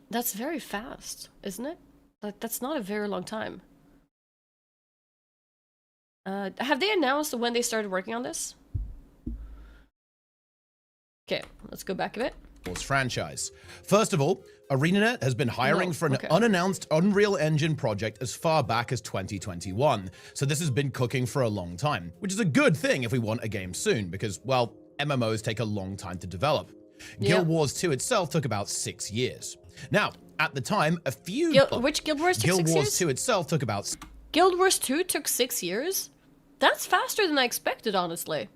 That's very fast, isn't it? Like, that's not a very long time. Have they announced when they started working on this? Okay, let's go back a bit. Franchise. First of all, ArenaNet has been hiring for an unannounced Unreal Engine project as far back as 2021, so this has been cooking for a long time, which is a good thing if we want a game soon, because, well, MMOs take a long time to develop. Guild Wars 2 itself took about 6 years. Now, at the time, a few... Which Guild Wars took 6 years? Guild Wars 2 itself took about... Guild Wars 2 took 6 years? That's faster than I expected, honestly.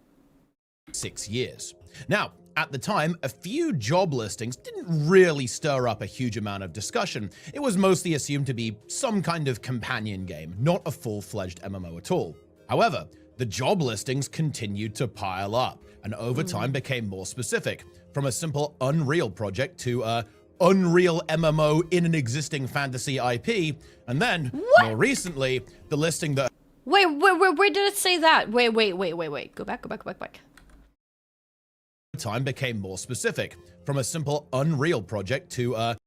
6 years. Now, at the time, a few job listings didn't really stir up a huge amount of discussion. It was mostly assumed to be some kind of companion game, not a full-fledged MMO at all. However, the job listings continued to pile up, and over time became more specific, from a simple Unreal project to a Unreal MMO in an existing fantasy IP, and then, more recently, the listing that... Wait, where did it say that? Wait. Go back. Time became more specific, from a simple Unreal project to a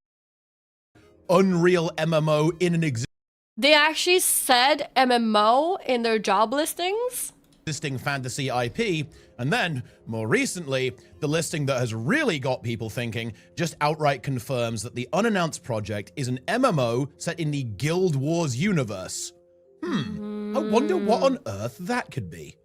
Unreal MMO in an They actually said MMO in their job listings? Existing fantasy IP, and then, more recently, the listing that has really got people thinking just outright confirms that the unannounced project is an MMO set in the Guild Wars universe. I wonder what on earth that could be.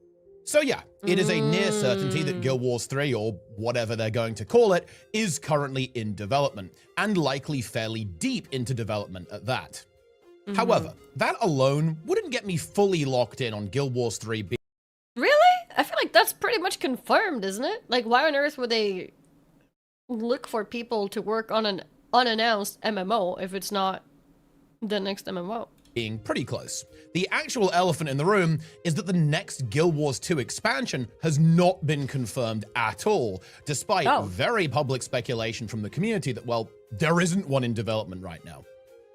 So yeah, it is a near certainty that Guild Wars 3, or whatever they're going to call it, is currently in development, and likely fairly deep into development at that. However, that alone wouldn't get me fully locked in on Guild Wars 3 being... Really? I feel like that's pretty much confirmed, isn't it? Like, why on earth would they look for people to work on an unannounced MMO if it's not the next MMO? Being pretty close. The actual elephant in the room is that the next Guild Wars 2 expansion has not been confirmed at all, despite very public speculation from the community that, well, there isn't one in development right now.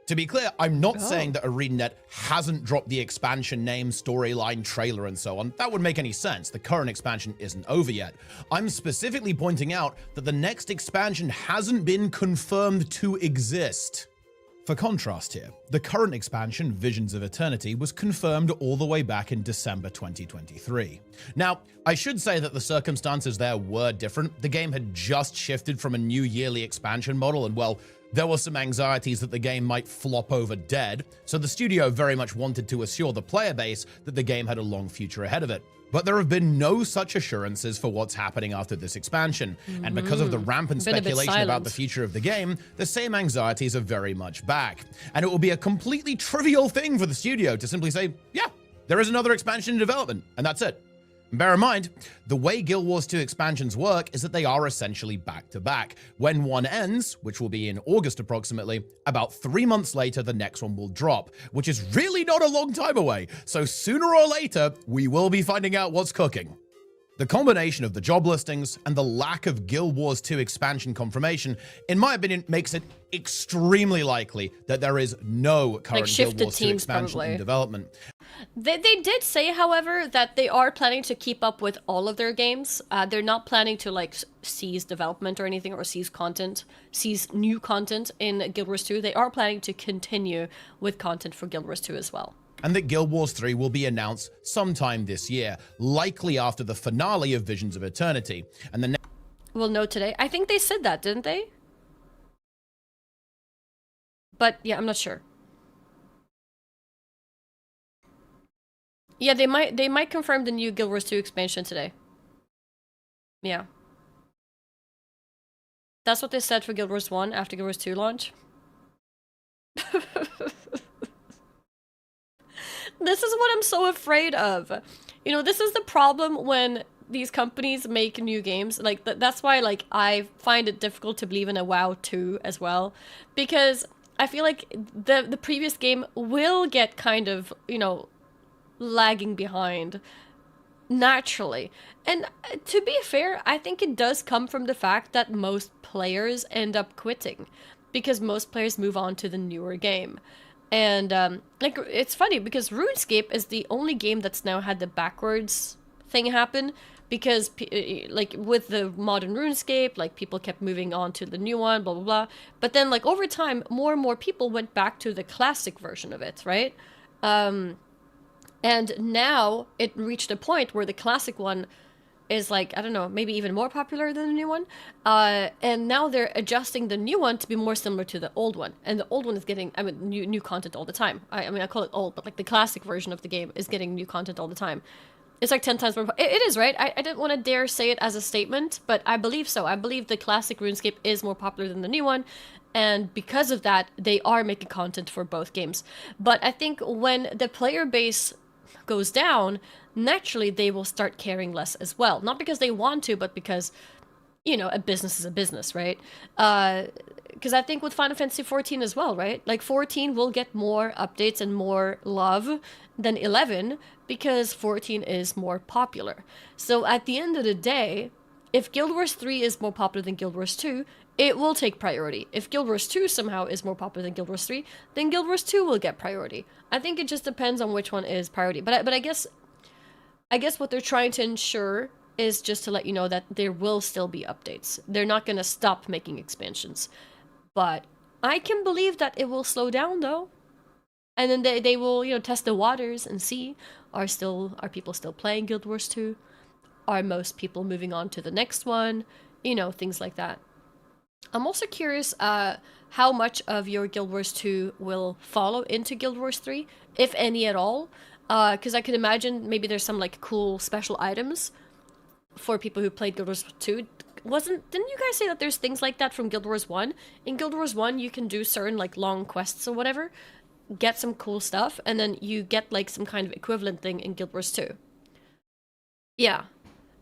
To be clear, I'm not saying that ArenaNet hasn't dropped the expansion name, storyline, trailer, and so on. That would make any sense. The current expansion isn't over yet. I'm specifically pointing out that the next expansion hasn't been confirmed to exist. For contrast here, the current expansion, Visions of Eternity, was confirmed all the way back in December 2023. Now, I should say that the circumstances there were different. The game had just shifted from a new yearly expansion model, and well, there were some anxieties that the game might flop over dead, so the studio very much wanted to assure the player base that the game had a long future ahead of it. But there have been no such assurances for what's happening after this expansion, and because of the rampant speculation about the future of the game, the same anxieties are very much back. And it will be a completely trivial thing for the studio to simply say, yeah, there is another expansion in development, and that's it. And bear in mind, the way Guild Wars 2 expansions work is that they are essentially back-to-back. When one ends, which will be in August approximately, about 3 months later the next one will drop, which is really not a long time away, so sooner or later, we will be finding out what's cooking. The combination of the job listings and the lack of Guild Wars 2 expansion confirmation, in my opinion, makes it extremely likely that there is no current Guild Wars 2 expansion in development. They did say, however, that they are planning to keep up with all of their games. They're not planning to, like, cease development or anything, or cease new content in Guild Wars 2. They are planning to continue with content for Guild Wars 2 as well. And that Guild Wars 3 will be announced sometime this year, likely after the finale of Visions of Eternity. And we'll know today. I think they said that, didn't they? But yeah, I'm not sure. Yeah, they might confirm the new Guild Wars 2 expansion today. Yeah. That's what they said for Guild Wars 1 after Guild Wars 2 launch. This is what I'm so afraid of. You know, this is the problem when these companies make new games. Like, that's why, like, I find it difficult to believe in a WoW 2 as well. Because I feel like the previous game will get kind of, you know, lagging behind naturally. And to be fair, I think it does come from the fact that most players end up quitting. Because most players move on to the newer game. And, like, it's funny because RuneScape is the only game that's now had the backwards thing happen. because like with the modern RuneScape, like people kept moving on to the new one, blah blah blah. But then like over time, more and more people went back to the classic version of it, right? And now it reached a point where the classic one is like, I don't know, maybe even more popular than the new one. And now they're adjusting the new one to be more similar to the old one. And the old one is getting, I mean, new content all the time. I mean, I call it old, but like the classic version of the game is getting new content all the time. It's like 10 times more. It is, right? I didn't want to dare say it as a statement, but I believe so. I believe the classic RuneScape is more popular than the new one. And because of that, they are making content for both games. But I think when the player base goes down, naturally they will start caring less as well. Not because they want to, but because, you know, a business is a business, right? Because I think with Final Fantasy 14 as well, right? Like 14 will get more updates and more love than 11 because 14 is more popular. So at the end of the day, if Guild Wars 3 is more popular than Guild Wars 2, it will take priority. If Guild Wars 2 somehow is more popular than Guild Wars 3, then Guild Wars 2 will get priority. I think it just depends on which one is priority. But I guess what they're trying to ensure is just to let you know that there will still be updates. They're not going to stop making expansions. But I can believe that it will slow down though. And then they will, you know, test the waters and see, are people still playing Guild Wars 2? Are most people moving on to the next one? You know, things like that. I'm also curious how much of your Guild Wars 2 will follow into Guild Wars 3, if any at all. Because I could imagine maybe there's some like cool special items for people who played Guild Wars 2. Didn't you guys say that there's things like that from Guild Wars 1? In Guild Wars 1, you can do certain like long quests or whatever, get some cool stuff, and then you get like some kind of equivalent thing in Guild Wars 2. Yeah.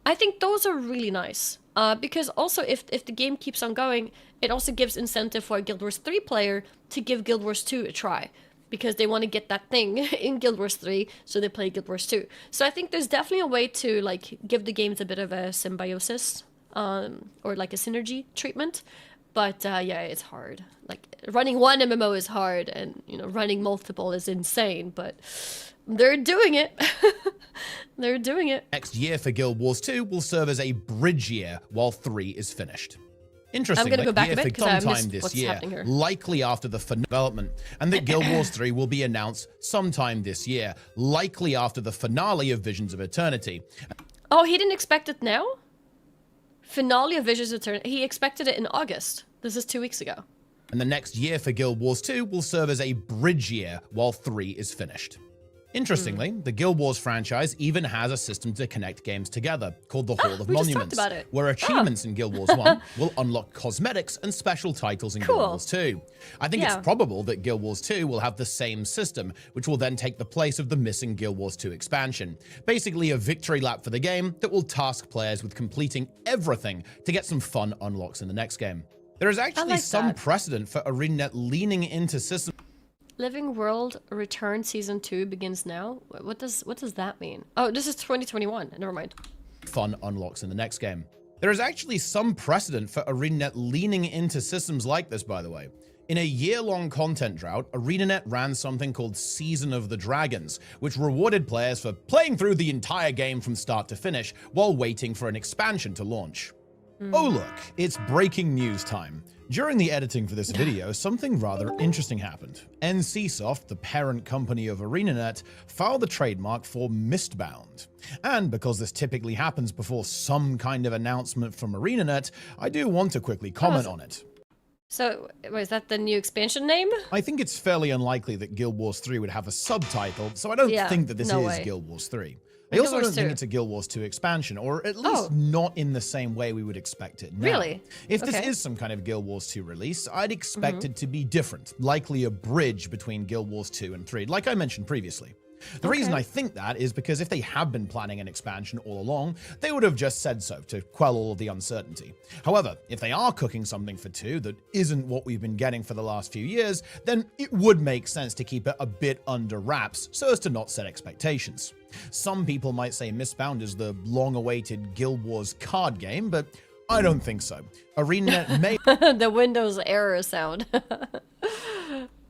I think those are really nice. Because also, if the game keeps on going, it also gives incentive for a Guild Wars 3 player to give Guild Wars 2 a try. Because they want to get that thing in Guild Wars 3, so they play Guild Wars 2. So I think there's definitely a way to like give the games a bit of a symbiosis, or like a synergy treatment. But yeah, it's hard. Like running one MMO is hard, and you know, running multiple is insane. But they're doing it. They're doing it. Next year for Guild Wars 2 will serve as a bridge year while 3 is finished. Interestingly, I'm gonna go back a bit because I sometime missed this what's year, happening here. likely after the development, and that Guild Wars 3 will be announced sometime this year, likely after the finale of Visions of Eternity. Oh, he didn't expect it now? Finale of Visions of Eternity. He expected it in August. This is 2 weeks ago. And the next year for Guild Wars 2 will serve as a bridge year while 3 is finished. Interestingly, the Guild Wars franchise even has a system to connect games together called the Hall of we just Monuments, talked about it. where achievements in Guild Wars 1 will unlock cosmetics and special titles in Guild Wars 2. I think it's probable that Guild Wars 2 will have the same system, which will then take the place of the missing Guild Wars 2 expansion. Basically a victory lap for the game that will task players with completing everything to get some fun unlocks in the next game. There is actually some precedent for ArenaNet leaning into systems. Living World Return Season 2 begins now? What does that mean? Oh, this is 2021. Never mind. Fun unlocks in the next game. There is actually some precedent for ArenaNet leaning into systems like this, by the way. In a year-long content drought, ArenaNet ran something called Season of the Dragons, which rewarded players for playing through the entire game from start to finish while waiting for an expansion to launch. Oh look, it's breaking news time. During the editing for this video, something rather interesting happened. NCSoft, the parent company of ArenaNet, filed the trademark for Mistbound. And because this typically happens before some kind of announcement from ArenaNet, I do want to quickly comment on it. So, is that the new expansion name? I think it's fairly unlikely that Guild Wars 3 would have a subtitle, so I don't think that this is Guild Wars 3. I also don't think it's a Guild Wars 2 expansion, or at least not in the same way we would expect it now. Really? If this is some kind of Guild Wars 2 release, I'd expect it to be different, likely a bridge between Guild Wars 2 and 3, like I mentioned previously. The reason I think that is because if they have been planning an expansion all along, they would have just said so to quell all of the uncertainty. However, if they are cooking something for 2 that isn't what we've been getting for the last few years, then it would make sense to keep it a bit under wraps so as to not set expectations. Some people might say Mistbound is the long-awaited Guild Wars card game, but I don't think so. ArenaNet may... The Windows error sound.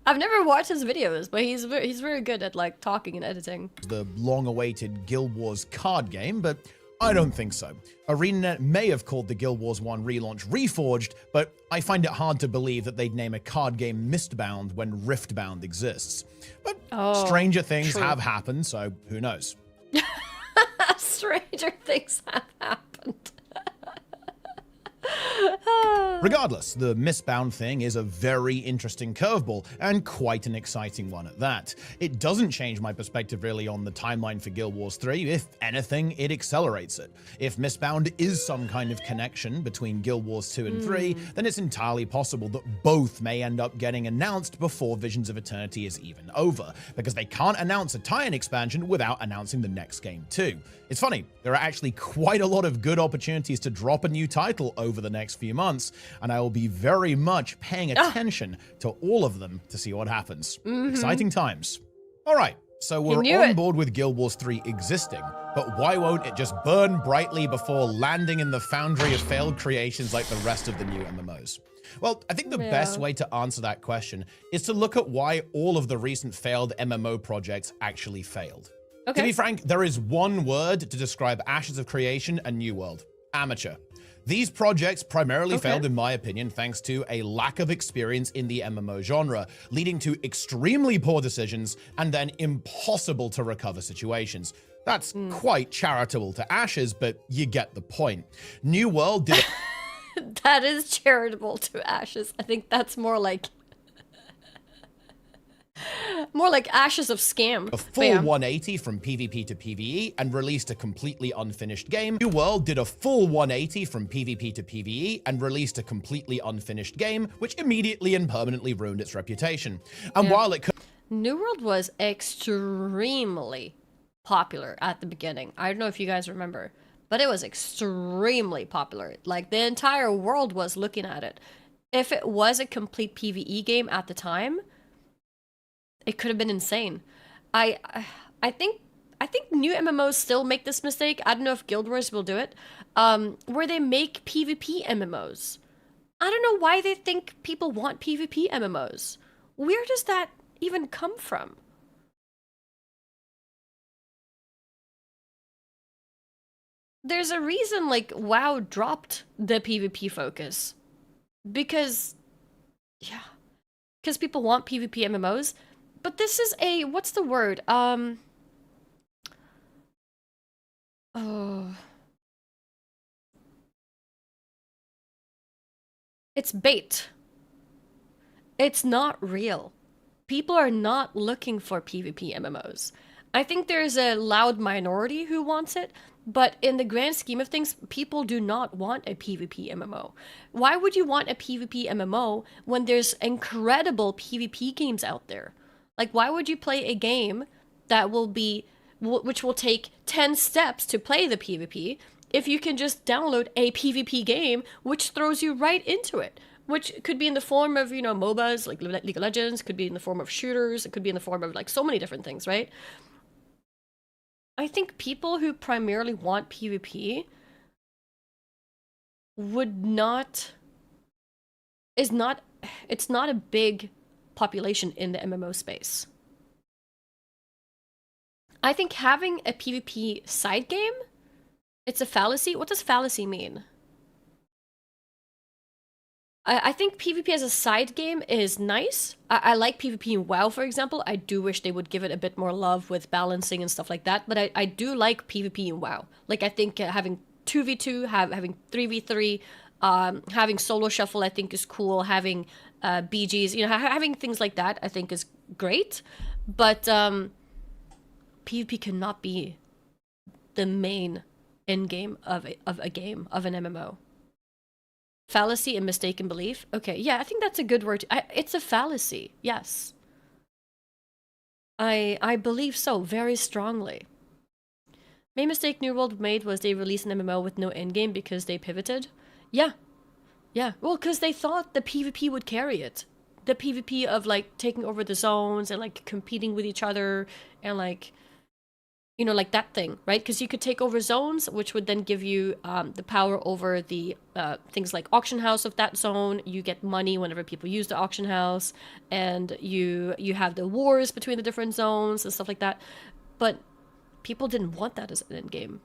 I've never watched his videos, but he's very good at like talking and editing. The long-awaited Guild Wars card game, but I don't think so. ArenaNet may have called the Guild Wars 1 relaunch Reforged, but I find it hard to believe that they'd name a card game Mistbound when Riftbound exists. But stranger things have happened, so who knows? Stranger things have happened. Regardless, the Mistbound thing is a very interesting curveball, and quite an exciting one at that. It doesn't change my perspective really on the timeline for Guild Wars 3. If anything, it accelerates it. If Mistbound is some kind of connection between Guild Wars 2 and 3, then it's entirely possible that both may end up getting announced before Visions of Eternity is even over, because they can't announce a tie-in expansion without announcing the next game too. It's funny, there are actually quite a lot of good opportunities to drop a new title over the next few months, and I will be very much paying attention to all of them to see what happens. Exciting times. All right, so we're on board with Guild Wars 3 existing, but why won't it just burn brightly before landing in the foundry of failed creations like the rest of the new MMOs? Well, I think the best way to answer that question is to look at why all of the recent failed MMO projects actually failed. To be frank, there is one word to describe Ashes of Creation and New World: amateur. These projects primarily failed, in my opinion, thanks to a lack of experience in the MMO genre, leading to extremely poor decisions and then impossible to recover situations. That's quite charitable to Ashes, but you get the point. New World did... That is charitable to Ashes. I think that's more like Ashes of Scam. A full 180 from PvP to PvE and released a completely unfinished game. New World did a full 180 from PvP to PvE and released a completely unfinished game, which immediately and permanently ruined its reputation. And while it could... New World was extremely popular at the beginning. I don't know if you guys remember, but it was extremely popular. Like, the entire world was looking at it. If it was a complete PvE game at the time, it could have been insane. I think new MMOs still make this mistake. I don't know if Guild Wars will do it, where they make PvP MMOs. I don't know why they think people want PvP MMOs. Where does that even come from? There's a reason, like, WoW dropped the PvP focus. Because people want PvP MMOs. But this is a, what's the word? It's bait. It's not real. People are not looking for PvP MMOs. I think there's a loud minority who wants it, but in the grand scheme of things, people do not want a PvP MMO. Why would you want a PvP MMO when there's incredible PvP games out there? Like, why would you play a game that will be, which will take 10 steps to play the PvP, if you can just download a PvP game which throws you right into it? Which could be in the form of, you know, MOBAs, like League of Legends, could be in the form of shooters, it could be in the form of, like, so many different things, right? I think people who primarily want PvP it's not a big population in the MMO space. I think having a PvP side game, it's a fallacy. What does fallacy mean? I think PvP as a side game is nice. I like PvP in WoW, for example. I do wish they would give it a bit more love with balancing and stuff like that, but I do like PvP in WoW. Like, I think having 2v2, having 3v3, having solo shuffle, I think is cool. Having BGs, you know, having things like that, I think is great. But PvP cannot be the main end game of a game, of an MMO. Fallacy and mistaken belief. Okay, yeah, I think that's a good word. It's a fallacy. Yes, I believe so very strongly. Main mistake New World made was they released an MMO with no endgame because they pivoted. Yeah. Well, because they thought the PvP would carry it. The PvP of, like, taking over the zones and, like, competing with each other and, like, you know, like that thing, right? Because you could take over zones, which would then give you the power over the things like auction house of that zone. You get money whenever people use the auction house, and you have the wars between the different zones and stuff like that. But people didn't want that as an end game.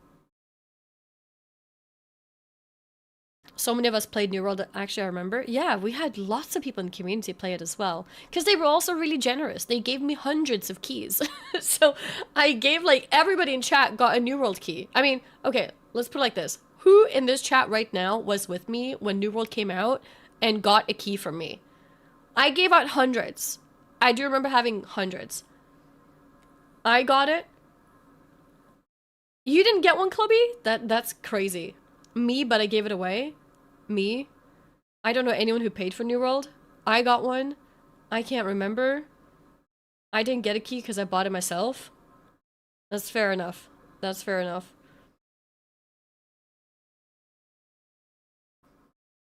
so many of us played New World. Actually, I remember. Yeah, we had lots of people in the community play it as well. Because they were also really generous. They gave me hundreds of keys. So I gave, like, everybody in chat got a New World key. I mean, okay, let's put it like this. Who in this chat right now was with me when New World came out and got a key from me? I gave out hundreds. I do remember having hundreds. I got it. You didn't get one, Clubby? That's crazy. Me, but I gave it away. Me. I don't know anyone who paid for New World. I got one. I can't remember. I didn't get a key because I bought it myself. That's fair enough. That's fair enough.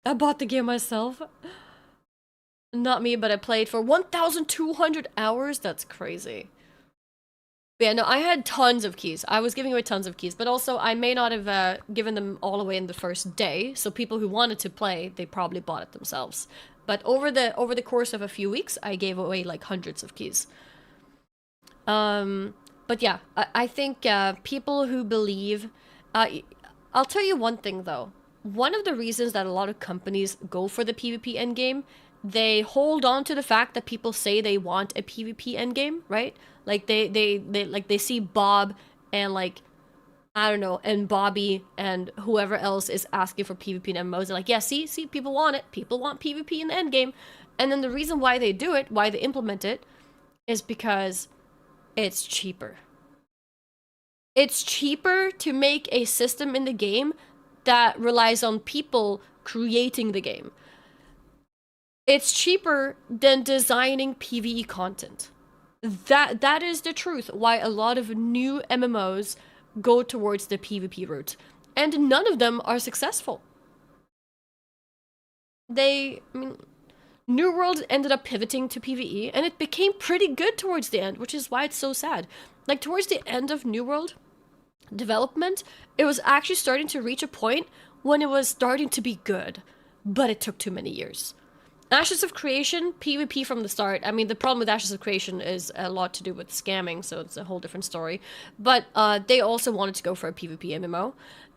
I bought the game myself. Not me, but I played for 1,200 hours. That's crazy. But yeah, no, I had tons of keys. I was giving away tons of keys, but also I may not have given them all away in the first day. So people who wanted to play, they probably bought it themselves. But over the course of a few weeks, I gave away like hundreds of keys. But yeah, I think people who believe... I'll tell you one thing though. One of the reasons that a lot of companies go for the PvP endgame, they hold on to the fact that people say they want a PvP endgame, right? Like they see Bob and like, I don't know, and Bobby and whoever else is asking for PvP and MMOs. They're like, yeah, see, people want it. People want PvP in the endgame. And then the reason why they do it, why they implement it, is because it's cheaper. It's cheaper to make a system in the game that relies on people creating the game. It's cheaper than designing PvE content. That is the truth why a lot of new MMOs go towards the PvP route. And none of them are successful. I mean, New World ended up pivoting to PvE, and it became pretty good towards the end, which is why it's so sad. Like, towards the end of New World development, it was actually starting to reach a point when it was starting to be good, but it took too many years. Ashes of Creation, PvP from the start. I mean, the problem with Ashes of Creation is a lot to do with scamming, so it's a whole different story. But they also wanted to go for a PvP MMO,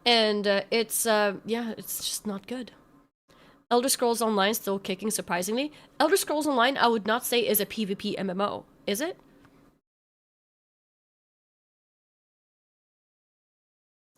and it's just not good. Elder Scrolls Online still kicking, surprisingly. Elder Scrolls Online, I would not say is a PvP MMO, is it?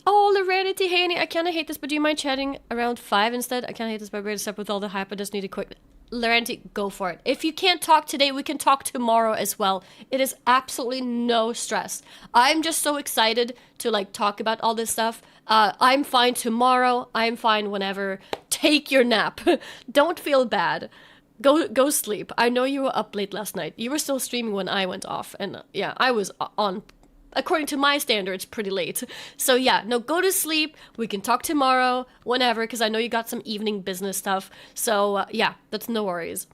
Oh, Lorenity Haney, I kinda hate this, but do you mind chatting around 5 instead? I kinda hate this, but I'm ready to step with all the hype. I just need to quick... Lorenity, go for it. If you can't talk today, we can talk tomorrow as well. It is absolutely no stress. I'm just so excited to, like, talk about all this stuff. I'm fine tomorrow. I'm fine whenever. Take your nap. Don't feel bad. Go sleep. I know you were up late last night. You were still streaming when I went off. And, yeah, I was on... according to my standards, pretty late. So yeah, no, go to sleep. We can talk tomorrow, whenever, because I know you got some evening business stuff. So yeah, that's no worries.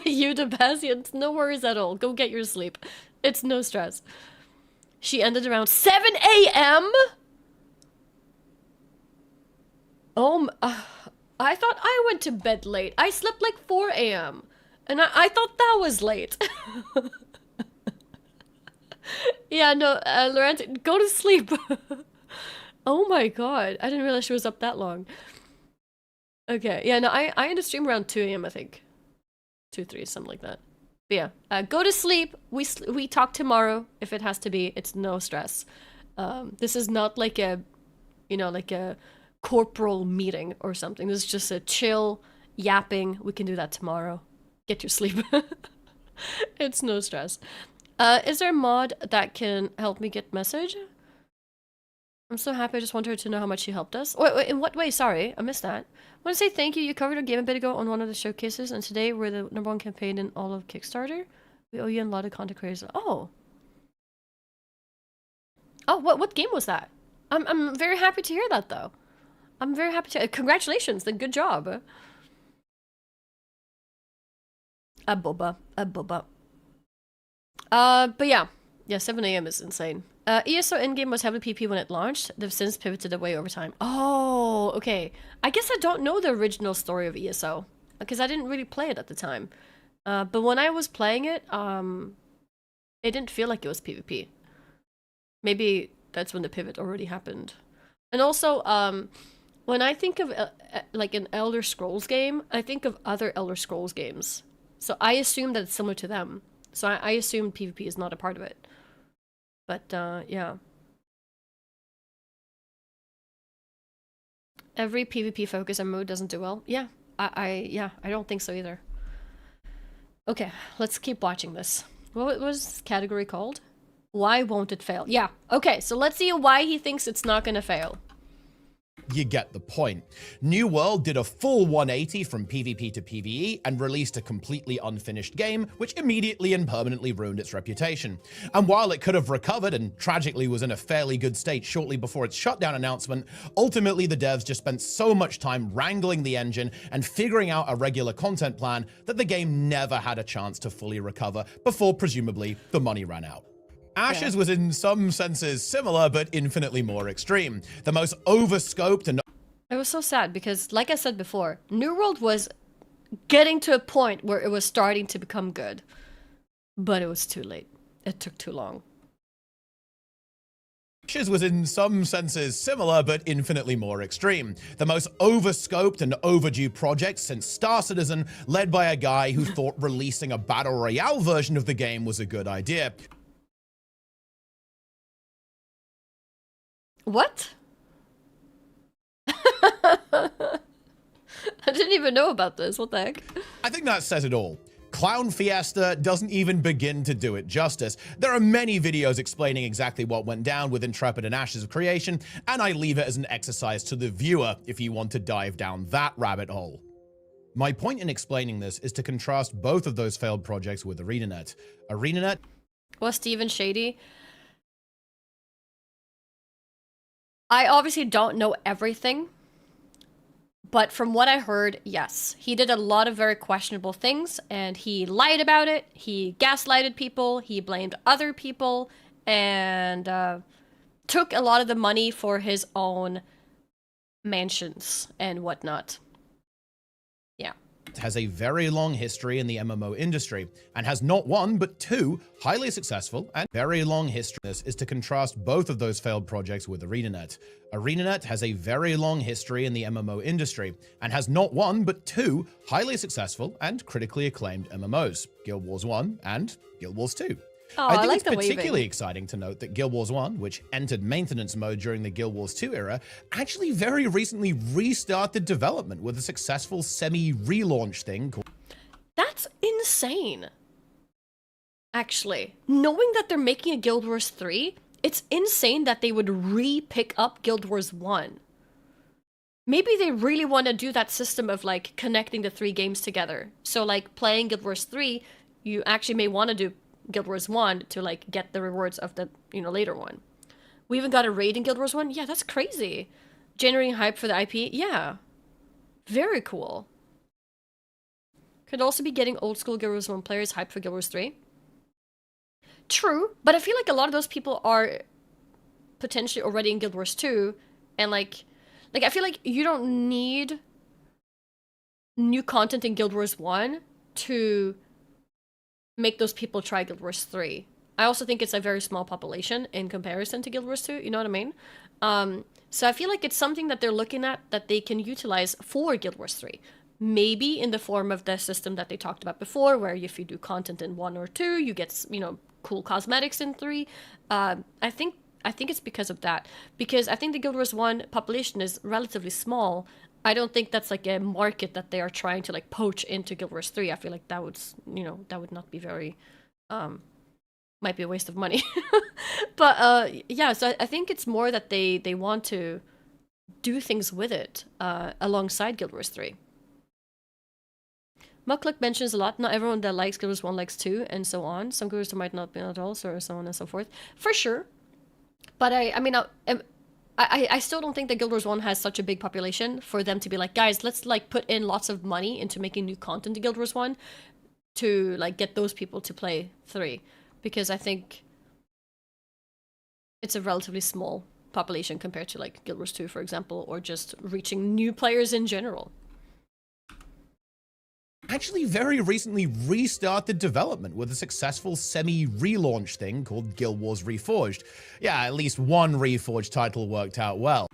You, Debasian, no worries at all. Go get your sleep. It's no stress. She ended around 7 a.m.? I thought I went to bed late. I slept like 4 a.m. And I thought that was late. Yeah, no, Lorenzo, go to sleep. Oh my god, I didn't realize she was up that long. Okay, yeah, no, I end the stream around 2 a.m. I think. 2, 3, something like that. But yeah, go to sleep. We talk tomorrow if it has to be. It's no stress. This is not like a, like a corporal meeting or something. This is just a chill yapping. We can do that tomorrow. Get your sleep. It's no stress. Is there a mod that can help me get message? I'm so happy. I just want her to know how much she helped us. Wait, in what way? Sorry, I missed that. I want to say thank you. You covered our game a bit ago on one of the showcases, and today we're the #1 campaign in all of Kickstarter. We owe you a lot of content creators. Oh. Oh, what game was that? I'm very happy to hear that, though. I'm very happy to... Congratulations, then good job. A bubba. But yeah, 7 a.m. is insane. ESO Endgame was heavily PP when it launched. They've since pivoted away over time. Oh, okay. I guess I don't know the original story of ESO, because I didn't really play it at the time. But when I was playing it, it didn't feel like it was PvP. Maybe that's when the pivot already happened. And also, When I think of like an Elder Scrolls game, I think of other Elder Scrolls games. So I assume that it's similar to them. So I assume PvP is not a part of it. But yeah. Every PvP focus MMO doesn't do well. Yeah, I don't think so either. Okay, let's keep watching this. What was this category called? Why won't it fail? Yeah, okay, so let's see why he thinks it's not gonna fail. You get the point. New World did a full 180 from PvP to PvE and released a completely unfinished game, which immediately and permanently ruined its reputation. And while it could have recovered and tragically was in a fairly good state shortly before its shutdown announcement, ultimately the devs just spent so much time wrangling the engine and figuring out a regular content plan that the game never had a chance to fully recover before presumably the money ran out. Ashes was in some senses similar, but infinitely more extreme. The most overscoped and... It was so sad because, like I said before, New World was getting to a point where it was starting to become good. But it was too late. It took too long. Ashes was in some senses similar, but infinitely more extreme. The most overscoped and overdue project since Star Citizen, led by a guy who thought releasing a Battle Royale version of the game was a good idea. What? I didn't even know about this. What the heck? I think that says it all. Clown Fiesta doesn't even begin to do it justice. There are many videos explaining exactly what went down with Intrepid and Ashes of Creation, and I leave it as an exercise to the viewer if you want to dive down that rabbit hole. My point in explaining this is to contrast both of those failed projects with ArenaNet. ArenaNet was Steven shady? I obviously don't know everything, but from what I heard, yes. He did a lot of very questionable things, and he lied about it, he gaslighted people, he blamed other people, and took a lot of the money for his own mansions and whatnot. Yeah. Has a very long history in the MMO industry and has not one but two highly successful and very long history. This is to contrast both of those failed projects with ArenaNet. ArenaNet has a very long history in the MMO industry and has not one but two highly successful and critically acclaimed MMOs, Guild Wars 1 and Guild Wars 2. Oh, I think like it's the particularly waving. exciting to note that Guild Wars 1, which entered maintenance mode during the Guild Wars 2 era, actually very recently restarted development with a successful semi-relaunch thing called... That's insane. Actually, knowing that they're making a Guild Wars 3, it's insane that they would re-pick up Guild Wars 1. Maybe they really want to do that system of, like, connecting the three games together. So, like, playing Guild Wars 3, you actually may want to do Guild Wars 1 to, like, get the rewards of the, later one. We even got a raid in Guild Wars 1? Yeah, that's crazy. Generating hype for the IP? Yeah. Very cool. Could also be getting old school Guild Wars 1 players hyped for Guild Wars 3. True, but I feel like a lot of those people are potentially already in Guild Wars 2, and, like, I feel like you don't need new content in Guild Wars 1 to make those people try Guild Wars 3. I also think it's a very small population in comparison to Guild Wars 2, you know what I mean? So I feel like it's something that they're looking at that they can utilize for Guild Wars 3. Maybe in the form of the system that they talked about before, where if you do content in 1 or 2, you get, cool cosmetics in 3. I think it's because of that. Because I think the Guild Wars 1 population is relatively small. I don't think that's like a market that they are trying to like poach into Guild Wars 3. I feel like that would, that would not be very, might be a waste of money. But yeah, so I think it's more that they want to do things with it alongside Guild Wars 3. Muckluck mentions a lot, not everyone that likes Guild Wars 1 likes 2, and so on. Some Guild Wars 2 might not be at all, so on and so forth. For sure. But I still don't think that Guild Wars 1 has such a big population for them to be like, guys, let's like put in lots of money into making new content to Guild Wars 1 to like get those people to play 3. Because I think it's a relatively small population compared to like Guild Wars 2, for example, or just reaching new players in general. Actually very recently restarted development with a successful semi-relaunch thing called Guild Wars Reforged. Yeah, at least one Reforged title worked out well.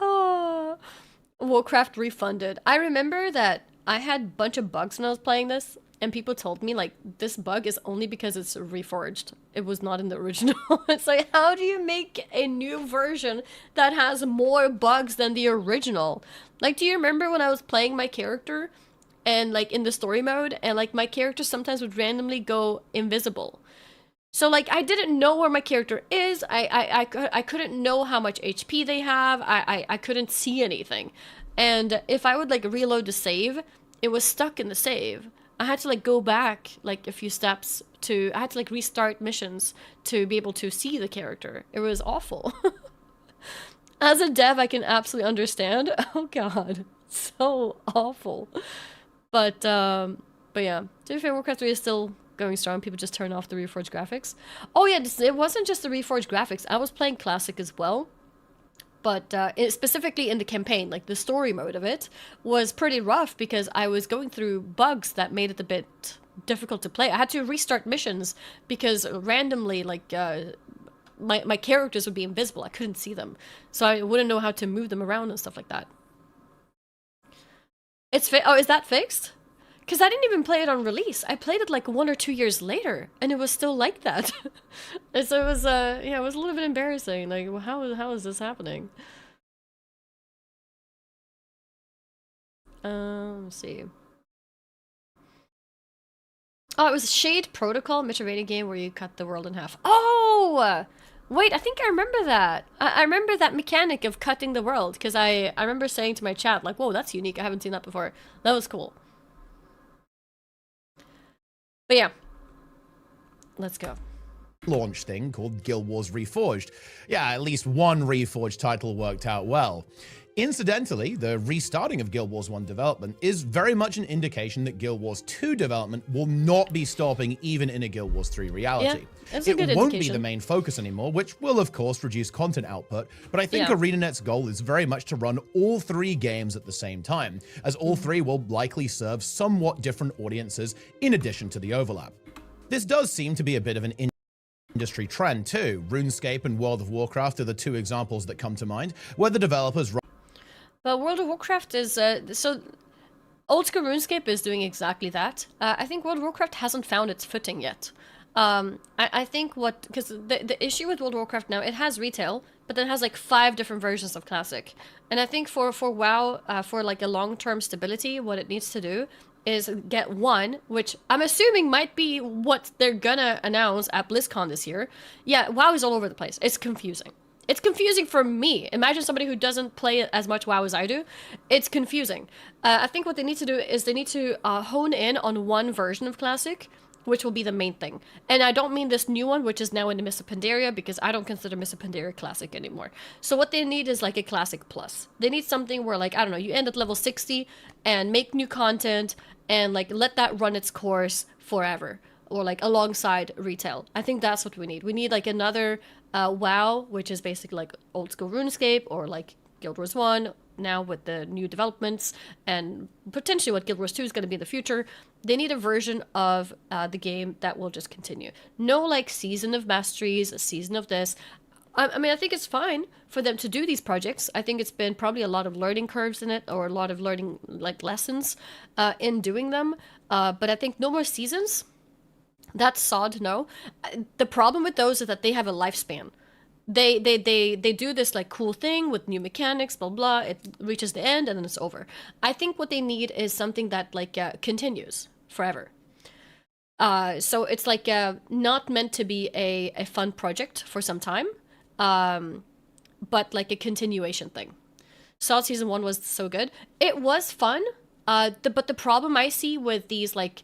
Oh, Warcraft Refunded. I remember that I had a bunch of bugs when I was playing this, and people told me, like, this bug is only because it's reforged. It was not in the original. It's like, how do you make a new version that has more bugs than the original? Like, do you remember when I was playing my character and, like, in the story mode, and, like, my character sometimes would randomly go invisible? So, like, I didn't know where my character is. I couldn't know how much HP they have. I couldn't see anything. And if I would, like, reload the save, it was stuck in the save. I had to, like, go back, like, a few steps I had to, like, restart missions to be able to see the character. It was awful. As a dev, I can absolutely understand. Oh, God. So awful. But yeah. To be fair, Warcraft 3 is still going strong. People just turn off the reforged graphics. Oh yeah, it wasn't just the reforged graphics. I was playing classic as well, but specifically in the campaign, like the story mode of it was pretty rough because I was going through bugs that made it a bit difficult to play. I had to restart missions because randomly, like, my characters would be invisible. I couldn't see them, so I wouldn't know how to move them around and stuff like that. Oh, is that fixed? Because I didn't even play it on release. I played it like 1 or 2 years later, and it was still like that. And so it was, yeah, it was a little bit embarrassing. Like, well, how is this happening? Let's see. Oh, it was Shade Protocol, Metroidvania game where you cut the world in half. Oh! Wait, I think I remember that. I remember that mechanic of cutting the world, because I remember saying to my chat, like, whoa, that's unique. I haven't seen that before. That was cool. But yeah, let's go. Launch thing called Guild Wars Reforged. Yeah, at least one Reforged title worked out well. Incidentally, the restarting of Guild Wars 1 development is very much an indication that Guild Wars 2 development will not be stopping even in a Guild Wars 3 reality. Yeah, it won't indication. Be the main focus anymore, which will of course reduce content output, but I think ArenaNet's goal is very much to run all 3 games at the same time, as all 3 will likely serve somewhat different audiences in addition to the overlap. This does seem to be a bit of an industry trend too. RuneScape and World of Warcraft are the 2 examples that come to mind, where the developers But World of Warcraft is, so old school RuneScape is doing exactly that. I think World of Warcraft hasn't found its footing yet. I think because the issue with World of Warcraft now, it has retail, but then it has like 5 different versions of Classic. And I think for WoW, for like a long-term stability, what it needs to do is get one, which I'm assuming might be what they're gonna announce at BlizzCon this year. Yeah, WoW is all over the place. It's confusing. It's confusing for me. Imagine somebody who doesn't play as much WoW as I do. It's confusing. I think what they need to do is they need to hone in on one version of Classic, which will be the main thing. And I don't mean this new one, which is now in the Mists of Pandaria, because I don't consider Mists of Pandaria Classic anymore. So what they need is like a Classic Plus. They need something where, like, I don't know, you end at level 60 and make new content and like let that run its course forever. Or like alongside retail. I think that's what we need. We need like another WoW, which is basically like old school RuneScape, or like Guild Wars 1 now with the new developments, and potentially what Guild Wars 2 is going to be in the future. They need a version of the game that will just continue. No like season of masteries, a season of this. I mean, I think it's fine for them to do these projects. I think it's been probably a lot of learning curves in it, or a lot of learning like lessons in doing them. But I think no more seasons. That's sod, no. The problem with those is that they have a lifespan. They do this like cool thing with new mechanics, blah blah. It reaches the end and then it's over. I think what they need is something that like continues forever. So it's like not meant to be a fun project for some time, but like a continuation thing. Sod Season 1 was so good. It was fun, but the problem I see with these like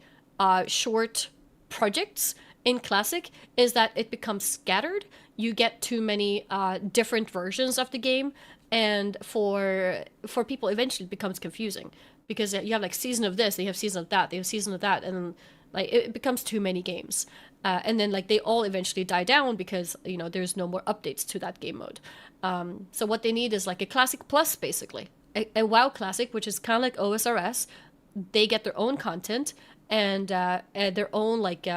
short projects in Classic is that it becomes scattered. You get too many different versions of the game, and for people eventually it becomes confusing, because you have like season of this, they have season of that, they have season of that, and like it becomes too many games, and then like they all eventually die down because, you know, there's no more updates to that game mode. So what they need is like a Classic Plus, basically a WoW Classic, which is kind of like OSRS. They get their own content and their own like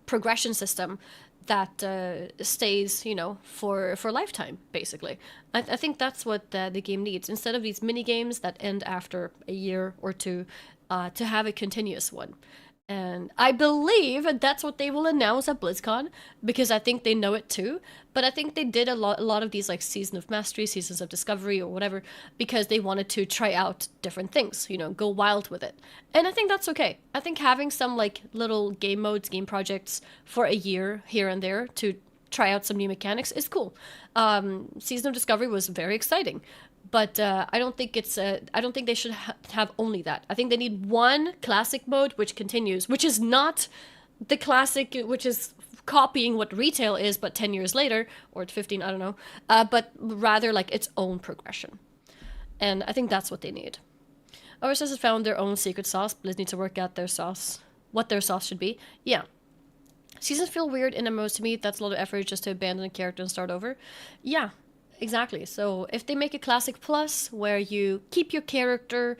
progression system that stays, you know, for a lifetime, basically. I think that's what the game needs. Instead of these mini games that end after a year or two, to have a continuous one. And I believe that's what they will announce at BlizzCon, because I think they know it too. But I think they did a lot of these like Season of Mastery, Seasons of Discovery, or whatever, because they wanted to try out different things, you know, go wild with it. And I think that's okay. I think having some like little game modes, game projects for a year here and there to try out some new mechanics is cool. Season of Discovery was very exciting. But I don't think it's. I don't think they should have only that. I think they need one classic mode which continues, which is not the classic, which is copying what retail is, but 10 years later or 15, I don't know. But rather like its own progression, and I think that's what they need. OSS has found their own secret sauce. Blizz needs to work out their sauce, what their sauce should be. Yeah. Seasons feel weird in MMOs to me. That's a lot of effort just to abandon a character and start over. Yeah. Exactly. So if they make a Classic Plus where you keep your character,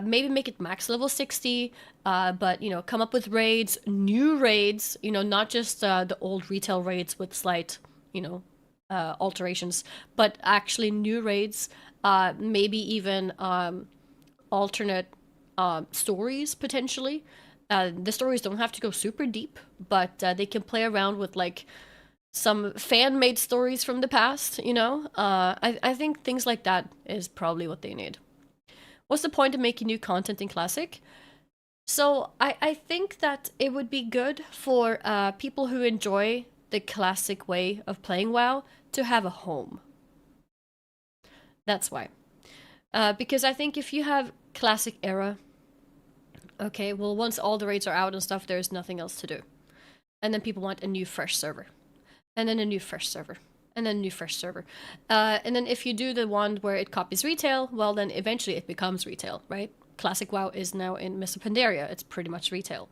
maybe make it max level 60, but, you know, come up with raids, new raids, you know, not just the old retail raids with slight, you know, alterations, but actually new raids, maybe even alternate stories, potentially. The stories don't have to go super deep, but they can play around with, like, some fan-made stories from the past, you know? I think things like that is probably what they need. What's the point of making new content in Classic? So I think that it would be good for people who enjoy the classic way of playing WoW to have a home. That's why. Because I think if you have Classic Era, okay, well, once all the raids are out and stuff, there's nothing else to do. And then people want a new, fresh server. And then a new fresh server, and then a new fresh server. And then if you do the one where it copies retail, well, then eventually it becomes retail, right? Classic WoW is now in Mists of Pandaria. It's pretty much retail.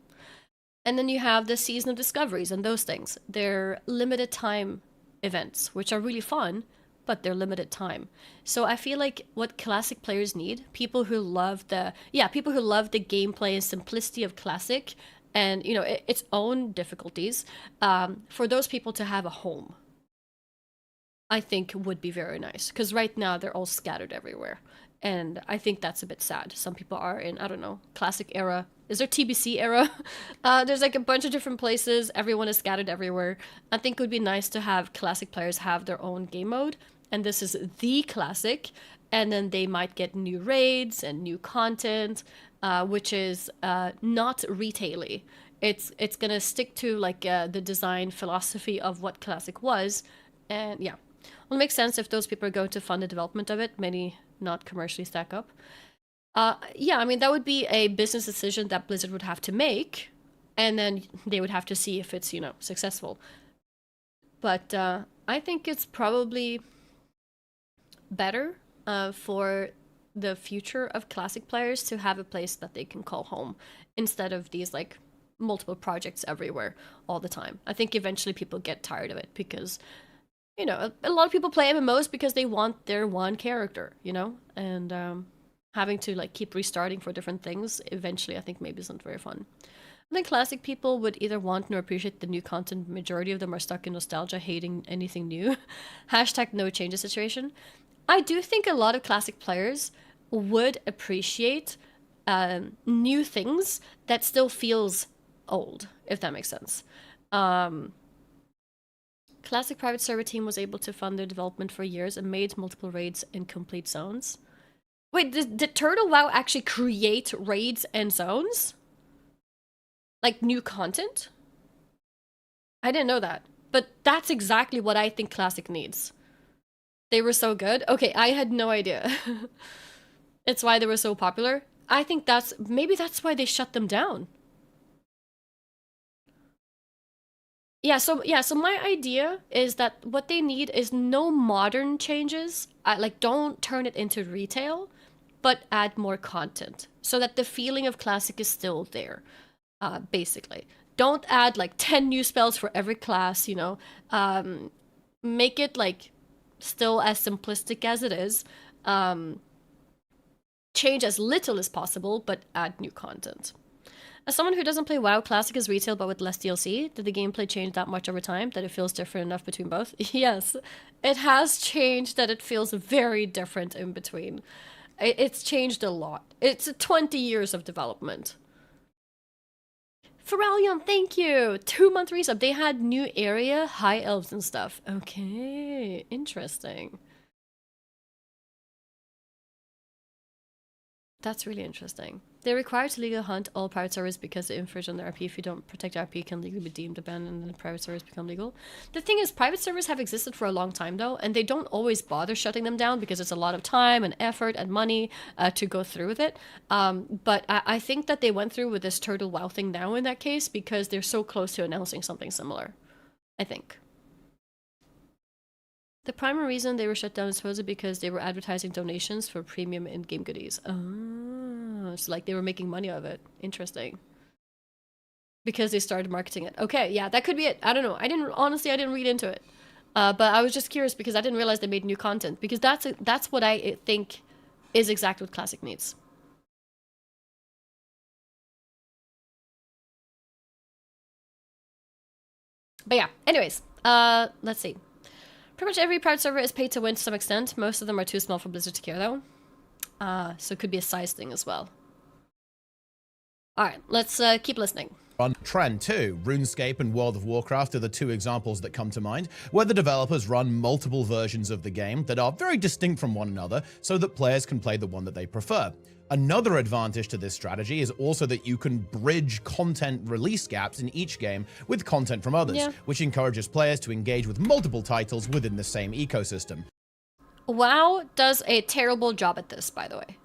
And then you have the Season of Discoveries and those things. They're limited time events, which are really fun, but they're limited time. So I feel like what Classic players need, people who love the gameplay and simplicity of Classic, and, you know, its own difficulties, for those people to have a home, I think would be very nice. Because right now, they're all scattered everywhere. And I think that's a bit sad. Some people are in, I don't know, Classic Era. Is there TBC Era? There's like a bunch of different places. Everyone is scattered everywhere. I think it would be nice to have Classic players have their own game mode. And this is the Classic. And then they might get new raids and new content, which is not retail-y. It's gonna stick to like the design philosophy of what Classic was, and yeah, well, it makes sense if those people are going to fund the development of it. Many not commercially stack up. Yeah, I mean that would be a business decision that Blizzard would have to make, and then they would have to see if it's, you know, successful. But I think it's probably better for the future of Classic players to have a place that they can call home instead of these like multiple projects everywhere all the time. I think eventually people get tired of it because, you know, a lot of people play MMOs because they want their one character, you know, and having to like keep restarting for different things eventually I think maybe isn't very fun. I think Classic people would either want nor appreciate the new content. Majority of them are stuck in nostalgia, hating anything new. Hashtag no changes situation. I do think a lot of Classic players would appreciate new things that still feels old, if that makes sense. Classic private server team was able to fund their development for years and made multiple raids in complete zones. Wait, did Turtle WoW actually create raids and zones? Like new content? I didn't know that. But that's exactly what I think Classic needs. They were so good? Okay, I had no idea. It's why they were so popular. I think maybe that's why they shut them down. Yeah, so my idea is that what they need is no modern changes. Like, don't turn it into retail, but add more content so that the feeling of Classic is still there, basically. Don't add, like, 10 new spells for every class, you know. Make it, like, still as simplistic as it is. Change as little as possible, but add new content. As someone who doesn't play WoW Classic as retail but with less DLC, did the gameplay change that much over time that it feels different enough between both? Yes, it has changed that it feels very different in between. It's changed a lot. It's 20 years of development. Pharrellion, thank you! 2-month resub. They had new area, high elves and stuff. Okay, interesting. That's really interesting. They're required to legally hunt all private servers because they infringe on the RP. If you don't protect RP, can legally be deemed abandoned and then private servers become legal. The thing is, private servers have existed for a long time though, and they don't always bother shutting them down because it's a lot of time and effort and money to go through with it. But I think that they went through with this Turtle WoW thing now in that case because they're so close to announcing something similar. I think. The primary reason they were shut down is supposedly because they were advertising donations for premium in-game goodies. Oh, it's like they were making money out of it. Interesting. Because they started marketing it. Okay, yeah, that could be it. I don't know. Honestly, I didn't read into it. But I was just curious because I didn't realize they made new content. Because that's what I think is exactly what Classic needs. But yeah, anyways, let's see. Pretty much every private server is paid to win to some extent. Most of them are too small for Blizzard to care though. So it could be a size thing as well. Alright, let's keep listening. On Trend 2, RuneScape and World of Warcraft are the two examples that come to mind, where the developers run multiple versions of the game that are very distinct from one another so that players can play the one that they prefer. Another advantage to this strategy is also that you can bridge content release gaps in each game with content from others, which encourages players to engage with multiple titles within the same ecosystem. WoW does a terrible job at this, by the way.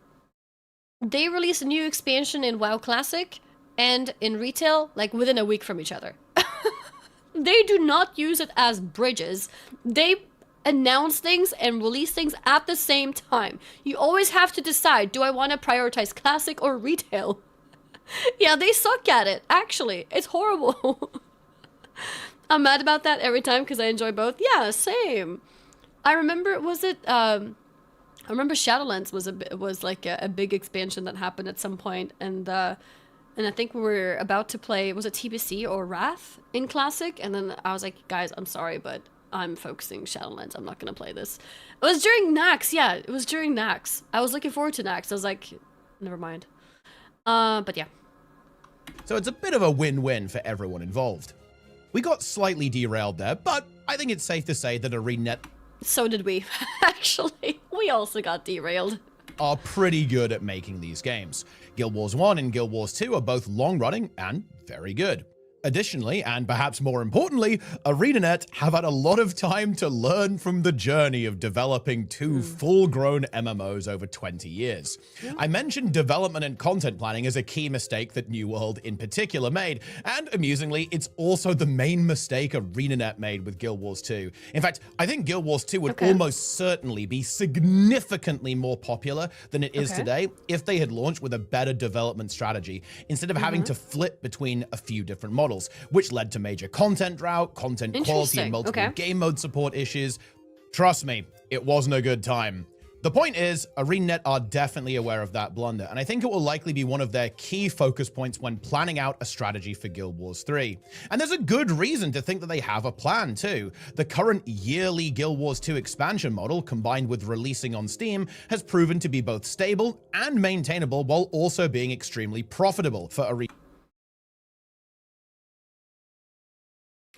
They release a new expansion in WoW Classic and in retail, like within a week from each other. They do not use it as bridges. They announce things and release things at the same time. You always have to decide, do I want to prioritize Classic or retail? Yeah, they suck at it, actually. It's horrible. I'm mad about that every time because I enjoy both. Yeah, same. I remember, I remember Shadowlands was like a big expansion that happened at some point, and I think we were about to play, was it TBC or Wrath in Classic? And then I was like, guys, I'm sorry, but I'm focusing Shadowlands. I'm not going to play this. It was during Naxx. Yeah, it was during Naxx. I was looking forward to Naxx. I was like, never mind. But yeah. So it's a bit of a win-win for everyone involved. We got slightly derailed there, but I think it's safe to say that ArenaNet... So did we. Actually, we also got derailed. ...are pretty good at making these games. Guild Wars 1 and Guild Wars 2 are both long-running and very good. Additionally, and perhaps more importantly, ArenaNet have had a lot of time to learn from the journey of developing two full-grown MMOs over 20 years. I mentioned development and content planning as a key mistake that New World in particular made, and amusingly, it's also the main mistake ArenaNet made with Guild Wars 2. In fact, I think Guild Wars 2 would almost certainly be significantly more popular than it is today if they had launched with a better development strategy, instead of having to flip between a few different models, which led to major content drought, content quality, and multiple game mode support issues. Trust me, it wasn't a good time. The point is, ArenaNet are definitely aware of that blunder, and I think it will likely be one of their key focus points when planning out a strategy for Guild Wars 3. And there's a good reason to think that they have a plan too. The current yearly Guild Wars 2 expansion model, combined with releasing on Steam, has proven to be both stable and maintainable while also being extremely profitable for ArenaNet.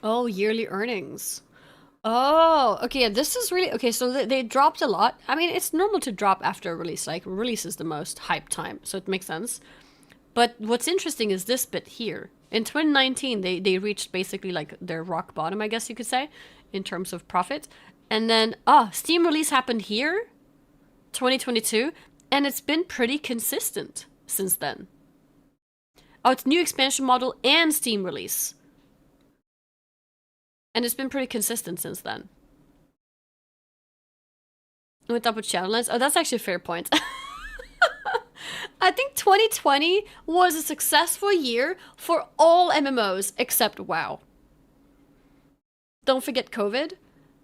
Oh, yearly earnings. Oh, okay, this is really... Okay, so they dropped a lot. I mean, it's normal to drop after a release. Like, release is the most hype time, so it makes sense. But what's interesting is this bit here. In 2019, they reached basically, like, their rock bottom, I guess you could say, in terms of profit. And then, Steam release happened here, 2022, and it's been pretty consistent since then. Oh, it's new expansion model and Steam release. And it's been pretty consistent since then. Went up with Shadowlands. Oh, that's actually a fair point. I think 2020 was a successful year for all MMOs except WoW. Don't forget COVID.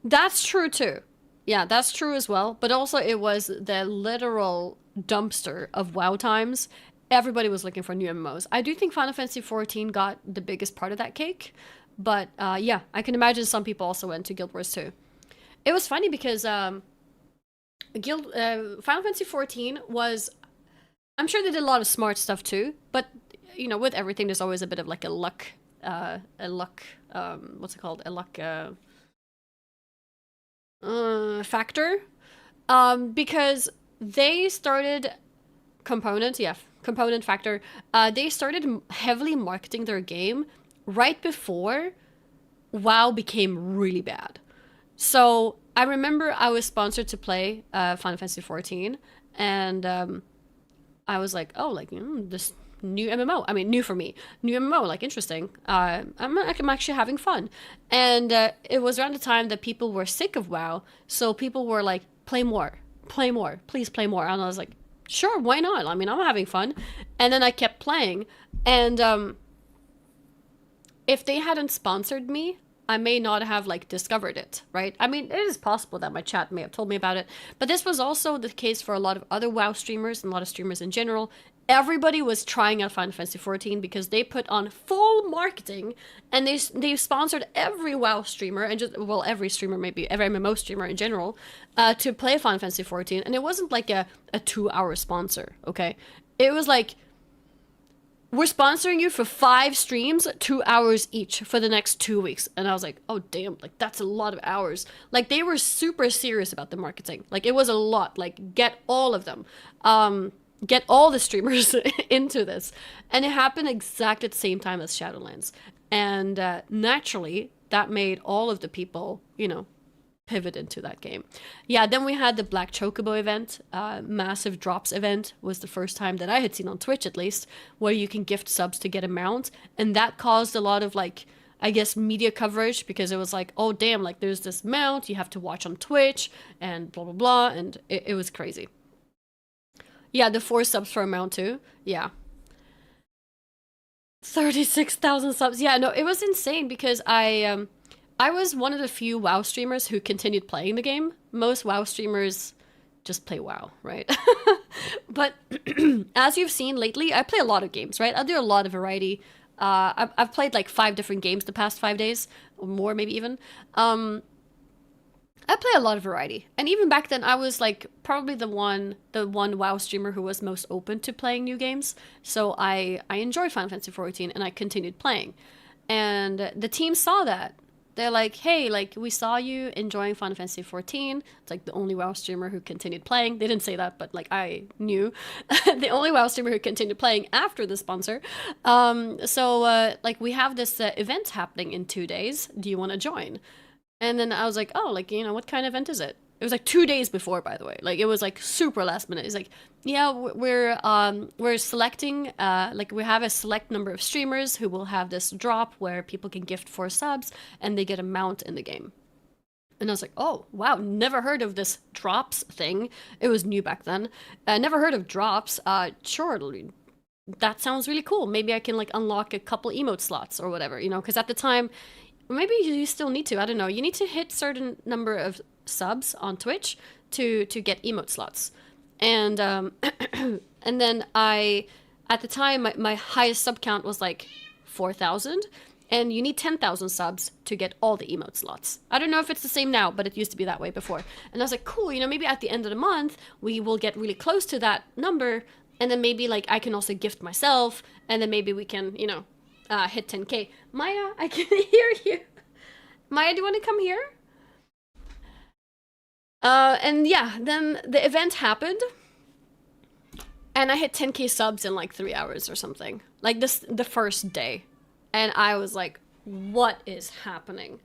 That's true too. Yeah, that's true as well. But also it was the literal dumpster of WoW times. everybody was looking for new MMOs. I do think Final Fantasy 14 got the biggest part of that cake, but yeah, I can imagine some people also went to Guild Wars 2. It was funny because Final Fantasy 14 was, I'm sure they did a lot of smart stuff too, but you know, with everything, there's always a bit of like a luck, what's it called? A luck factor, because they started component factor. They started heavily marketing their game right before WoW became really bad. So I remember I was sponsored to play Final Fantasy 14, and I was like, oh, like, this new MMO. I mean, new for me. New MMO, like, interesting. I'm actually having fun. And it was around the time that people were sick of WoW, so people were like, play more, please play more. And I was like, sure, why not? I mean, I'm having fun. And then I kept playing. And if they hadn't sponsored me, I may not have like discovered it, right? I mean, it is possible that my chat may have told me about it, but this was also the case for a lot of other WoW streamers and a lot of streamers in general. Everybody was trying out Final Fantasy 14 because they put on full marketing, and they sponsored every WoW streamer and just, well, every streamer, maybe every MMO streamer in general, to play Final Fantasy 14. And it wasn't like a 2-hour sponsor, okay? It was like, we're sponsoring you for 5 streams, 2 hours each for the next 2 weeks. And I was like, oh, damn, like, that's a lot of hours. Like, they were super serious about the marketing. Like, it was a lot. Like, get all of them. Get all the streamers into this. And it happened exactly at the same time as Shadowlands. And naturally, that made all of the people, you know, pivot into that game. Yeah, then we had the Black Chocobo event. Massive Drops event was the first time that I had seen on Twitch, at least, where you can gift subs to get a mount. And that caused a lot of, like, I guess, media coverage, because it was like, oh, damn, like, there's this mount you have to watch on Twitch and blah, blah, blah. And it was crazy. Yeah, the 4 subs for a mount too. Yeah. 36,000 subs. Yeah, no, it was insane because I was one of the few WoW streamers who continued playing the game. Most WoW streamers just play WoW, right? But as you've seen lately, I play a lot of games, right? I do a lot of variety. I've played like 5 different games the past 5 days, or more maybe even. I play a lot of variety. And even back then, I was like probably the one WoW streamer who was most open to playing new games. So I enjoyed Final Fantasy 14 and I continued playing. And the team saw that. They're like, hey, like, we saw you enjoying Final Fantasy 14. It's like the only WoW streamer who continued playing. They didn't say that, but like, I knew. The only WoW streamer who continued playing after the sponsor. So like, we have this event happening in 2 days. Do you want to join? And then I was like, oh, like, you know, what kind of event is it? It was like 2 days before, by the way. Like, it was like super last minute. It's like, yeah, we're selecting, like, we have a select number of streamers who will have this drop where people can gift 4 subs and they get a mount in the game. And I was like, oh, wow, never heard of this drops thing. It was new back then. Never heard of drops. Sure, that sounds really cool. Maybe I can, like, unlock a couple emote slots or whatever, you know, because at the time, maybe you still need to, I don't know. You need to hit certain number of subs on Twitch to get emote slots. And and then at the time, my highest sub count was like 4,000. And you need 10,000 subs to get all the emote slots. I don't know if it's the same now, but it used to be that way before. And I was like, cool, you know, maybe at the end of the month, we will get really close to that number. And then maybe, like, I can also gift myself. And then maybe we can, you know, hit 10K. Maya, I can hear you. Maya, do you want to come here? And yeah, then the event happened. And I hit 10K subs in like 3 hours or something. Like the first day. And I was like, what is happening?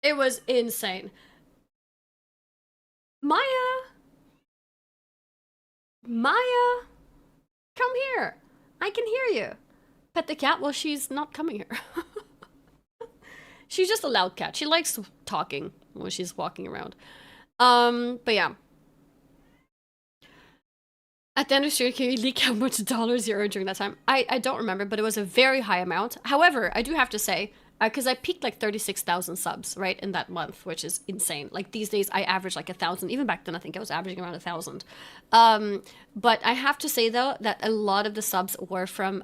It was insane. Maya, come here. I can hear you. Pet the cat? Well, she's not coming here. She's just a loud cat. She likes talking when she's walking around. But yeah. At the end of the stream, can you leak how much dollars you earned during that time? I don't remember, but it was a very high amount. However, I do have to say, because I peaked like 36,000 subs, right, in that month, which is insane. Like these days, I average like 1,000. Even back then, I think I was averaging around 1,000. But I have to say though that a lot of the subs were from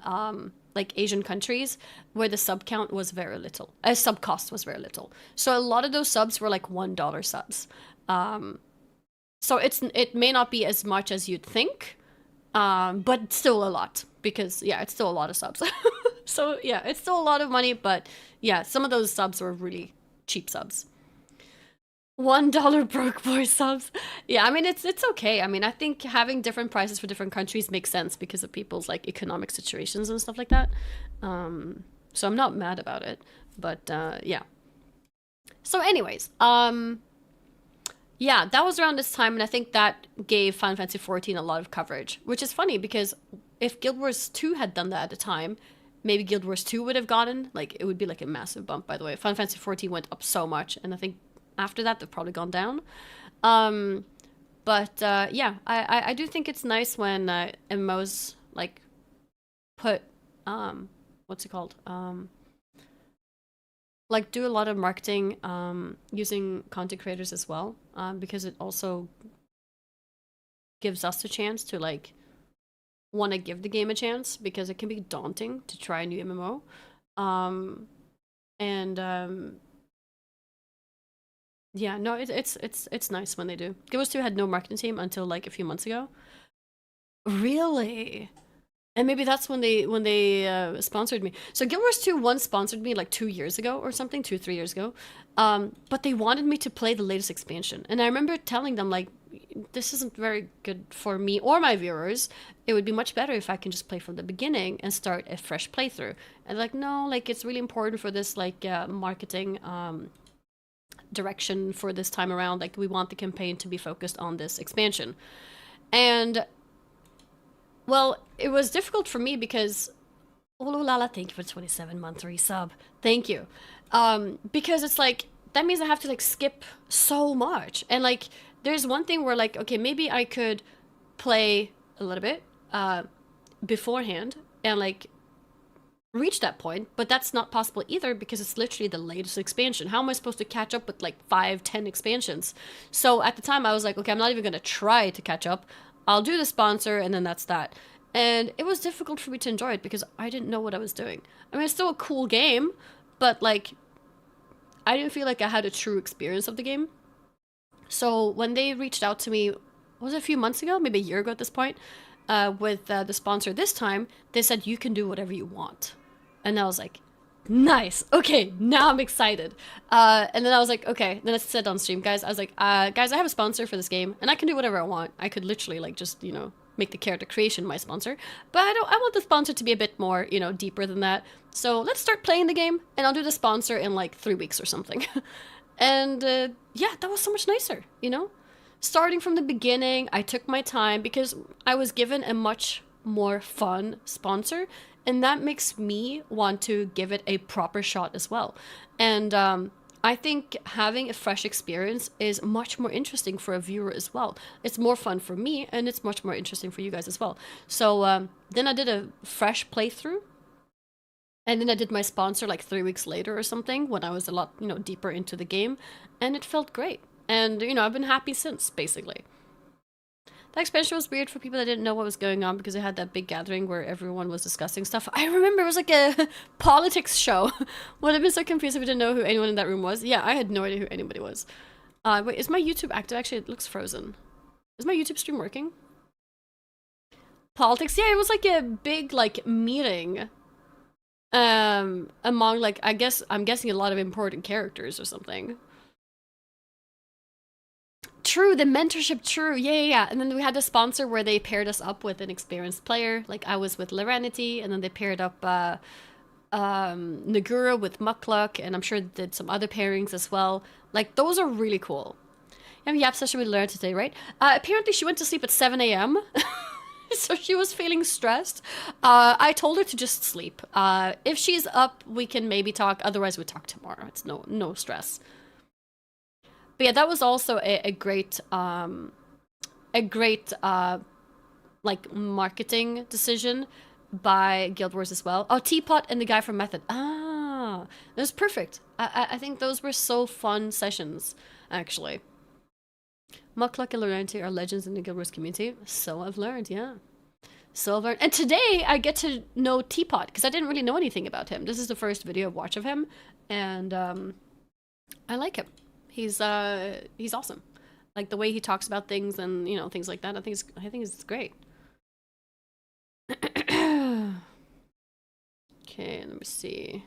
like Asian countries where the sub count was very little, sub cost was very little. So a lot of those subs were like $1 subs. So it may not be as much as you'd think, but still a lot, because yeah, it's still a lot of subs. So yeah, it's still a lot of money, but yeah, some of those subs were really cheap subs. $1 broke boy subs. Yeah, I mean it's okay. I mean, I think having different prices for different countries makes sense because of people's like economic situations and stuff like that. So I'm not mad about it, but yeah. So anyways, yeah, that was around this time, and I think that gave Final Fantasy XIV a lot of coverage, which is funny because if Guild Wars 2 had done that at the time, maybe Guild Wars 2 would have gotten, like, it would be like a massive bump, by the way. Final Fantasy XIV went up so much, and I think after that, they've probably gone down. But yeah, I do think it's nice when MMOs, like, put, what's it called? Like, do a lot of marketing using content creators as well, because it also gives us a chance to, like, want to give the game a chance, because it can be daunting to try a new MMO. Yeah, no, it's nice when they do. Guild Wars 2 had no marketing team until like a few months ago. Really? And maybe that's when they sponsored me. So Guild Wars 2 once sponsored me like 2 years ago or something, 2-3 years ago. But they wanted me to play the latest expansion. And I remember telling them, like, this isn't very good for me or my viewers. It would be much better if I can just play from the beginning and start a fresh playthrough. And like, no, like, it's really important for this, like, marketing direction for this time around. Like, we want the campaign to be focused on this expansion. And well, it was difficult for me because Ololala, thank you for 27-month resub. Thank you. Because it's like, that means I have to like skip so much. And like, there's one thing where like, okay, maybe I could play a little bit beforehand and like reach that point, but that's not possible either because it's literally the latest expansion. How am I supposed to catch up with like 5-10 expansions? So at the time I was like, okay, I'm not even gonna try to catch up. I'll do the sponsor and then that's that. And it was difficult for me to enjoy it because I didn't know what I was doing. I mean, it's still a cool game, but like, I didn't feel like I had a true experience of the game. So when they reached out to me, was it a few months ago, maybe a year ago at this point, with the sponsor this time, they said, you can do whatever you want. And I was like, nice. Okay, now I'm excited. And then I was like, okay. Then I said on stream, guys, I was like, guys, I have a sponsor for this game, and I can do whatever I want. I could literally like just, you know, make the character creation my sponsor, but I want the sponsor to be a bit more, you know, deeper than that. So let's start playing the game, and I'll do the sponsor in like 3 weeks or something. And yeah, that was so much nicer, you know? Starting from the beginning, I took my time because I was given a much more fun sponsor, and that makes me want to give it a proper shot as well. And I think having a fresh experience is much more interesting for a viewer as well. It's more fun for me, and it's much more interesting for you guys as well. So then I did a fresh playthrough, and then I did my sponsor like 3 weeks later or something when I was a lot, you know, deeper into the game, and it felt great. And, you know, I've been happy since, basically. That expansion was weird for people that didn't know what was going on because it had that big gathering where everyone was discussing stuff. I remember it was like a politics show. Would have been so confused if I didn't know who anyone in that room was. Yeah, I had no idea who anybody was. Wait, is my YouTube active? Actually, it looks frozen. Is my YouTube stream working? Politics? Yeah, it was like a big, like, meeting. Among, like, I'm guessing a lot of important characters or something. True, the mentorship, true. Yeah. And then we had a sponsor where they paired us up with an experienced player. Like, I was with Larenity, and then they paired up Nagura with Mukluk, and I'm sure they did some other pairings as well. Like, those are really cool. And Yap session we learned today, right? Apparently she went to sleep at 7 a.m. So she was feeling stressed. I told her to just sleep. If she's up, we can maybe talk. Otherwise, we talk tomorrow. It's no stress. But yeah, that was also a great like marketing decision by Guild Wars as well. Oh, Teapot and the guy from Method. Ah, Yeah, it was perfect. I think those were so fun sessions, actually. Mukluk and Laurenti are legends in the Guild Wars community. So I've learned, yeah. So I've learned. And today I get to know Teapot, because I didn't really know anything about him. This is the first video I've watched of him, and I like him. He's awesome. Like the way he talks about things and, you know, things like that. I think it's great. Okay, let me see.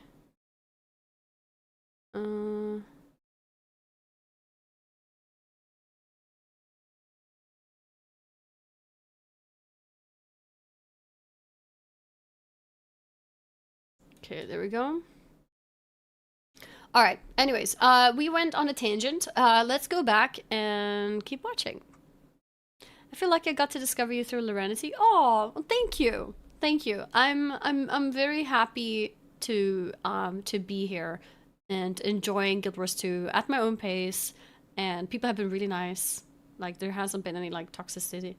Okay, there we go. All right. Anyways, we went on a tangent. Let's go back and keep watching. I feel like I got to discover you through Lorenity. Oh, thank you. Thank you. I'm very happy to be here and enjoying Guild Wars 2 at my own pace, and people have been really nice. Like there hasn't been any like toxicity.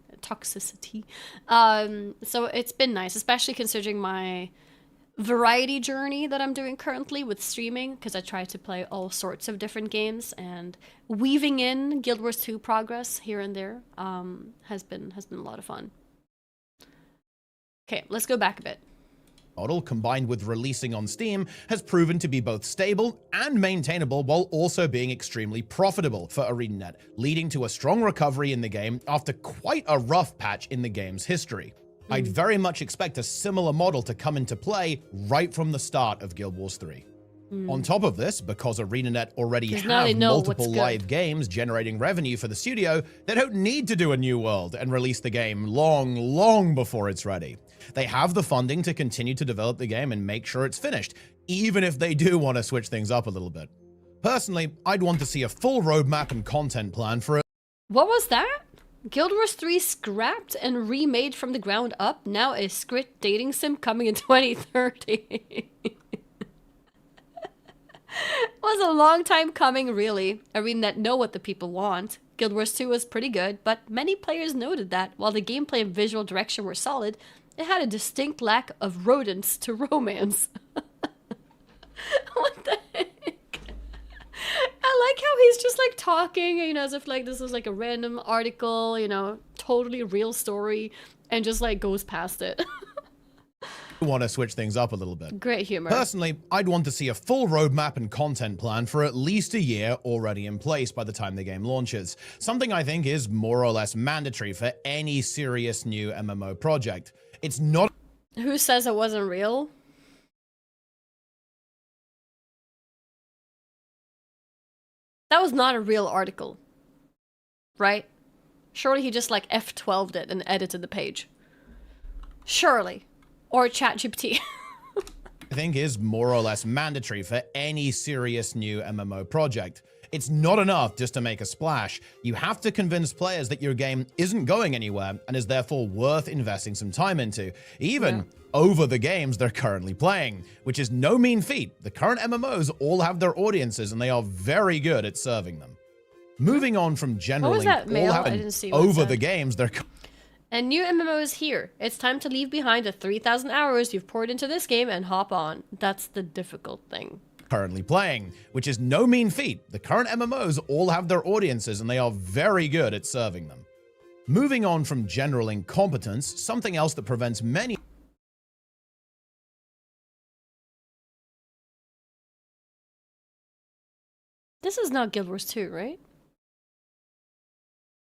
So it's been nice, especially considering my variety journey that I'm doing currently with streaming, because I try to play all sorts of different games, and weaving in Guild Wars 2 progress here and there has been a lot of fun. Okay, let's go back a bit. Model, combined with releasing on Steam, has proven to be both stable and maintainable while also being extremely profitable for ArenaNet, leading to a strong recovery in the game after quite a rough patch in the game's history. I'd very much expect a similar model to come into play right from the start of Guild Wars 3. On top of this, because ArenaNet already have multiple live games generating revenue for the studio, they don't need to do a new world and release the game long before it's ready. They have the funding to continue to develop the game and make sure it's finished, even if they do want to switch things up a little bit. Personally, I'd want to see a full roadmap and content plan for it. What was that? Guild Wars 3 scrapped and remade from the ground up, now a script dating sim coming in 2030. Was a long time coming, really. ArenaNet know what the people want. Guild Wars 2 was pretty good, but many players noted that while the gameplay and visual direction were solid, it had a distinct lack of rodents to romance. What the heck? I like how he's just like talking, you know, as if like this was like a random article, you know, totally real story, and just like goes past it. Want to switch things up a little bit. Great humor. Personally, I'd want to see a full roadmap and content plan for at least a year already in place by the time the game launches. Something I think is more or less mandatory for any serious new MMO project. It's not... Who says it wasn't real? That was not a real article, right? Surely he just like F12'd it and edited the page. Surely. Or ChatGPT. I think is more or less mandatory for any serious new MMO project. It's not enough just to make a splash. You have to convince players that your game isn't going anywhere and is therefore worth investing some time into, even over the games they're currently playing, which is no mean feat. The current MMOs all have their audiences and they are very good at serving them. Moving on from generally all having over the games they're... A new MMO is here. It's time to leave behind the 3,000 hours you've poured into this game and hop on. That's the difficult thing. Currently playing, which is no mean feat. The current MMOs all have their audiences and they are very good at serving them. Moving on from general incompetence, something else that prevents many... This is not Guild Wars 2, right?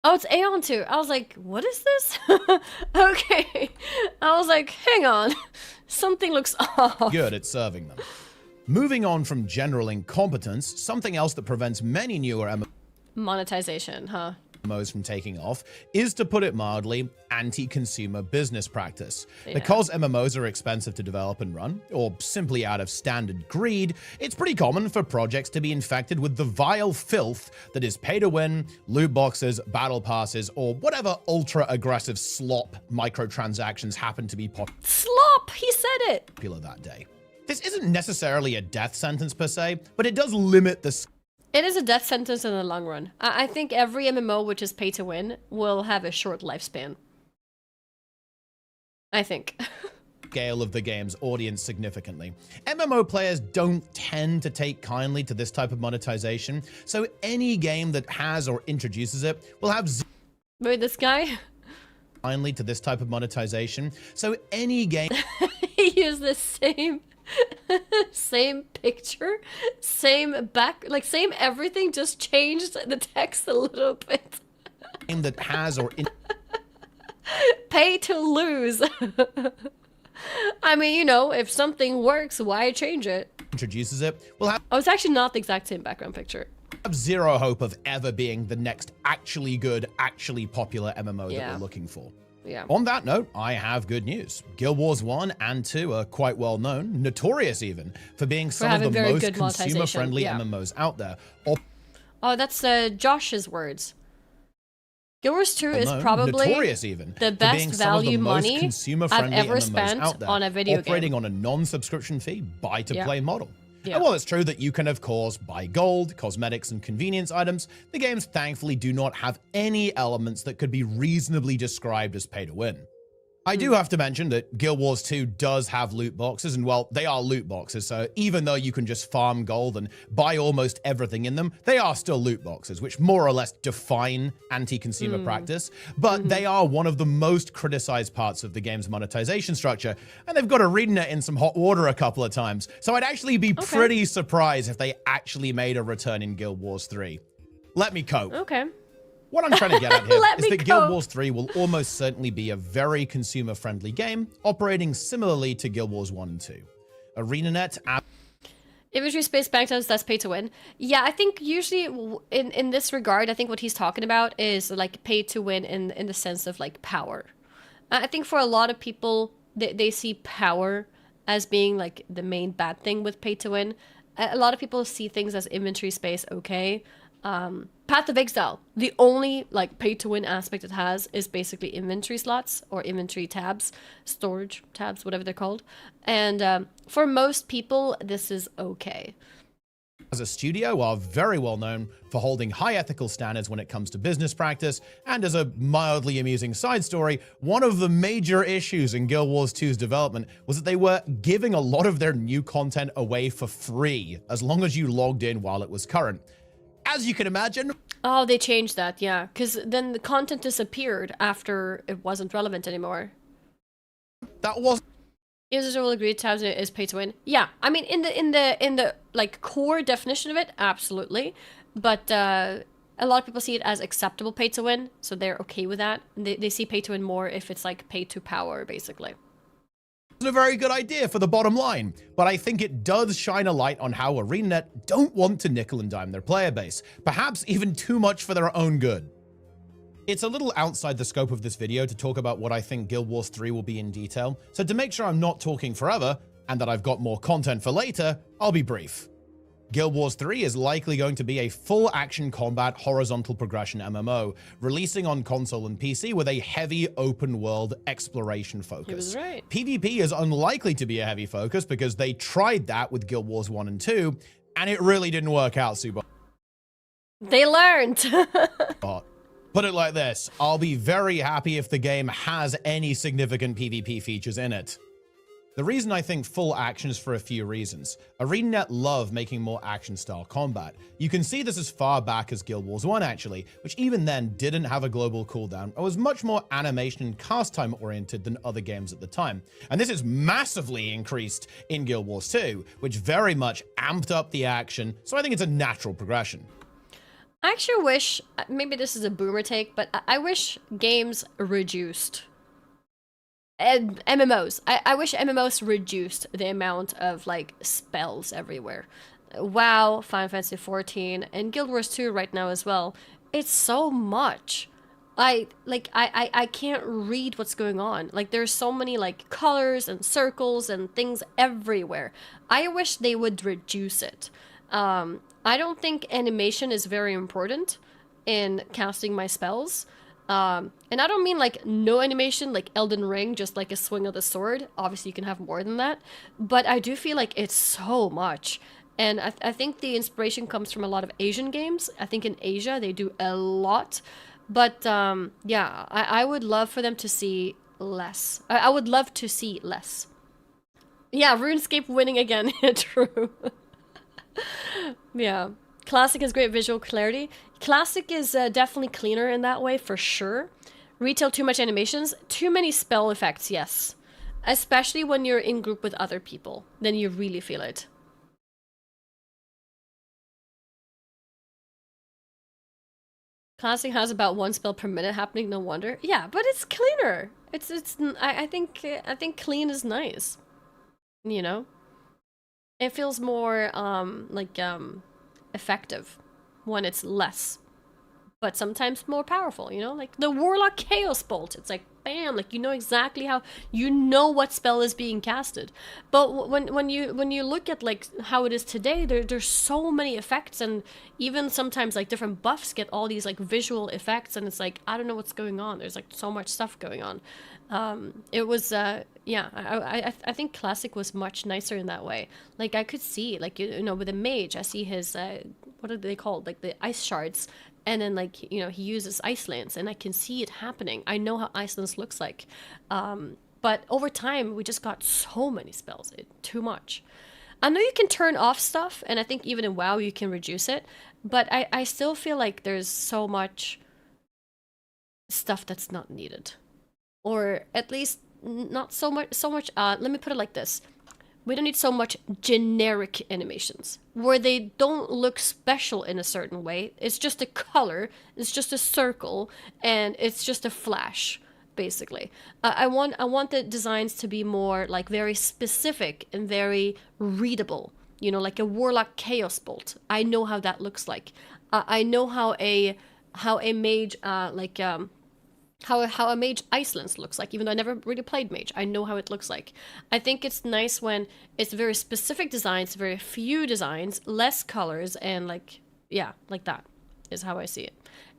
Oh, it's Aeon 2. I was like, what is this? Okay. I was like, hang on. Something looks off. Good at serving them. Moving on from general incompetence, something else that prevents many newer MMOs... Monetization, huh? From taking off is, to put it mildly, anti-consumer business practice. Because MMOs are expensive to develop and run, or simply out of standard greed, it's pretty common for projects to be infected with the vile filth that is pay to win, loot boxes, battle passes, or whatever ultra-aggressive slop microtransactions happen to be Slop! He said it! Popular that day. This isn't necessarily a death sentence per se, but it does limit the... It is a death sentence in the long run. I think every MMO which is pay to win will have a short lifespan. I think. scale of the game's audience significantly. MMO players don't tend to take kindly to this type of monetization, so any game that has or introduces it will have Wait, this guy? kindly to this type of monetization, so any game He used the same picture, same back, like same everything, just changed the text a little bit. game that has or Pay to lose. I mean, you know, if something works, why change it? introduces it will have Oh, it's actually not the exact same background picture. zero hope of ever being the next actually good, actually popular MMO that Yeah. we're looking for. Yeah. On that note, I have good news. Guild Wars 1 and 2 are quite well known, notorious even, for being some of having the very most good monetization, consumer-friendly yeah. MMOs out there. Oh, that's Josh's words. Guild Wars 2 is Known, probably notorious even, the for best being some of the value most money consumer-friendly I've ever MMOs spent out there, on a video operating game. on a non-subscription fee, buy-to-play model. Yeah. And while it's true that you can, of course, buy gold, cosmetics, and convenience items, the games thankfully do not have any elements that could be reasonably described as pay-to-win. I do have to mention that Guild Wars 2 does have loot boxes, and well, they are loot boxes, so even though you can just farm gold and buy almost everything in them, they are still loot boxes, which more or less define anti-consumer practice, but they are one of the most criticized parts of the game's monetization structure, and they've got ArenaNet in some hot water a couple of times, so I'd actually be pretty surprised if they actually made a return in Guild Wars 3. Let me cope. Okay. What I'm trying to get at here Let is me that go. Guild Wars 3 will almost certainly be a very consumer-friendly game, operating similarly to Guild Wars 1 and 2. ArenaNet Inventory space bank times, that's pay to win. Yeah, I think usually in this regard, I think what he's talking about is like pay to win in the sense of like power. I think for a lot of people, they see power as being like the main bad thing with pay to win. A lot of people see things as inventory space okay. Path of Exile, the only like pay to win aspect it has is basically inventory slots or inventory tabs, storage tabs, whatever they're called. And for most people, this is okay. as a studio are very well known for holding high ethical standards when it comes to business practice, and as a mildly amusing side story, one of the major issues in Guild Wars 2's development was that they were giving a lot of their new content away for free, as long as you logged in while it was current. As you can imagine... Oh, they changed that, yeah. Because then the content disappeared after it wasn't relevant anymore. That was... Users will agree tabs is pay to win. Yeah, I mean, in the like core definition of it, absolutely. But a lot of people see it as acceptable pay to win, so they're okay with that. They see pay to win more if it's like pay to power, basically. a very good idea for the bottom line, but I think it does shine a light on how ArenaNet don't want to nickel and dime their player base, perhaps even too much for their own good. It's a little outside the scope of this video to talk about what I think Guild Wars 3 will be in detail, so to make sure I'm not talking forever, and that I've got more content for later, I'll be brief. Guild Wars 3 is likely going to be a full action combat horizontal progression MMO, releasing on console and PC with a heavy open world exploration focus. He was right. PvP is unlikely to be a heavy focus because they tried that with Guild Wars 1 and 2, and it really didn't work out super They learned. hot. Put it like this, I'll be very happy if the game has any significant PvP features in it. The reason I think full action is for a few reasons. ArenaNet love making more action-style combat. You can see this as far back as Guild Wars 1 actually, which even then didn't have a global cooldown and was much more animation and cast time oriented than other games at the time. And this is massively increased in Guild Wars 2, which very much amped up the action, so I think it's a natural progression. I actually wish, maybe this is a boomer take, but I wish games reduced. And MMOs. I wish MMOs reduced the amount of, like, spells everywhere. WoW, Final Fantasy XIV, and Guild Wars 2 right now as well. It's so much. I can't read what's going on. Like, there's so many, like, colors and circles and things everywhere. I wish they would reduce it. I don't think animation is very important in casting my spells. And I don't mean like no animation, like Elden Ring, just like a swing of the sword. Obviously, you can have more than that. But I do feel like it's so much. And I think the inspiration comes from a lot of Asian games. I think in Asia, they do a lot. But yeah, I would love for them to see less. I would love to see less. Yeah, RuneScape winning again. True. Yeah. Classic has great visual clarity. Classic is definitely cleaner in that way, for sure. Retail, too much animations. Too many spell effects, yes. Especially when you're in group with other people. Then you really feel it. Classic has about 1 spell per minute happening, no wonder. Yeah, but it's cleaner. I think clean is nice. You know? It feels more effective when it's less, but sometimes more powerful, you know? Like the Warlock Chaos Bolt. It's like bam, like you know exactly how, you know what spell is being casted. But when you look at like how it is today, there's so many effects, and even sometimes like different buffs get all these like visual effects, and it's like I don't know what's going on. There's like so much stuff going on. It was yeah, I think Classic was much nicer in that way. Like I could see, like you know, with a mage, I see his what are they called, like the ice shards, and then like you know he uses ice lands, and I can see it happening. I know how Icelands looks like, but over time we just got so many spells, too much. I know you can turn off stuff, and I think even in WoW you can reduce it, but I still feel like there's so much stuff that's not needed. Or at least not so much let me put it like this. We don't need so much generic animations where they don't look special in a certain way. It's just a color, it's just a circle, and it's just a flash, basically. I want the designs to be more like very specific and very readable. You know, like a Warlock Chaos Bolt. I know how that looks like. I know how a mage how a mage Icelands looks like, even though I never really played mage. I know how it looks like. I think it's nice when it's very specific designs, very few designs, less colors, and like, yeah, like that is how I see it.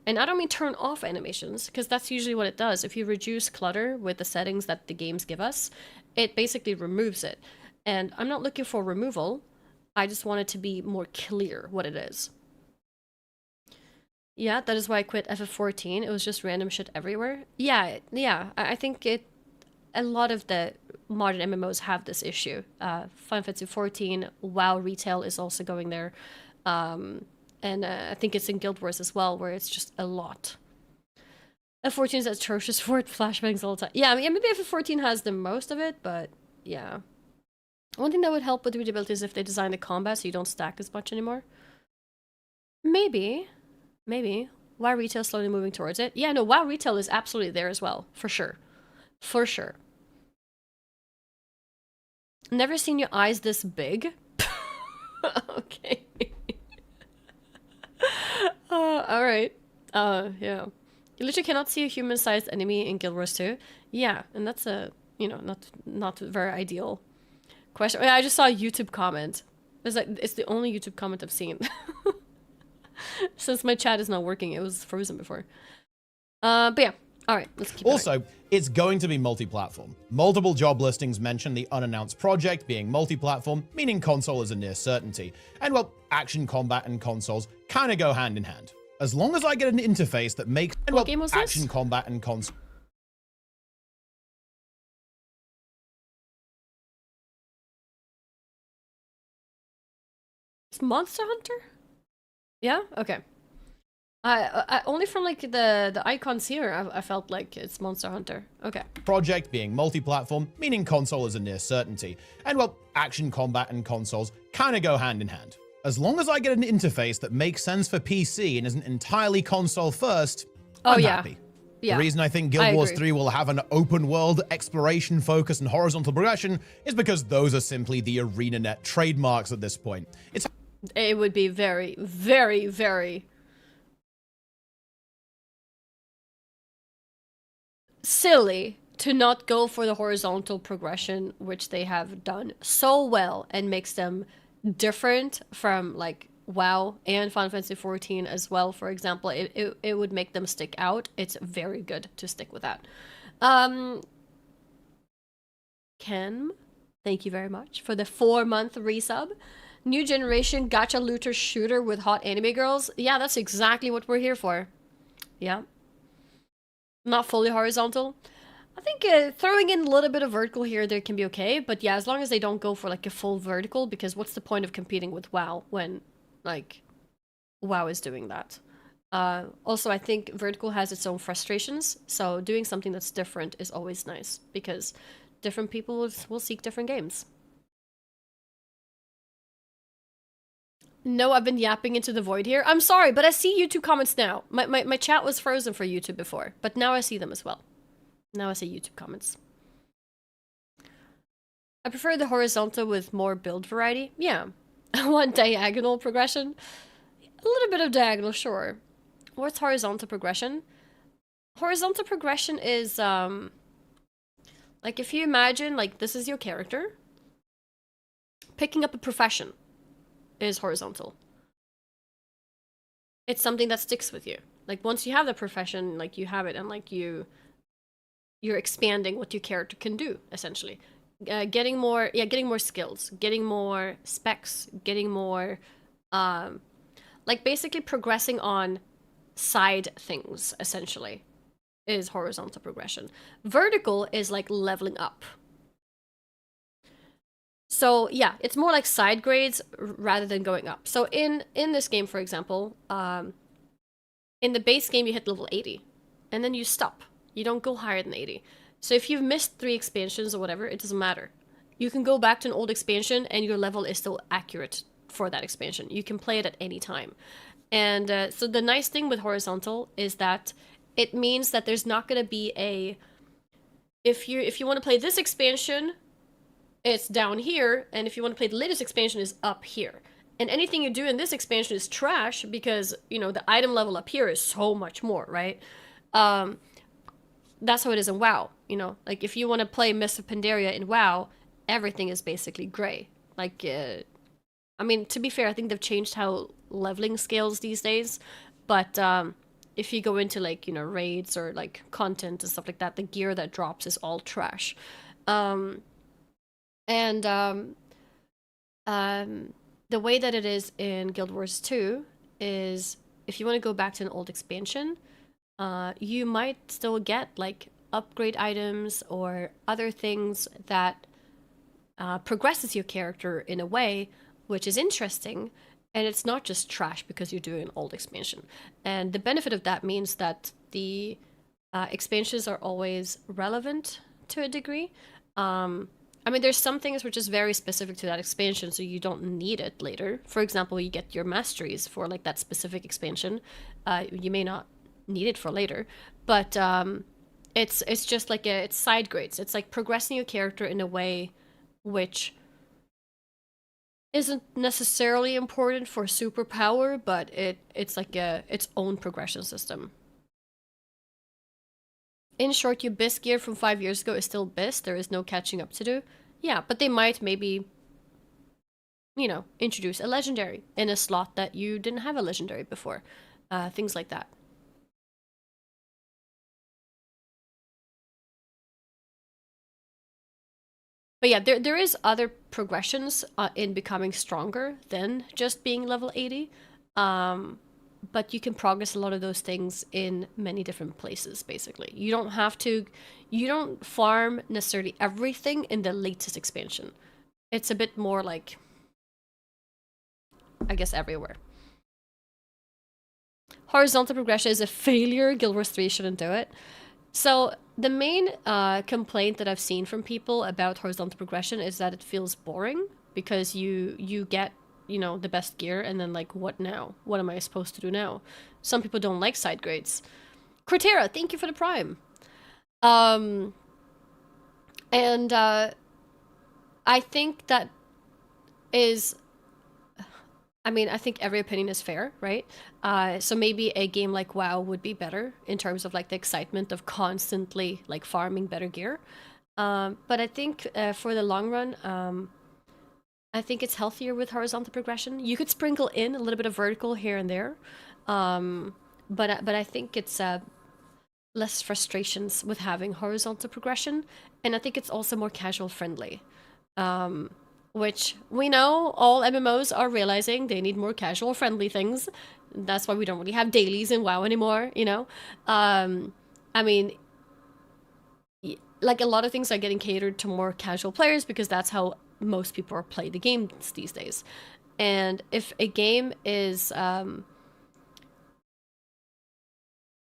And I don't mean turn off animations, because that's usually what it does. If you reduce clutter with the settings that the games give us, it basically removes it. And I'm not looking for removal. I just want it to be more clear what it is. Yeah, that is why I quit FF14. It was just random shit everywhere. Yeah, yeah. I think a lot of the modern MMOs have this issue. Final Fantasy 14, WoW retail is also going there. And I think it's in Guild Wars as well, where it's just a lot. F14 is atrocious for it, flashbangs all the time. Yeah, I mean, maybe FF14 has the most of it, but yeah. One thing that would help with readability is if they design the combat so you don't stack as much anymore. Maybe. Maybe. WoW Retail slowly moving towards it. Yeah, no, WoW Retail is absolutely there as well. For sure. For sure. Never seen your eyes this big. Okay. Alright. Yeah. You literally cannot see a human-sized enemy in Guild Wars 2. Yeah, and that's a, you know, not very ideal question. I just saw a YouTube comment. It's the only YouTube comment I've seen. Since my chat is not working, it was frozen before. But yeah, all right, let's keep Also, it's going to be multi-platform. Multiple job listings mention the unannounced project being multi-platform, meaning console is a near certainty. And well, action, combat, and consoles kind of go hand in hand. As long as I get an interface that makes what game was this? Action, combat, and console. It's Monster Hunter? Yeah? Okay. I only from like the icons here, I felt like it's Monster Hunter. Okay. Project being multi-platform, meaning console is a near certainty. And well, action, combat, and consoles kind of go hand in hand. As long as I get an interface that makes sense for PC and isn't entirely console first, I'm happy. Yeah. The reason I think Guild Wars 3 will have an open world, exploration focus, and horizontal progression is because those are simply the ArenaNet trademarks at this point. It would be very, very, very silly to not go for the horizontal progression, which they have done so well and makes them different from like WoW and Final Fantasy 14 as well. For example, it would make them stick out. It's very good to stick with that. Ken, thank you very much for the 4-month resub. New generation gacha looter shooter with hot anime girls. Yeah, that's exactly what we're here for. Yeah. Not fully horizontal. I think throwing in a little bit of vertical here or there can be okay, but yeah, as long as they don't go for like a full vertical, because what's the point of competing with WoW when like WoW is doing that? Also, I think vertical has its own frustrations, so doing something that's different is always nice because different people will seek different games. No, I've been yapping into the void here. I'm sorry, but I see YouTube comments now. My chat was frozen for YouTube before, but now I see them as well. Now I see YouTube comments. I prefer the horizontal with more build variety. Yeah. I want diagonal progression. A little bit of diagonal, sure. What's horizontal progression? Horizontal progression is, like if you imagine, like this is your character. Picking up a profession is horizontal. It's something that sticks with you. Like once you have the profession, like you have it, and like you're expanding what your character can do essentially. Getting more skills, getting more specs, getting more, like basically progressing on side things essentially is horizontal progression. Vertical is like leveling up. So yeah, it's more like side grades rather than going up. So in this game, for example, in the base game you hit level 80, and then you stop. You don't go higher than 80. So if you've missed 3 expansions or whatever, it doesn't matter. You can go back to an old expansion and your level is still accurate for that expansion. You can play it at any time. And so the nice thing with horizontal is that it means that there's not going to be a... If you want to play this expansion, it's down here, and if you want to play the latest expansion, it's up here. And anything you do in this expansion is trash because, you know, the item level up here is so much more, right? That's how it is in WoW, you know? Like, if you want to play Mists of Pandaria in WoW, everything is basically gray. Like, I mean, to be fair, I think they've changed how leveling scales these days, but if you go into, like, you know, raids or, like, content and stuff like that, the gear that drops is all trash. The way that it is in Guild Wars 2 is if you want to go back to an old expansion, you might still get like upgrade items or other things that progresses your character in a way which is interesting, and it's not just trash because you're doing an old expansion. And the benefit of that means that the expansions are always relevant to a degree. I mean, there's some things which is very specific to that expansion, so you don't need it later. For example, you get your masteries for like that specific expansion. You may not need it for later, but it's just like it's side grades. It's like progressing your character in a way which isn't necessarily important for superpower, but it's like its own progression system. In short, your BIS gear from 5 years ago is still BIS. There is no catching up to do. Yeah, but they might maybe, you know, introduce a legendary in a slot that you didn't have a legendary before. Things like that. But yeah, there is other progressions in becoming stronger than just being level 80. But you can progress a lot of those things in many different places, basically. You don't farm necessarily everything in the latest expansion. It's a bit more like, I guess, everywhere. Horizontal progression is a failure. Guild Wars 3 shouldn't do it. So the main complaint that I've seen from people about horizontal progression is that it feels boring because you get, you know, the best gear and then like, what now? What am I supposed to do now? Some people don't like side grades. Cortera, thank you for the prime. I think that is, I mean, I think every opinion is fair, right? So maybe a game like WoW would be better in terms of like the excitement of constantly like farming better gear. But I think for the long run, I think it's healthier with horizontal progression. You could sprinkle in a little bit of vertical here and there, but I think it's less frustrations with having horizontal progression, and I think it's also more casual friendly. Which we know all MMOs are realizing they need more casual friendly things. That's why we don't really have dailies in WoW anymore, you know? I mean, like a lot of things are getting catered to more casual players because that's how most people are playing the games these days. And if a game is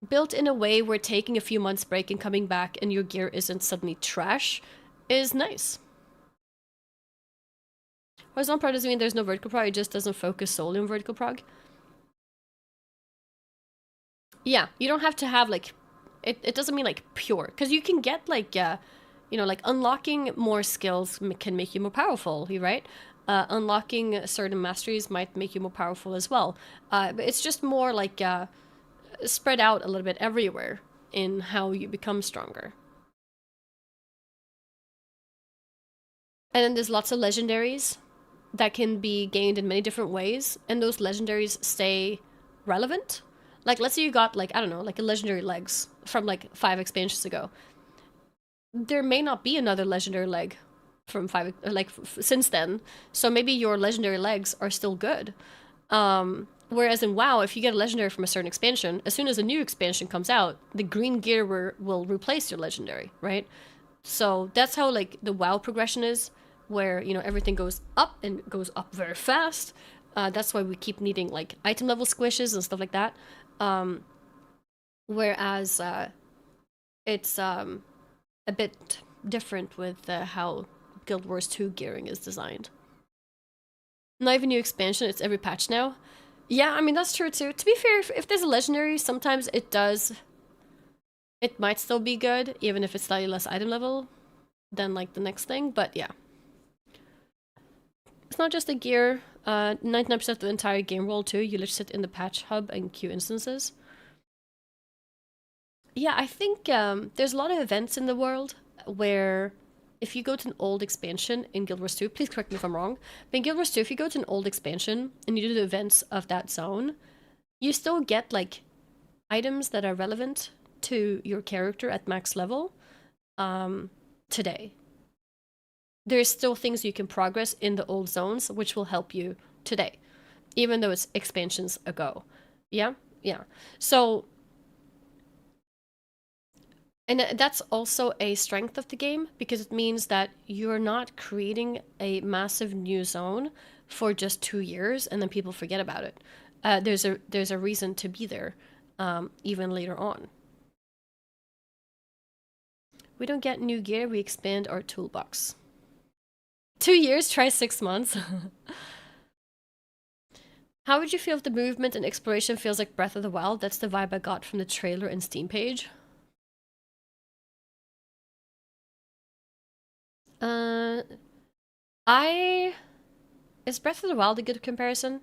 built in a way where taking a few months break and coming back and your gear isn't suddenly trash is nice. Horizontal prog doesn't mean there's no vertical prog, it just doesn't focus solely on vertical prog. Yeah, you don't have to have like, it doesn't mean like pure, because you can get like, you know, like unlocking more skills can make you more powerful, right? Unlocking certain masteries might make you more powerful as well. But it's just more like spread out a little bit everywhere in how you become stronger. And then there's lots of legendaries that can be gained in many different ways, and those legendaries stay relevant. Like, let's say you got, like, I don't know, like a legendary legs from like 5 expansions ago. There may not be another legendary leg from 5, like, since then. So maybe your legendary legs are still good. Whereas in WoW, if you get a legendary from a certain expansion, as soon as a new expansion comes out, the green gear will replace your legendary, right? So that's how, like, the WoW progression is, where, you know, everything goes up and goes up very fast. That's why we keep needing, like, item level squishes and stuff like that. Whereas it's a bit different with how Guild Wars 2 gearing is designed. Not even new expansion, it's every patch now. Yeah, I mean, that's true too. To be fair, if there's a legendary, sometimes it might still be good, even if it's slightly less item level than like the next thing, but yeah. It's not just the gear. 99% of the entire game world too. You literally sit in the patch hub and queue instances. Yeah, I think there's a lot of events in the world where if you go to an old expansion in Guild Wars 2, please correct me if I'm wrong, but in Guild Wars 2, if you go to an old expansion and you do the events of that zone, you still get like items that are relevant to your character at max level today. There's still things you can progress in the old zones, which will help you today, even though it's expansions ago. Yeah? Yeah. So, and that's also a strength of the game, because it means that you're not creating a massive new zone for just 2 years and then people forget about it. There's a reason to be there, even later on. We don't get new gear, we expand our toolbox. 2 years, try 6 months. How would you feel if the movement and exploration feels like Breath of the Wild? That's the vibe I got from the trailer and Steam page. Is Breath of the Wild a good comparison?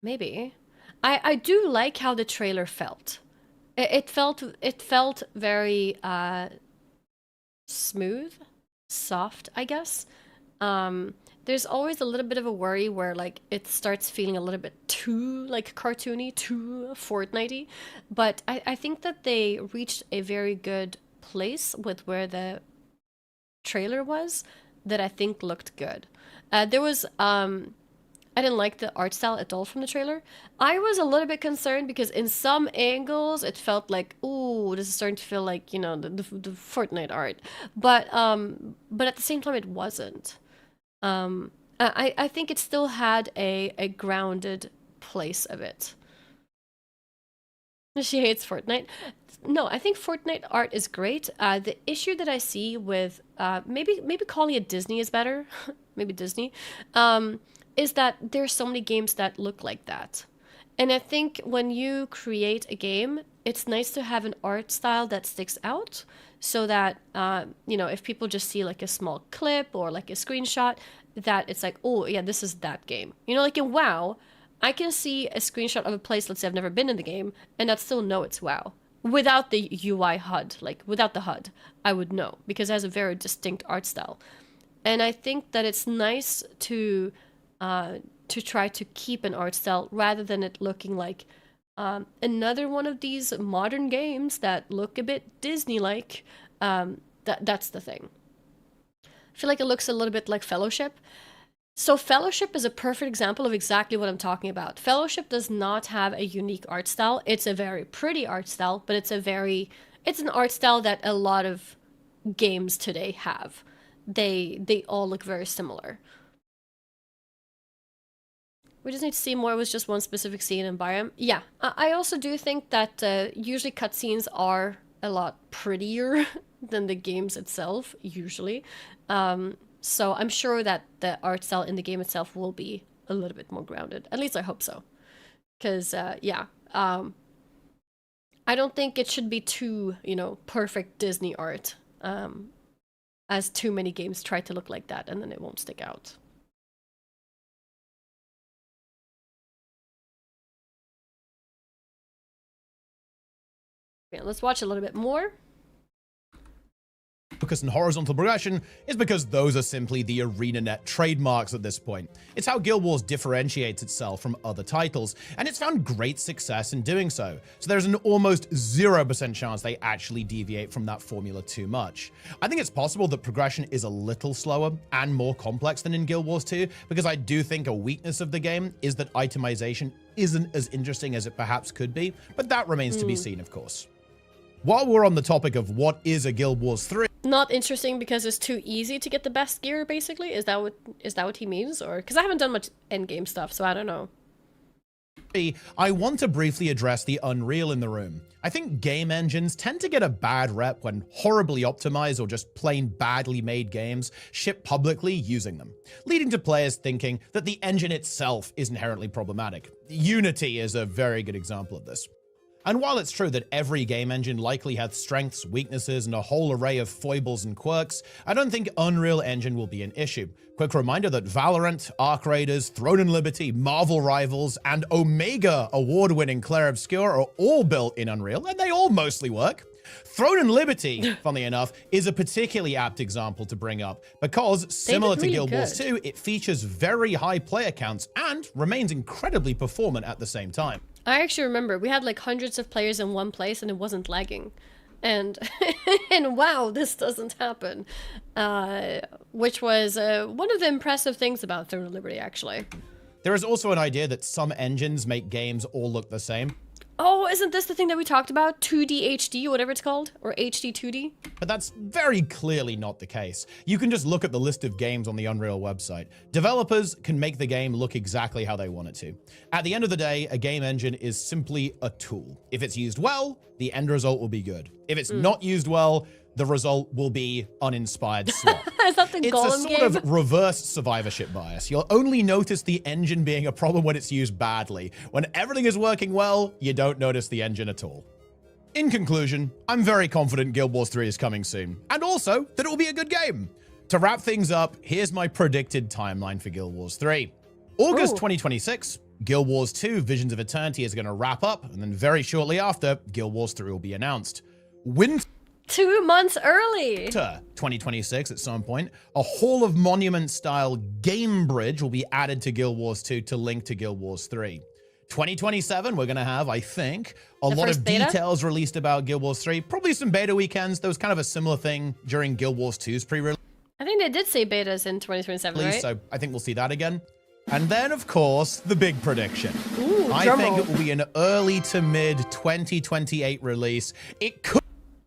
Maybe. I do like how the trailer felt. It felt very smooth, soft, I guess. There's always a little bit of a worry where like it starts feeling a little bit too like cartoony, too Fortnite-y. But I think that they reached a very good place with where the trailer was that I think looked good. There was I didn't like the art style at all from the trailer. I was a little bit concerned because in some angles it felt like, ooh, this is starting to feel like, you know, the Fortnite art. But at the same time it wasn't. I think it still had a grounded place of it. She hates Fortnite. No, I think Fortnite art is great. The issue that I see with maybe calling it Disney is better, maybe Disney, is that there's so many games that look like that. And I think when you create a game, it's nice to have an art style that sticks out so that, you know, if people just see like a small clip or like a screenshot, that it's like, oh, yeah, this is that game. You know, like in WoW, I can see a screenshot of a place, let's say I've never been in the game, and I'd still know it's WoW. Without the UI HUD, like without the HUD, I would know because it has a very distinct art style. And I think that it's nice to try to keep an art style rather than it looking like another one of these modern games that look a bit Disney-like. That's the thing. I feel like it looks a little bit like Fellowship. So Fellowship is a perfect example of exactly what I'm talking about. Fellowship does not have a unique art style. It's a very pretty art style, but it's a very it's an art style that a lot of games today have. They all look very similar. We just need to see more. It was just one specific scene in Byram. Yeah, I also do think that usually cutscenes are a lot prettier than the games itself, usually. So I'm sure that the art style in the game itself will be a little bit more grounded. At least I hope so. Because, yeah, I don't think it should be too, perfect Disney art. As too many games try to look like that, and then it won't stick out. Okay, let's watch a little bit more. Focus and horizontal progression is because those are simply the ArenaNet trademarks at this point. It's how Guild Wars differentiates itself from other titles, and it's found great success in doing so. So there's an almost 0% chance they actually deviate from that formula too much. I think it's possible that progression is a little slower and more complex than in Guild Wars 2, because I do think a weakness of the game is that itemization isn't as interesting as it perhaps could be, but that remains to be seen, of course. While we're on the topic of what is a Guild Wars 3... Not interesting because it's too easy to get the best gear, basically? Is that what he means? Or because I haven't done much endgame stuff, so I don't know. I want to briefly address the Unreal in the room. I think game engines tend to get a bad rep when horribly optimized or just plain badly made games ship publicly using them, leading to players thinking that the engine itself is inherently problematic. Unity is a very good example of this. And while it's true that every game engine likely has strengths, weaknesses, and a whole array of foibles and quirks, I don't think Unreal Engine will be an issue. Quick reminder that Valorant, Arc Raiders, Throne and Liberty, Marvel Rivals, and Omega award-winning Clair Obscur are all built in Unreal, and they all mostly work. Throne and Liberty, funnily enough, is a particularly apt example to bring up because, similar to Guild Wars 2, it features very high player counts and remains incredibly performant at the same time. I actually remember we had like hundreds of players in one place and it wasn't lagging. And and wow, this doesn't happen. Which was one of the impressive things about Throne of Liberty, actually. There is also an idea that some engines make games all look the same. Oh, isn't this the thing that we talked about? 2D HD, whatever it's called? Or HD 2D? But that's very clearly not the case. You can just look at the list of games on the Unreal website. Developers can make the game look exactly how they want it to. At the end of the day, a game engine is simply a tool. If it's used well, the end result will be good. If it's not used well, the result will be uninspired slop. Is that the Golem It's a sort of reverse survivorship bias. You'll only notice the engine being a problem when it's used badly. When everything is working well, you don't notice the engine at all. In conclusion, I'm very confident Guild Wars 3 is coming soon, and also that it will be a good game. To wrap things up, here's my predicted timeline for Guild Wars 3. August 2026, Guild Wars 2 Visions of Eternity is going to wrap up, and then very shortly after, Guild Wars 3 will be announced. 2 months early. 2026 at some point, a Hall of Monument style game bridge will be added to Guild Wars 2 to link to Guild Wars 3. 2027, we're going to have, I think, a lot of details released about Guild Wars 3. Probably some beta weekends. There was kind of a similar thing during Guild Wars 2's pre-release. I think they did say betas in 2027, right? So I think we'll see that again. And then, of course, the big prediction. Ooh, I think it will be an early to mid 2028 release. It could...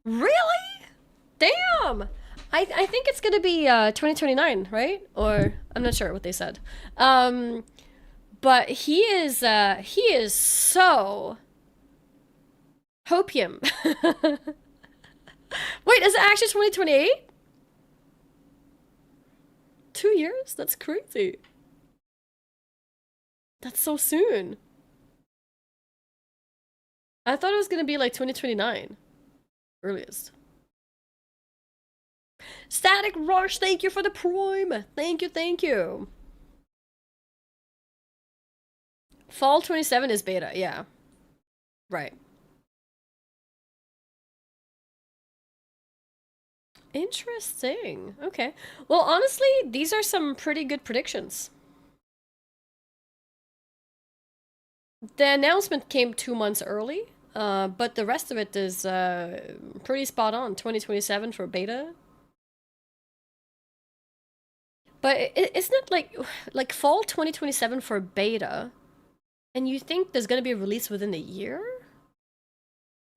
Really? Damn! I think it's gonna be 2029, right? Or I'm not sure what they said. But he is so hopium. Wait, is it actually 2028? 2 years? That's crazy. That's so soon. I thought it was gonna be like 2029. Earliest. Static Rush, thank you for the prime. Thank you. Fall 27 is beta, yeah. Right. Interesting. Okay. Well, honestly, these are some pretty good predictions. The announcement came 2 months early. But the rest of it is pretty spot on. 2027 for beta. But isn't it like fall 2027 for beta? And you think there's gonna be a release within a year?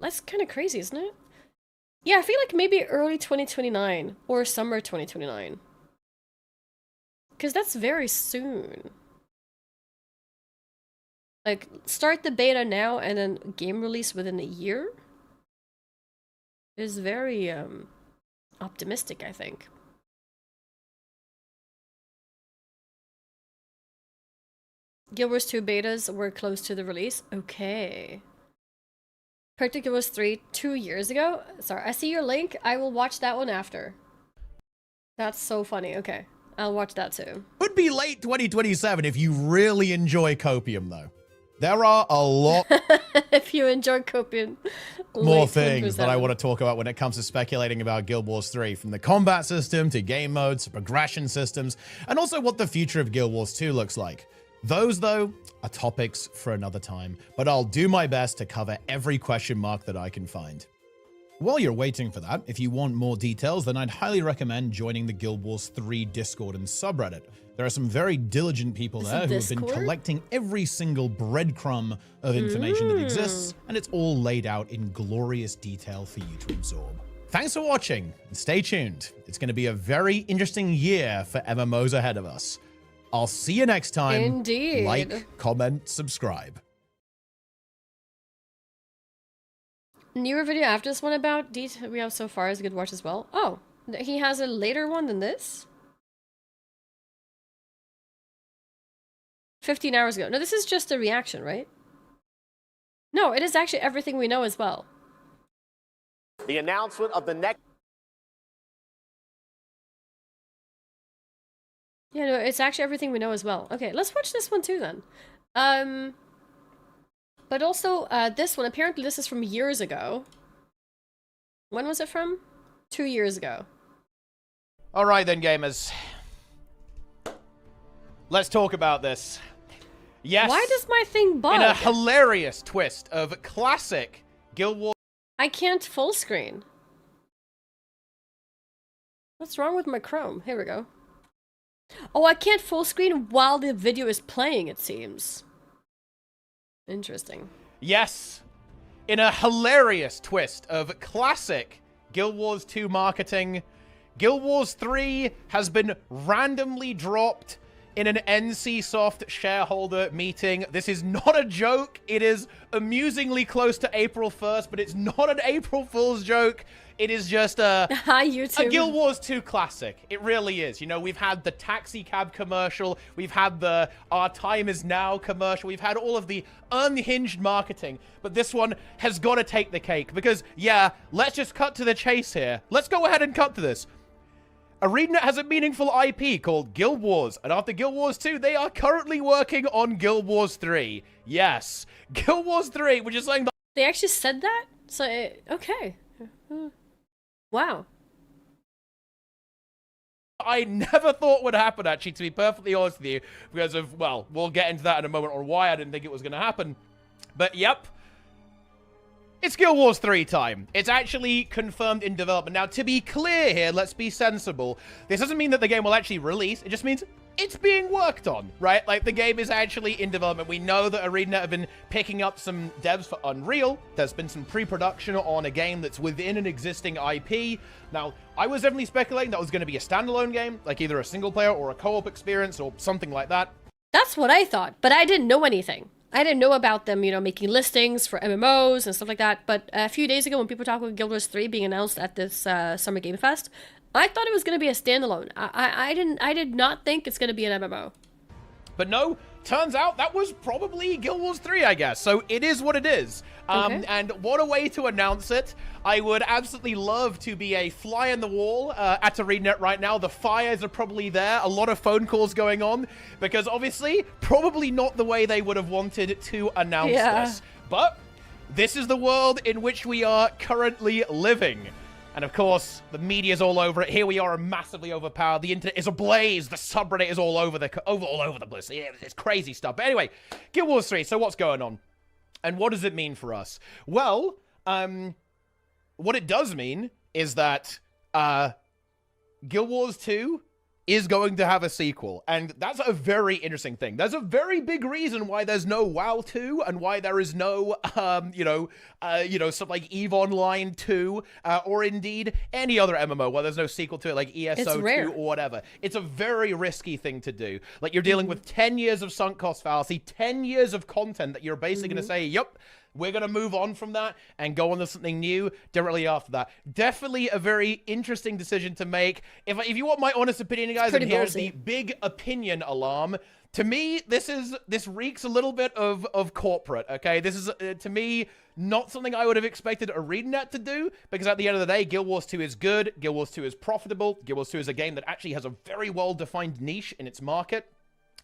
That's kind of crazy, isn't it? Yeah, I feel like maybe early 2029 or summer 2029. Because that's very soon. Like, start the beta now and then game release within a year is very optimistic, I think. Guild Wars 2 betas were close to the release. Okay. Guild Wars 3 2 years ago? Sorry, I see your link. I will watch that one after. That's so funny. Okay. I'll watch that too. Could be late 2027 if you really enjoy Copium, though. There are a lot if you enjoy Copium. more things that I want to talk about when it comes to speculating about Guild Wars 3, from the combat system to game modes to progression systems, and also what the future of Guild Wars 2 looks like. Those, though, are topics for another time, but I'll do my best to cover every question mark that I can find. While you're waiting for that, if you want more details, then I'd highly recommend joining the Guild Wars 3 Discord and subreddit. There are some very diligent people there who have been collecting every single breadcrumb of information that exists, and it's all laid out in glorious detail for you to absorb. Thanks for watching, and stay tuned. It's going to be a very interesting year for MMOs ahead of us. I'll see you next time. Indeed. Like, comment, subscribe. Newer video after this one about we have so far is a good watch as well. Oh, he has a later one than this? 15 hours ago. No, this is just a reaction, right? No, it is actually everything we know as well. The announcement of the next... Yeah, no, it's actually everything we know as well. Okay, let's watch this one too then. But also, this one, apparently this is from years ago. When was it from? 2 years ago. All right then, gamers. Let's talk about this. Yes. Why does my thing bug? In a hilarious twist of classic Guild Wars. I can't full screen. What's wrong with my Chrome? Here we go. Oh, I can't full screen while the video is playing, it seems. Interesting. Yes. In a hilarious twist of classic Guild Wars 2 marketing, Guild Wars 3 has been randomly dropped in an NCSoft shareholder meeting. This is not a joke. It is amusingly close to April 1st, but it's not an April Fool's joke. It is just a Guild Wars 2 classic. It really is. You know, we've had the taxi cab commercial. We've had the Our Time Is Now commercial. We've had all of the unhinged marketing. But this one has got to take the cake. Because, yeah, let's just cut to the chase here. Let's go ahead and cut to this. ArenaNet has a meaningful IP called Guild Wars, and after Guild Wars 2, they are currently working on Guild Wars 3. Yes, Guild Wars 3, which is something that... They actually said that? So, okay. Wow. I never thought would happen, actually, to be perfectly honest with you, because of, well, we'll get into that in a moment, or why I didn't think it was going to happen. But, yep. It's Guild Wars 3 time. It's actually confirmed in development. Now, to be clear here, let's be sensible. This doesn't mean that the game will actually release. It just means it's being worked on, right? Like, the game is actually in development. We know that ArenaNet have been picking up some devs for Unreal. There's been some pre-production on a game that's within an existing IP. Now, I was definitely speculating that was going to be a standalone game, like either a single player or a co-op experience or something like that. That's what I thought, but I didn't know anything. I didn't know about them, you know, making listings for MMOs and stuff like that. But a few days ago, when people talked about Guild Wars 3 being announced at this Summer Game Fest, I thought it was going to be a standalone. I did not think it's going to be an MMO. But no, turns out that was probably Guild Wars 3, I guess. So it is what it is. Okay. And what a way to announce it. I would absolutely love to be a fly on the wall at ArenaNet right now. The fires are probably there. A lot of phone calls going on. Because obviously, probably not the way they would have wanted to announce this. But this is the world in which we are currently living. And of course, the media's all over it. Here we are, massively overpowered. The internet is ablaze. The subreddit is all over the place. Yeah, it's crazy stuff. But anyway, Guild Wars 3. So what's going on? And what does it mean for us? Well, what it does mean is that Guild Wars 2 is going to have a sequel, and that's a very interesting thing. There's a very big reason why there's no WoW 2 and why there is no, something like EVE Online 2, or indeed any other MMO where there's no sequel to it, like ESO 2 or whatever. It's a very risky thing to do. Like, you're dealing with 10 years of sunk cost fallacy, 10 years of content that you're basically going to say, yep, we're going to move on from that and go on to something new directly after that. Definitely a very interesting decision to make. If you want my honest opinion, guys, and here's the big opinion alarm. To me, this reeks a little bit of corporate, okay? This is, to me, not something I would have expected ArenaNet to do, because at the end of the day, Guild Wars 2 is good, Guild Wars 2 is profitable, Guild Wars 2 is a game that actually has a very well-defined niche in its market.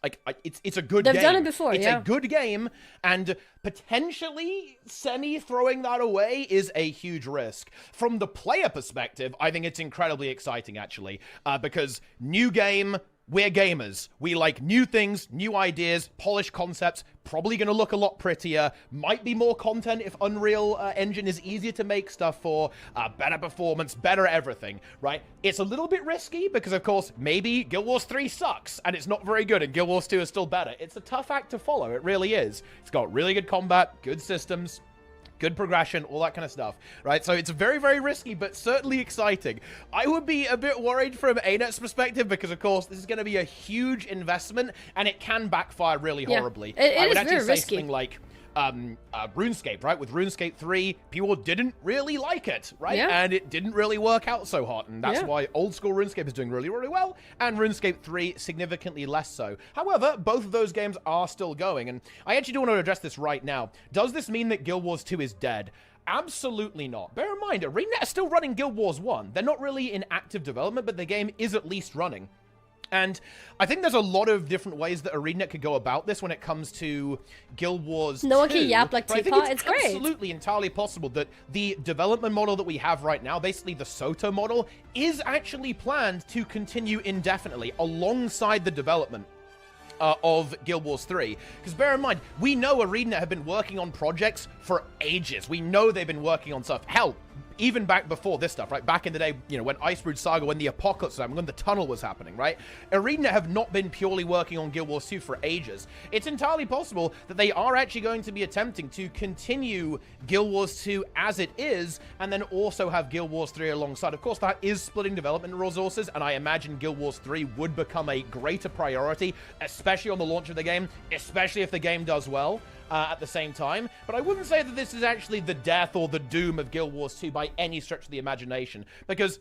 Like, it's a good game. They've done it before, It's a good game, and potentially semi throwing that away is a huge risk. From the player perspective, I think it's incredibly exciting, actually, because new game, we're gamers. We like new things, new ideas, polished concepts, probably going to look a lot prettier, might be more content if Unreal Engine is easier to make stuff for, better performance, better everything, right? It's a little bit risky because, of course, maybe Guild Wars 3 sucks and it's not very good and Guild Wars 2 is still better. It's a tough act to follow, it really is. It's got really good combat, good systems, good progression, all that kind of stuff, right? So it's very, very risky, but certainly exciting. I would be a bit worried from ANET's perspective because, of course, this is going to be a huge investment, and it can backfire really horribly. I would actually say risky. something like RuneScape, right? With RuneScape 3, people didn't really like it, right? Yeah. And it didn't really work out so hot, and that's why old school RuneScape is doing really, really well, and RuneScape 3 significantly less so. However, both of those games are still going, and I actually do want to address this right now. Does this mean that Guild Wars 2 is dead? Absolutely not. Bear in mind, ArenaNet is still running Guild Wars 1. They're not really in active development, but the game is at least running. And I think there's a lot of different ways that ArenaNet could go about this when it comes to Guild Wars 2. No one can yap like Teapot. It's great. Absolutely entirely possible that the development model that we have right now, basically the SOTO model, is actually planned to continue indefinitely alongside the development of Guild Wars 3. Because bear in mind, we know ArenaNet have been working on projects for ages. We know they've been working on stuff. Hell, even back before this stuff, right? Back in the day, you know, when Icebrood Saga, when the Apocalypse time, when the Tunnel was happening, right? ArenaNet have not been purely working on Guild Wars 2 for ages. It's entirely possible that they are actually going to be attempting to continue Guild Wars 2 as it is, and then also have Guild Wars 3 alongside. Of course, that is splitting development resources, and I imagine Guild Wars 3 would become a greater priority, especially on the launch of the game, especially if the game does well. At the same time, but I wouldn't say that this is actually the death or the doom of Guild Wars 2 by any stretch of the imagination, because,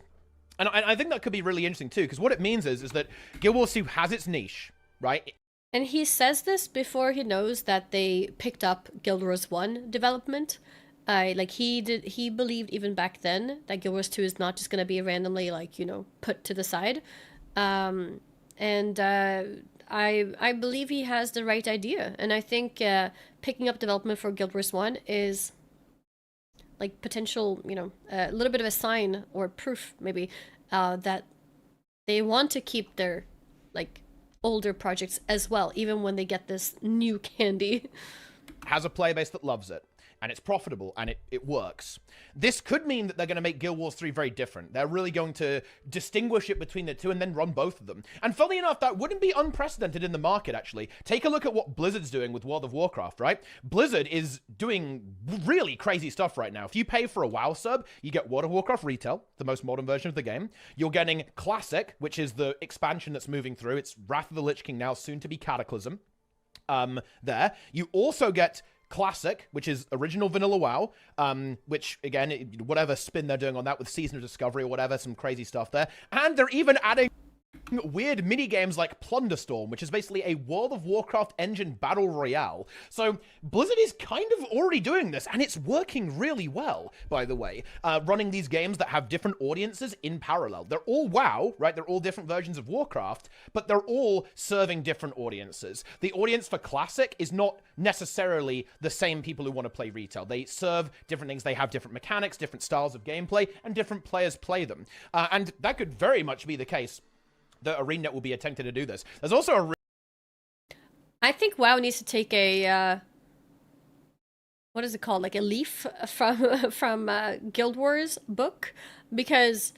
and I think that could be really interesting too, because what it means is that Guild Wars 2 has its niche, right? And he says this before he knows that they picked up Guild Wars 1 development. He believed even back then that Guild Wars 2 is not just going to be randomly, like, you know, put to the side. I believe he has the right idea, and I think picking up development for Guild Wars 1 is like potential, you know, a little bit of a sign or proof maybe that they want to keep their like older projects as well, even when they get this new candy. Has a player base that loves it, and it's profitable, and it works. This could mean that they're going to make Guild Wars 3 very different. They're really going to distinguish it between the two and then run both of them. And funnily enough, that wouldn't be unprecedented in the market, actually. Take a look at what Blizzard's doing with World of Warcraft, right? Blizzard is doing really crazy stuff right now. If you pay for a WoW sub, you get World of Warcraft Retail, the most modern version of the game. You're getting Classic, which is the expansion that's moving through. It's Wrath of the Lich King now, soon to be Cataclysm. There. You also get Classic, which is original vanilla WoW, which, again, whatever spin they're doing on that with Season of Discovery or whatever, some crazy stuff there. And they're even adding weird mini games like Plunderstorm, which is basically a World of Warcraft engine battle royale. So Blizzard is kind of already doing this, and it's working really well, by the way, running these games that have different audiences in parallel. They're all WoW, right? They're all different versions of Warcraft, but they're all serving different audiences. The audience for Classic is not necessarily the same people who want to play retail. They serve different things. They have different mechanics, different styles of gameplay, and different players play them. And that could very much be the case that ArenaNet will be attempting to do this. There's also I think WoW needs to take a what is it called, like a leaf from Guild Wars book, because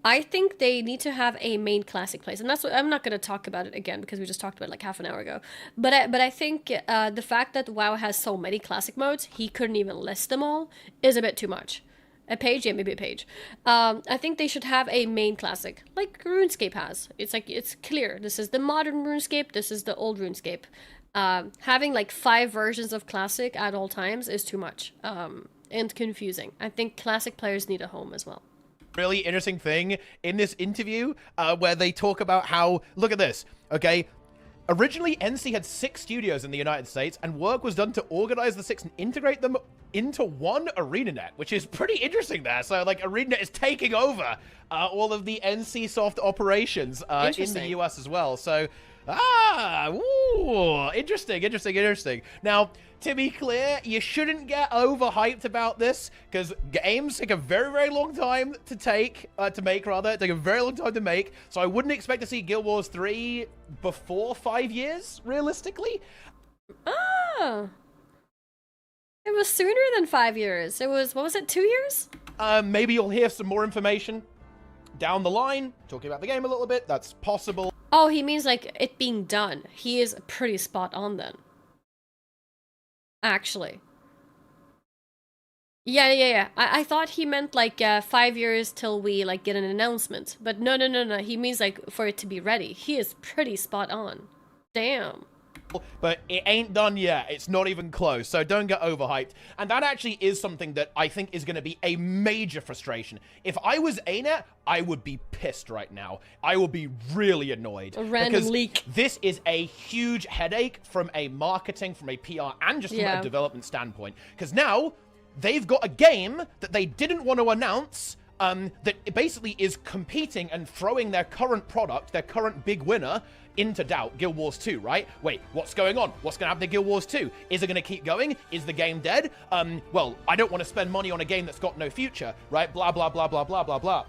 I think they need to have a main classic place, and that's what I'm not going to talk about it again because we just talked about it like half an hour ago. But I think the fact that WoW has so many classic modes, he couldn't even list them all, is a bit too much. A page, yeah, maybe a page. I think they should have a main classic, like RuneScape has. It's like, it's clear. This is the modern RuneScape. This is the old RuneScape. Having like 5 versions of classic at all times is too much and confusing. I think classic players need a home as well. Really interesting thing in this interview where they talk about how, look at this, okay? Originally, NC had 6 studios in the United States, and work was done to organize the 6 and integrate them into one ArenaNet, which is pretty interesting there. So, like, ArenaNet is taking over all of the NCSoft operations in the US as well. So, interesting. Now, to be clear, you shouldn't get overhyped about this, because games take a very, very long time to take a very long time to make. So I wouldn't expect to see Guild Wars 3 before 5 years, realistically. Oh. It was sooner than 5 years. It was, what was it, 2 years? Maybe you'll hear some more information down the line, talking about the game a little bit. That's possible. Oh, he means like it being done. He is pretty spot on then. Actually. Yeah. I thought he meant like 5 years till we like get an announcement. But no. He means like for it to be ready. He is pretty spot on. Damn. But it ain't done yet. It's not even close, so don't get overhyped. And that actually is something that I think is going to be a major frustration. If I was ANET, I would be pissed right now. I would be really annoyed. A random leak. This is a huge headache from a marketing, from a PR, and just from a development standpoint. Because now, they've got a game that they didn't want to announce, that basically is competing and throwing their current product, their current big winner, into doubt. Guild Wars 2, right? Wait, what's going on? What's going to happen to Guild Wars 2? Is it going to keep going? Is the game dead? Well, I don't want to spend money on a game that's got no future, right? Blah, blah, blah, blah, blah, blah, blah.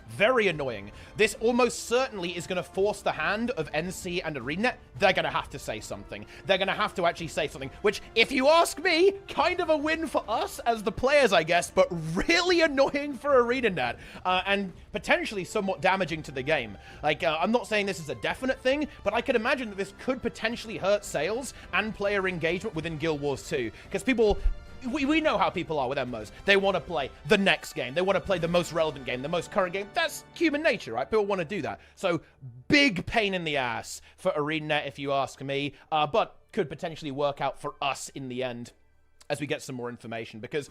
Very annoying. This almost certainly is going to force the hand of NC and ArenaNet. They're going to have to say something. They're going to have to actually say something, which, if you ask me, kind of a win for us as the players, I guess, but really annoying for ArenaNet, and potentially somewhat damaging to the game. Like, I'm not saying this is a definite thing, but I could imagine that this could potentially hurt sales and player engagement within Guild Wars 2, because people... We know how people are with MMOs. They want to play the next game. They want to play the most relevant game, the most current game. That's human nature, right? People want to do that. So, big pain in the ass for ArenaNet, if you ask me, but could potentially work out for us in the end as we get some more information, because...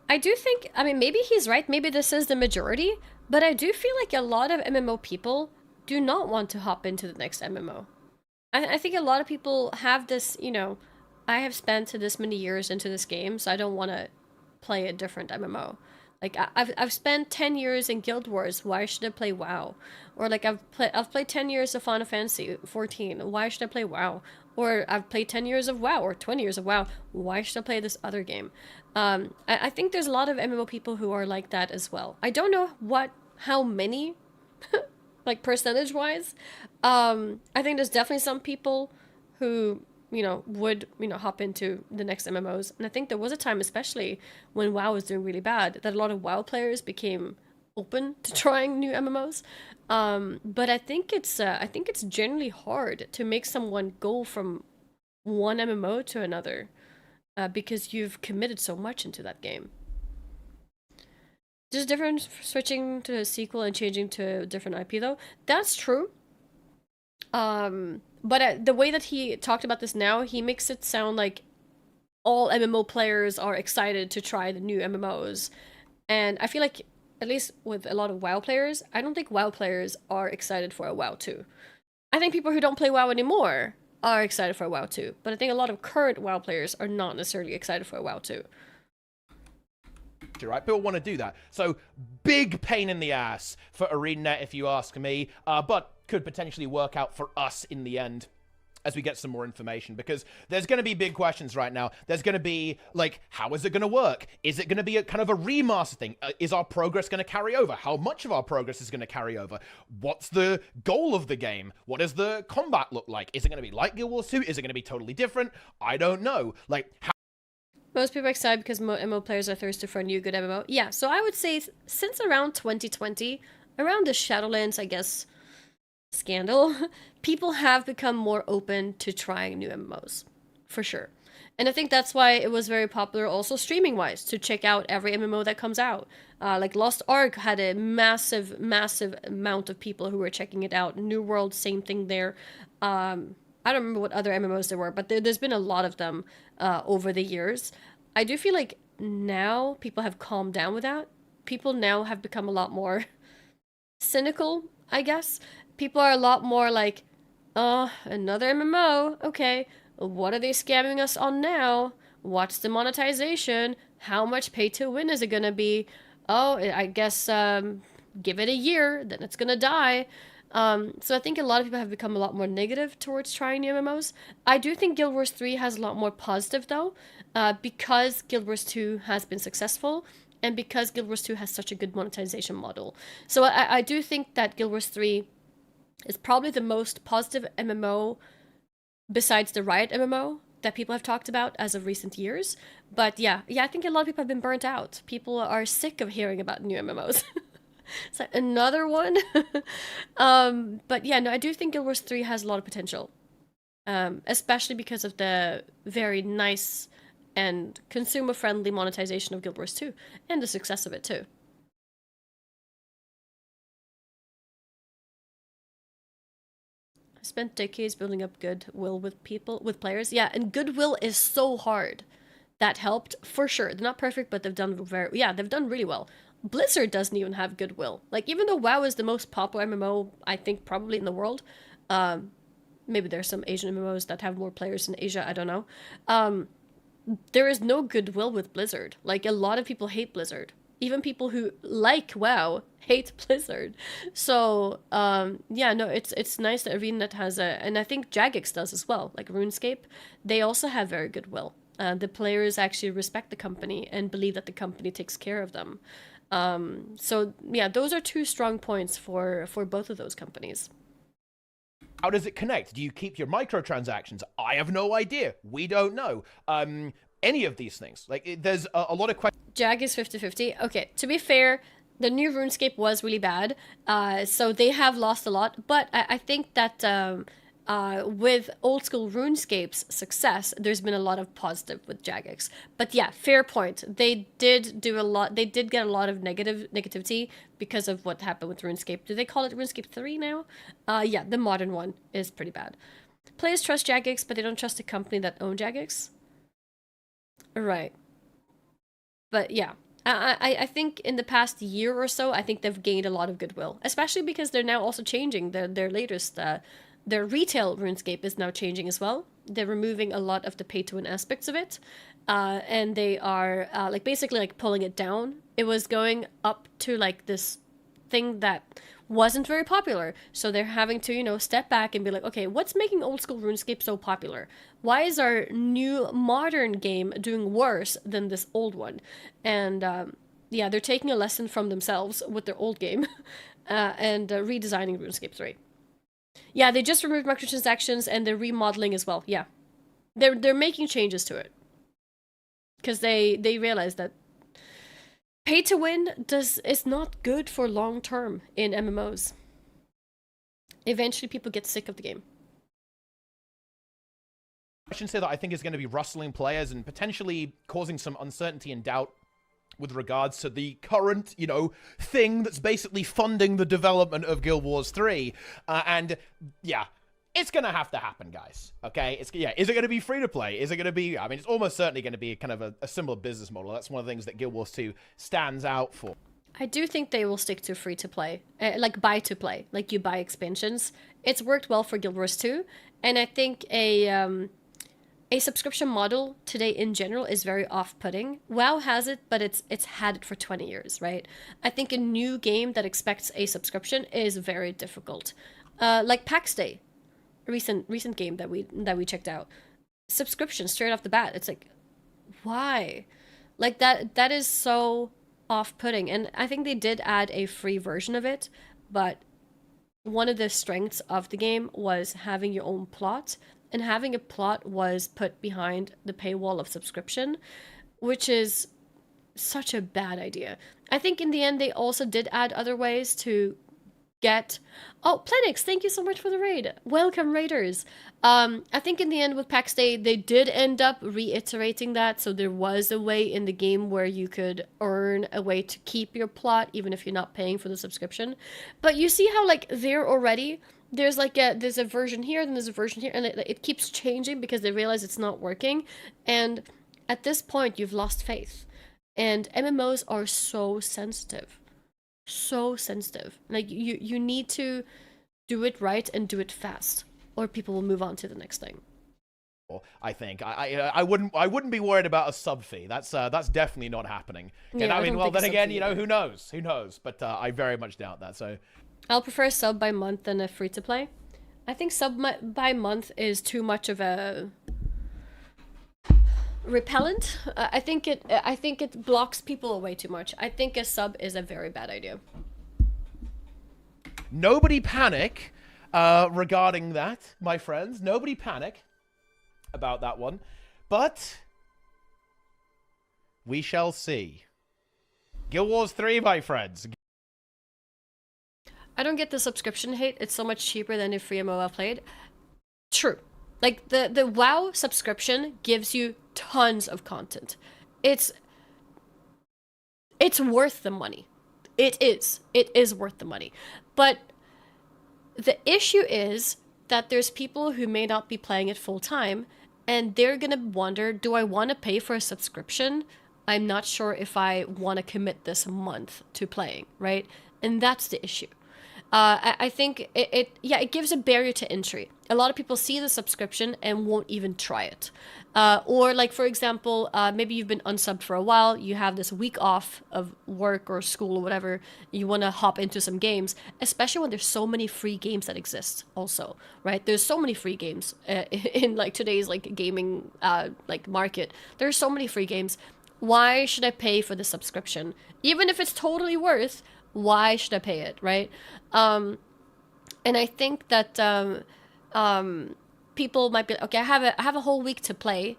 I do think, I mean, maybe he's right. Maybe this is the majority, but I do feel like a lot of MMO people do not want to hop into the next MMO. I think a lot of people have this, you know... I have spent this many years into this game, so I don't want to play a different MMO. Like, I've spent 10 years in Guild Wars, why should I play WoW? Or like, I've played 10 years of Final Fantasy 14, why should I play WoW? Or I've played 10 years of WoW, or 20 years of WoW, why should I play this other game? I think there's a lot of MMO people who are like that as well. I don't know how many, like percentage-wise. I think there's definitely some people who... would, hop into the next MMOs. And I think there was a time, especially when WoW was doing really bad, that a lot of WoW players became open to trying new MMOs. But I think it's generally hard to make someone go from one MMO to another because you've committed so much into that game. There's a difference switching to a sequel and changing to a different IP, though. That's true. But the way that he talked about this now, he makes it sound like all MMO players are excited to try the new MMOs. And I feel like, at least with a lot of WoW players, I don't think WoW players are excited for a WoW 2. I think people who don't play WoW anymore are excited for a WoW 2. But I think a lot of current WoW players are not necessarily excited for a WoW 2. Right? People want to do that. So, big pain in the ass for ArenaNet, if you ask me, but could potentially work out for us in the end as we get some more information, because there's going to be big questions right now. There's going to be, like, how is it going to work? Is it going to be a kind of a remaster thing? Is our progress going to carry over? How much of our progress is going to carry over? What's the goal of the game? What does the combat look like? Is it going to be like Guild Wars 2? Is it going to be totally different? I don't know. Like, Most people are excited because MMO players are thirsty for a new good MMO. Yeah, so I would say since around 2020, around the Shadowlands, I guess, scandal, people have become more open to trying new MMOs, for sure. And I think that's why it was very popular also streaming-wise, to check out every MMO that comes out. Like Lost Ark had a massive, massive amount of people who were checking it out. New World, same thing there. I don't remember what other MMOs there were, but there's been a lot of them over the years. I do feel like now people have calmed down with that. People now have become a lot more cynical, I guess. People are a lot more like, another MMO, okay. What are they scamming us on now? What's the monetization? How much pay to win is it gonna be? Oh, I guess give it a year, then it's gonna die. So I think a lot of people have become a lot more negative towards trying new MMOs. I do think Guild Wars 3 has a lot more positive though, because Guild Wars 2 has been successful and because Guild Wars 2 has such a good monetization model. So I do think that Guild Wars 3 is probably the most positive MMO besides the Riot MMO that people have talked about as of recent years. But yeah, I think a lot of people have been burnt out. People are sick of hearing about new MMOs. So another one. But yeah, no, I do think Guild Wars 3 has a lot of potential. Especially because of the very nice and consumer-friendly monetization of Guild Wars 2 and the success of it too. Spent decades building up goodwill with players. Yeah, and goodwill is so hard. That helped for sure. They're not perfect, but they've done they've done really well. Blizzard doesn't even have goodwill. Like, even though WoW is the most popular MMO, I think probably in the world, maybe there's some Asian MMOs that have more players in Asia, I don't know. There is no goodwill with Blizzard. Like, a lot of people hate Blizzard. Even people who like WoW hate Blizzard. So, yeah, no, it's nice that ArenaNet has and I think Jagex does as well, like RuneScape. They also have very goodwill. The players actually respect the company and believe that the company takes care of them. So, yeah, those are two strong points for both of those companies. How does it connect? Do you keep your microtransactions? I have no idea. We don't know. Any of these things. Like, there's a lot of questions. Jag is 50-50. Okay, to be fair, the new RuneScape was really bad. So they have lost a lot. But I think that with old school RuneScape's success, there's been a lot of positive with Jagex. But yeah, fair point. They did do a lot. They did get a lot of negativity because of what happened with RuneScape. Do they call it RuneScape 3 now? Yeah, the modern one is pretty bad. Players trust Jagex, but they don't trust the company that own Jagex. Right. But yeah, I think in the past year or so, I think they've gained a lot of goodwill, especially because they're now also changing their latest, their retail RuneScape is now changing as well. They're removing a lot of the pay-to-win aspects of it, and they are like basically like pulling it down. It was going up to like this thing that wasn't very popular, so they're having to, you know, step back and be like, okay, what's making old school RuneScape so popular? Why is our new modern game doing worse than this old one? And yeah, they're taking a lesson from themselves with their old game and redesigning RuneScape 3. Yeah, they just removed microtransactions and they're remodeling as well. Yeah, they're making changes to it because they realize that pay to win is not good for long term in MMOs. Eventually, people get sick of the game. Questions here that I think is going to be rustling players and potentially causing some uncertainty and doubt with regards to the current, you know, thing that's basically funding the development of Guild Wars 3. And yeah, it's going to have to happen, guys. Okay? Is it going to be free to play? Is it going to be, I mean, it's almost certainly going to be kind of a similar business model. That's one of the things that Guild Wars 2 stands out for. I do think they will stick to free to play, like buy to play, like you buy expansions. It's worked well for Guild Wars 2, and I think a subscription model today in general is very off-putting. WoW has it, but it's had it for 20 years, right? I think a new game that expects a subscription is very difficult. Like PAX Day, a recent game that we checked out, subscription straight off the bat. It's like, why? Like that is so off-putting. And I think they did add a free version of it, but one of the strengths of the game was having your own plot. And having a plot was put behind the paywall of subscription. which is such a bad idea. I think in the end they also did add other ways to get... Oh, Plenix, thank you so much for the raid. Welcome, raiders. I think in the end with PAX Day, they did end up reiterating that, so there was a way in the game where you could earn a way to keep your plot, even if you're not paying for the subscription. But you see how, like, there already, there's a version here, then there's a version here, and it keeps changing because they realize it's not working, and at this point, you've lost faith. And MMOs are so sensitive. So sensitive. Like, you need to do it right and do it fast, or people will move on to the next thing. I think I wouldn't be worried about a sub fee. That's definitely not happening. And Yeah, I mean, well, then again, you know, either. who knows? But I very much doubt that. So I'll prefer sub by month than a free to play. I think sub by month is too much of a repellent. I think it blocks people away too much. I think a sub is a very bad idea. nobody panic regarding that, my friends. Nobody panic about that one. But we shall see. Guild Wars 3, my friends. I don't get the subscription hate. It's so much cheaper than the free MMO I've played. True. Like, the WoW subscription gives you tons of content. It's worth the money. It is. It is worth the money. But the issue is that there's people who may not be playing it full time, and they're gonna wonder, do I want to pay for a subscription? I'm not sure if I want to commit this month to playing, right? And that's the issue. I think it gives a barrier to entry. A lot of people see the subscription and won't even try it. Or like, for example, maybe you've been unsubbed for a while, you have this week off of work or school or whatever, you want to hop into some games, especially when there's so many free games that exist also, right? There's so many free games in like today's like gaming like market. There's so many free games. Why should I pay for the subscription? Even if it's totally worth, why should I pay it, right? And I think that people might be, okay, I have a whole week to play.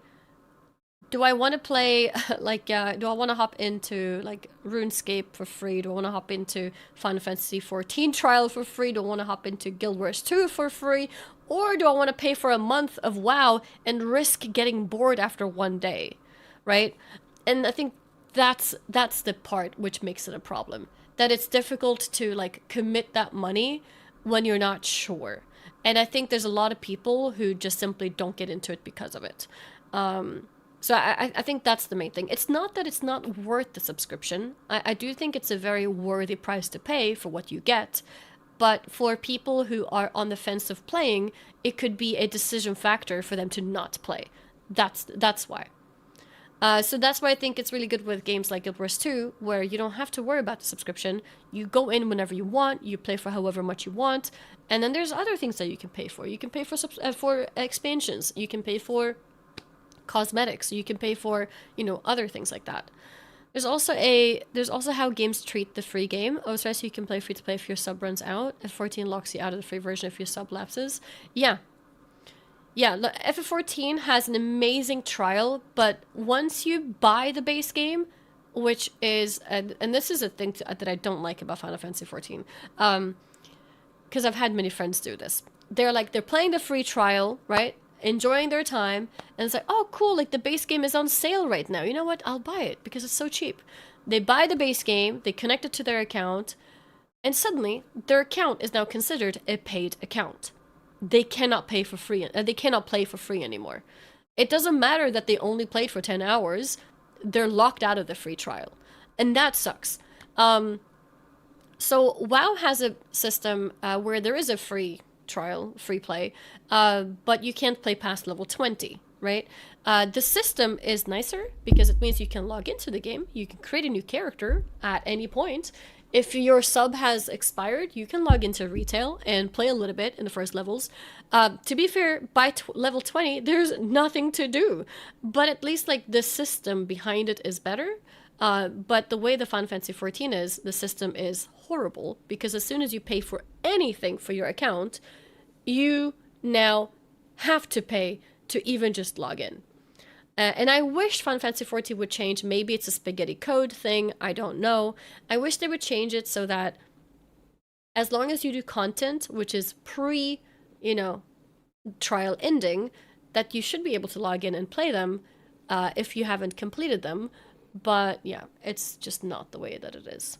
Do I want to play, like, do I want to hop into, like, RuneScape for free? Do I want to hop into Final Fantasy XIV Trial for free? Do I want to hop into Guild Wars 2 for free? Or do I want to pay for a month of WoW and risk getting bored after one day, right? And I think that's the part which makes it a problem. That it's difficult to, like, commit that money when you're not sure. And I think there's a lot of people who just simply don't get into it because of it. So I think that's the main thing. It's not that it's not worth the subscription. I do think it's a very worthy price to pay for what you get. But for people who are on the fence of playing, it could be a decision factor for them to not play. That's why. So that's why I think it's really good with games like Guild Wars 2, where you don't have to worry about the subscription. You go in whenever you want, you play for however much you want, and then there's other things that you can pay for. You can pay for expansions, you can pay for cosmetics, you can pay for, you know, other things like that. There's also how games treat the free game. Oh, so you can play free to play if your sub runs out. F14 locks you out of the free version if your sub lapses. Yeah, FF14 has an amazing trial, but once you buy the base game, which is, and this is a thing that I don't like about Final Fantasy XIV, because I've had many friends do this. They're playing the free trial, right? Enjoying their time, and it's like, oh, cool, like the base game is on sale right now. You know what? I'll buy it because it's so cheap. They buy the base game, they connect it to their account, and suddenly their account is now considered a paid account. They cannot pay for free. They cannot play for free anymore. It doesn't matter that they only played for 10 hours. They're locked out of the free trial. And that sucks. So WoW has a system where there is a free trial, free play, but you can't play past level 20, right? The system is nicer because it means you can log into the game. You can create a new character at any point. If your sub has expired, you can log into retail and play a little bit in the first levels. To be fair, by level 20, there's nothing to do. But at least like the system behind it is better. But the way the Final Fantasy XIV is, the system is horrible. Because as soon as you pay for anything for your account, you now have to pay to even just log in. And I wish Final Fantasy 14 would change. Maybe it's a spaghetti code thing. I don't know. I wish they would change it so that as long as you do content, which is pre, trial ending, that you should be able to log in and play them if you haven't completed them. But yeah, it's just not the way that it is.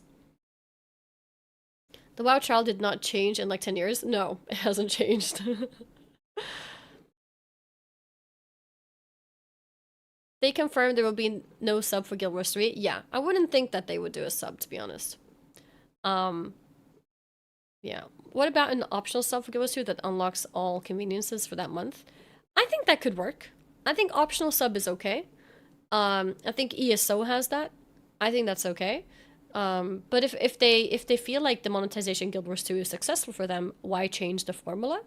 The WoW trial did not change in like 10 years. No, it hasn't changed. They confirmed there will be no sub for Guild Wars 3. Yeah, I wouldn't think that they would do a sub, to be honest. Yeah. What about an optional sub for Guild Wars 2 that unlocks all conveniences for that month? I think that could work. I think optional sub is okay. I think ESO has that. I think that's okay. But if they feel like the monetization Guild Wars 2 is successful for them, why change the formula?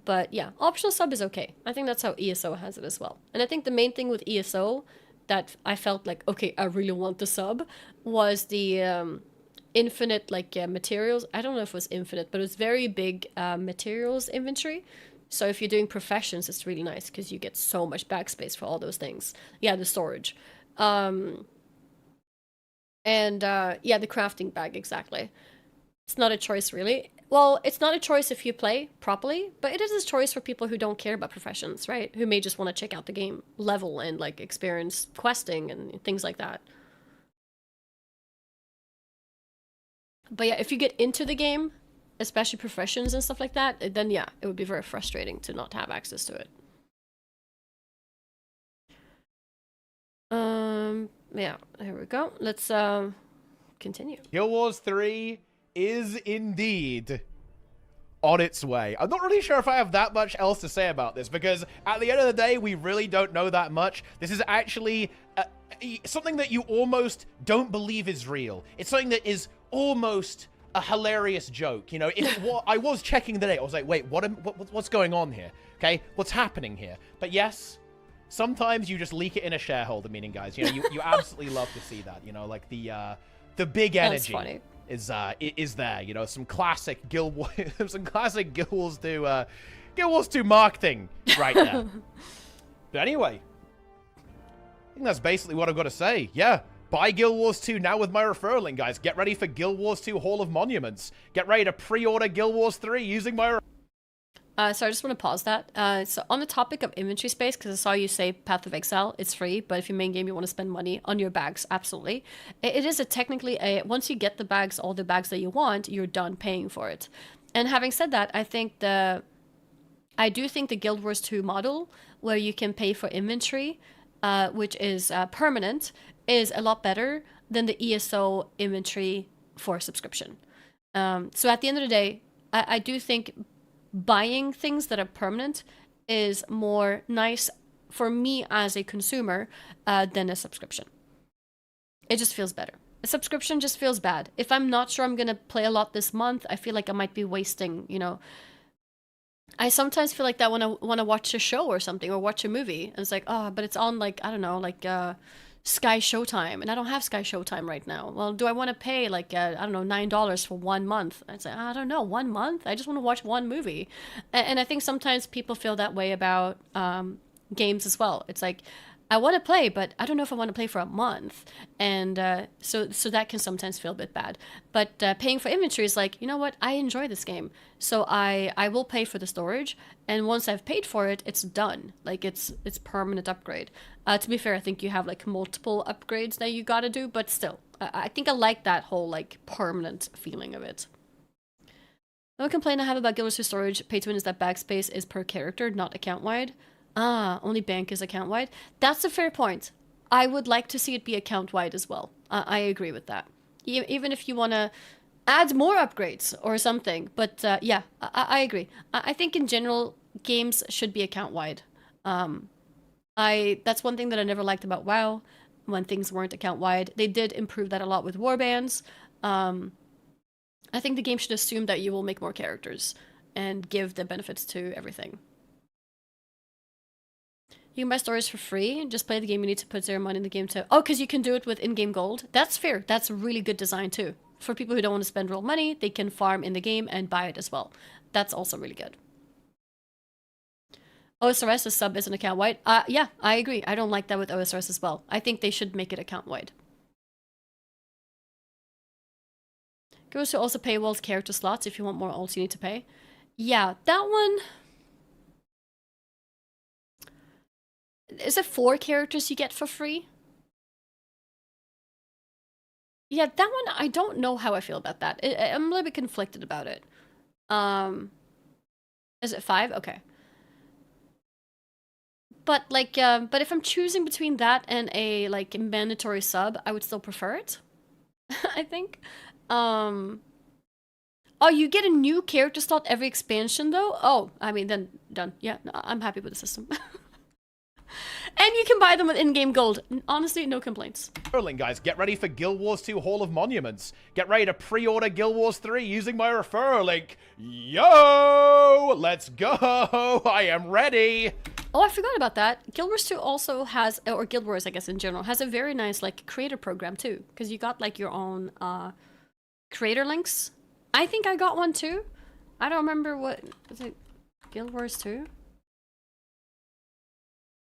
But yeah, optional sub is okay. I think that's how ESO has it as well. And I think the main thing with ESO that I felt like, okay, I really want the sub, was the infinite materials. I don't know if it was infinite, but it was very big materials inventory. So if you're doing professions, it's really nice because you get so much backspace for all those things. Yeah, the storage. And yeah, the crafting bag, exactly. It's not a choice, really. Well, it's not a choice if you play properly, but it is a choice for people who don't care about professions, right? Who may just want to check out the game level and experience questing and things like that. But yeah, if you get into the game, especially professions and stuff like that, then yeah, it would be very frustrating to not have access to it. Yeah, here we go. Let's continue. Guild Wars 3 is indeed on its way. I'm not really sure if I have that much else to say about this, because at the end of the day, we really don't know that much. This is actually something that you almost don't believe is real. It's something that is almost a hilarious joke. I was checking the date. I was like, wait, what's going on here? Okay, what's happening here? But yes, sometimes you just leak it in a shareholder meeting, guys. You absolutely love to see that. The big energy is there. Some classic Guild Wars, some classic Guild Wars 2 marketing right there. But anyway, I think that's basically what I've got to say. Yeah. Buy Guild Wars 2 now with my referral link, guys. Get ready for Guild Wars 2 Hall of Monuments. Get ready to pre-order Guild Wars 3 using my... So I just want to pause that. So on the topic of inventory space, because I saw you say Path of Exile, it's free, but if your main game you want to spend money on your bags, absolutely. It is technically once you get the bags, all the bags that you want, you're done paying for it. And having said that, I do think the Guild Wars 2 model, where you can pay for inventory, which is permanent, is a lot better than the ESO inventory for subscription. So at the end of the day, I do think buying things that are permanent is more nice for me as a consumer than a subscription. It just feels better. A subscription just feels bad. If I'm not sure I'm going to play a lot this month, I feel like I might be wasting, I sometimes feel like that when I want to watch a show or something, or watch a movie, and it's like, oh, but it's on I don't know, Sky Showtime, and I don't have Sky Showtime right now. Well, do I want to pay I don't know, $9 for 1 month? I'd say, I don't know, 1 month? I just want to watch one movie. And I think sometimes people feel that way about games as well. It's like, I want to play, but I don't know if I want to play for a month. And so that can sometimes feel a bit bad. But paying for inventory is like, you know what? I enjoy this game. So I will pay for the storage. And once I've paid for it, it's done. It's permanent upgrade. To be fair, I think you have multiple upgrades that you got to do. But still, I think I like that whole permanent feeling of it. Another complaint I have about Guild Wars 2 storage pay to win is that backspace is per character, not account-wide. Only bank is account-wide. That's a fair point. I would like to see it be account-wide as well. I agree with that. Even if you want to add more upgrades or something. But yeah, I agree. I think in general, games should be account-wide. That's one thing that I never liked about WoW, when things weren't account-wide. They did improve that a lot with warbands. I think the game should assume that you will make more characters and give the benefits to everything. You can buy stories for free. Just play the game. You need to put 0 money in the game to... Oh, because you can do it with in-game gold. That's fair. That's a really good design too. For people who don't want to spend real money, they can farm in the game and buy it as well. That's also really good. OSRS sub isn't account wide. Yeah, I agree. I don't like that with OSRS as well. I think they should make it account wide. Goes to also paywalls character slots. If you want more alts, you need to pay. Yeah, that one. Is it 4 characters you get for free? Yeah, that one, I don't know how I feel about that. I'm a little bit conflicted about it. Is it 5? Okay. But like, but if I'm choosing between that and a like mandatory sub, I would still prefer it. I think. Oh, you get a new character slot every expansion though? Oh, I mean, then done. Yeah, no, I'm happy with the system. And you can buy them with in-game gold. Honestly, no complaints. Guys, get ready for Guild Wars 2 Hall of Monuments. Get ready to pre-order Guild Wars 3 using my referral link. Yo! Let's go! I am ready! Oh, I forgot about that. Guild Wars 2 also has, or Guild Wars, I guess, in general, has a very nice, like, creator program, too. Because you got, like, your own, creator links. I think I got one, too. I don't remember what... Was it Guild Wars 2?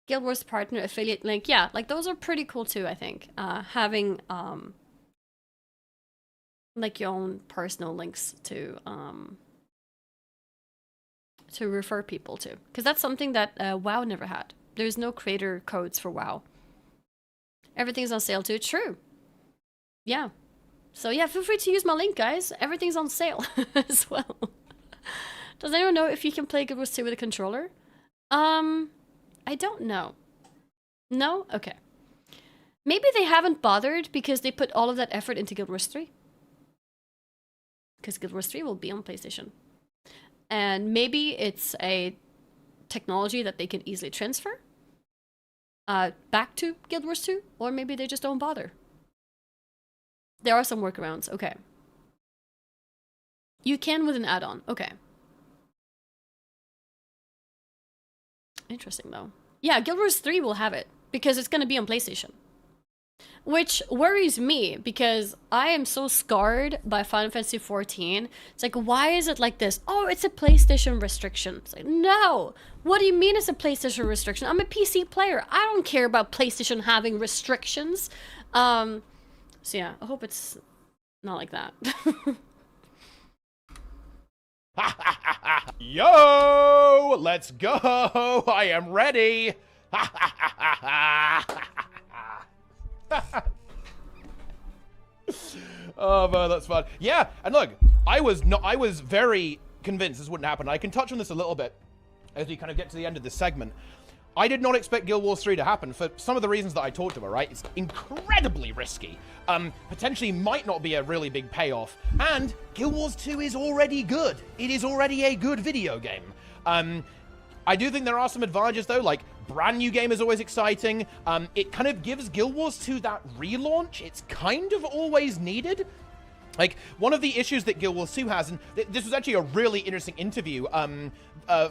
Guild Wars partner affiliate link. Yeah, like, those are pretty cool, too, I think. Having, like, your own personal links to refer people to. Because that's something that WoW never had. There's no creator codes for WoW. Everything's on sale too. True. Yeah. So yeah, feel free to use my link, guys. Everything's on sale as well. Does anyone know if you can play Guild Wars 2 with a controller? I don't know. No? Okay. Maybe they haven't bothered because they put all of that effort into Guild Wars 3. Because Guild Wars 3 will be on PlayStation. And maybe it's a technology that they can easily transfer back to Guild Wars 2, or maybe they just don't bother. There are some workarounds. Okay. You can with an add-on. Okay. Interesting, though. Yeah, Guild Wars 3 will have it, because it's going to be on PlayStation. Which worries me, because I am so scarred by Final Fantasy XIV. It's like, why is it like this? Oh, it's a PlayStation restriction. It's like, no! What do you mean it's a PlayStation restriction? I'm a PC player. I don't care about PlayStation having restrictions. So yeah, I hope it's not like that. Yo! Let's go! I am ready! Oh man, that's fun. Yeah, and look, I was very convinced this wouldn't happen. I can touch on this a little bit as we kind of get to the end of this segment. I did not expect Guild Wars 3 to happen for some of the reasons that I talked about, right? It's incredibly risky. Potentially might not be a really big payoff. And Guild Wars 2 is already good. It is already a good video game. I do think there are some advantages though, like brand new game is always exciting. It kind of gives Guild Wars 2 that relaunch it's kind of always needed. Like, one of the issues that Guild Wars 2 has, and this was actually a really interesting interview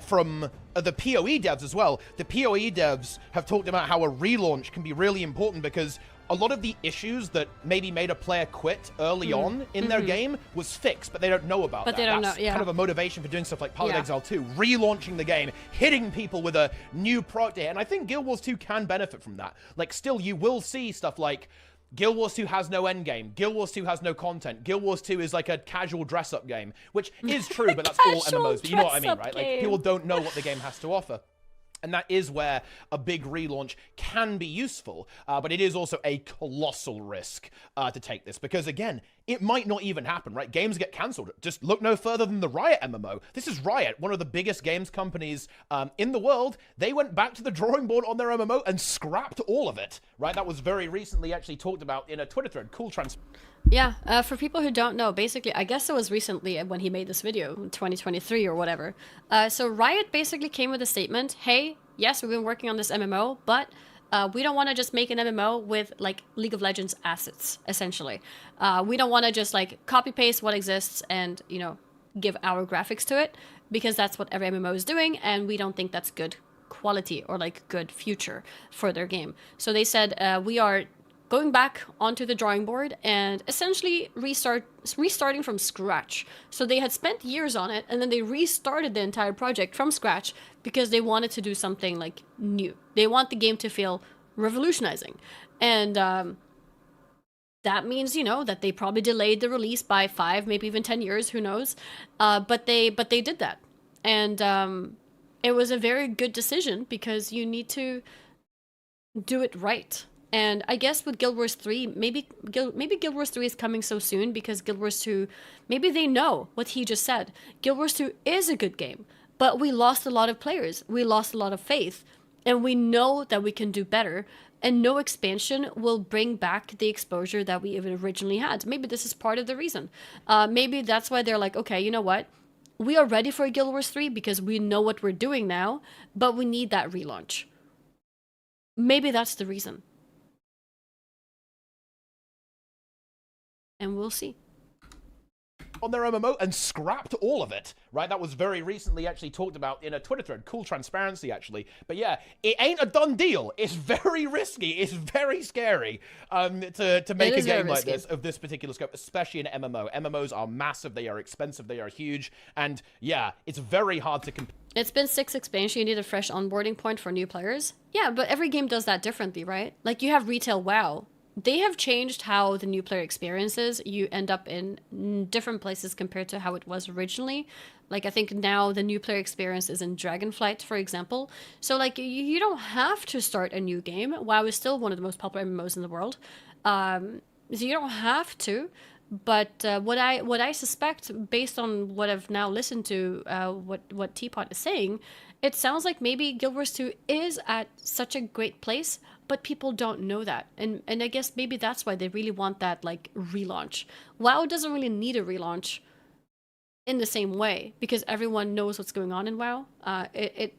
from the PoE devs as well. The PoE devs have talked about how a relaunch can be really important because a lot of the issues that maybe made a player quit early on in their game was fixed, but they don't know about that. They don't That's know, yeah. kind of a motivation for doing stuff like Paladin Exile 2, relaunching the game, hitting people with a new product here. And I think Guild Wars 2 can benefit from that. Like, still, you will see stuff like Guild Wars 2 has no endgame. Guild Wars 2 has no content. Guild Wars 2 is like a casual dress-up game, which is true, but that's all MMOs. But you know what I mean, right? Like, people don't know what the game has to offer. And that is where a big relaunch can be useful, but it is also a colossal risk to take this, because again, it might not even happen, right? Games get cancelled. Just look no further than the Riot MMO. This is Riot, one of the biggest games companies in the world. They went back to the drawing board on their MMO and scrapped all of it, right? That was very recently actually talked about in a Twitter thread. Cool trans. Yeah, for people who don't know, basically, I guess it was recently when he made this video, 2023 or whatever. So Riot basically came with a statement, hey, yes, we've been working on this MMO, but we don't want to just make an MMO with, like, League of Legends assets, essentially. We don't want to just, like, copy-paste what exists and, you know, give our graphics to it, because that's what every MMO is doing, and we don't think that's good quality or, like, good future for their game. So they said, we are going back onto the drawing board and essentially restarting from scratch. So they had spent years on it, and then they restarted the entire project from scratch because they wanted to do something like new. They want the game to feel revolutionizing. And that means, you know, that they probably delayed the release by 5, maybe even 10 years, who knows. But they did that. And it was a very good decision because you need to do it right. And I guess with Guild Wars 3, maybe Guild Wars 3 is coming so soon because Guild Wars 2, maybe they know what he just said. Guild Wars 2 is a good game, but we lost a lot of players. We lost a lot of faith, and we know that we can do better, and no expansion will bring back the exposure that we even originally had. Maybe this is part of the reason. Maybe that's why they're like, okay, you know what? We are ready for Guild Wars 3 because we know what we're doing now, but we need that relaunch. Maybe that's the reason. And we'll see. On their MMO and scrapped all of it, right? That was very recently actually talked about in a Twitter thread. Cool transparency, actually. But yeah, it ain't a done deal. It's very risky. It's very scary to make a game like this, of this particular scope, especially in MMO. MMOs are massive. They are expensive. They are huge. And yeah, it's very hard to compare. It's been 6 expansions. You need a fresh onboarding point for new players. Yeah, but every game does that differently, right? Like you have Retail WoW. They have changed how the new player experiences. You end up in different places compared to how it was originally. Like I think now the new player experience is in Dragonflight, for example. So like you don't have to start a new game. WoW is still one of the most popular MMOs in the world. So you don't have to. But what I suspect, based on what I've now listened to, what Teapot is saying, it sounds like maybe Guild Wars 2 is at such a great place, but people don't know that. And I guess maybe that's why they really want that like relaunch. WoW doesn't really need a relaunch in the same way because everyone knows what's going on in WoW. I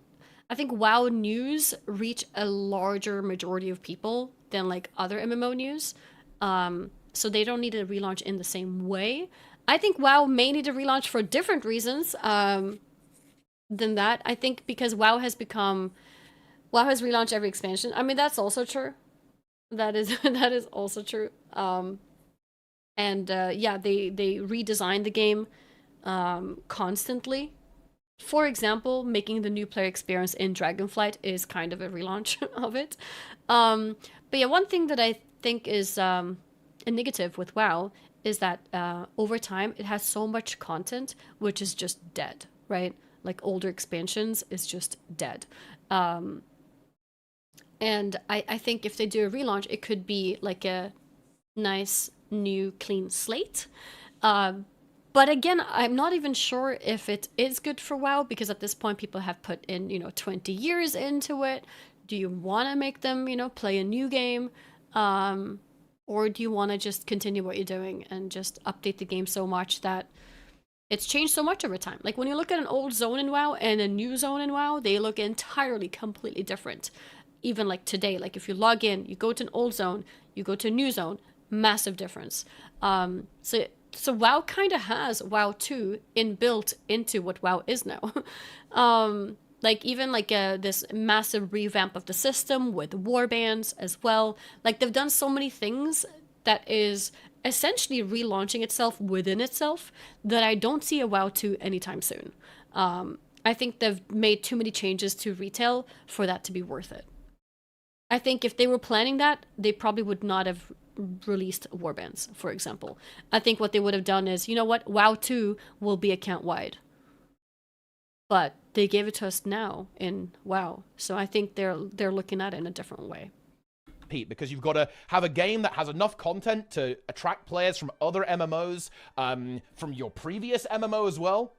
think WoW news reach a larger majority of people than like other MMO news. So they don't need a relaunch in the same way. I think WoW may need a relaunch for different reasons than that. I think because WoW has relaunched every expansion. I mean, that's also true. That is also true. Yeah, they redesigned the game constantly. For example, making the new player experience in Dragonflight is kind of a relaunch of it. But yeah, one thing that I think is a negative with WoW is that over time it has so much content which is just dead, right? Like older expansions is just dead. And I think if they do a relaunch, it could be like a nice new clean slate. But again, I'm not even sure if it is good for WoW because at this point people have put in, 20 years into it. Do you want to make them, play a new game? Or do you want to just continue what you're doing and just update the game so much that it's changed so much over time? Like when you look at an old zone in WoW and a new zone in WoW, they look entirely completely different. Even like today, like if you log in, you go to an old zone, you go to a new zone, massive difference. So WoW kind of has WoW 2 inbuilt into what WoW is now. Like even like this massive revamp of the system with warbands as well. Like they've done so many things that is essentially relaunching itself within itself that I don't see a WoW 2 anytime soon. I think they've made too many changes to retail for that to be worth it. I think if they were planning that, they probably would not have released warbands, for example. I think what they would have done is, you know what, WoW 2 will be account-wide. But they gave it to us now in WoW, so I think they're looking at it in a different way. Pete, because you've got to have a game that has enough content to attract players from other MMOs, from your previous MMO as well.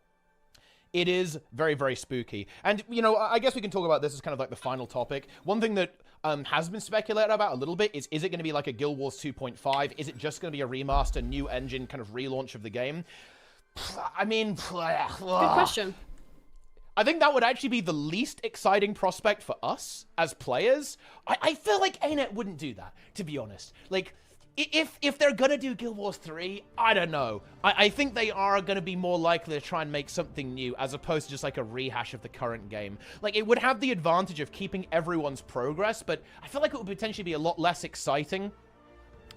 It is very, very spooky. And, I guess we can talk about this as kind of like the final topic. One thing that has been speculated about a little bit is it going to be like a Guild Wars 2.5? Is it just going to be a remaster, new engine kind of relaunch of the game? I mean... Good question. I think that would actually be the least exciting prospect for us as players. I feel like ANET wouldn't do that, to be honest. Like, if they're gonna do Guild Wars 3, I don't know. I think they are gonna be more likely to try and make something new as opposed to just like a rehash of the current game. Like, it would have the advantage of keeping everyone's progress, but I feel like it would potentially be a lot less exciting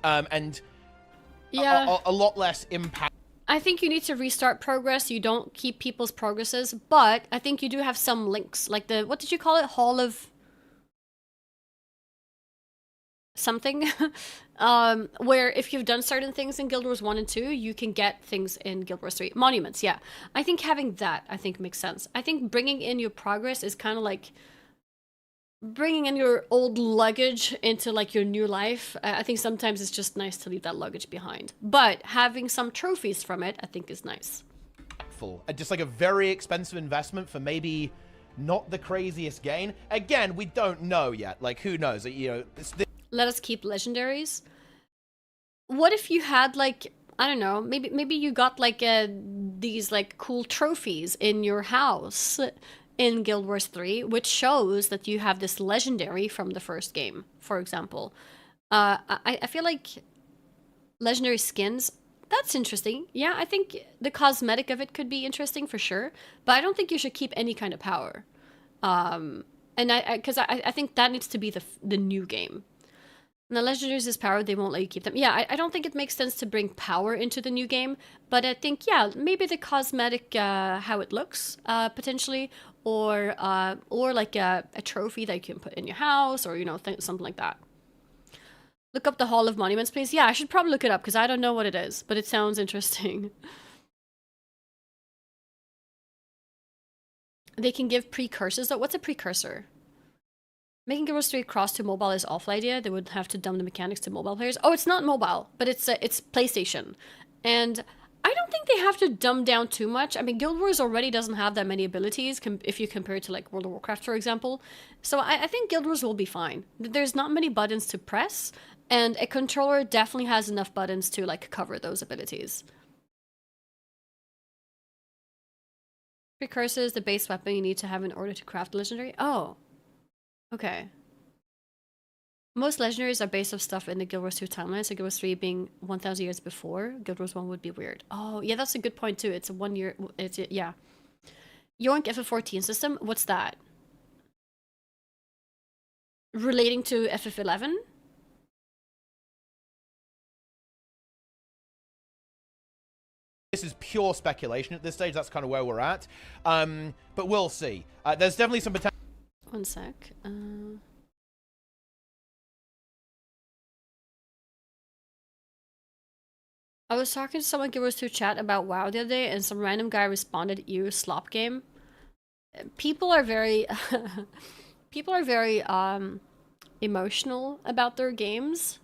and yeah, a lot less impact. I think you need to restart progress. You don't keep people's progresses, but I think you do have some links, like the, what did you call it? Hall of something, where if you've done certain things in Guild Wars 1 and 2, you can get things in Guild Wars 3. Monuments, yeah. I think having that, I think, makes sense. I think bringing in your progress is kind of like bringing in your old luggage into like your new life. I think sometimes it's just nice to leave that luggage behind. But having some trophies from it, I think is nice. Just like a very expensive investment for maybe not the craziest gain. Again, we don't know yet. Like, who knows? You know, let us keep legendaries. What if you had like, I don't know, maybe you got like these like cool trophies in your house in Guild Wars 3, which shows that you have this legendary from the first game, for example. I feel like legendary skins, that's interesting. Yeah, I think the cosmetic of it could be interesting for sure, but I don't think you should keep any kind of power. And because I think that needs to be the new game. And the legendaries is power, they won't let you keep them. Yeah, I don't think it makes sense to bring power into the new game, but I think, yeah, maybe the cosmetic, how it looks, potentially, or like a trophy that you can put in your house, or, you know, something like that. Look up the Hall of Monuments, please. Yeah, I should probably look it up, because I don't know what it is, but it sounds interesting. They can give precursors, though. What's a precursor? Making Guild Wars 3 cross to mobile is awful idea. They would have to dumb the mechanics to mobile players. Oh, it's not mobile, but it's PlayStation. And I don't think they have to dumb down too much. I mean, Guild Wars already doesn't have that many abilities if you compare it to like World of Warcraft, for example. So I think Guild Wars will be fine. There's not many buttons to press, and a controller definitely has enough buttons to like cover those abilities. Precursor is the base weapon you need to have in order to craft legendary. Oh. Okay. Most legendaries are based off stuff in the Guild Wars 2 timeline, so Guild Wars 3 being 1,000 years before, Guild Wars 1 would be weird. Oh, yeah, that's a good point too. It's a 1 year, yeah. Yoink FF14 system, what's that? Relating to FF11? This is pure speculation at this stage. That's kind of where we're at. But we'll see. There's definitely some potential. One sec. I was talking to someone Guild Wars 2 chat about WoW the other day, and some random guy responded, "You slop game." People are very, people are very emotional about their games.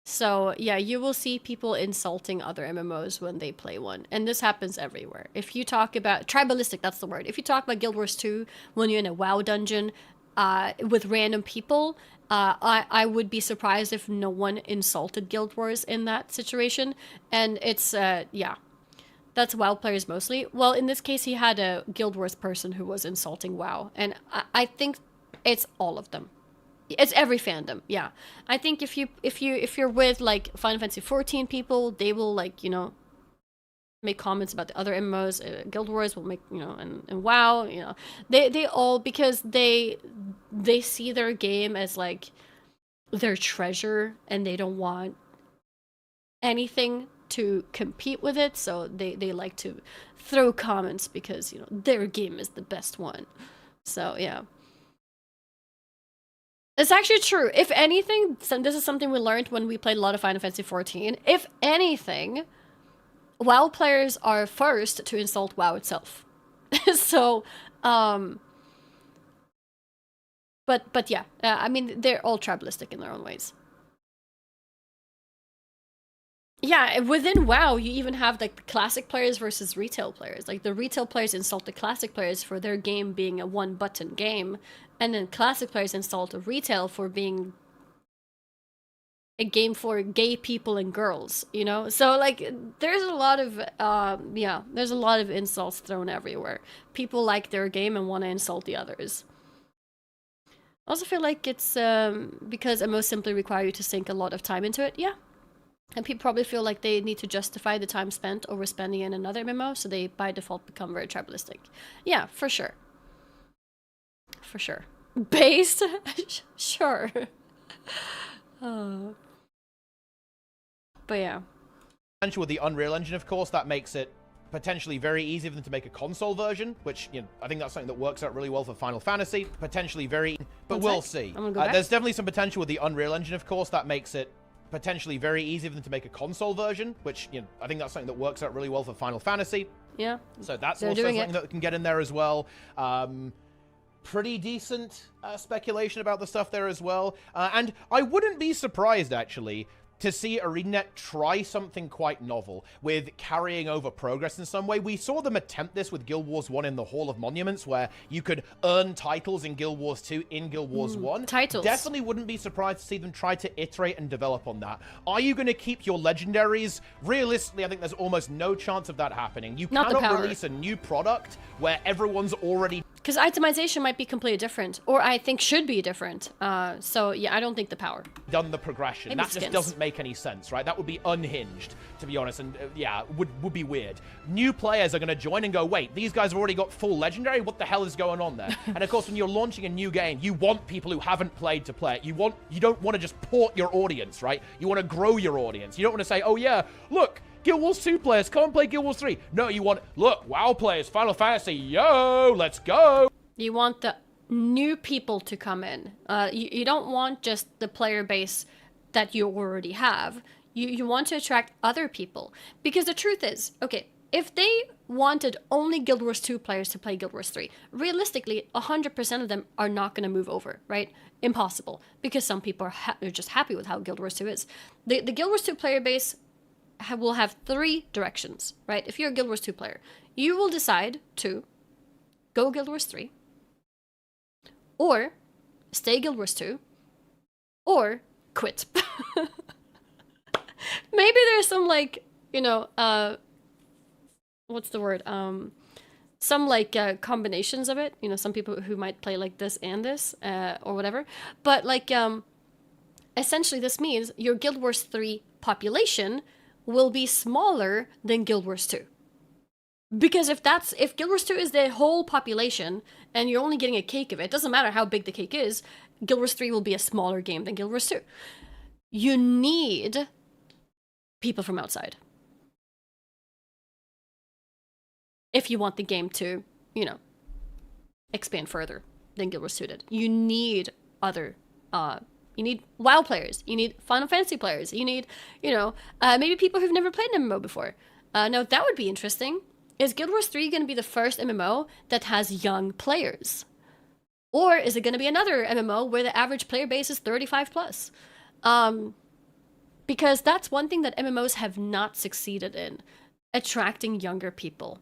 So yeah, you will see people insulting other MMOs when they play one, and this happens everywhere. If you talk about tribalistic, that's the word. If you talk about Guild Wars 2 when you're in a WoW dungeon with random people, I would be surprised if no one insulted Guild Wars in that situation. And it's yeah, that's WoW players mostly. Well, in this case, he had a Guild Wars person who was insulting WoW, and I think it's all of them. It's every fandom, yeah. I think if you're with like Final Fantasy 14 people, they will like, you know, make comments about the other MMOs. Guild Wars will make, you know, and WoW, you know, they all, because they see their game as like their treasure, and they don't want anything to compete with it. So they like to throw comments because, you know, their game is the best one. So yeah. It's actually true. If anything, this is something we learned when we played a lot of Final Fantasy 14. If anything, WoW players are first to insult WoW itself. So, but yeah, I mean, they're all tribalistic in their own ways. Yeah, within WoW, you even have like the classic players versus retail players. Like the retail players insult the classic players for their game being a one-button game, and then classic players insult retail for being a game for gay people and girls, you know? So like there's a lot of yeah, there's a lot of insults thrown everywhere. People like their game and want to insult the others. I also feel like it's because MMOs simply require you to sink a lot of time into it. Yeah. And people probably feel like they need to justify the time spent overspending in another MMO, so they by default become very tribalistic. Yeah, for sure. For sure. Based? Sure. But yeah. With the Unreal Engine, of course, that makes it potentially very easy for them to make a console version, which, you know, I think that's something that works out really well for Final Fantasy. Potentially very, but we'll see. There's definitely some potential with the Unreal Engine, of course, that makes it potentially very easy for them to make a console version, which, you know, I think that's something that works out really well for Final Fantasy. Yeah. So that's also something that can get in there as well. Pretty decent speculation about the stuff there as well. And I wouldn't be surprised, actually, to see ArenaNet try something quite novel with carrying over progress in some way. We saw them attempt this with Guild Wars 1 in the Hall of Monuments, where you could earn titles in Guild Wars 2 in Guild Wars 1. Titles. Definitely wouldn't be surprised to see them try to iterate and develop on that. Are you going to keep your legendaries? Realistically, I think there's almost no chance of that happening. You cannot release a new product where everyone's already... Because itemization might be completely different, or I think should be different. So yeah, I don't think the power. Done the progression. Maybe that just doesn't make any sense, right? That would be unhinged, to be honest, and yeah, would be weird. New players are going to join and go, wait, these guys have already got full legendary? What the hell is going on there? And of course, when you're launching a new game, you want people who haven't played to play it. You don't want to just port your audience, right? You want to grow your audience. You don't want to say, oh yeah, look, Guild Wars 2 players, come and play Guild Wars 3. No, you want, look, WoW players, Final Fantasy, yo, let's go. You want the new people to come in. You don't want just the player base that you already have. You want to attract other people. Because the truth is, okay, if they wanted only Guild Wars 2 players to play Guild Wars 3, realistically, 100% of them are not going to move over, right? Impossible. Because some people are just happy with how Guild Wars 2 is. The Guild Wars 2 player base will have 3 directions, right? If you're a Guild Wars 2 player, you will decide to go Guild Wars 3, or stay Guild Wars 2, or quit. Maybe there's some, like, you know, what's the word? Some, like, combinations of it. You know, some people who might play, like, this and this, or whatever. But, like, essentially this means your Guild Wars 3 population will be smaller than Guild Wars 2. Because if Guild Wars 2 is the whole population and you're only getting a cake of it, doesn't matter how big the cake is, Guild Wars 3 will be a smaller game than Guild Wars 2. You need people from outside if you want the game to, you know, expand further than Guild Wars 2 did. You need other, you need WoW players, you need Final Fantasy players, you need, you know, maybe people who've never played an MMO before. Now, that would be interesting. Is Guild Wars 3 going to be the first MMO that has young players? Or is it going to be another MMO where the average player base is 35 plus? Because that's one thing that MMOs have not succeeded in. Attracting younger people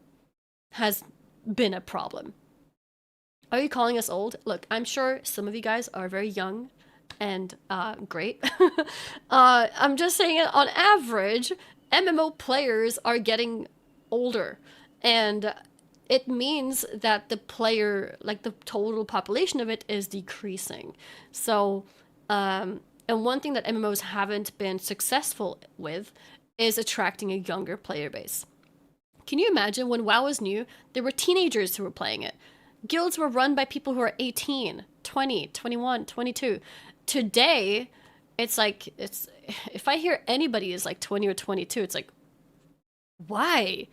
has been a problem. Are you calling us old? Look, I'm sure some of you guys are very young and great. I'm just saying, on average, MMO players are getting older. And it means that the player, like the total population of it, is decreasing. So, and one thing that MMOs haven't been successful with is attracting a younger player base. Can you imagine when WoW was new, there were teenagers who were playing it. Guilds were run by people who are 18, 20, 21, 22. Today, it's like, if I hear anybody is like 20 or 22, it's like, why?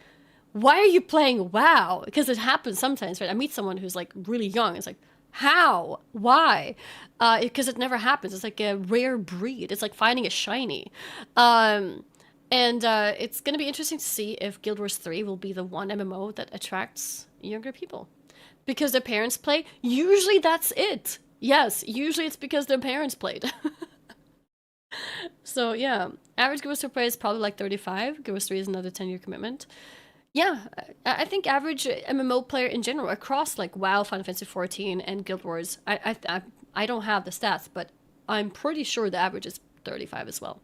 Why are you playing WoW? Because it happens sometimes, right? I meet someone who's like really young. It's like, how? Why? Because it never happens. It's like a rare breed. It's like finding a shiny. And it's going to be interesting to see if Guild Wars 3 will be the one MMO that attracts younger people. Because their parents play. Usually that's it. Yes, usually it's because their parents played. So yeah, average Guild Wars 2 player is probably like 35. Guild Wars 3 is another 10-year commitment. Yeah, I think average MMO player in general across like WoW, Final Fantasy 14, and Guild Wars. I don't have the stats, but I'm pretty sure the average is 35 as well.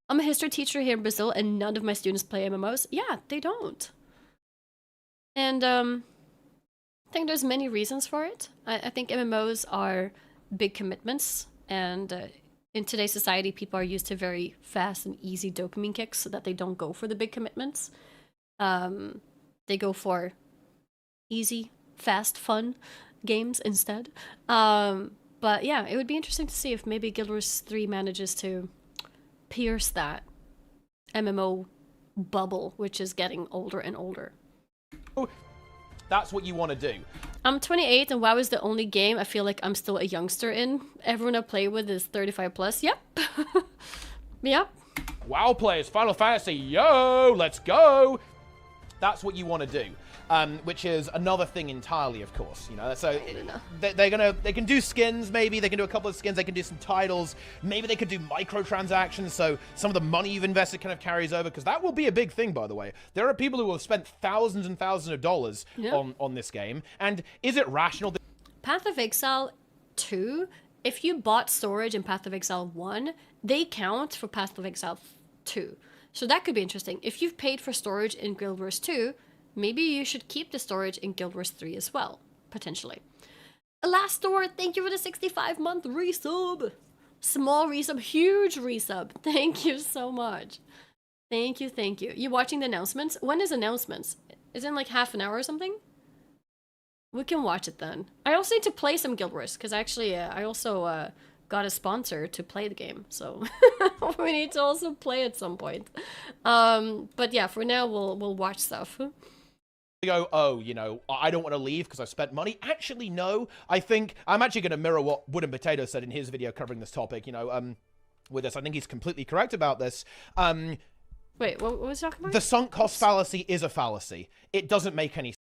I'm a history teacher here in Brazil, and none of my students play MMOs. Yeah, they don't. And I think there's many reasons for it. I think MMOs are big commitments, and in today's society, people are used to very fast and easy dopamine kicks so that they don't go for the big commitments. They go for easy, fast, fun games instead. But yeah, it would be interesting to see if maybe Guild Wars 3 manages to pierce that MMO bubble, which is getting older and older. That's what you want to do. I'm 28 and WoW is the only game I feel like I'm still a youngster in. Everyone I play with is 35 plus. Yep. Yep. WoW players, Final Fantasy, yo, let's go. That's what you want to do. Which is another thing entirely, of course. You know, so they can do skins, maybe they can do a couple of skins, they can do some titles, maybe they could do microtransactions, so some of the money you've invested kind of carries over, because that will be a big thing, by the way. There are people who have spent thousands and thousands of dollars on this game, and is it rational? Path of Exile 2, if you bought storage in Path of Exile 1, they count for Path of Exile 2. So that could be interesting. If you've paid for storage in Guild Wars 2, maybe you should keep the storage in Guild Wars 3 as well, potentially. Elastor, thank you for the 65-month resub. Small resub, huge resub. Thank you so much. Thank you, thank you. You watching the announcements? When is announcements? Is it in like half an hour or something? We can watch it then. I also need to play some Guild Wars, because actually I also got a sponsor to play the game, so we need to also play at some point. But yeah, for now we'll watch stuff. Go, oh, you know, I don't want to leave because I've spent money. Actually, no. I think I'm actually going to mirror what Wooden Potato said in his video covering this topic, you know, with this. I think he's completely correct about this. Wait, what was he talking about? The sunk cost fallacy is a fallacy. It doesn't make any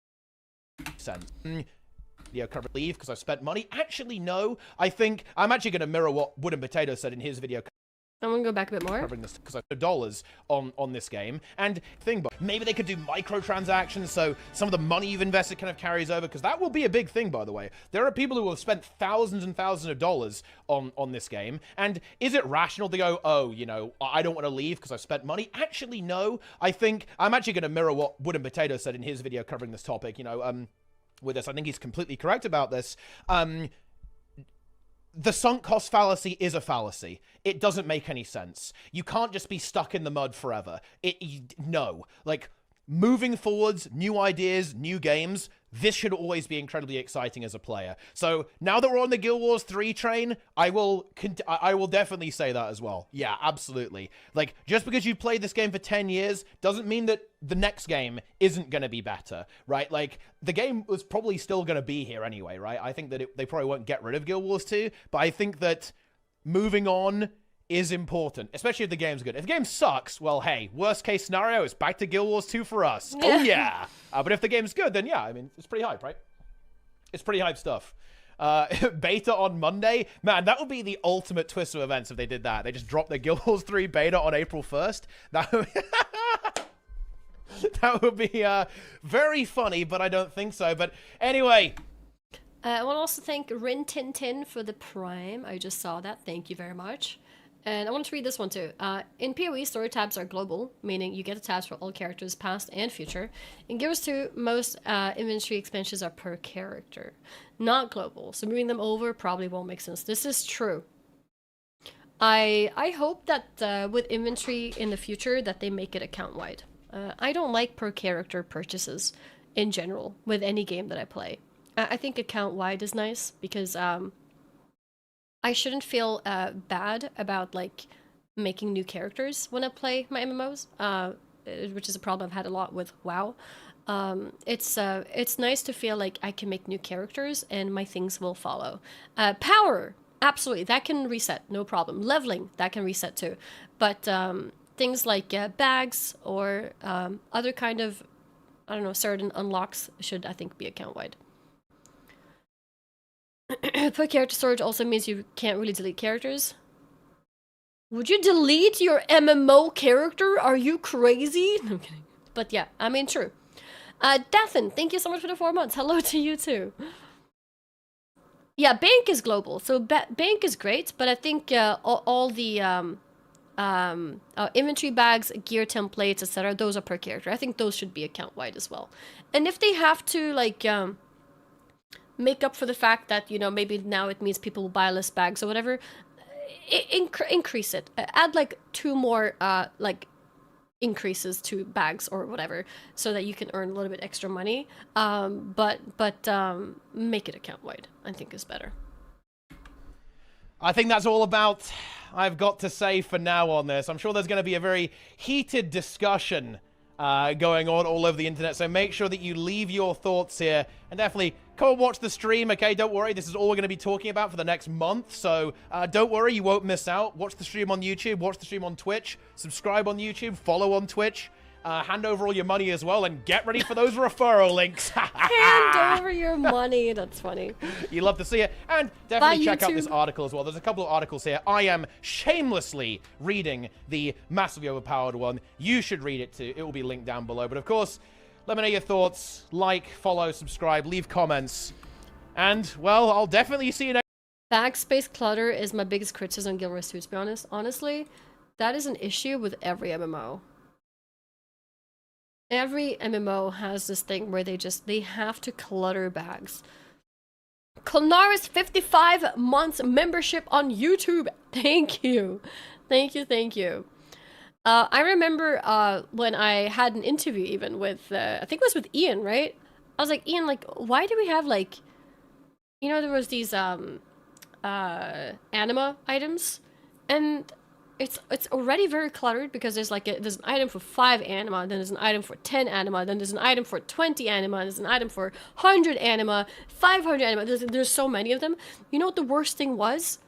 sense. Video cover leave because I've spent money. Actually, no. I think I'm actually going to mirror what Wooden Potato said in his video. I'm gonna go back a bit more. Covering this because I spent dollars on this game, and but maybe they could do microtransactions, so some of the money you've invested kind of carries over, because that will be a big thing, by the way. There are people who have spent thousands and thousands of dollars on this game, and is it rational to go, oh, you know, I don't want to leave because I've spent money? Actually, no. I think I'm actually going to mirror what Wooden Potato said in his video covering this topic, you know, with this. I think he's completely correct about this. The sunk cost fallacy is a fallacy. It doesn't make any sense. You can't just be stuck in the mud forever. No. Like, moving forwards, new ideas, new games, this should always be incredibly exciting as a player. So now that we're on the Guild Wars 3 train, I will definitely say that as well. Yeah, absolutely. Like, just because you've played this game for 10 years doesn't mean that the next game isn't going to be better, right? Like, the game was probably still going to be here anyway, right? I think that they probably won't get rid of Guild Wars 2, but I think that moving on is important, especially if the game's good. If the game sucks, well, hey, worst case scenario, it's back to Guild Wars 2 for us. Oh, yeah. But if the game's good, then yeah, I mean, it's pretty hype, right? It's pretty hype stuff. Beta on Monday? Man, that would be the ultimate twist of events if they did that. They just dropped their Guild Wars 3 beta on April 1st. That would be, that would be very funny, but I don't think so. But anyway... I want to also thank Rin Tintin for the Prime. I just saw that. Thank you very much. And I want to read this one too. In PoE, story tabs are global, meaning you get tabs for all characters, past and future. In Gears 2, most inventory expansions are per character, not global. So moving them over probably won't make sense. This is true. I hope that with inventory in the future that they make it account-wide. I don't like per character purchases in general with any game that I play. I think account-wide is nice because I shouldn't feel bad about like making new characters when I play my MMOs, which is a problem I've had a lot with WoW. It's nice to feel like I can make new characters and my things will follow. Power, absolutely, that can reset, no problem. Leveling, that can reset too. But things like bags or other kind of, I don't know, certain unlocks should, I think, be account-wide. Put character storage also means you can't really delete characters. Would you delete your MMO character? Are you crazy? No, I'm kidding. But yeah, I mean, true. Dathan, thank you so much for the 4 months. Hello to you too. Yeah, Bank is global, so Bank is great, but I think all the inventory bags, gear templates, etc., those are per character. I think those should be account-wide as well. And if they have to, like... make up for the fact that, you know, maybe now it means people will buy less bags or whatever, increase it. Add like 2 more like increases to bags or whatever so that you can earn a little bit extra money. But make it account wide, I think is better. I think that's all about I've got to say for now on this. I'm sure there's going to be a very heated discussion going on all over the internet, so make sure that you leave your thoughts here, and definitely come and watch the stream, okay? Don't worry, this is all we're going to be talking about for the next month, so don't worry, you won't miss out. Watch the stream on YouTube, watch the stream on Twitch, subscribe on YouTube, follow on Twitch, hand over all your money as well, and get ready for those referral links. Hand over your money. That's funny. You love to see it. And definitely Bye, check out YouTube. this article as well. There's a couple of articles here. I am shamelessly reading the massively overpowered one. You should read it too. It will be linked down below. But of course, let me know your thoughts. Like, follow, subscribe, leave comments. And, well, I'll definitely see you next. Backspace clutter is my biggest criticism on Guild Wars 2, to be honest. Honestly, that is an issue with every MMO. Every MMO has this thing where they have to clutter bags. Clnaris 55 months membership on YouTube. Thank you. Thank you, thank you. I remember when I had an interview even with, I think it was with Ian, right? I was like, Ian, like, why do we have like, you know, there was these anima items, and it's already very cluttered because there's like there's an item for 5 anima, then there's an item for 10 anima, then there's an item for 20 anima, there's an item for 100 anima, 500 anima. There's so many of them. You know what the worst thing was?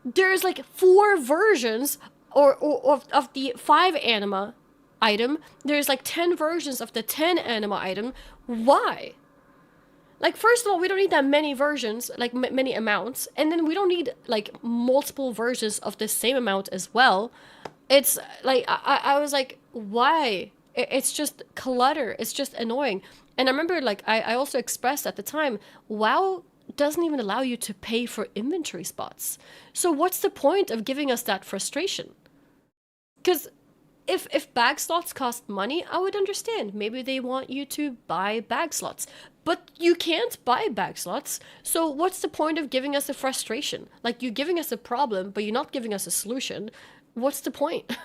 There's like 4 versions of the 5 anima item. There's like 10 versions of the 10 anima item. Why? Like, first of all, we don't need that many versions, like many amounts, and then we don't need like multiple versions of the same amount as well. It's like I was like, why? It's just clutter. It's just annoying. And I remember, like, I also expressed at the time, WoW doesn't even allow you to pay for inventory spots. So what's the point of giving us that frustration? Because if bag slots cost money, I would understand. Maybe they want you to buy bag slots. But you can't buy bag slots, so what's the point of giving us a frustration? Like, you're giving us a problem, but you're not giving us a solution. What's the point?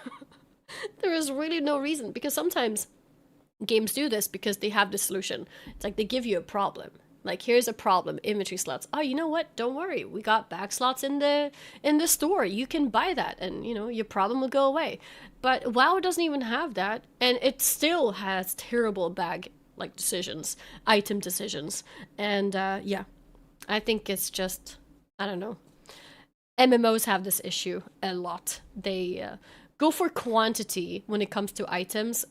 There is really no reason, because sometimes games do this because they have the solution. It's like they give you a problem. Like, here's a problem, inventory slots. Oh, you know what? Don't worry. We got bag slots in the store. You can buy that, and, you know, your problem will go away. But WoW doesn't even have that, and it still has terrible bag like decisions, item decisions, and yeah, I think it's just, I don't know. MMOs have this issue a lot. They go for quantity when it comes to items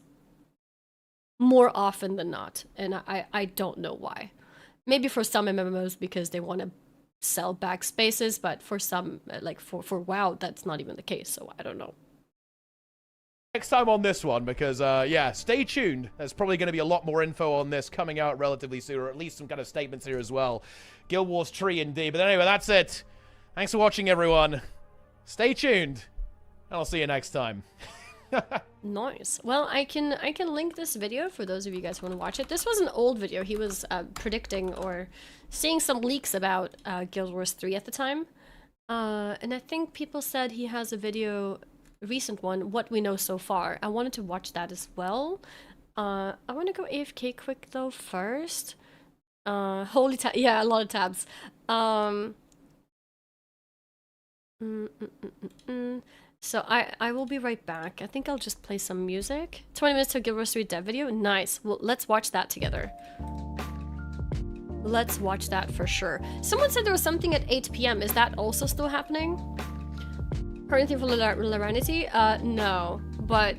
more often than not, and I don't know why. Maybe for some MMOs because they want to sell backspaces, but for some, like for WoW, that's not even the case, so I don't know. Next time on this one, because yeah, stay tuned. There's probably going to be a lot more info on this coming out relatively soon, or at least some kind of statements here as well. Guild Wars 3 indeed. But anyway, that's it. Thanks for watching, everyone. Stay tuned, and I'll see you next time. Nice. Well, I can link this video for those of you guys who want to watch it. This was an old video. He was predicting or seeing some leaks about Guild Wars 3 at the time, and I think people said he has a video, recent one, what we know so far. I wanted to watch that as well. I want to go AFK quick though first. Holy tab, yeah, a lot of tabs. So I will be right back. I think I'll just play some music. 20 minutes to Guild Wars 3 dev video. Nice. Well, let's watch that together. Let's watch that for sure. Someone said there was something at 8 p.m. Is that also still happening? Currently for Laranity? No. But,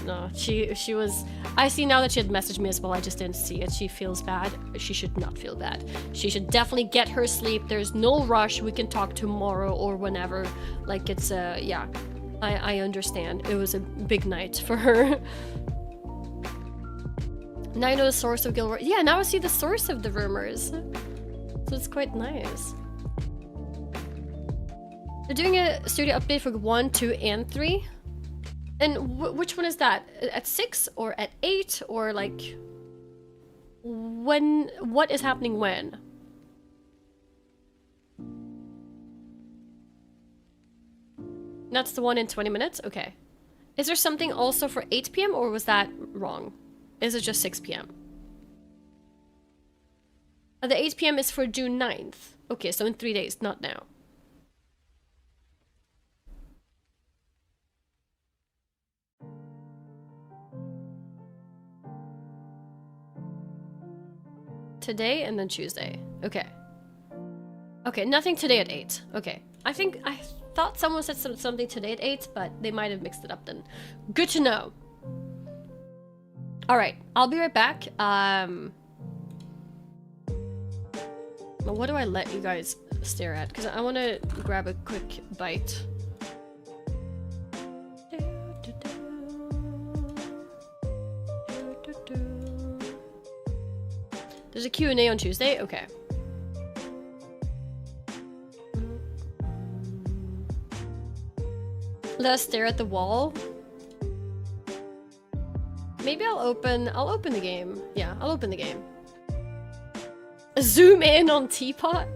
no. She was... I see now that she had messaged me as well. I just didn't see it. She feels bad. She should not feel bad. She should definitely get her sleep. There's no rush. We can talk tomorrow or whenever. Like, it's, yeah. I understand. It was a big night for her. Now I know the source of Guild Wars. Yeah, now I see the source of the rumors. So it's quite nice. They're doing a studio update for 1, 2, and 3. And which one is that? At 6 or at 8 or like when? What is happening when? That's the one in 20 minutes? Okay. Is there something also for 8 p.m. or was that wrong? Is it just 6 p.m.? The 8 p.m. is for June 9th. Okay, so in 3 days, not now. Today and then Tuesday. Okay. Okay, nothing today at 8. Okay. I thought someone said something today at 8, but they might have mixed it up then. Good to know. Alright, I'll be right back. What do I let you guys stare at? Because I want to grab a quick bite. There's a Q&A on Tuesday? Okay. Let us stare at the wall. Maybe I'll open the game. Yeah, I'll open the game. Zoom in on Teapot?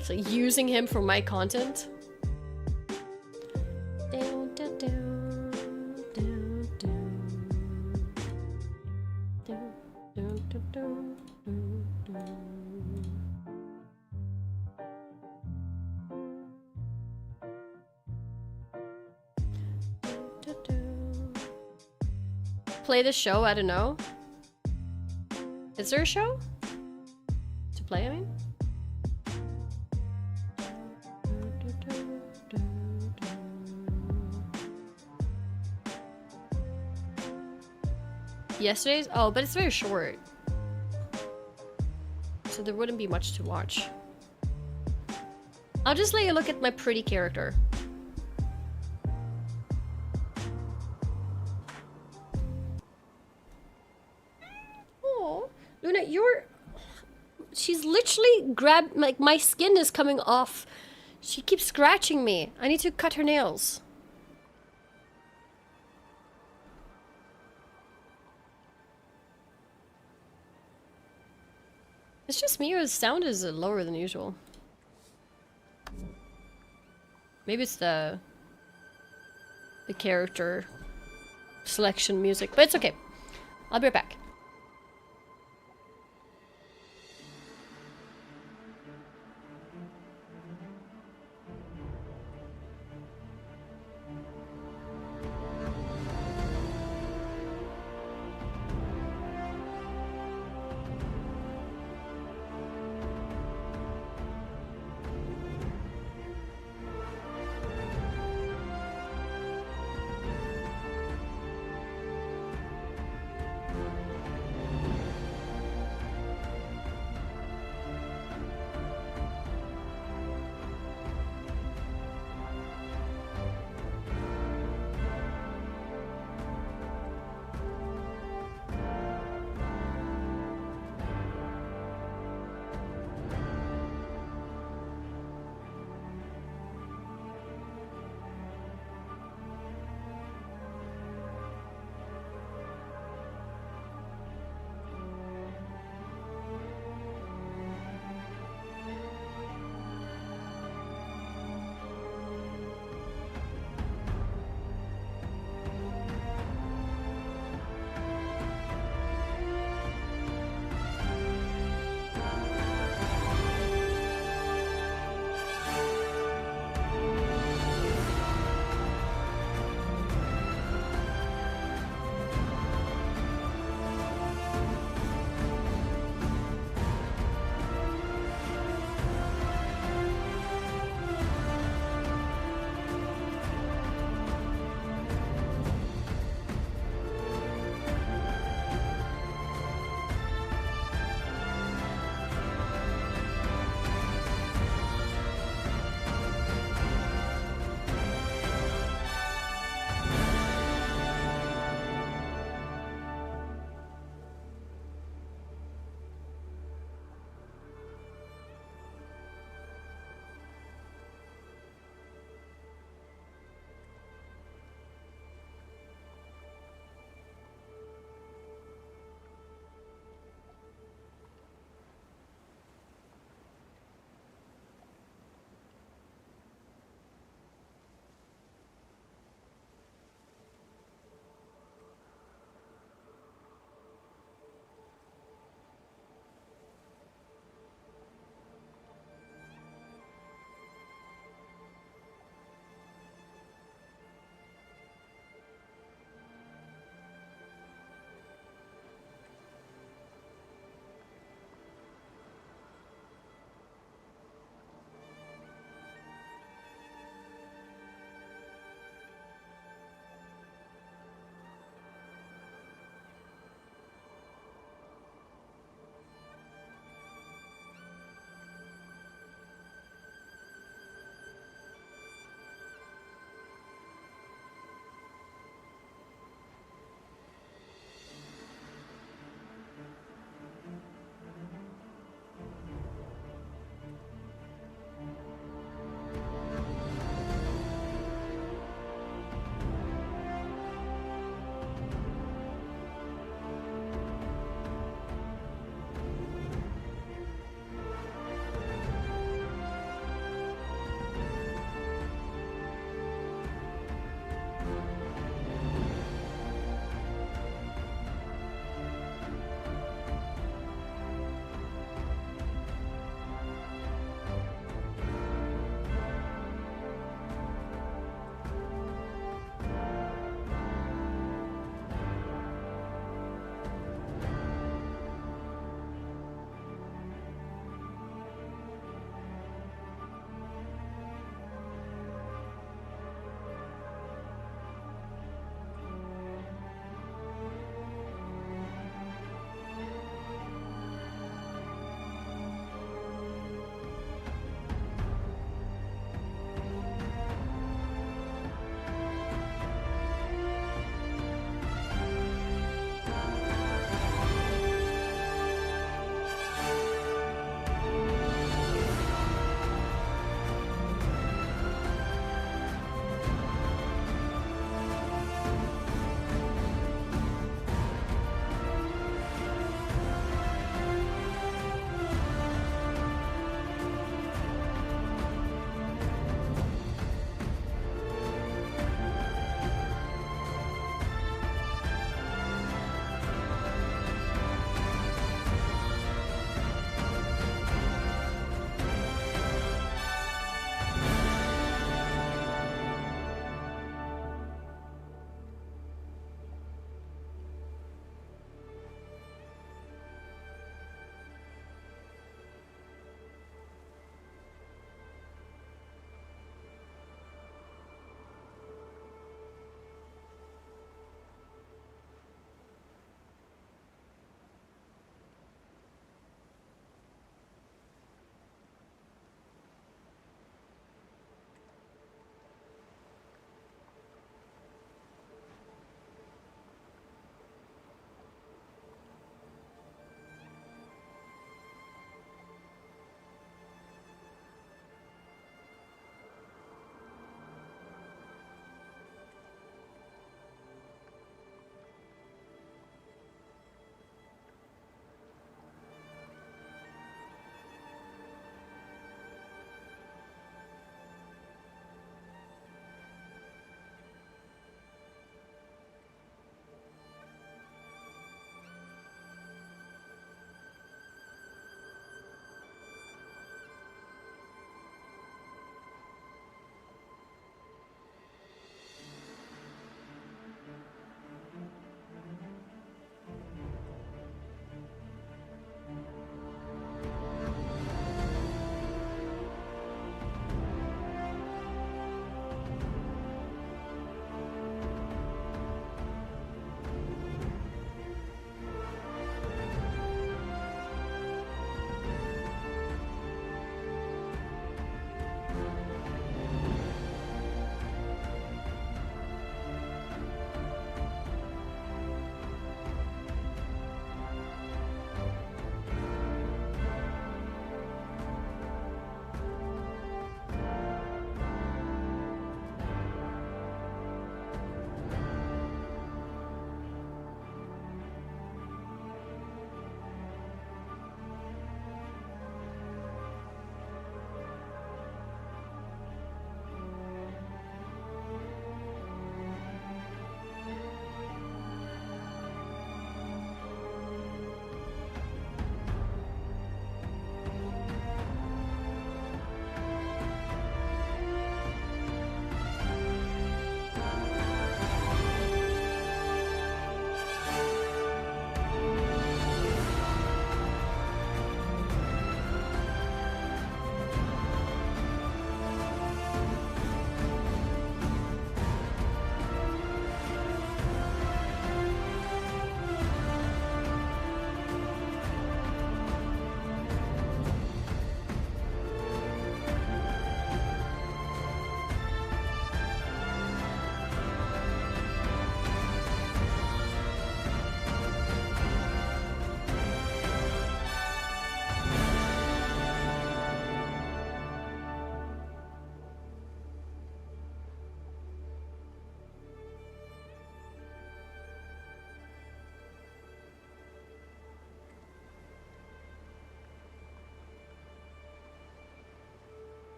So using him for my content? Play the show? I don't know. Is there a show? To play, I mean? Yesterday's? Oh, but it's very short. So there wouldn't be much to watch. I'll just let you look at my pretty character. Oh, Luna, she's literally grabbed, like, my skin is coming off. She keeps scratching me. I need to cut her nails. It's just me, or the sound is lower than usual. Maybe it's the character selection music, but it's okay. I'll be right back.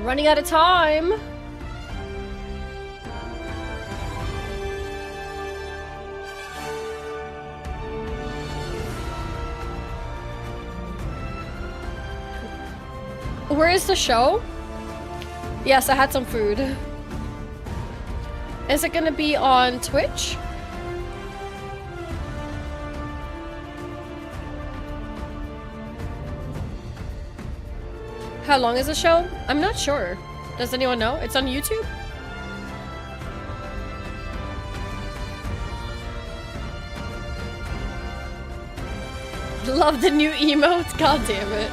running out of time. Where is the show? Yes, I had some food. Is it gonna be on Twitch? How long is the show? I'm not sure. Does anyone know? It's on YouTube? Love the new emotes. God damn it.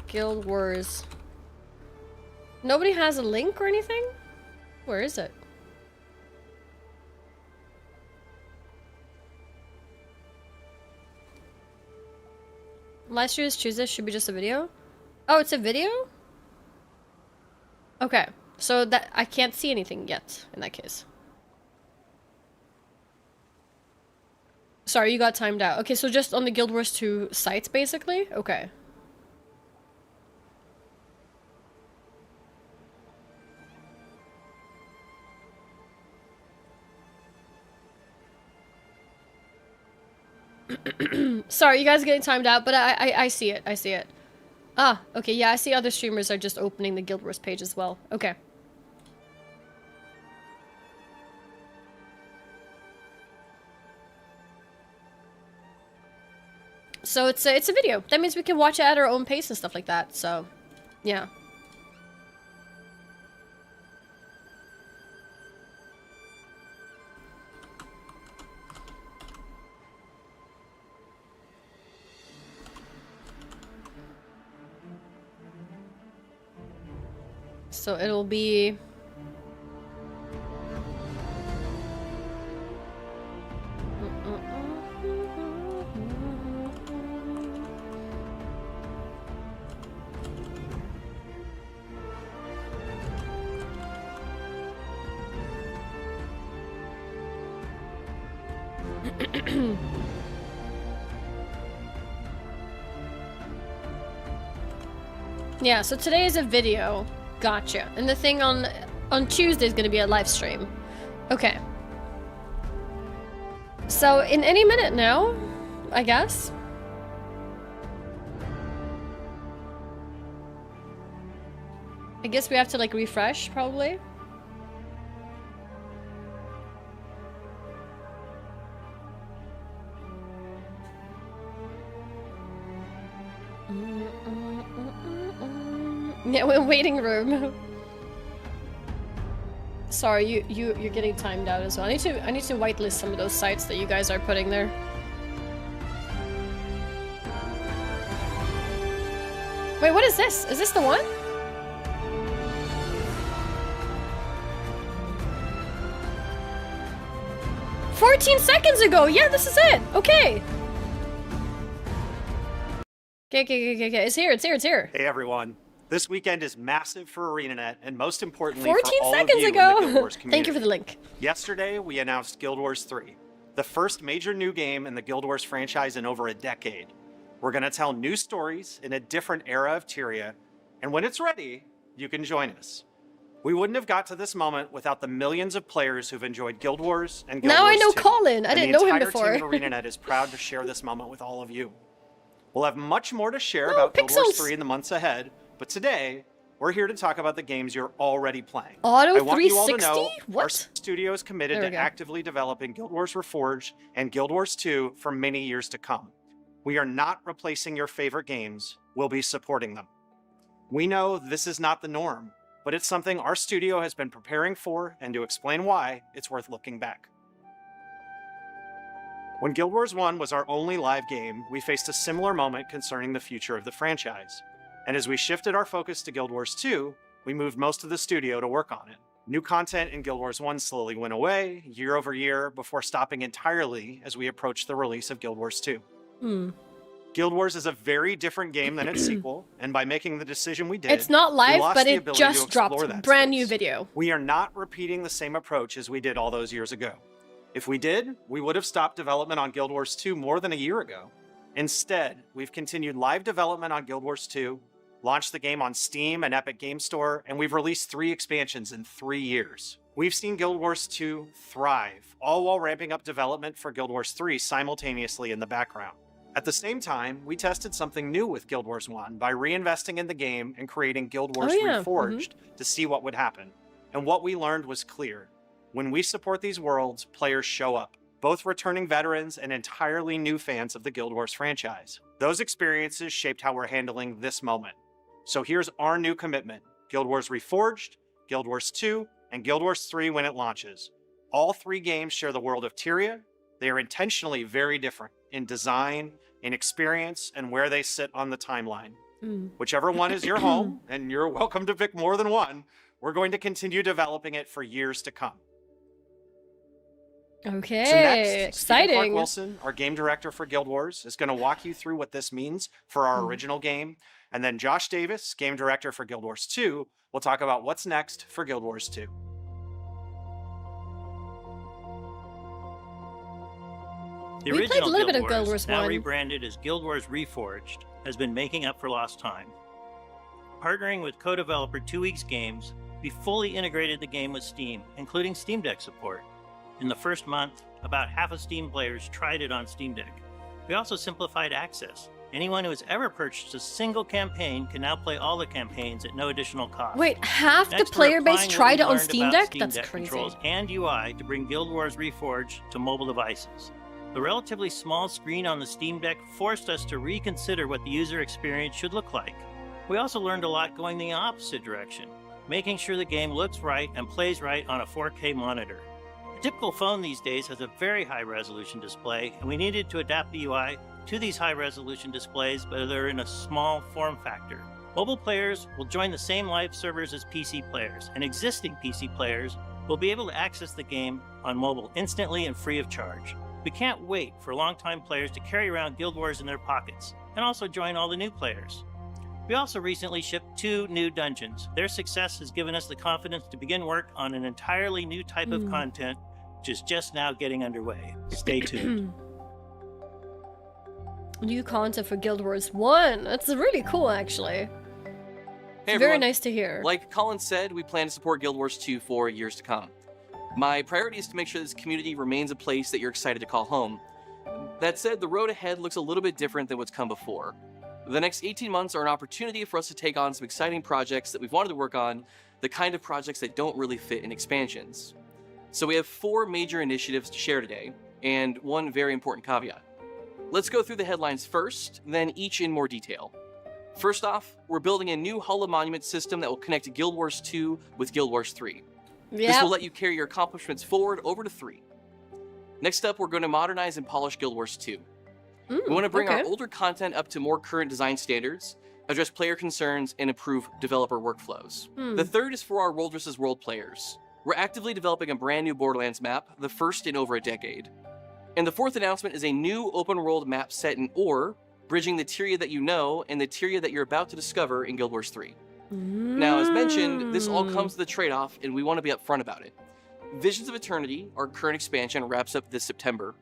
Guild Wars. Nobody has a link or anything? Where is it? Last year's Tuesday should be just a video? Oh, it's a video? Okay. So that I can't see anything yet in that case. Sorry, you got timed out. Okay, so just on the Guild Wars 2 sites basically? Okay. Sorry, you guys are getting timed out, but I see it. I see it. Ah, okay, yeah, I see other streamers are just opening the Guild Wars page as well. Okay. So it's a video. That means we can watch it at our own pace and stuff like that. So, yeah. So it'll be... Yeah, so today is a video. Gotcha. And the thing on Tuesday is going to be a live stream. Okay. So in any minute now, I guess. I guess we have to like refresh probably. Yeah, we're in waiting room. Sorry, you're getting timed out as well. I need to whitelist some of those sites that you guys are putting there. Wait, what is this? Is this the one? "14 seconds ago! Yeah, this is it! Okay! Okay. It's here. Hey everyone. This weekend is massive for ArenaNet, and most importantly 14 for all seconds of you ago. in the Guild Wars community. Thank you for the link. Yesterday, we announced Guild Wars 3, the first major new game in the Guild Wars franchise in over a decade. We're going to tell new stories in a different era of Tyria, and when it's ready, you can join us. We wouldn't have got to this moment without the millions of players who've enjoyed Guild Wars and Guild Wars 2. Now I know Colin. I didn't know him before. The entire team at ArenaNet is proud to share this moment with all of you. We'll have much more to share about Guild Wars 3 in the months ahead, but today, we're here to talk about the games you're already playing. Auto I want you all to 360? know What? our studio is committed to actively developing Guild Wars Reforged and Guild Wars 2 for many years to come. We are not replacing your favorite games, we'll be supporting them. We know this is not the norm, but it's something our studio has been preparing for, and to explain why, it's worth looking back. When Guild Wars 1 was our only live game, we faced a similar moment concerning the future of the franchise. And as we shifted our focus to Guild Wars 2, we moved most of the studio to work on it. New content in Guild Wars 1 slowly went away, year over year, before stopping entirely as we approached the release of Guild Wars 2. Guild Wars is a very different game than its sequel, and by making the decision we did, it's not live, but it just dropped that brand new video. We are not repeating the same approach as we did all those years ago. If we did, we would have stopped development on Guild Wars 2 more than a year ago. Instead, we've continued live development on Guild Wars 2, launched the game on Steam and Epic Game Store, and we've released 3 expansions in 3 years. We've seen Guild Wars 2 thrive, all while ramping up development for Guild Wars 3 simultaneously in the background. At the same time, we tested something new with Guild Wars 1 by reinvesting in the game and creating Guild Wars Reforged to see what would happen. And what we learned was clear. When we support these worlds, players show up, both returning veterans and entirely new fans of the Guild Wars franchise. Those experiences shaped how we're handling this moment. So here's our new commitment: Guild Wars Reforged, Guild Wars 2, and Guild Wars 3 when it launches. All 3 games share the world of Tyria. They are intentionally very different in design, in experience, and where they sit on the timeline. Whichever one is your home, and you're welcome to pick more than one, we're going to continue developing it for years to come. Okay, So next, Stephen exciting. Clark Wilson, our game director for Guild Wars, is going to walk you through what this means for our original game. And then Josh Davis, game director for Guild Wars 2, will talk about what's next for Guild Wars 2. The We played a original little bit of Guild Guild Wars, Wars now 1. rebranded as Guild Wars Reforged, has been making up for lost time. Partnering with co-developer 2 Weeks Games, we fully integrated the game with Steam, including Steam Deck support. In the first month, about half of Steam players tried it on Steam Deck. We also simplified access. Anyone who has ever purchased a single campaign can now play all the campaigns at no additional cost. Wait, half the Next, we're player base applying what tried we it on learned Steam about Deck? Steam That's Deck crazy. controls and UI to bring Guild Wars Reforged to mobile devices. The relatively small screen on the Steam Deck forced us to reconsider what the user experience should look like. We also learned a lot going the opposite direction, making sure the game looks right and plays right on a 4K monitor. A typical phone these days has a very high resolution display, and we needed to adapt the UI to these high resolution displays, but they're in a small form factor. Mobile players will join the same live servers as PC players, and existing PC players will be able to access the game on mobile instantly and free of charge. We can't wait for longtime players to carry around Guild Wars in their pockets, and also join all the new players. We also recently shipped 2 new dungeons. Their success has given us the confidence to begin work on an entirely new type of content, which is just now getting underway. Stay tuned. New content for Guild Wars 1. That's really cool, actually. Hey, Very everyone. nice to hear. Like Colin said, we plan to support Guild Wars 2 for years to come. My priority is to make sure this community remains a place that you're excited to call home. That said, the road ahead looks a little bit different than what's come before. The next 18 months are an opportunity for us to take on some exciting projects that we've wanted to work on, the kind of projects that don't really fit in expansions. So we have 4 major initiatives to share today, and one very important caveat. Let's go through the headlines first, then each in more detail. First off, we're building a new Hall of Monuments system that will connect Guild Wars 2 with Guild Wars 3. This will let you carry your accomplishments forward over to 3. Next up, we're going to modernize and polish Guild Wars 2. We want to bring our older content up to more current design standards, address player concerns, and improve developer workflows. The third is for our World vs. World players. We're actively developing a brand new Borderlands map, the first in over a decade. And the fourth announcement is a new open world map set in Ore, bridging the Tyria that you know and the Tyria that you're about to discover in Guild Wars 3. Now, as mentioned, this all comes with a trade-off, and we want to be upfront about it. Visions of Eternity, our current expansion, wraps up this September.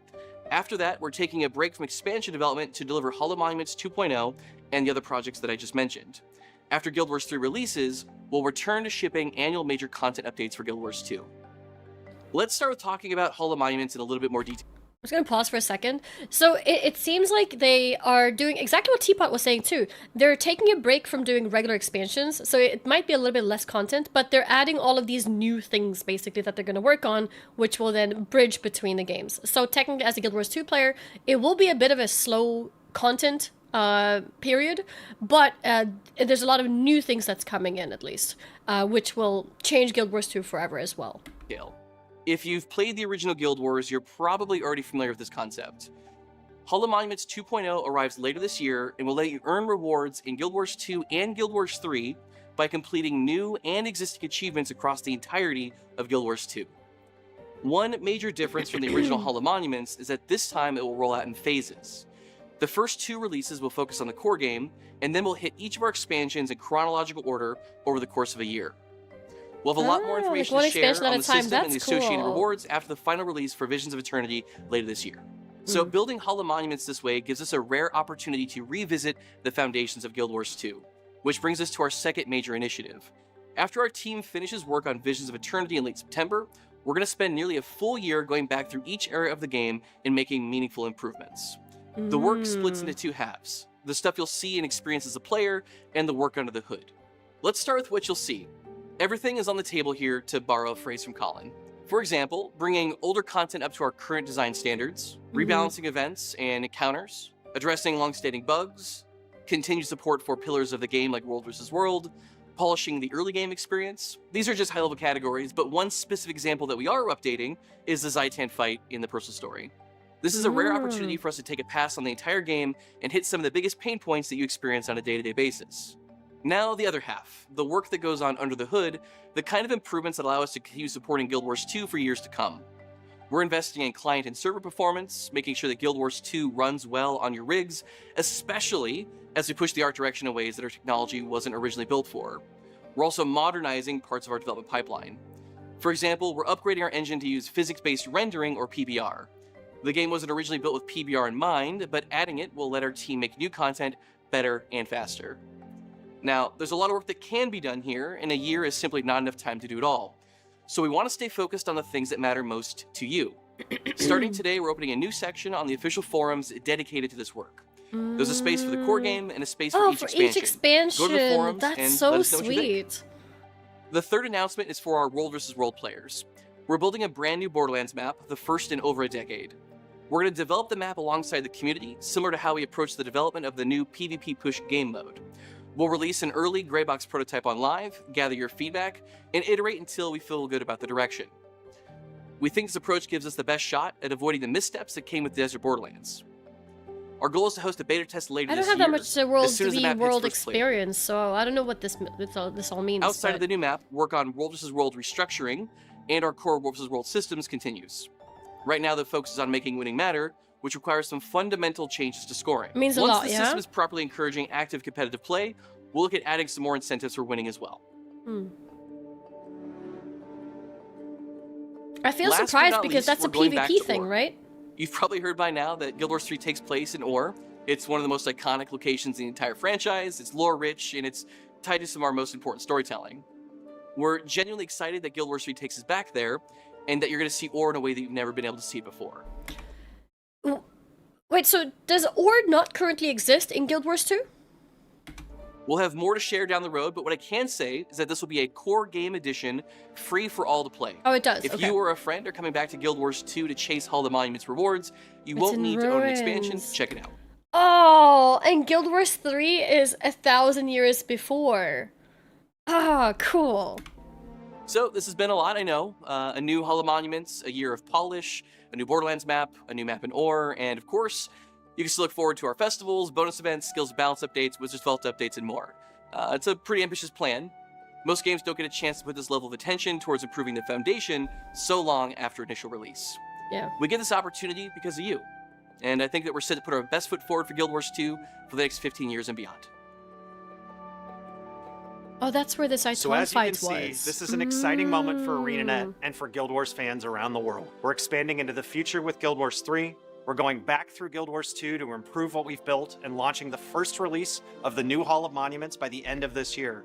After that, we're taking a break from expansion development to deliver Hall of Monuments 2.0 and the other projects that I just mentioned. After Guild Wars 3 releases, we'll return to shipping annual major content updates for Guild Wars 2. Let's start with talking about Hall of Monuments in a little bit more detail. I'm just gonna pause for a second. So it seems like they are doing exactly what Teapot was saying too. They're taking a break from doing regular expansions, so it might be a little bit less content, but they're adding all of these new things basically that they're gonna work on, which will then bridge between the games. So technically, as a Guild Wars 2 player, it will be a bit of a slow content period, but there's a lot of new things that's coming in at least, which will change Guild Wars 2 forever as well. If you've played the original Guild Wars, you're probably already familiar with this concept. Hall of Monuments 2.0 arrives later this year and will let you earn rewards in Guild Wars 2 and Guild Wars 3 by completing new and existing achievements across the entirety of Guild Wars 2. One major difference from the original Hall of Monuments is that this time it will roll out in phases. The first 2 releases will focus on the core game, and then we'll hit each of our expansions in chronological order over the course of a year. We'll have a lot more information to share on the system and the associated rewards after the final release for Visions of Eternity later this year. So building Hall of Monuments this way gives us a rare opportunity to revisit the foundations of Guild Wars 2, which brings us to our second major initiative. After our team finishes work on Visions of Eternity in late September, we're going to spend nearly a full year going back through each area of the game and making meaningful improvements. The work splits into two halves: the stuff you'll see and experience as a player, and the work under the hood. Let's start with what you'll see. Everything is on the table here, to borrow a phrase from Colin. For example, bringing older content up to our current design standards, rebalancing events and encounters, addressing long-standing bugs, continued support for pillars of the game like World vs. World, polishing the early game experience. These are just high-level categories, but one specific example that we are updating is the Zhaitan fight in the personal story. This is a rare opportunity for us to take a pass on the entire game and hit some of the biggest pain points that you experience on a day-to-day basis. Now, the other half, the work that goes on under the hood, the kind of improvements that allow us to continue supporting Guild Wars 2 for years to come. We're investing in client and server performance, making sure that Guild Wars 2 runs well on your rigs, especially as we push the art direction in ways that our technology wasn't originally built for. We're also modernizing parts of our development pipeline. For example, we're upgrading our engine to use physics-based rendering, or PBR. The game wasn't originally built with PBR in mind, but adding it will let our team make new content better and faster. Now, there's a lot of work that can be done here, and a year is simply not enough time to do it all. So we want to stay focused on the things that matter most to you. Starting today, we're opening a new section on the official forums dedicated to this work. There's a space for the core game and a space for each expansion. Each expansion. Go to the forums and That's so let us know what you think. sweet. The third announcement is for our World vs. World players. We're building a brand new Borderlands map, the first in over a decade. We're going to develop the map alongside the community, similar to how we approached the development of the new PvP Push game mode. We'll release an early Greybox prototype on live, gather your feedback, and iterate until we feel good about the direction. We think this approach gives us the best shot at avoiding the missteps that came with Desert Borderlands. Our goal is to host a beta test later this year. I don't have that much as soon as the map hits world first play. experience, so I don't know what this all means. Outside of the new map, work on World vs. World restructuring and our core World vs. World systems continues. Right now, the focus is on making winning matter, which requires some fundamental changes to scoring. Means a Once lot, the yeah? system is properly encouraging active competitive play, we'll look at adding some more incentives for winning as well. I feel Last but surprised not because least, that's a we're going back PvP to thing, Ore. right? You've probably heard by now that Guild Wars 3 takes place in Ore. It's one of the most iconic locations in the entire franchise, it's lore-rich, and it's tied to some of our most important storytelling. We're genuinely excited that Guild Wars 3 takes us back there, and that you're going to see Ore in a way that you've never been able to see it before. Wait, so does Ore not currently exist in Guild Wars 2? We'll have more to share down the road, but what I can say is that this will be a core game edition, free for all to play. Oh, it does. If okay. you or a friend are coming back to Guild Wars 2 to chase Hall of Monuments rewards, you It's won't in need to own an expansion. ruins. Check it out. Oh, and Guild Wars 3 is 1,000 years before. Ah, cool. So this has been a lot, I know. A new Hall of Monuments, a year of polish, a new Borderlands map, a new map in Ore, and of course, you can still look forward to our festivals, bonus events, skills balance updates, Wizards Vault updates, and more. It's a pretty ambitious plan. Most games don't get a chance to put this level of attention towards improving the foundation so long after initial release. Yeah. We get this opportunity because of you, and I think that we're set to put our best foot forward for Guild Wars 2 for the next 15 years and beyond. Oh, that's where the So Zhaitan as you can fight see, was. this is an exciting moment for ArenaNet and for Guild Wars fans around the world. We're expanding into the future with Guild Wars 3. We're going back through Guild Wars 2 to improve what we've built and launching the first release of the new Hall of Monuments by the end of this year.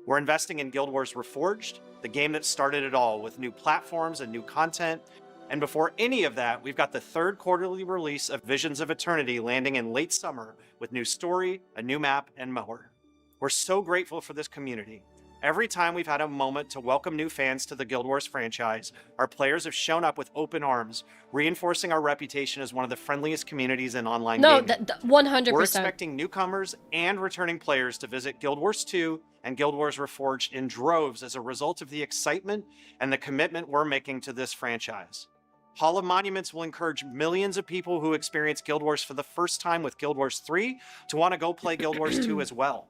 We're investing in Guild Wars Reforged, the game that started it all, with new platforms and new content. And before any of that, we've got the third quarterly release of Visions of Eternity landing in late summer with new story, a new map, and more. We're so grateful for this community. Every time we've had a moment to welcome new fans to the Guild Wars franchise, our players have shown up with open arms, reinforcing our reputation as one of the friendliest communities in online gaming. 100%. We're expecting newcomers and returning players to visit Guild Wars 2 and Guild Wars Reforged in droves as a result of the excitement and the commitment we're making to this franchise. Hall of Monuments will encourage millions of people who experience Guild Wars for the first time with Guild Wars 3 to want to go play Guild Wars 2 as well.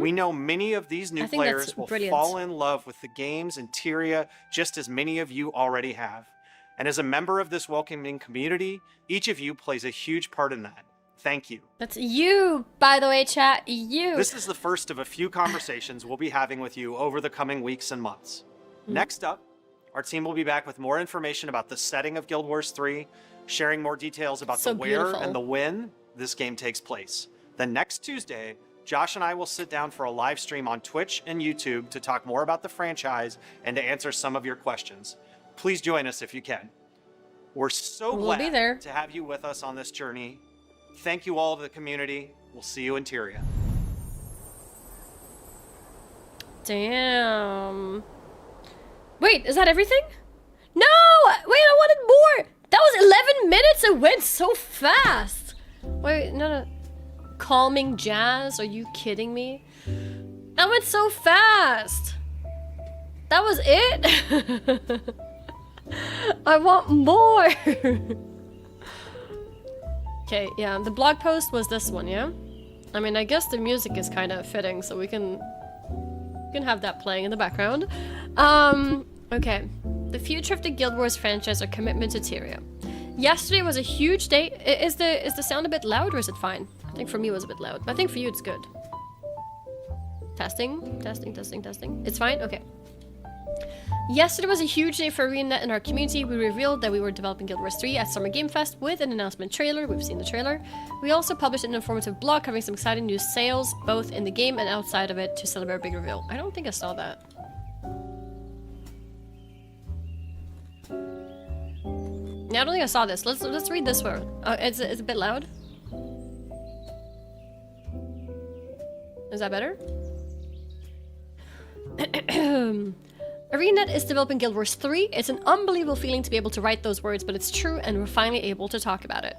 We know many of these new I think that's players will brilliant. fall in love with the games and Tyria just as many of you already have. And as a member of this welcoming community, each of you plays a huge part in that. Thank you. That's you, by the way, chat. You. This is the first of a few conversations we'll be having with you over the coming weeks and months. Next up, our team will be back with more information about the setting of Guild Wars 3, sharing more details about So the where beautiful. and the when this game takes place. Then next Tuesday, Josh and I will sit down for a live stream on Twitch and YouTube to talk more about the franchise and to answer some of your questions. Please join us if you can. We're so We'll be there. glad to have you with us on this journey. Thank you all of the community. We'll see you in Tyria. Damn. Wait, is that everything? No! Wait, I wanted more! That was 11 minutes! It went so fast! Wait, no. Calming jazz? Are you kidding me? That went so fast! That was it? I want more! Okay, yeah, the blog post was this one, yeah? I mean, I guess the music is kind of fitting, so we can have that playing in the background. Okay. The future of the Guild Wars franchise, our commitment to Tyria. Yesterday was a huge day. Is the sound a bit loud or is it fine? I think for me it was a bit loud, but I think for you it's good. Testing. It's fine? Okay. Yesterday was a huge day for ArenaNet and our community. We revealed that we were developing Guild Wars 3 at Summer Game Fest with an announcement trailer. We've seen the trailer. We also published an informative blog covering some exciting new sales, both in the game and outside of it, to celebrate a big reveal. I don't think I saw that. Yeah, I don't think I saw this. Let's read this one. It's a bit loud. Is that better? ArenaNet is developing Guild Wars 3. It's an unbelievable feeling to be able to write those words, but it's true and we're finally able to talk about it.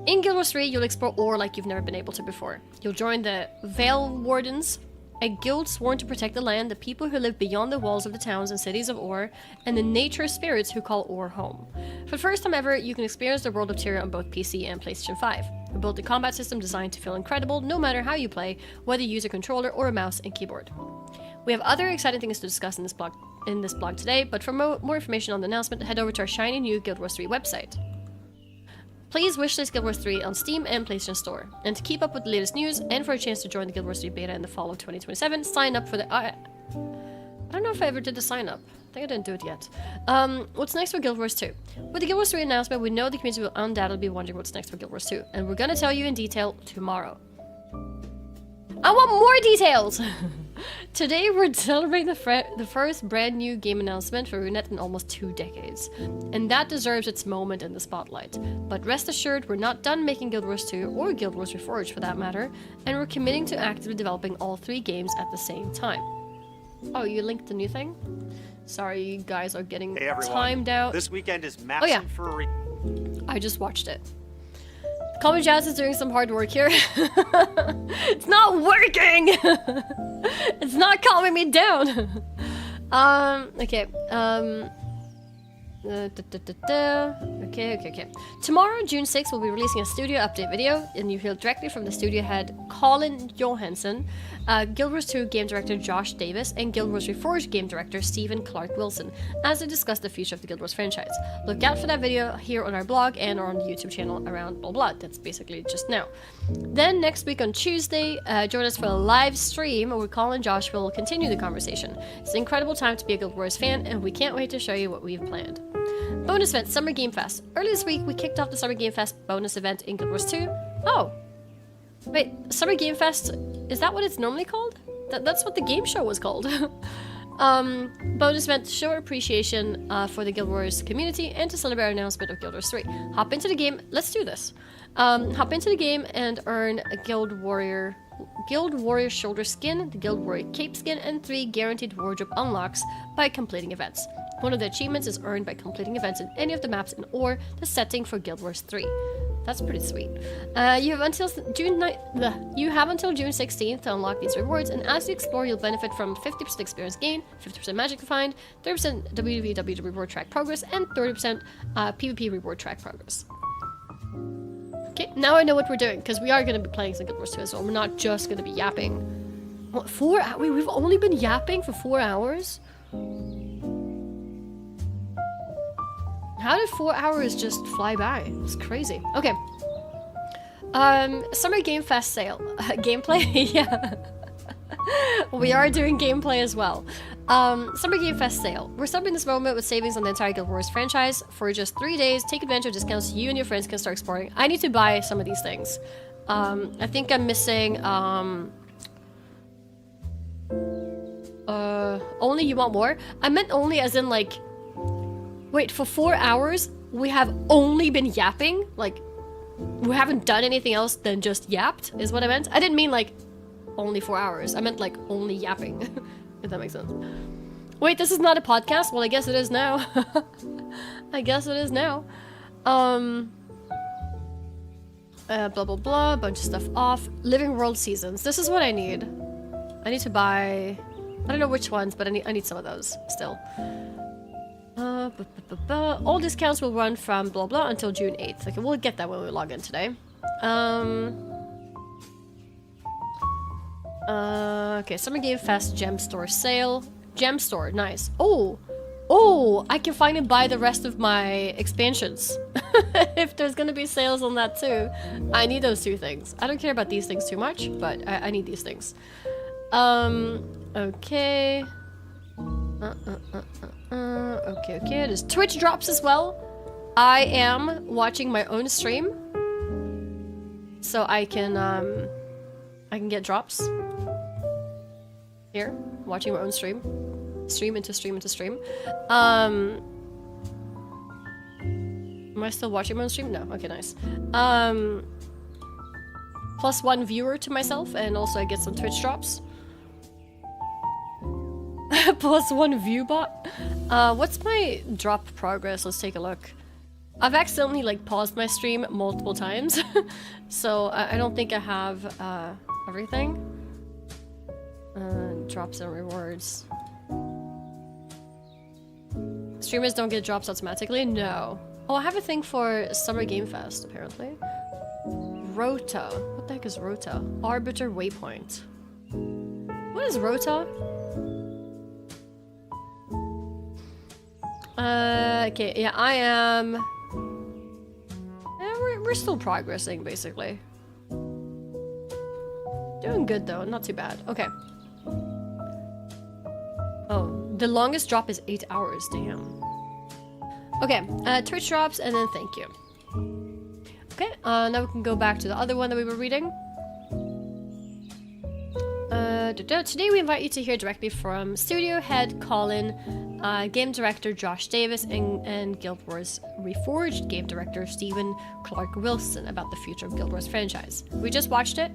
In Guild Wars 3, you'll explore Ore like you've never been able to before. You'll join the Vale Wardens, a guild sworn to protect the land, the people who live beyond the walls of the towns and cities of Ore, and the nature spirits who call Ore home. For the first time ever, you can experience the world of Tyria on both PC and PlayStation 5. We built a combat system designed to feel incredible no matter how you play, whether you use a controller or a mouse and keyboard. We have other exciting things to discuss in this blog today, but for more information on the announcement, head over to our shiny new Guild Wars 3 website. Please wishlist Guild Wars 3 on Steam and PlayStation Store. And to keep up with the latest news, and for a chance to join the Guild Wars 3 beta in the fall of 2027, sign up for the... I don't know if I ever did the sign up. I think I didn't do it yet. What's next for Guild Wars 2? With the Guild Wars 3 announcement, we know the community will undoubtedly be wondering what's next for Guild Wars 2, and we're gonna tell you in detail tomorrow. I want more details! Today we're celebrating the first brand new game announcement for ArenaNet in almost 2 decades. And that deserves its moment in the spotlight. But rest assured, we're not done making Guild Wars 2 or Guild Wars Reforged for that matter, and we're committing to actively developing all 3 games at the same time. Oh, you linked the new thing? Sorry, you guys are getting timed out. This weekend is maxing for I just watched it. Calming Jazz is doing some hard work here. It's not working! It's not calming me down. Okay. Okay. Tomorrow, June 6th, we'll be releasing a studio update video, and you hear directly from the studio head Colin Johansson, Guild Wars 2 game director Josh Davis, and Guild Wars Reforged game director Stephen Clark Wilson, as they discuss the future of the Guild Wars franchise. Look out for that video here on our blog and on the YouTube channel around blah blah. That's basically just now. Then next week on Tuesday, join us for a live stream where Colin and Josh will continue the conversation. It's an incredible time to be a Guild Wars fan, and we can't wait to show you what we've planned. Bonus event, Summer Game Fest. Earlier this week, we kicked off the Summer Game Fest bonus event in Guild Wars 2. Oh. Wait, Summer Game Fest, is that what it's normally called? That's what the game show was called. Bonus event to show our appreciation for the Guild Wars community and to celebrate our announcement of Guild Wars 3. Hop into the game, let's do this. Hop into the game and earn a Guild Warrior shoulder skin, the Guild Warrior cape skin, and 3 guaranteed wardrobe unlocks by completing events. One of the achievements is earned by completing events in any of the maps in Ore, the setting for Guild Wars 3. That's pretty sweet. You have until June 16th to unlock these rewards, and as you explore, you'll benefit from 50% experience gain, 50% magic find, 30% WWW reward track progress, and 30% PvP reward track progress. Okay, now I know what we're doing, because we are going to be playing some Guild Wars 2 as well. We're not just going to be yapping. What, 4 hours? Wait, we've only been yapping for 4 hours? How did 4 hours just fly by? It's crazy. Okay. Summer Game Fest sale. Gameplay? Yeah. We are doing gameplay as well. Summer Game Fest sale. We're stopping this moment with savings on the entire Guild Wars franchise for just 3 days. Take advantage of discounts you and your friends can start exploring. I need to buy some of these things. I think I'm missing, only you want more? I meant only as in like, wait, for 4 hours, we have only been yapping? Like, we haven't done anything else than just yapped, is what I meant. I didn't mean like, only 4 hours. I meant like, only yapping, if that makes sense. Wait, this is not a podcast? Well, I guess it is now. I guess it is now. Blah, blah, blah, bunch of stuff off. Living World Seasons. This is what I need. I need to buy... I don't know which ones, but I need some of those still. All discounts will run from blah blah until June 8th. Okay, we'll get that when we log in today. Okay, Summer Game Fest Gem Store sale. Gem Store, nice. Oh, I can finally buy the rest of my expansions. If there's gonna be sales on that too. I need those two things. I don't care about these things too much, but I need these things. Okay. Okay. There's Twitch drops as well. I am watching my own stream, so I can get drops. Here, watching my own stream. Stream into stream into stream. Am I still watching my own stream? No. Okay, nice. +1 viewer to myself, and also I get some Twitch drops. +1 view bot. What's my drop progress? Let's take a look. I've accidentally like paused my stream multiple times, so I don't think I have everything. Drops and rewards. Streamers don't get drops automatically? No. Oh, I have a thing for Summer Game Fest, apparently. Rota. What the heck is Rota? Arbiter Waypoint. What is Rota? Okay, yeah, I am... we're still progressing, basically. Doing good, though. Not too bad. Okay. Oh, the longest drop is 8 hours. Damn. Okay, Twitch drops, and then thank you. Okay, now we can go back to the other one that we were reading. Today we invite you to hear directly from studio head Colin, game director Josh Davis, and Guild Wars Reforged game director Stephen Clark Wilson about the future of Guild Wars franchise. We just watched it.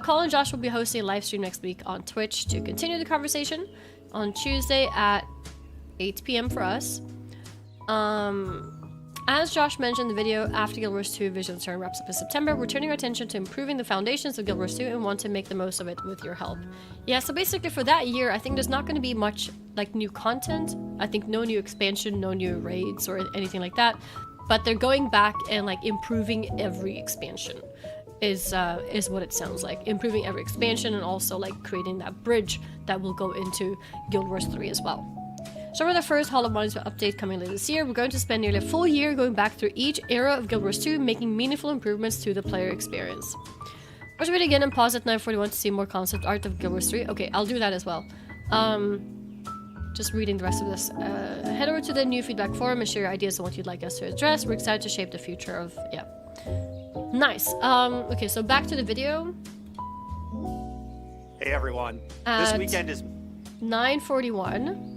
Colin and Josh will be hosting a live stream next week on Twitch to continue the conversation on Tuesday at 8 p.m. for us. As Josh mentioned in the video, after Guild Wars 2 Vision Turn wraps up in September, we're turning our attention to improving the foundations of Guild Wars 2 and want to make the most of it with your help. Yeah, so basically for that year, I think there's not going to be much like new content. I think no new expansion, no new raids or anything like that. But they're going back and like improving every expansion is what it sounds like. Improving every expansion and also like creating that bridge that will go into Guild Wars 3 as well. So for the first Hall of Monster update coming later this year, we're going to spend nearly a full year going back through each era of Guild Wars 2, making meaningful improvements to the player experience. Watch the video again and pause at 9:41 to see more concept art of Guild Wars 3. Okay, I'll do that as well. Just reading the rest of this. Head over to the new feedback forum and share your ideas on what you'd like us to address. We're excited to shape the future of... yeah. Nice. Okay, so back to the video. Hey everyone. This weekend is... 9:41.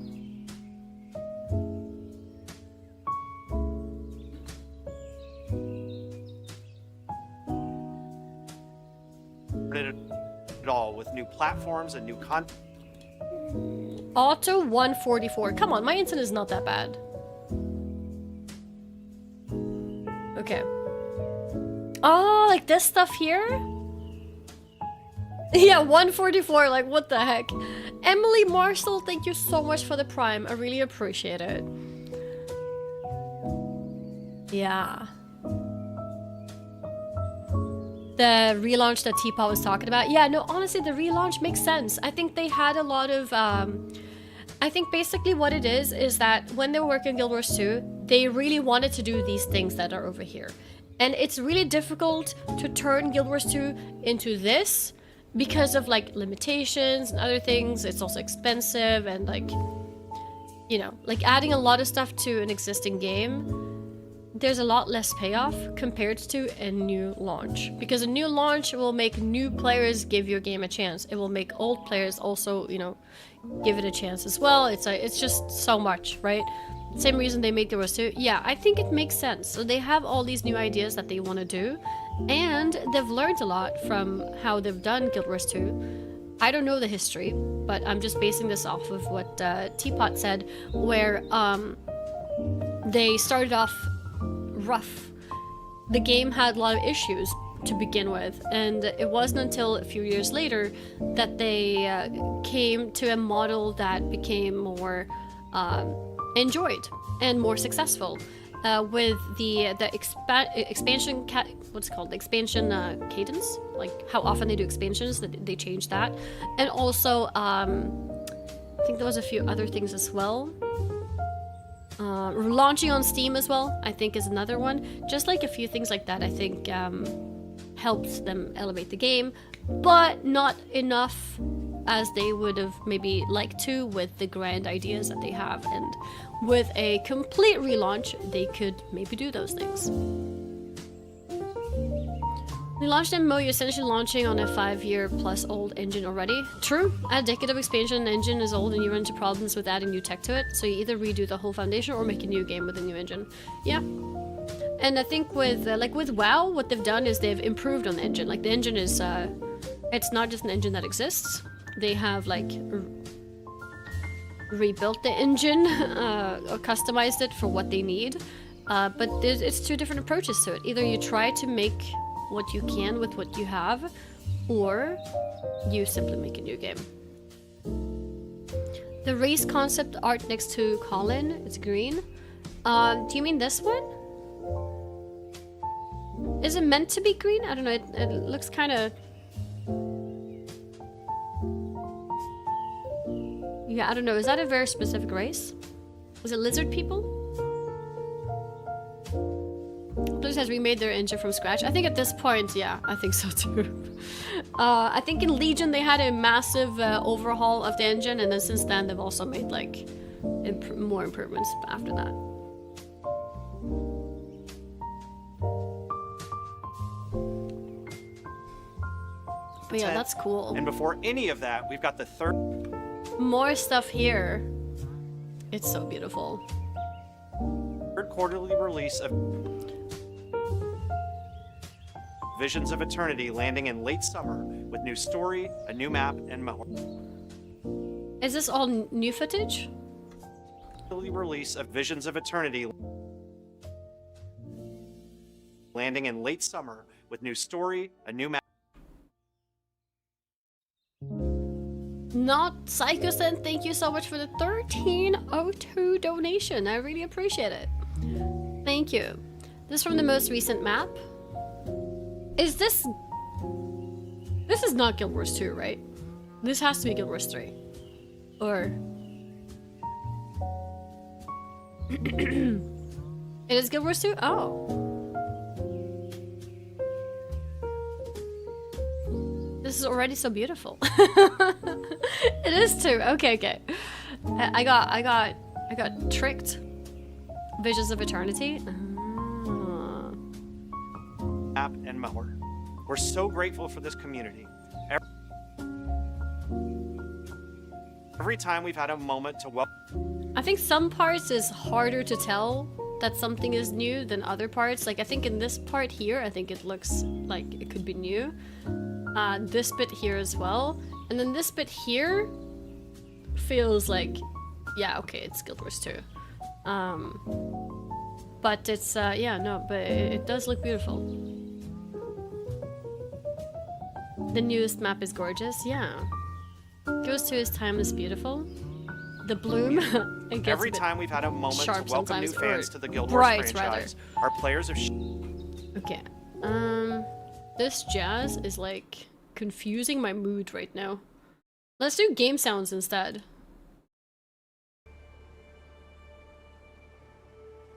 it all with new platforms and new content. Auto 144. Come on, my internet is not that bad. Okay. Oh, like this stuff here? Yeah, 144, like what the heck? Emily Marshall, thank you so much for the Prime. I really appreciate it. Yeah. The relaunch that Teapot was talking about. Yeah, no, honestly, the relaunch makes sense. I think they had a lot of... I think basically what it is that when they were working on Guild Wars 2, they really wanted to do these things that are over here. And it's really difficult to turn Guild Wars 2 into this because of like limitations and other things, it's also expensive, and like, you know, like adding a lot of stuff to an existing game, there's a lot less payoff compared to a new launch, because a new launch will make new players give your game a chance. It will make old players also, you know, give it a chance as well. It's just so much, right? Same reason they made Guild Wars 2. Yeah, I think it makes sense. So they have all these new ideas that they want to do, and they've learned a lot from how they've done Guild Wars 2. I don't know the history, but I'm just basing this off of what Teapot said, where they started off rough. The game had a lot of issues to begin with, and it wasn't until a few years later that they came to a model that became more enjoyed and more successful, with the expansion what's it called, the expansion cadence, like how often they do expansions, that they changed that, and also I think there was a few other things as well. Launching on Steam as well, I think, is another one. Just like a few things like that, I think helps them elevate the game, but not enough as they would have maybe liked to with the grand ideas that they have. And with a complete relaunch, they could maybe do those things. We launched MMO, you're essentially launching on a 5-year-plus old engine already. True, a decade of expansion engine is old and you run into problems with adding new tech to it, so you either redo the whole foundation or make a new game with a new engine. Yeah. And I think with, like with WoW, what they've done is they've improved on the engine. Like the engine is, it's not just an engine that exists. They have like rebuilt the engine, or customized it for what they need. But it's two different approaches to it. Either you try to make what you can with what you have, or you simply make a new game. The race concept art next to Colin, it's green. Do you mean this one? Is it meant to be green? I don't know, it looks kind of... Yeah, I don't know, is that a very specific race? Was it lizard people? Blizzard has remade their engine from scratch. I think at this point, yeah, I think so too. I think in Legion they had a massive overhaul of the engine, and then since then they've also made like more improvements after that. But yeah, that's cool. And before any of that, we've got the third... More stuff here. It's so beautiful. Third quarterly release of Visions of Eternity, landing in late summer with new story, a new map, and more. Is this all new footage? Quarterly release of Visions of Eternity, landing in late summer with new story, a new map. Not Psychosend, thank you so much for the 1302 donation. I really appreciate it. Thank you. This is from the most recent map. Is this... This is not Guild Wars 2, right? This has to be Guild Wars 3. Or... It is Guild Wars 2? Oh. This is already so beautiful. It is too. Okay, okay. I got tricked. Visions of Eternity. App and more. We're so grateful for this community. Every time we've had a moment to welcome. I think some parts is harder to tell that something is new than other parts. Like I think in this part here, I think it looks like it could be new. This bit here as well, and then this bit here feels like, yeah, okay, it's Guild Wars 2. But it's yeah, no, but it does look beautiful. The newest map is gorgeous, yeah. Guild Wars 2 is timeless, beautiful. The bloom. It gets every time we've had a moment to welcome new fans to the Guild Wars franchise, rather. our players have. Okay. This jazz is like confusing my mood right now. Let's do game sounds instead.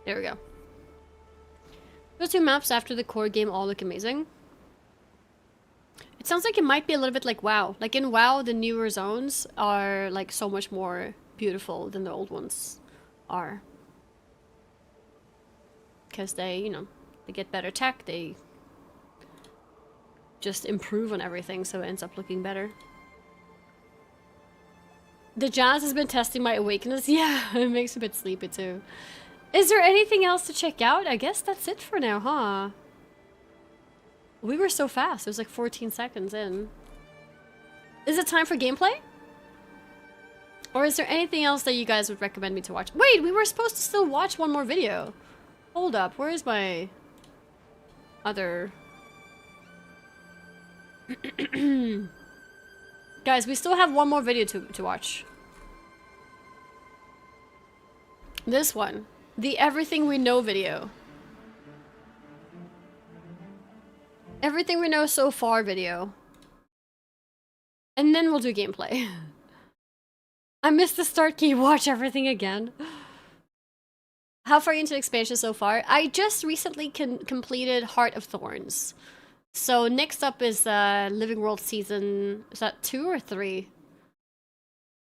There we go. Those two maps after the core game all look amazing. It sounds like it might be a little bit like WoW. Like in WoW, the newer zones are like so much more beautiful than the old ones are. Because they, you know, they get better tech, they just improve on everything, so it ends up looking better. The jazz has been testing my awakeness. Yeah, it makes me a bit sleepy too. Is there anything else to check out? I guess that's it for now, huh? We were so fast. It was like 14 seconds in. Is it time for gameplay? Or is there anything else that you guys would recommend me to watch? Wait, we were supposed to still watch one more video. Hold up, where is my other... Guys, we still have one more video to watch. This one. The Everything We Know video. Everything we know so far video. And then we'll do gameplay. I missed the start key. Watch everything again. How far into the expansion so far? I just recently completed Heart of Thorns. So next up is Living World Season... Is that 2 or 3?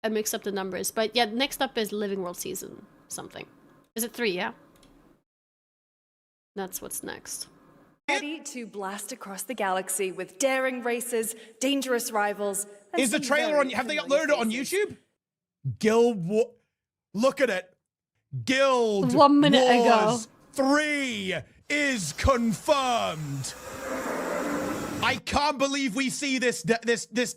I mixed up the numbers. But yeah, next up is Living World Season something. Is it 3, yeah? That's what's next. Ready to blast across the galaxy with daring races, dangerous rivals. Is the trailer on? Have they uploaded it on YouTube? Guild War. Look at it. Guild 1 minute Wars ago. 3 is confirmed. I can't believe we see this.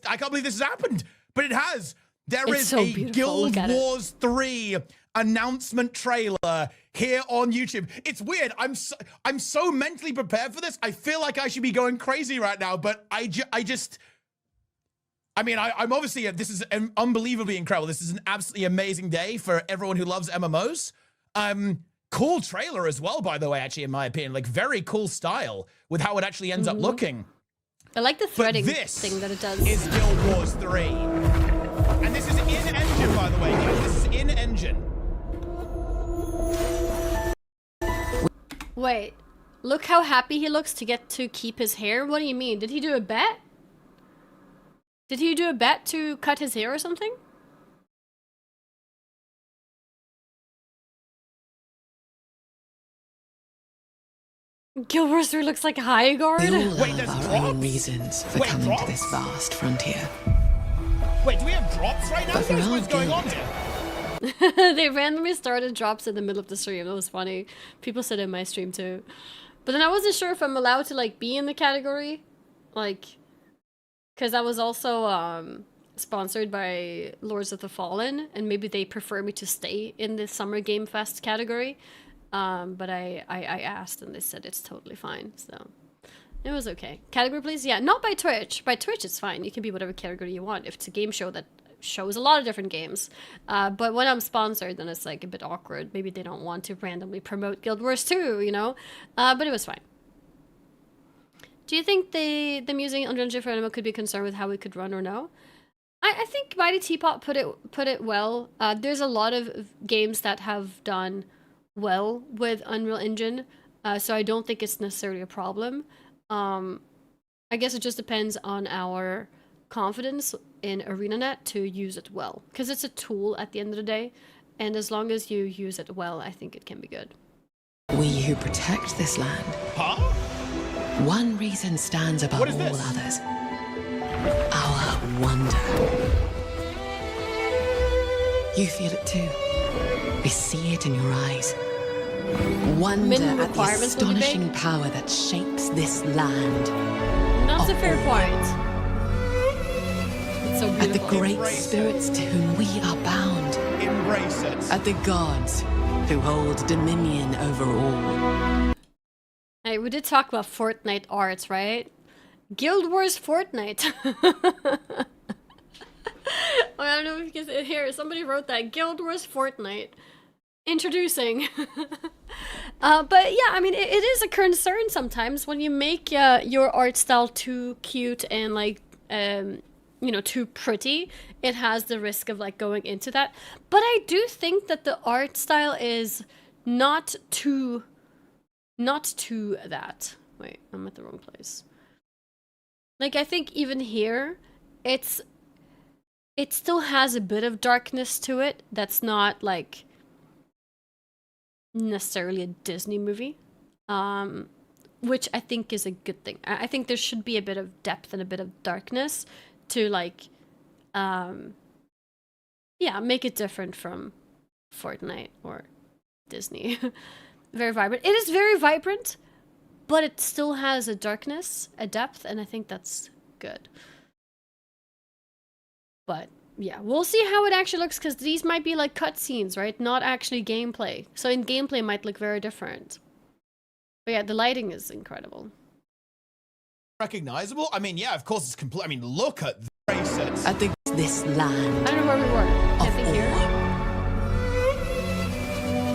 I can't believe this has happened, but it has. There is so a beautiful. Guild Wars 3 announcement trailer here on YouTube. It's weird. I'm so mentally prepared for this. I feel like I should be going crazy right now, but I mean, I'm obviously, this is unbelievably incredible. This is an absolutely amazing day for everyone who loves MMOs. Cool trailer as well, by the way, actually, in my opinion. Like, very cool style with how it actually ends up looking. I like the threading this thing that it does. Is Guild Wars 3. And this is in engine, by the way, guys. This is in engine. Wait, look how happy he looks to get to keep his hair. What do you mean? Did he do a bet? Did he do a bet to cut his hair or something? Guild Wars 3 looks like High Guard. We all Wait, have there's our drops? own reasons for Wait, coming drops? to this vast frontier. Wait, do we have drops right now? But for Guys, our what's going on guild- here? They randomly started drops in the middle of the stream. That was funny. People said in my stream too. But then I wasn't sure if I'm allowed to like be in the category. Like, because I was also sponsored by Lords of the Fallen, and maybe they prefer me to stay in the Summer Game Fest category. But I asked and they said it's totally fine. So it was okay. Category please? Yeah, not by Twitch. By Twitch it's fine. You can be whatever category you want if it's a game show that shows a lot of different games. But when I'm sponsored, then it's like a bit awkward. Maybe they don't want to randomly promote Guild Wars 2, you know? But it was fine. Do you think them using Unreal Engine for Anima could be concerned with how it could run or no? I think Mighty Teapot put it well. There's a lot of games that have done well with Unreal Engine, so I don't think it's necessarily a problem. I guess it just depends on our confidence in ArenaNet to use it well, because it's a tool at the end of the day, and as long as you use it well, I think it can be good. We who protect this land. Huh? One reason stands above What is all this? others. Our wonder. You feel it too. We see it in your eyes. Wonder Minimum at the requirements will be big. astonishing power that shapes this land. That's a fair point. It's so At the beautiful. great Embrace it. spirits to whom we are bound. Embrace it. At the gods who hold dominion over all. Hey, we did talk about Fortnite arts, right? Guild Wars Fortnite. I don't know if you can see it here. Somebody wrote that. Guild Wars Fortnite. Introducing. But yeah, I mean, it is a concern sometimes when you make your art style too cute and like, you know, too pretty. It has the risk of like going into that. But I do think that the art style is not too that. Wait, I'm at the wrong place. Like, I think even here, it still has a bit of darkness to it that's not, like, necessarily a Disney movie. Which I think is a good thing. I think there should be a bit of depth and a bit of darkness to, like, yeah, make it different from Fortnite or Disney. Very vibrant. It is very vibrant, but it still has a darkness, a depth, and I think that's good. But yeah, we'll see how it actually looks, because these might be like cutscenes, right? Not actually gameplay. So in gameplay, it might look very different. But yeah, the lighting is incredible. Recognizable? I mean, yeah, of course it's complete. I mean, look at the bracelets. I think this land. I don't know where we were. I think here.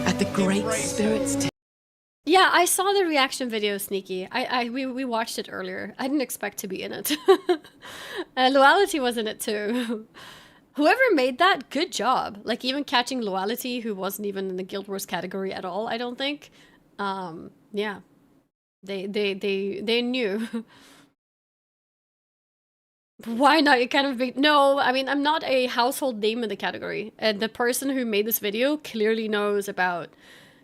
At the Great Spirit's. Yeah, I saw the reaction video, Sneaky. We watched it earlier. I didn't expect to be in it. Loyalty was in it too. Whoever made that, good job. Like, even catching Loyalty, who wasn't even in the Guild Wars category at all, I don't think. Yeah. They knew. Why not? You kind of be... No, I mean, I'm not a household name in the category. And the person who made this video clearly knows about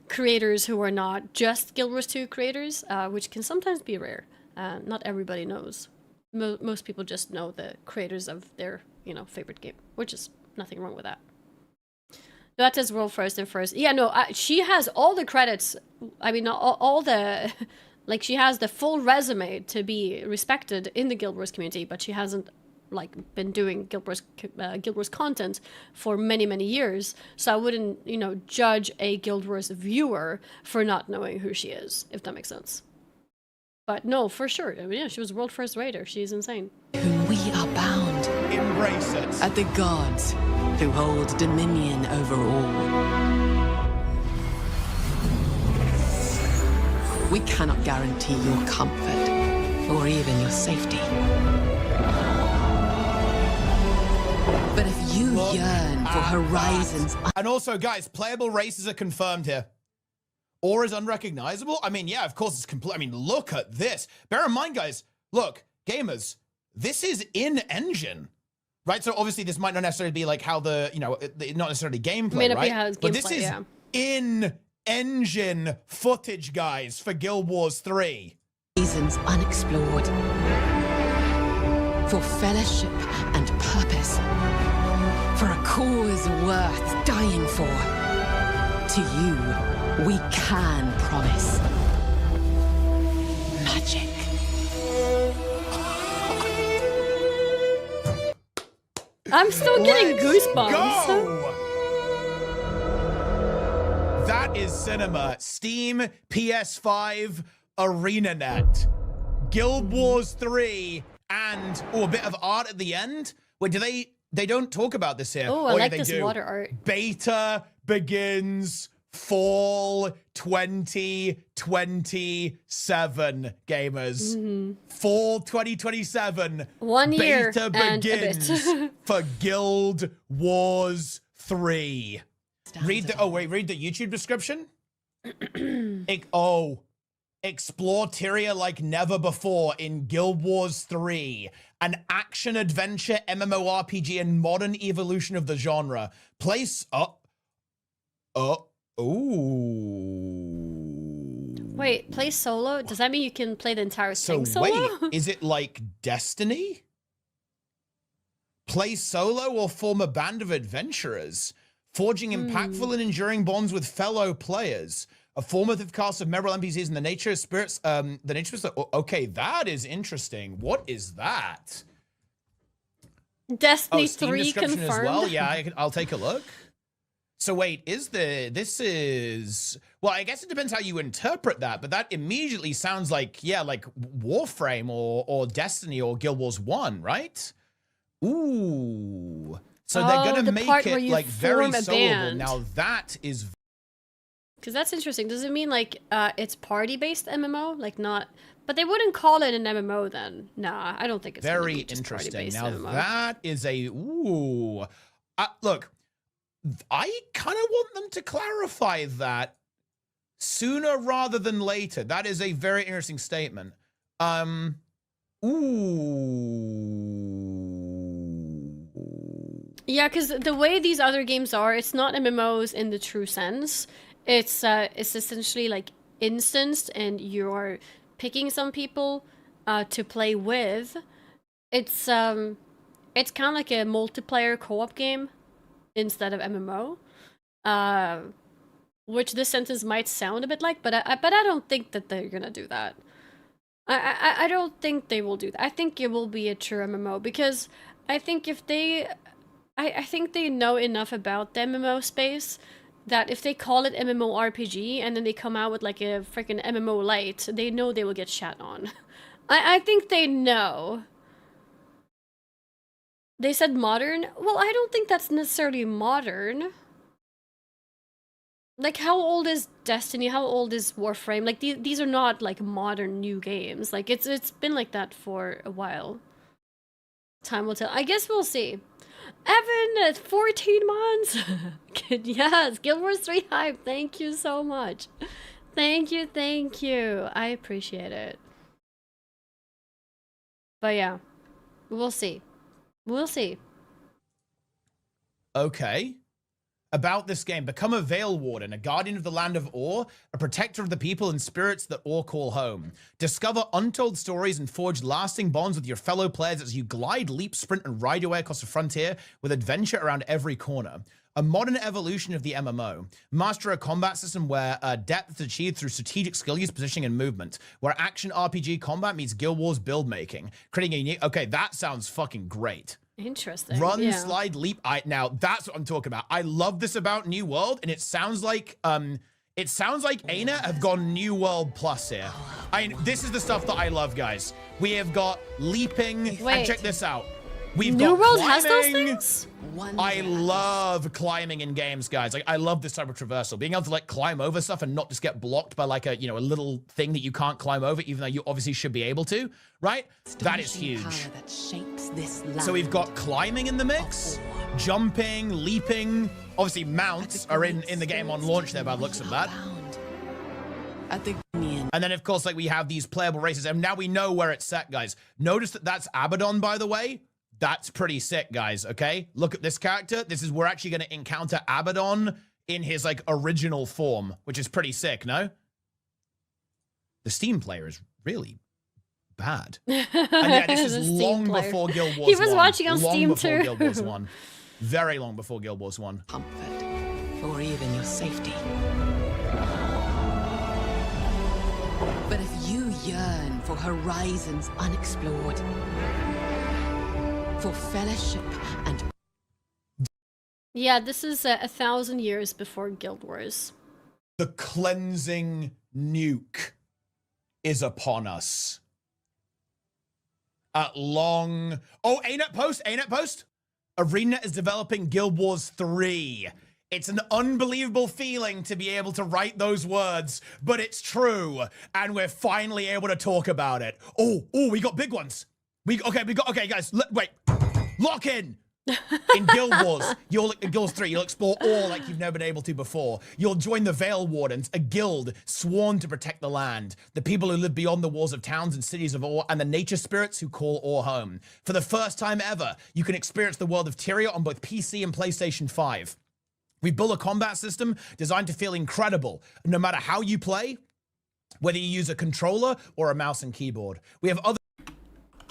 creators who are not just Guild Wars 2 creators, which can sometimes be rare. Not everybody knows. Most people just know the creators of their, you know, favorite game, which is nothing wrong with that. That is world first and first. Yeah, no, she has all the credits. I mean, all the... Like, she has the full resume to be respected in the Guild Wars community, but she hasn't, like, been doing Guild Wars content for many, many years. So I wouldn't, you know, judge a Guild Wars viewer for not knowing who she is, if that makes sense. But no, for sure. I mean, yeah, she was world first raider. She's insane. Whom we are bound. Embrace it. At the gods who hold dominion over all. We cannot guarantee your comfort, or even your safety. But if you yearn for horizons... And also, guys, playable races are confirmed here. Or is unrecognizable? I mean, yeah, of course it's complete. I mean, look at this. Bear in mind, guys, look, gamers, this is in-engine. Right? So obviously this might not necessarily be like how the, you know, not necessarily gameplay, right? But this is in-engine footage, guys, for Guild Wars 3. Reasons unexplored. For fellowship and purpose. For a cause worth dying for. To you, we can promise. Magic. I'm still getting goosebumps. Go! That is cinema. Steam, PS5, ArenaNet, Guild Wars 3, and a bit of art at the end. Wait, do they don't talk about this here? Oh, I like this water art. Beta begins fall 2027, gamers. Fall 2027. 1 year Beta and begins a bit. for Guild Wars 3. Read the YouTube description. Explore Tyria like never before in Guild Wars 3, an action-adventure MMORPG and modern evolution of the genre. Wait, play solo? Does that mean you can play the entire thing solo? Wait, is it like Destiny? Play solo or form a band of adventurers, forging impactful and enduring bonds with fellow players. A formative cast of memorable NPCs and the nature spirits. Okay, that is interesting. What is that? Destiny Steam 3 description confirmed. as well. Yeah, I'll take a look. So wait, well, I guess it depends how you interpret that, but that immediately sounds like, yeah, like Warframe or Destiny or Guild Wars 1, right? Ooh. So they're gonna make it like very soloable. Now that is... Because that's interesting. Does it mean like it's party-based MMO? Like not... But they wouldn't call it an MMO then. Nah, I don't think it's very be just interesting. Now MMO. that is a... Ooh. Look, I kind of want them to clarify that sooner rather than later. That is a very interesting statement. Ooh. Yeah, because the way these other games are, it's not MMOs in the true sense. It's essentially like instanced, and you're picking some people to play with. It's kind of like a multiplayer co-op game instead of MMO. Which this sentence might sound a bit like, but I don't think that they're gonna do that. I don't think they will do that. I think it will be a true MMO, because I think if they... I think they know enough about the MMO space that if they call it MMORPG and then they come out with like a freaking MMO Lite, they know they will get shat on. I think they know. They said modern? Well, I don't think that's necessarily modern. Like, how old is Destiny? How old is Warframe? Like, these are not like modern new games. Like, it's been like that for a while. Time will tell. I guess we'll see. Evan, 14 months. Yes, Guild Wars 3 hype. Thank you so much. Thank you, thank you. I appreciate it. But yeah, we'll see. We'll see. Okay. About this game, become a Veil Warden, a guardian of the land of Orr, a protector of the people and spirits that Orr call home. Discover untold stories and forge lasting bonds with your fellow players as you glide, leap, sprint, and ride your way across the frontier with adventure around every corner. A modern evolution of the MMO. Master a combat system where depth is achieved through strategic skill use, positioning, and movement. Where action RPG combat meets Guild Wars build making. Creating a unique... Okay, that sounds fucking great. Interesting. Run, yeah. slide, leap. Now that's what I'm talking about. I love this about New World, and it sounds like Aina have gone New World Plus here. This is the stuff that I love, guys. We have got leaping, and check this out. We've New got World climbing. has those things? I love climbing in games, guys. Like, I love this type of traversal. Being able to like climb over stuff and not just get blocked by like a little thing that you can't climb over, even though you obviously should be able to, right? That is huge. That shapes this land. So we've got climbing in the mix, jumping, leaping. Obviously, mounts are in the game on launch there by the looks of that. And then, of course, like we have these playable races, and now we know where it's set, guys. Notice that that's Abaddon, by the way. That's pretty sick, guys, okay? Look at this character. We're actually going to encounter Abaddon in his, like, original form, which is pretty sick, no? The Steam player is really bad. And yeah, this is long before Guild Wars 1. He was watching on Steam, too. Long before Guild Wars 1. Very long before Guild Wars 1. Comfort, or even your safety. But if you yearn for horizons unexplored, for fellowship and... Yeah, this is 1,000 years before Guild Wars. The cleansing nuke is upon us. At long... Oh, ANET post! ANET post! Arena is developing Guild Wars 3. It's an unbelievable feeling to be able to write those words, but it's true, and we're finally able to talk about it. Oh, we got big ones. Okay, guys, wait. Lock in! In Guild Wars, in Guild Wars 3, you'll explore all like you've never been able to before. You'll join the Veil Wardens, a guild sworn to protect the land, the people who live beyond the walls of towns and cities of Orr, and the nature spirits who call Orr home. For the first time ever, you can experience the world of Tyria on both PC and PlayStation 5. We built a combat system designed to feel incredible, no matter how you play, whether you use a controller or a mouse and keyboard. We have other...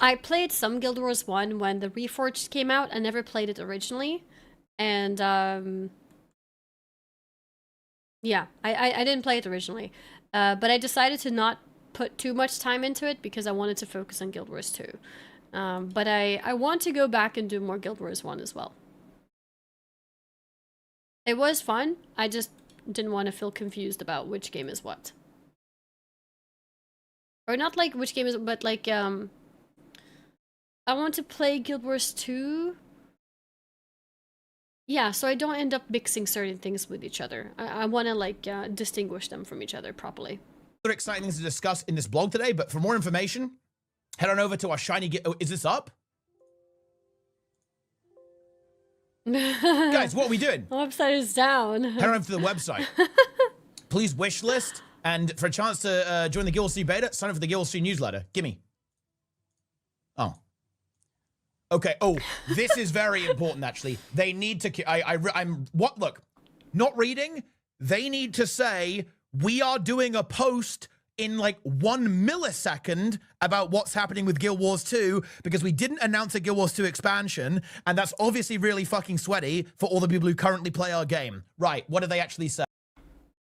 I played some Guild Wars 1 when the Reforged came out. I never played it originally. And, yeah, I didn't play it originally. But I decided to not put too much time into it because I wanted to focus on Guild Wars 2. But I want to go back and do more Guild Wars 1 as well. It was fun. I just didn't want to feel confused about which game is what. Or not like which game is, but like, I want to play Guild Wars 2. Yeah, so I don't end up mixing certain things with each other. I want to like distinguish them from each other properly. Other exciting things to discuss in this blog today, but for more information, head on over to our shiny... Oh, is this up? Guys, what are we doing? The website is down. Head on over to the website. Please wish list, and for a chance to join the Guild Wars 3 beta, sign up for the Guild Wars 3 newsletter. Gimme. Okay. Oh, this is very important, actually. They need to... I'm... What? Look. Not reading. They need to say, we are doing a post in like 1 millisecond about what's happening with Guild Wars 2 because we didn't announce a Guild Wars 2 expansion, and that's obviously really fucking sweaty for all the people who currently play our game. Right. What did they actually say?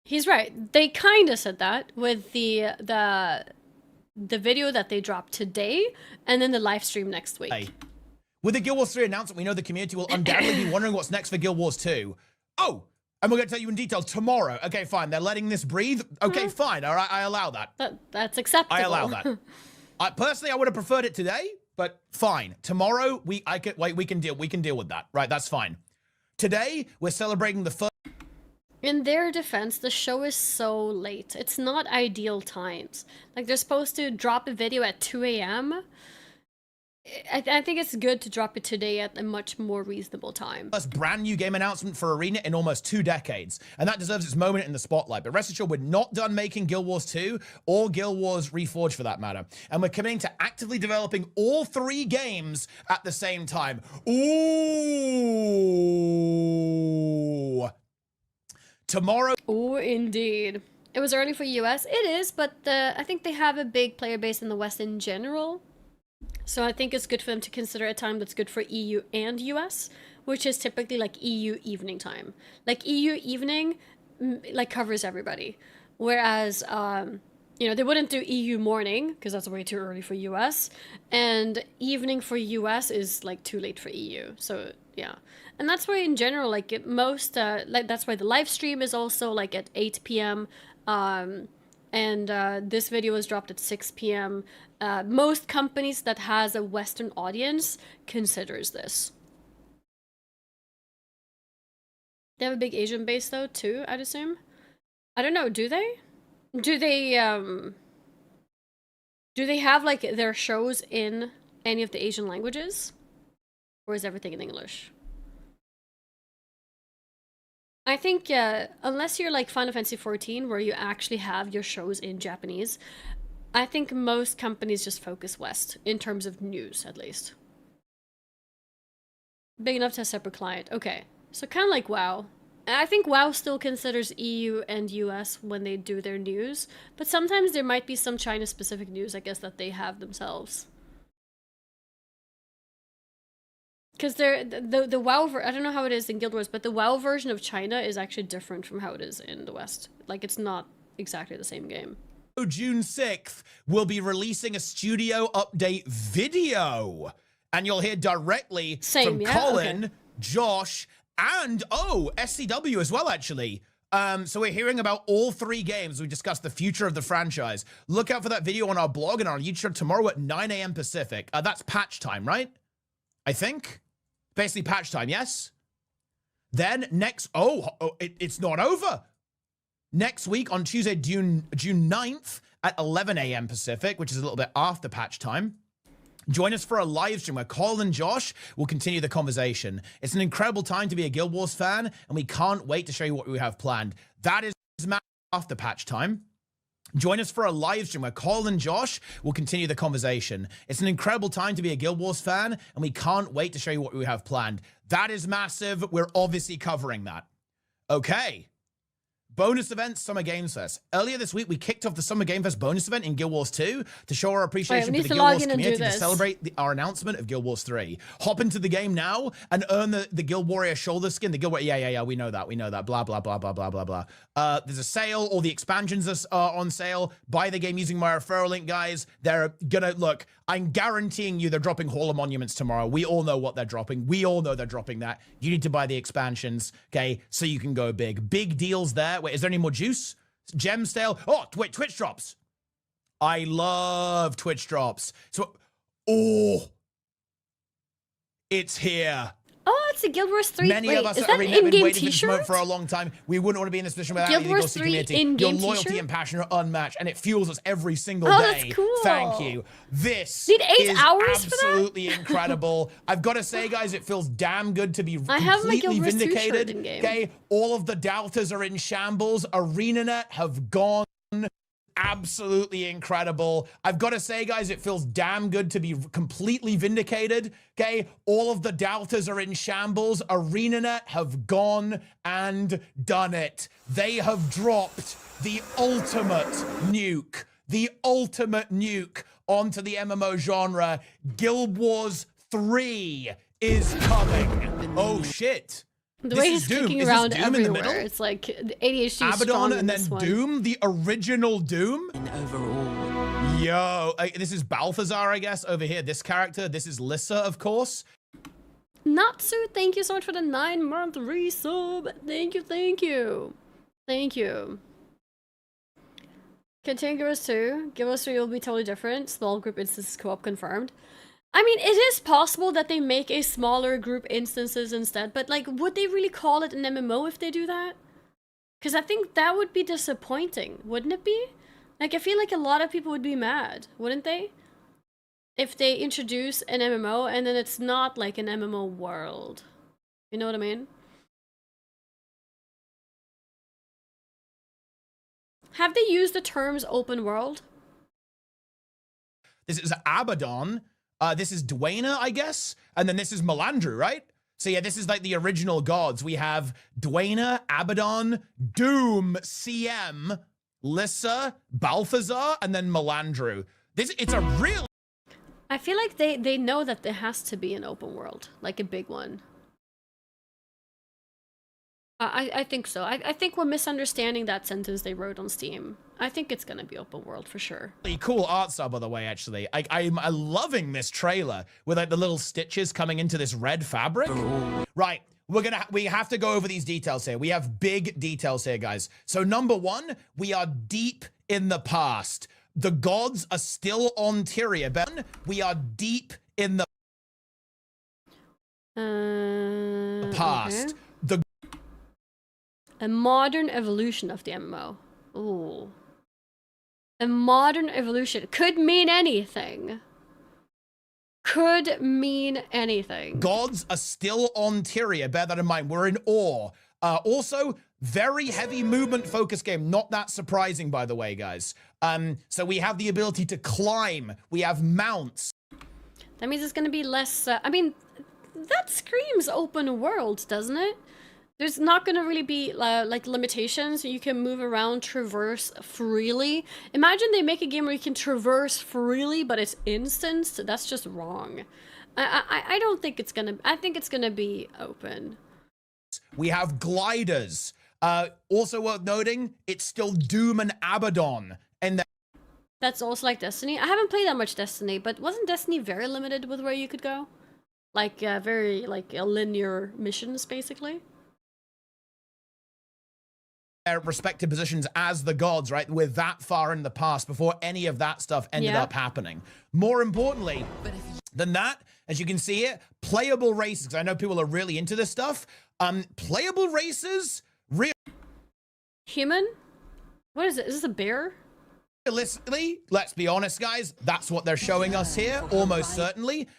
He's right. They kind of said that with the video that they dropped today and then the live stream next week. Hey. With the Guild Wars 3 announcement, we know the community will undoubtedly be wondering what's next for Guild Wars 2. Oh, and we're going to tell you in detail tomorrow. Okay, fine. They're letting this breathe. Okay, fine. All right, I allow that. That's acceptable. I allow that. Personally, I would have preferred it today, but fine. Tomorrow, we can deal with that. Right, that's fine. Today, we're celebrating the first... In their defense, the show is so late. It's not ideal times. Like, they're supposed to drop a video at 2 a.m. I think it's good to drop it today at a much more reasonable time. First brand new game announcement for Arena in almost 2 decades, and that deserves its moment in the spotlight. But rest assured, we're not done making Guild Wars 2 or Guild Wars Reforged for that matter. And we're committing to actively developing all 3 games at the same time. Ooh. Tomorrow. Oh, indeed. It was early for US. It is, but I think they have a big player base in the West in general. So I think it's good for them to consider a time that's good for EU and US, which is typically like EU evening time. Like EU evening, like covers everybody. Whereas, you know, they wouldn't do EU morning because that's way too early for US. And evening for US is like too late for EU. So yeah. And that's why in general, like most, like that's why the live stream is also like at 8 p.m. And this video was dropped at 6 p.m. Most companies that has a Western audience considers this. They have a big Asian base though too, I'd assume. I don't know, do they? Do they have like their shows in any of the Asian languages? Or is everything in English? I think, unless you're like Final Fantasy XIV, where you actually have your shows in Japanese, I think most companies just focus West, in terms of news, at least. Big enough to have a separate client. Okay, so kind of like WoW. I think WoW still considers EU and US when they do their news, but sometimes there might be some China-specific news, I guess, that they have themselves. Because the WoW, I don't know how it is in Guild Wars, but the WoW version of China is actually different from how it is in the West. Like, it's not exactly the same game. June 6th, we'll be releasing a studio update video. And you'll hear directly from Colin, Josh, and, SCW as well, actually. So we're hearing about all 3 games. We discussed the future of the franchise. Look out for that video on our blog and on YouTube tomorrow at 9 a.m. Pacific. That's patch time, right? I think. Basically patch time, yes? Then next, it's not over. Next week on Tuesday, June 9th at 11 a.m. Pacific, which is a little bit after patch time. Join us for a live stream where Colin and Josh will continue the conversation. It's an incredible time to be a Guild Wars fan, and we can't wait to show you what we have planned. That is after patch time. Join us for a live stream where Colin and Josh will continue the conversation. It's an incredible time to be a Guild Wars fan, and we can't wait to show you what we have planned. That is massive. We're obviously covering that. Okay. Bonus events, Summer Games Fest. Earlier this week, we kicked off the Summer Game Fest bonus event in Guild Wars 2 to show our appreciation for the Guild Wars community to celebrate our announcement of Guild Wars 3. Hop into the game now and earn the Guild Warrior shoulder skin. The Guild Warrior, yeah, we know that. Blah, blah, blah, blah, blah, blah, blah. There's a sale. All the expansions are on sale. Buy the game using my referral link, guys. They're gonna, look, I'm guaranteeing you they're dropping Hall of Monuments tomorrow. We all know what they're dropping. We all know they're dropping that. You need to buy the expansions, okay, so you can go big. Big deals there. Wait, is there any more juice? Gem sale. Oh, wait, Twitch drops. I love Twitch drops. So, it's here. Oh, it's a Guild Wars 3. Many of us are waiting for this moment for a long time. We wouldn't want to be in this position without Guild Wars 3 community. Your loyalty and passion are unmatched, and it fuels us every single day. That's cool. Thank you. This is absolutely incredible. I've got to say, guys, it feels damn good to be completely vindicated. Okay, all of the doubters are in shambles. ArenaNet have gone absolutely incredible. I've got to say, guys, it feels damn good to be completely vindicated. Okay, all of the doubters are in shambles. ArenaNet have gone and done it. They have dropped the ultimate nuke. The ultimate nuke onto the MMO genre. Guild Wars 3 is coming. Oh shit. The way he's kicking around everywhere, it's like ADHD Abaddon and then one. Doom, the original Doom. And overall. Yo, this is Balthazar, I guess, over here. This character, this is Lissa, of course. Natsu, thank you so much for the 9-month resub. Thank you, thank you. Thank you. Continue Guild Wars 2. Guild Wars 3 will be totally different. Small group instances co-op confirmed. I mean, it is possible that they make a smaller group instances instead, but like, would they really call it an MMO if they do that? Because I think that would be disappointing, wouldn't it be? Like, I feel like a lot of people would be mad, wouldn't they? If they introduce an MMO and then it's not like an MMO world. You know what I mean? Have they used the terms open world? This is Abaddon. This is Dwayna, I guess. And then this is Melandru, right? So yeah, this is like the original gods. We have Dwayna, Abaddon, Doom, CM, Lissa, Balthazar, and then Melandru. It's a real... I feel like they know that there has to be an open world, like a big one. I think so. I think we're misunderstanding that sentence they wrote on Steam. I think it's gonna be open world for sure. Cool art style, by the way, actually. I'm loving this trailer with like the little stitches coming into this red fabric. Right, we have to go over these details here. We have big details here, guys. So number one, we are deep in the past. The gods are still on Tyria. Ben, we are deep in the past. Okay. A modern evolution of the MMO. Ooh. A modern evolution. Could mean anything. Could mean anything. Gods are still on Tyria. Bear that in mind. We're in awe. Also, very heavy movement focus game. Not that surprising, by the way, guys. So we have the ability to climb. We have mounts. That means it's going to be less... I mean, that screams open world, doesn't it? There's not going to really be like limitations. You can move around, traverse freely. Imagine they make a game where you can traverse freely, but it's instanced. That's just wrong. I don't think it's going to... I think it's going to be open. We have gliders. Also worth noting, it's still Doom and Abaddon. And that's also like Destiny. I haven't played that much Destiny, but wasn't Destiny very limited with where you could go? Like, very, like, linear missions, basically? Their respective positions as the gods, right? We're that far in the past before any of that stuff ended up happening. More importantly than that, as you can see here, playable races. Because I know people are really into this stuff. Playable races... Human? What is it? Is this a bear? Realistically, let's be honest, guys, that's what they're showing us here, almost certainly.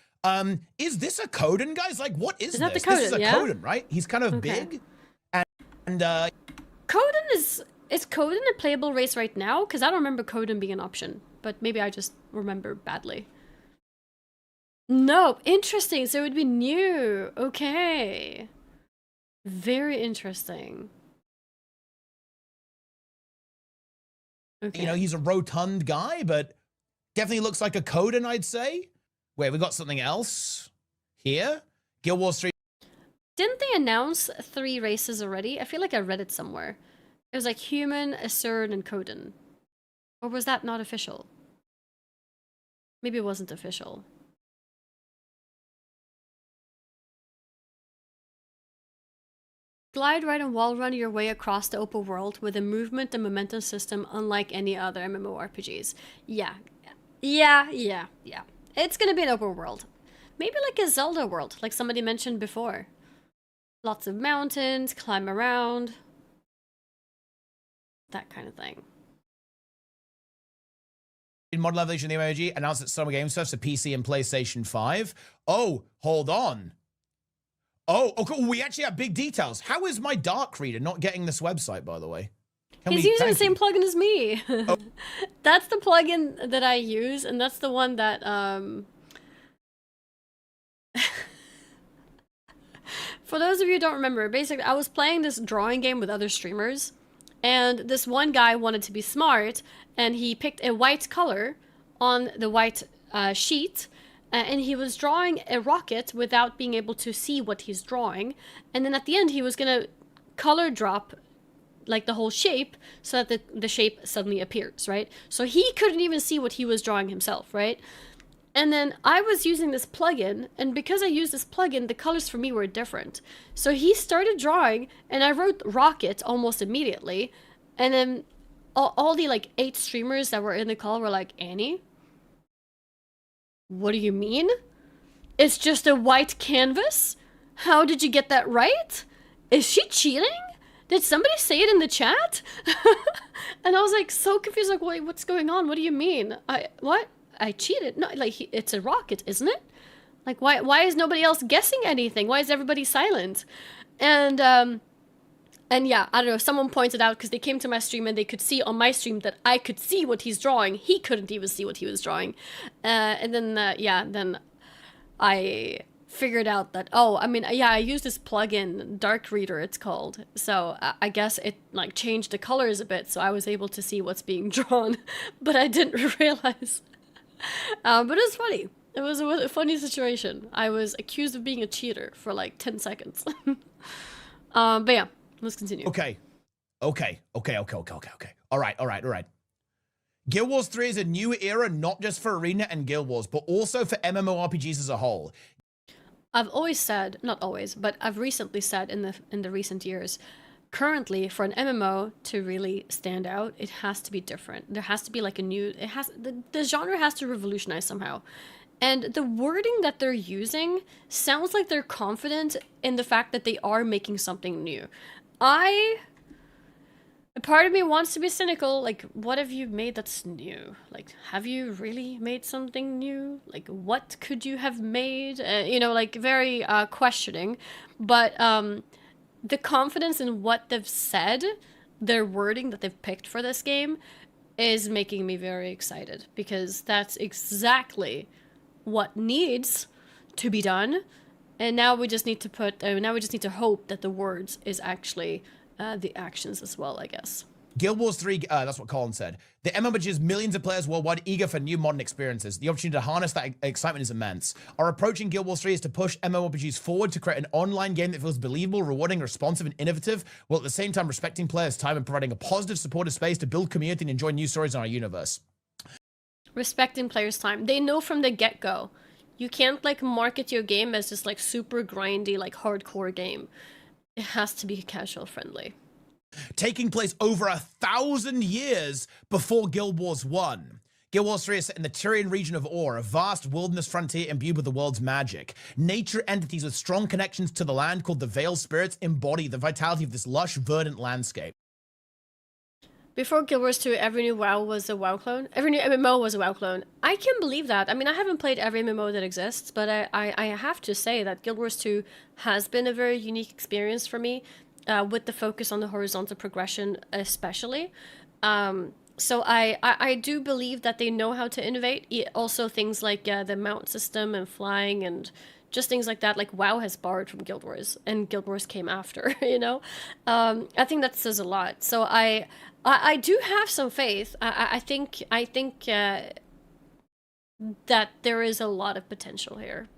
Is this a Coden, guys? Like, what is this? Coden, this is a Coden, right? He's kind of big. And Coden is Coden a playable race right now? Because I don't remember Coden being an option, but maybe I just remember badly. No, interesting. So it would be new. Okay. Very interesting. Okay. You know, he's a rotund guy, but definitely looks like a Coden, I'd say. Wait, we got something else here? Guild Wars 3. Didn't they announce 3 races already? I feel like I read it somewhere. It was like Human, Asern, and Coden. Or was that not official? Maybe it wasn't official. Glide, ride, and wall run your way across the open world with a movement and momentum system unlike any other MMORPGs. Yeah. It's gonna be an open world. Maybe like a Zelda world, like somebody mentioned before. Lots of mountains, climb around. That kind of thing. In Modern Evolution of the MMORPG announced at Summer Games Fest for PC and PlayStation 5. Oh, hold on. Oh, okay, we actually have big details. How is my Dark Reader not getting this website, by the way? He's using the same plugin as me. Oh. That's the plugin that I use, and that's the one that for those of you who don't remember, basically I was playing this drawing game with other streamers, and this one guy wanted to be smart, and he picked a white color on the white sheet, and he was drawing a rocket without being able to see what he's drawing, and then at the end he was gonna color drop like the whole shape so that the shape suddenly appears, right? So he couldn't even see what he was drawing himself, right? And then I was using this plugin, and because I used this plugin, the colors for me were different. So he started drawing, and I wrote rocket almost immediately, and then all the like 8 streamers that were in the call were like, Annie, what do you mean? It's just a white canvas? How did you get that right? Is she cheating? Did somebody say it in the chat? And I was like so confused, like, wait, what's going on? What do you mean? What? I cheated? No, like, it's a rocket, isn't it? Like, why is nobody else guessing anything? Why is everybody silent? And yeah, I don't know, someone pointed out, because they came to my stream and they could see on my stream that I could see what he's drawing. He couldn't even see what he was drawing. And then, yeah, then I figured out that, oh, I mean, yeah, I used this plugin, Dark Reader it's called, so I guess it like changed the colors a bit, so I was able to see what's being drawn, but I didn't realize. But it was funny. It was a funny situation. I was accused of being a cheater for like 10 seconds. But yeah, let's continue. Okay. All right. Guild Wars 3 is a new era, not just for Arena and Guild Wars, but also for MMORPGs as a whole. I've always said, not always, but I've recently said in the recent years, currently for an MMO to really stand out, it has to be different. There has to be like a new, the genre has to revolutionize somehow. And the wording that they're using sounds like they're confident in the fact that they are making something new. A part of me wants to be cynical, like, what have you made that's new? Like, have you really made something new? Like, what could you have made? You know, like, very questioning. But the confidence in what they've said, their wording that they've picked for this game, is making me very excited. Because that's exactly what needs to be done. And now we just need to hope that the words is actually the actions as well, I guess. Guild Wars 3, that's what Colin said. The MMORPG is millions of players worldwide eager for new modern experiences. The opportunity to harness that excitement is immense. Our approach in Guild Wars 3 is to push MMORPGs forward to create an online game that feels believable, rewarding, responsive, and innovative, while at the same time respecting players' time and providing a positive, supportive space to build community and enjoy new stories in our universe. Respecting players' time. They know from the get-go. You can't, like, market your game as this, like, super grindy, like, hardcore game. It has to be casual friendly. Taking place over 1,000 years before Guild Wars 1. Guild Wars 3 is set in the Tyrian region of Or, a vast wilderness frontier imbued with the world's magic. Nature entities with strong connections to the land called the Veiled Spirits embody the vitality of this lush, verdant landscape. Before Guild Wars 2, every new WoW was a WoW clone. Every new MMO was a WoW clone. I can't believe that. I mean, I haven't played every MMO that exists, but I have to say that Guild Wars 2 has been a very unique experience for me, with the focus on the horizontal progression especially. So I do believe that they know how to innovate. Also things like the mount system and flying and just things like that. Like WoW has borrowed from Guild Wars, and Guild Wars came after, you know? I think that says a lot. So I do have some faith. I think that there is a lot of potential here.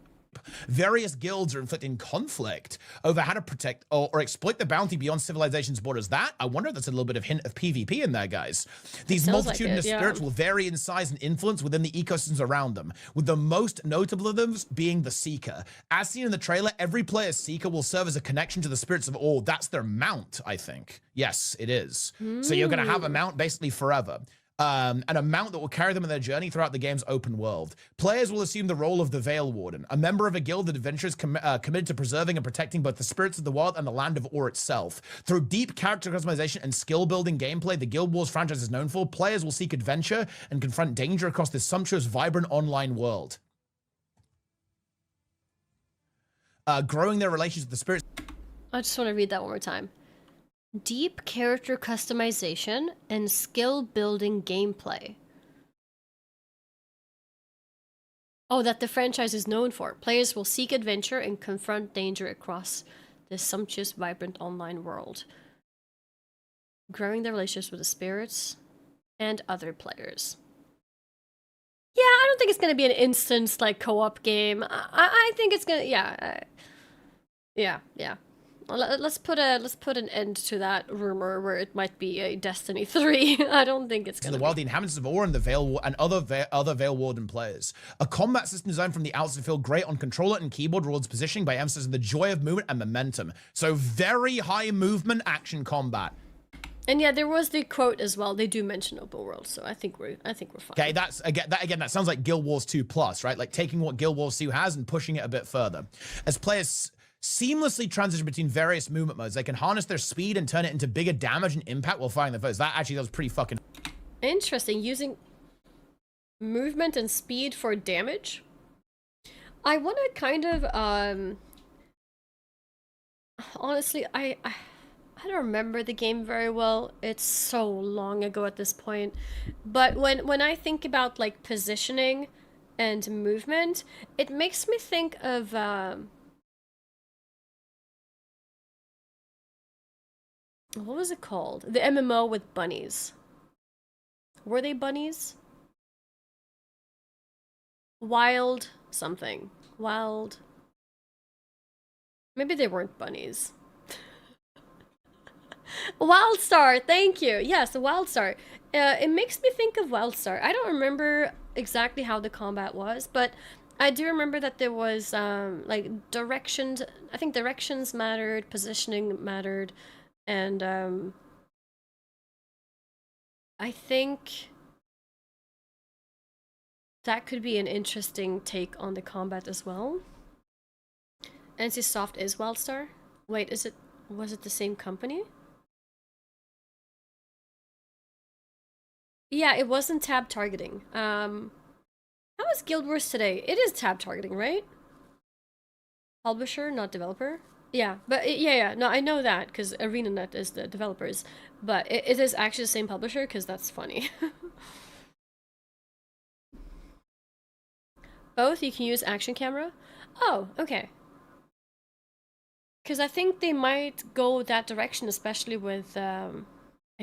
Various guilds are inflicting conflict over how to protect or exploit the bounty beyond civilization's borders. That, I wonder if there's a little bit of hint of PvP in there, guys. These multitudinous spirits will vary in size and influence within the ecosystems around them, with the most notable of them being the Seeker. As seen in the trailer, every player's Seeker will serve as a connection to the spirits of all. That's their mount, I think. Yes, it is. So you're going to have a mount basically forever. And a mount that will carry them on their journey throughout the game's open world. Players will assume the role of the Veil Warden, a member of a guild that adventurers committed to preserving and protecting both the spirits of the wild and the land of Or itself. Through deep character customization and skill-building gameplay the Guild Wars franchise is known for, players will seek adventure and confront danger across this sumptuous, vibrant online world. Growing their relations with the spirits... I just want to read that one more time. Deep character customization and skill building gameplay. Oh, that the franchise is known for. Players will seek adventure and confront danger across this sumptuous, vibrant online world. Growing their relationships with the spirits and other players. Yeah, I don't think it's gonna be an instant like co-op game. I think it's gonna yeah. Let's put an end to that rumor where it might be a Destiny 3. I don't think it's gonna. The world, the inhabitants of Ore and the Veil and other Veil Warden players. A combat system designed from the outside to feel great on controller and keyboard, rewards positioning by emphasizing the joy of movement and momentum. So very high movement action combat. And yeah, there was the quote as well. They do mention open world, so I think we're fine. Okay, that sounds like Guild Wars 2 Plus, right? Like taking what Guild Wars 2 has and pushing it a bit further. As players seamlessly transition between various movement modes, they can harness their speed and turn it into bigger damage and impact while firing their foes. That was pretty fucking interesting. Using movement and speed for damage. I want to kind of honestly, I don't remember the game very well. It's so long ago at this point. But when I think about like positioning and movement, it makes me think of what was it called? The MMO with bunnies. Were they bunnies? Wild something. Wild. Maybe they weren't bunnies. WildStar, thank you. Yes, WildStar. It makes me think of WildStar. I don't remember exactly how the combat was, but I do remember that there was like directions. I think directions mattered, positioning mattered, and I think that could be an interesting take on the combat as well. NCSoft is WildStar. Wait, was it the same company? Yeah, it wasn't tab targeting. How is Guild Wars today? It is tab targeting, right? Publisher, not developer. Yeah, but yeah. No, I know that because ArenaNet is the developers, but it is actually the same publisher because that's funny. Both, you can use action camera. Oh, okay. Because I think they might go that direction, especially with a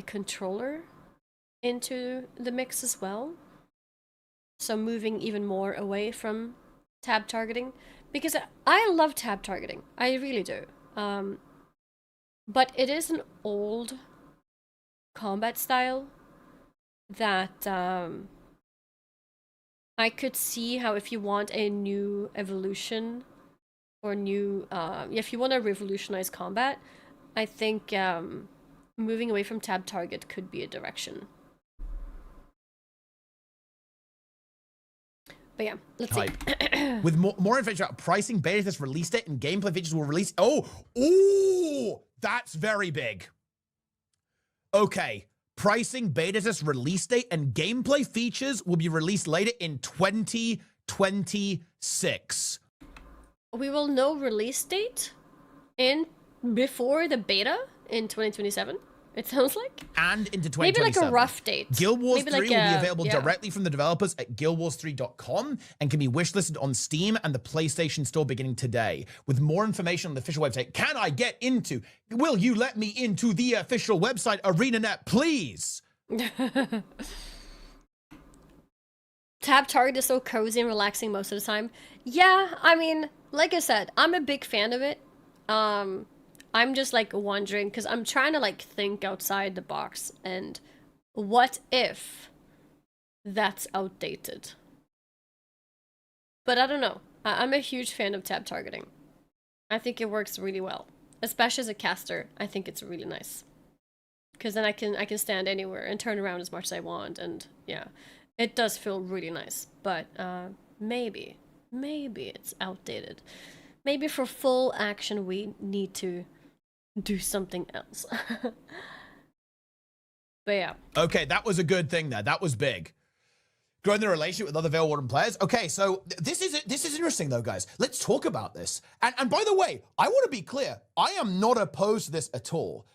controller into the mix as well. So moving even more away from tab targeting, because I love tab targeting. I really do. But it is an old combat style that I could see how if you want a new evolution or new if you want to revolutionize combat, I think moving away from tab target could be a direction. But yeah, let's see. With more information about pricing, beta test release date, and gameplay features will release. Oh, that's very big. Okay, pricing, beta test release date, and gameplay features will be released later in 2026. We will know release date before the beta in 2027. It sounds like. And into 2027. Maybe like a rough date. Guild Wars 3 will be available directly from the developers at guildwars3.com and can be wishlisted on Steam and the PlayStation Store beginning today. With more information on the official website, will you let me into the official website, ArenaNet, please? Tab target is so cozy and relaxing most of the time. Yeah, I mean, like I said, I'm a big fan of it. I'm just like wondering because I'm trying to like think outside the box and what if that's outdated? But I don't know. I'm a huge fan of tab targeting. I think it works really well, especially as a caster. I think it's really nice because then I can stand anywhere and turn around as much as I want, and yeah, it does feel really nice. But maybe it's outdated. Maybe for full action we need to do something else. But yeah. Okay, that was a good thing there. That was big. Growing the relationship with other Veil Warden players. Okay, so this is interesting though, guys. Let's talk about this. And by the way, I want to be clear. I am not opposed to this at all.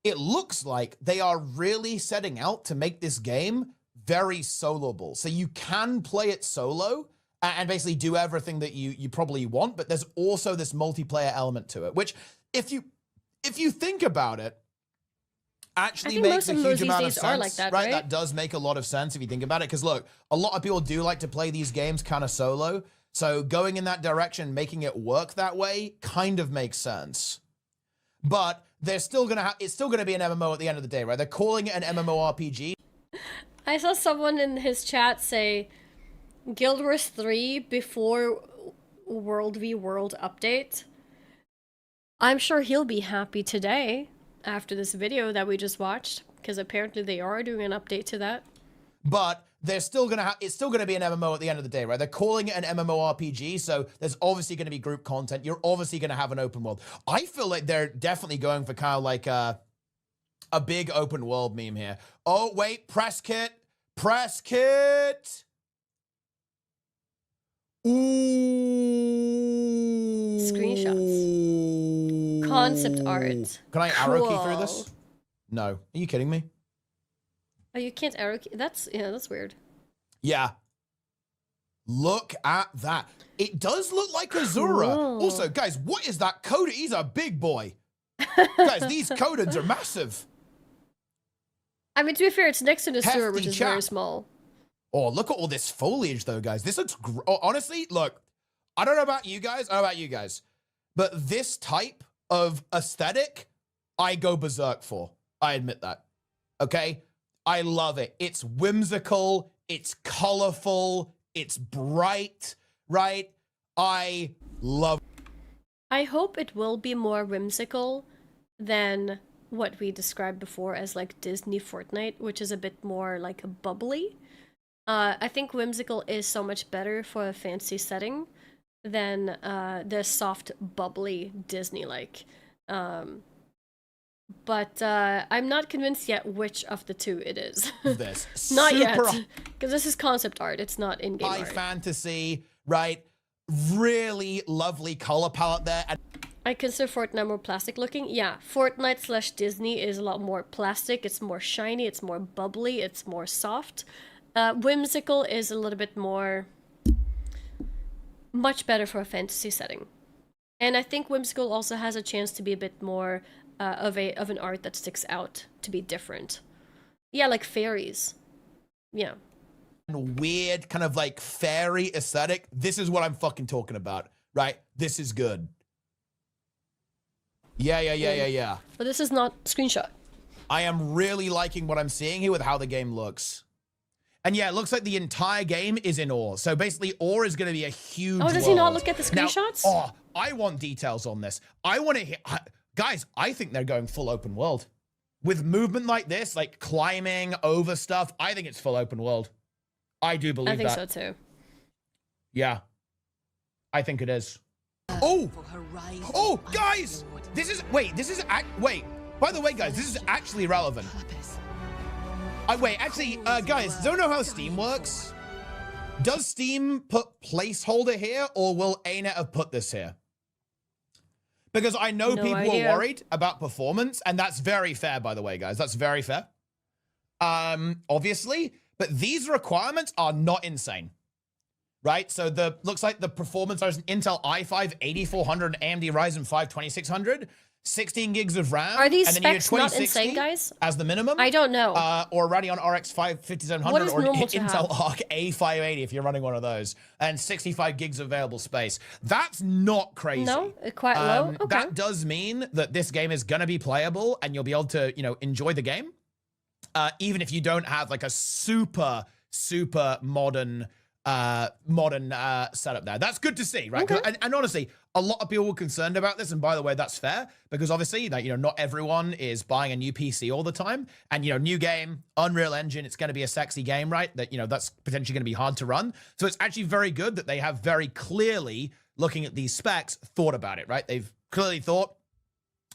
it looks like they are really setting out to make this game very soloable. So you can play it solo and basically do everything that you probably want, but there's also this multiplayer element to it, which if you think about it, actually makes a huge amount of sense, like that, right? That does make a lot of sense if you think about it, because look, a lot of people do like to play these games kind of solo, so going in that direction, making it work that way, kind of makes sense. But they're still gonna it's still gonna be an MMO at the end of the day, right? They're calling it an MMORPG. I saw someone in his chat say Guild Wars 3 before World v World update. I'm sure he'll be happy today after this video that we just watched, because apparently they are doing an update to that. But they're still gonna it's still gonna be an MMO at the end of the day, right? They're calling it an MMORPG, so there's obviously gonna be group content. You're obviously gonna have an open world. I feel like they're definitely going for kind of like a big open world meme here. Oh wait, press kit. Ooh. Screenshots. Concept art. Can I arrow key through this? No. Are you kidding me? Oh, you can't arrow key? That's weird. Yeah. Look at that. It does look like Azura. Cool. Also, guys, what is that Coda? He's a big boy. Guys, these Codons are massive. I mean, to be fair, it's next to the sewer, Hefty which is chap. very small. Oh, look at all this foliage, though, guys. This looks honestly, look, I don't know about you guys. But this type of aesthetic, I go berserk for. I admit that. Okay? I love it. It's whimsical. It's colorful. It's bright, right? I love it. I hope it will be more whimsical than what we described before as like Disney Fortnite, which is a bit more like bubbly. I think whimsical is so much better for a fancy setting than the soft, bubbly Disney-like. But I'm not convinced yet which of the two it is. This Not yet, because this is concept art. It's not in-game high art. fantasy, right? Really lovely color palette there. And I consider Fortnite more plastic looking. Yeah, Fortnite / Disney is a lot more plastic. It's more shiny. It's more bubbly. It's more soft. Whimsical is a little bit more, much better for a fantasy setting. And I think whimsical also has a chance to be a bit more of an art that sticks out, to be different. Yeah, like fairies. Yeah. weird kind of like fairy aesthetic. This is what I'm fucking talking about, right? This is good. Yeah. But this is not screenshot. I am really liking what I'm seeing here with how the game looks. And yeah, it looks like the entire game is in ore. So basically, ore is going to be a huge Oh, does he not look at the screenshots? Now, I want details on this. I want to hear... Guys, I think they're going full open world. With movement like this, like climbing over stuff, I think it's full open world. I do believe that. I think so too. Yeah. I think it is. Oh! Oh, guys! This is... Wait, this is... Wait. By the way, guys, this is actually relevant. Guys, don't know how Steam works. Does Steam put placeholder here, or will ANET have put this here? Because I know people are worried about performance, and that's very fair, by the way, guys. That's very fair. Obviously, but these requirements are not insane. Right? So looks like the performance is an Intel i5 8400 and AMD Ryzen 5 2600. 16 gigs of RAM. Are these and then specs not insane, guys? As the minimum. I don't know. Or Radeon RX 5700 or Intel Arc A580 if you're running one of those. And 65 gigs of available space. That's not crazy. No? Quite low? Okay. That does mean that this game is going to be playable and you'll be able to, enjoy the game. Even if you don't have like a super modern setup there. That's good to see, right? Okay. And honestly, a lot of people were concerned about this, and by the way, that's fair, because obviously, not everyone is buying a new PC all the time, and new game, Unreal Engine, it's going to be a sexy game, right? That that's potentially going to be hard to run. So it's actually very good that they have very clearly, looking at these specs, thought about it, right? They've clearly thought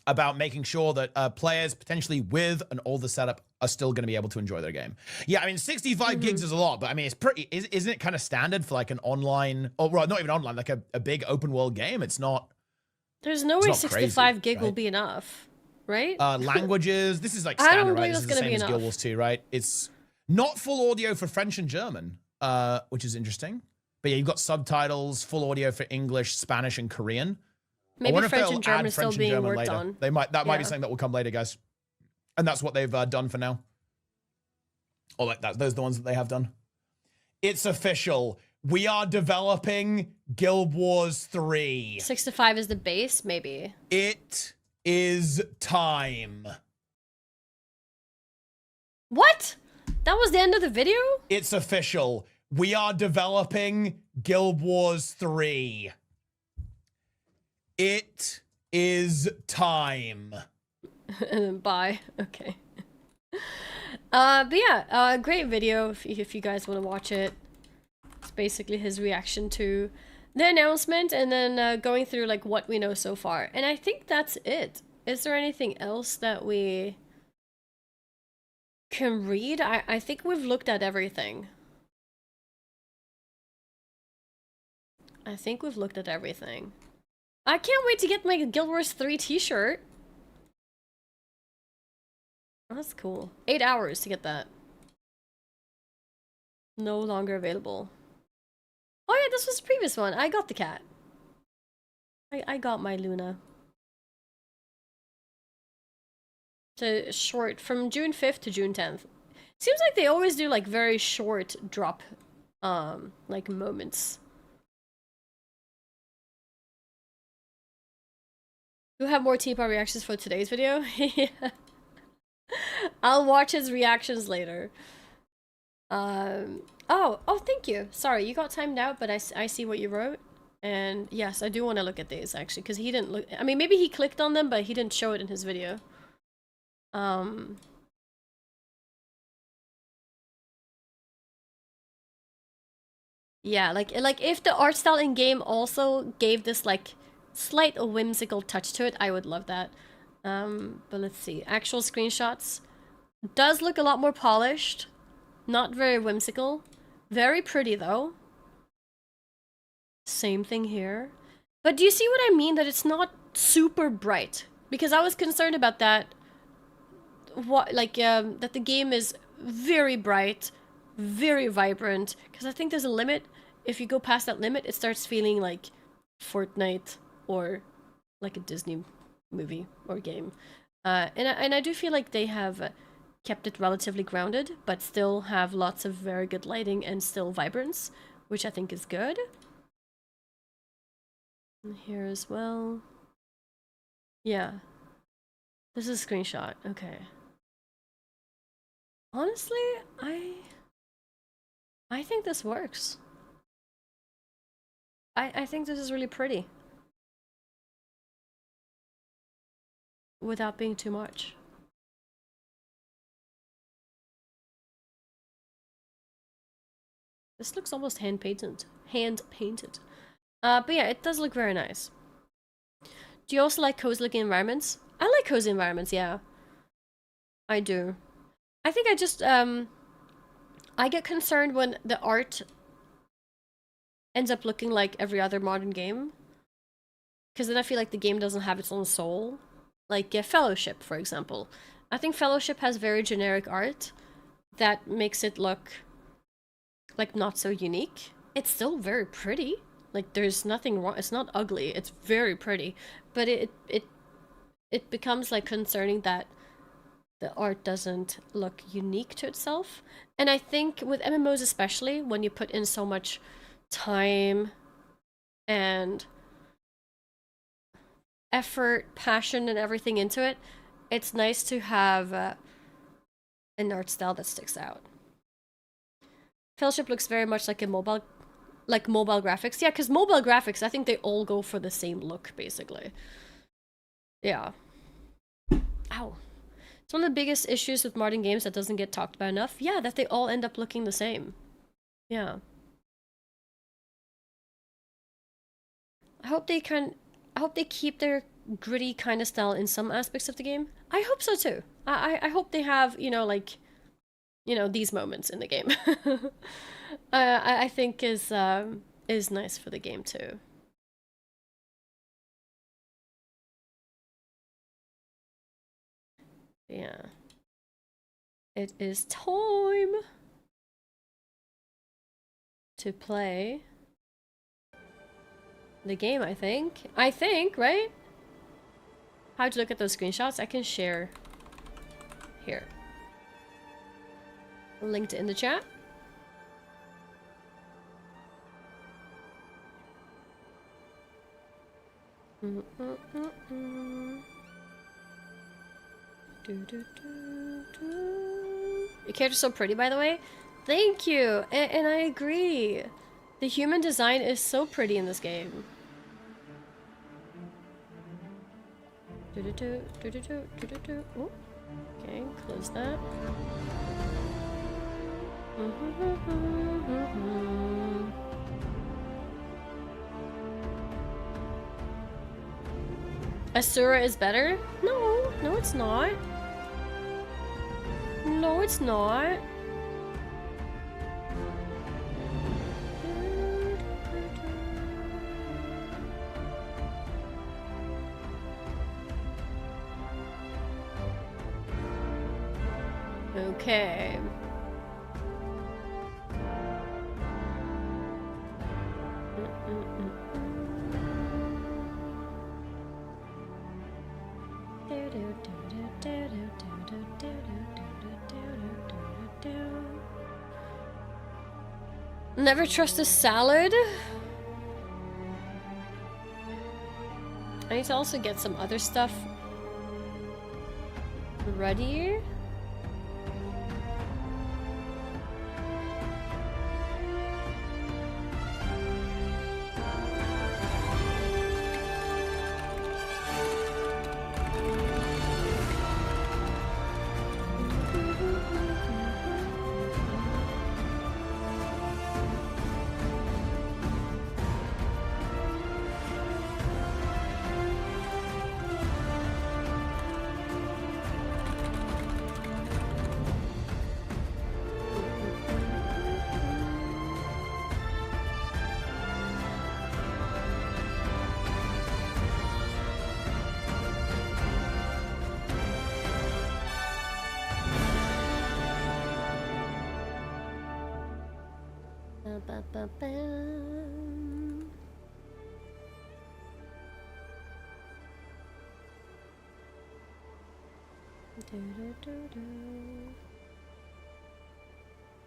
about making sure that players potentially with an older setup are still going to be able to enjoy their game. Yeah, I mean, 65 gigs is a lot, but I mean, it's pretty, isn't it kind of standard for like an online, or well, not even online, like a big open world game? It's not. There's no way 65 gig will be enough. right? Languages. This is like I standard, don't right? believe This it's is the gonna same be as Guild enough. Wars 2, right? It's not full audio for French and German, which is interesting. But yeah, you've got subtitles, full audio for English, Spanish, and Korean. Maybe if French they'll and German add is still French and being German worked later. on. That might be Yeah. something that will come later, guys. And that's what they've done for now. Or like that, those are the ones that they have done. It's official. We are developing Guild Wars 3. 6 to 5 is the base, maybe. It is time. What? That was the end of the video? It's official. We are developing Guild Wars 3. It is time. And then bye. Okay. But yeah, great video if you guys want to watch it. It's basically his reaction to the announcement and then going through like what we know so far. And I think that's it. Is there anything else that we can read? I think we've looked at everything. I think we've looked at everything. I can't wait to get my Guild Wars 3 t-shirt. That's cool. 8 hours to get that. No longer available. Oh yeah, this was the previous one. I got the cat. I got my Luna. So short, from June 5th to June 10th. Seems like they always do like very short drop, like moments. You have more Teapot reactions for today's video? Yeah. I'll watch his reactions later. Oh, thank you. Sorry, you got timed out, but I see what you wrote. And yes, I do want to look at these actually, because he didn't look. I mean, maybe he clicked on them, but he didn't show it in his video. Yeah, like if the art style in game also gave this like slight whimsical touch to it, I would love that. But let's see. Actual screenshots. Does look a lot more polished. Not very whimsical. Very pretty though. Same thing here. But do you see what I mean? That it's not super bright. Because I was concerned about that. What, like, that the game is very bright, very vibrant. Because I think there's a limit. If you go past that limit, it starts feeling like Fortnite or like a Disney movie or game. And I do feel like they have kept it relatively grounded, but still have lots of very good lighting and still vibrance, which I think is good. And here as well. Yeah. This is a screenshot. Okay. Honestly, I think this works. I think this is really pretty. Without being too much. This looks almost hand painted. But yeah, it does look very nice. Do you also like cozy looking environments? I like cozy environments, yeah. I do. I think I just, I get concerned when the art ends up looking like every other modern game. Because then I feel like the game doesn't have its own soul. Like Fellowship, for example. I think Fellowship has very generic art that makes it look like not so unique. It's still very pretty. Like there's nothing wrong. It's not ugly. It's very pretty. But it becomes like concerning that the art doesn't look unique to itself. And I think with MMOs especially, when you put in so much time and effort, passion, and everything into it, it's nice to have an art style that sticks out. Fellowship looks very much like a mobile graphics. Yeah, because mobile graphics, I think they all go for the same look, basically. Yeah. Ow. It's one of the biggest issues with modern games that doesn't get talked about enough. Yeah, that they all end up looking the same. Yeah. I hope they keep their gritty kind of style in some aspects of the game. I hope so too. I hope they have, these moments in the game. I think is nice for the game too. Yeah. It is time to play the game, I think. Right? How to look at those screenshots? I can share here. Linked in the chat. Your character's so pretty, by the way. Thank you, and I agree. The human design is so pretty in this game. Ooh. Okay, close that. Asura is better? No, no it's not. No, it's not. Okay. Never trust a salad. I need to also get some other stuff ready.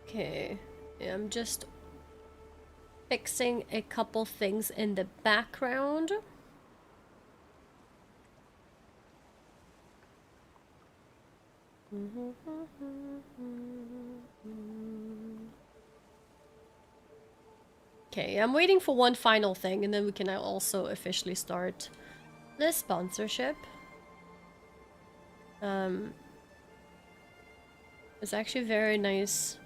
Okay, I'm just fixing a couple things in the background. Okay, I'm waiting for one final thing and then we can now also officially start the sponsorship. It's actually very nice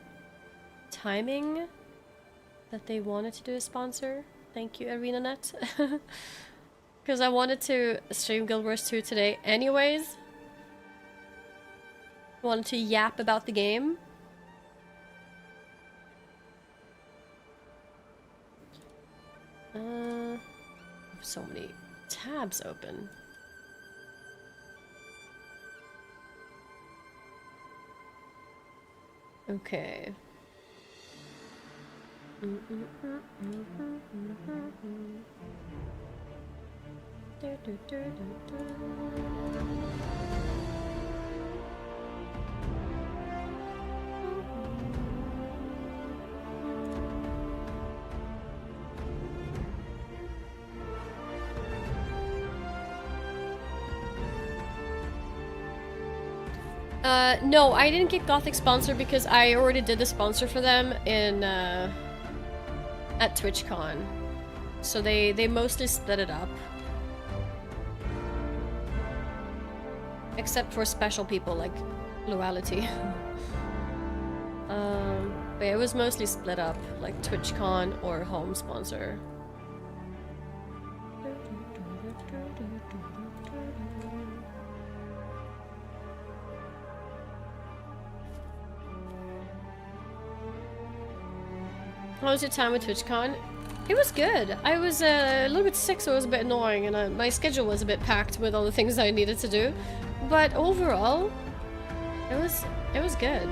timing that they wanted to do a sponsor. Thank you, ArenaNet. Because I wanted to stream Guild Wars 2 today anyways. I wanted to yap about the game. I have so many tabs open. Okay. No, I didn't get Gothic sponsor because I already did the sponsor for them in at TwitchCon. So they mostly split it up. Except for special people like Loyalty. But it was mostly split up, like TwitchCon or home sponsor. How was your time with TwitchCon? It was good. I was a little bit sick, so it was a bit annoying, and my schedule was a bit packed with all the things I needed to do. But overall, It was good.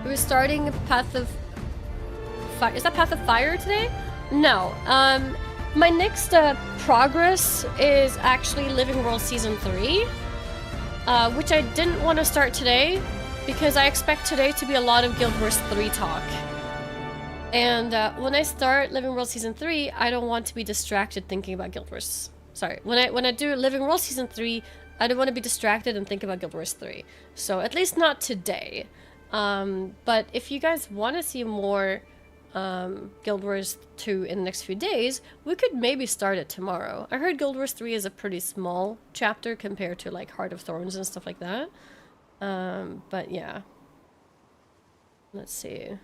We're starting Path of Fire. Is that Path of Fire today? No. My next progress is actually Living World Season 3, which I didn't want to start today because I expect today to be a lot of Guild Wars 3 talk. And when I start Living World Season 3, I don't want to be distracted thinking about Guild Wars. Sorry, when I do Living World Season 3, I don't want to be distracted and think about Guild Wars 3. So at least not today. But if you guys want to see more Guild Wars 2 in the next few days, we could maybe start it tomorrow. I heard Guild Wars 3 is a pretty small chapter compared to like Heart of Thorns and stuff like that. But yeah. Let's see.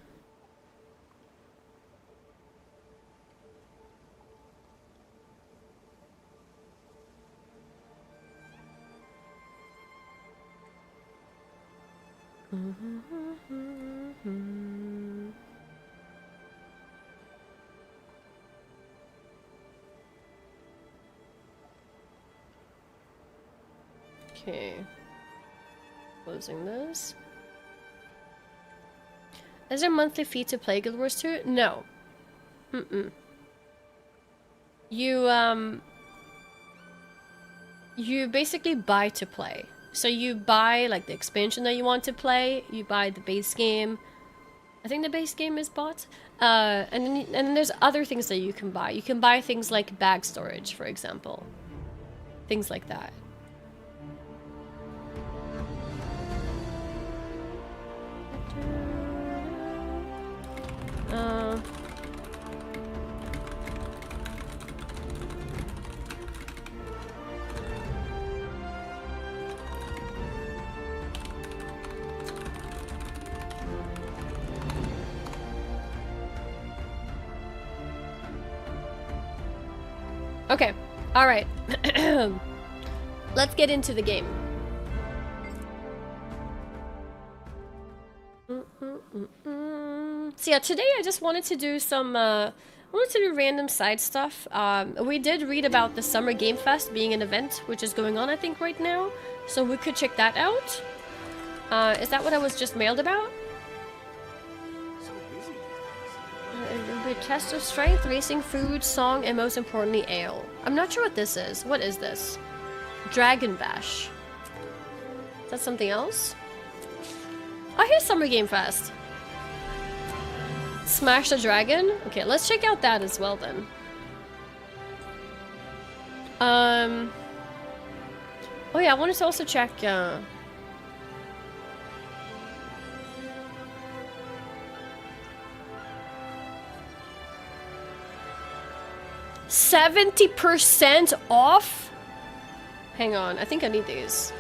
Okay. Closing this. Is there a monthly fee to play Guild Wars 2? No. You basically buy to play. So you buy like the expansion that you want to play, you buy the base game. I think the base game is bought. And then there's other things that you can buy. You can buy things like bag storage, for example. Things like that. Okay, all right. Let's get into the game. So yeah, today I just wanted to do some, random side stuff. We did read about the Summer Game Fest being an event, which is going on, I think, right now. So we could check that out. Is that what I was just mailed about? It will be a test of strength, racing, food, song, and most importantly, ale. I'm not sure what this is. What is this? Dragon Bash. Is that something else? Oh, here's Summer Game Fest. Smash the Dragon? Okay, let's check out that as well then. Oh yeah, I wanted to also check 70% off? Hang on, I think I need these.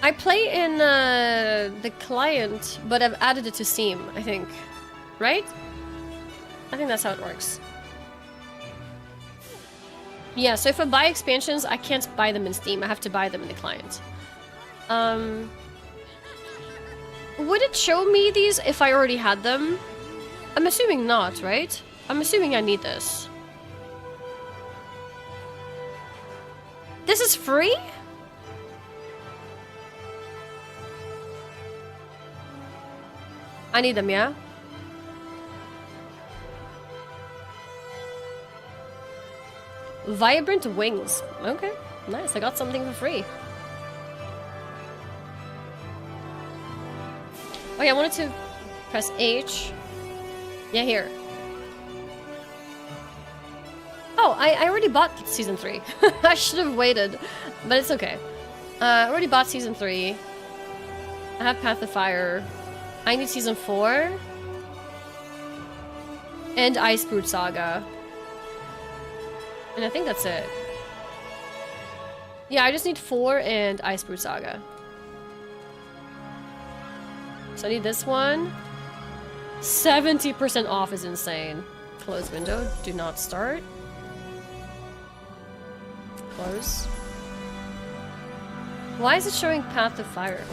I play in the client, but I've added it to Steam, I think. Right? I think that's how it works. Yeah, so if I buy expansions, I can't buy them in Steam. I have to buy them in the client. Would it show me these if I already had them? I'm assuming not, right? I'm assuming I need this. This is free? I need them, yeah? Vibrant Wings. Okay, nice. I got something for free. Oh yeah, I wanted to press H. Yeah, here. Oh, I already bought Season 3. I should have waited, but it's okay. I already bought Season 3. I have Path of Fire. I need Season 4. And Icebrood Saga. And I think that's it. Yeah, I just need 4 and Icebrood Saga. So I need this one. 70% off is insane. Close window. Do not start. Close. Why is it showing Path of Fire?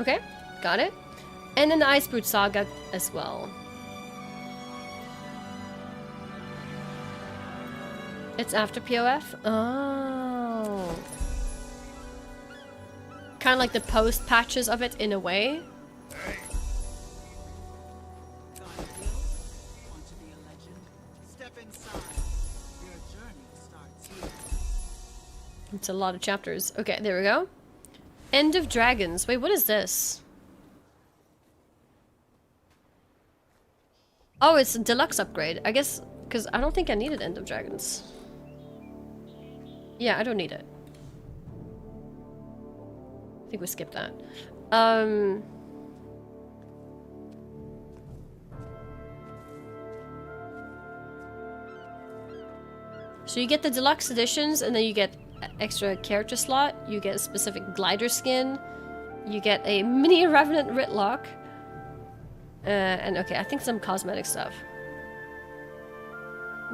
Okay, got it. And then the Iceboot Saga as well. It's after POF? Oh. Kind of like the post patches of it in a way. It's a lot of chapters. Okay, there we go. End of Dragons. Wait, what is this? Oh, it's a deluxe upgrade. I guess, because I don't think I needed End of Dragons. Yeah, I don't need it. I think we skipped that. So you get the deluxe editions, and then you get extra character slot. You get a specific glider skin. You get a mini Revenant Ritlock. And okay, I think some cosmetic stuff.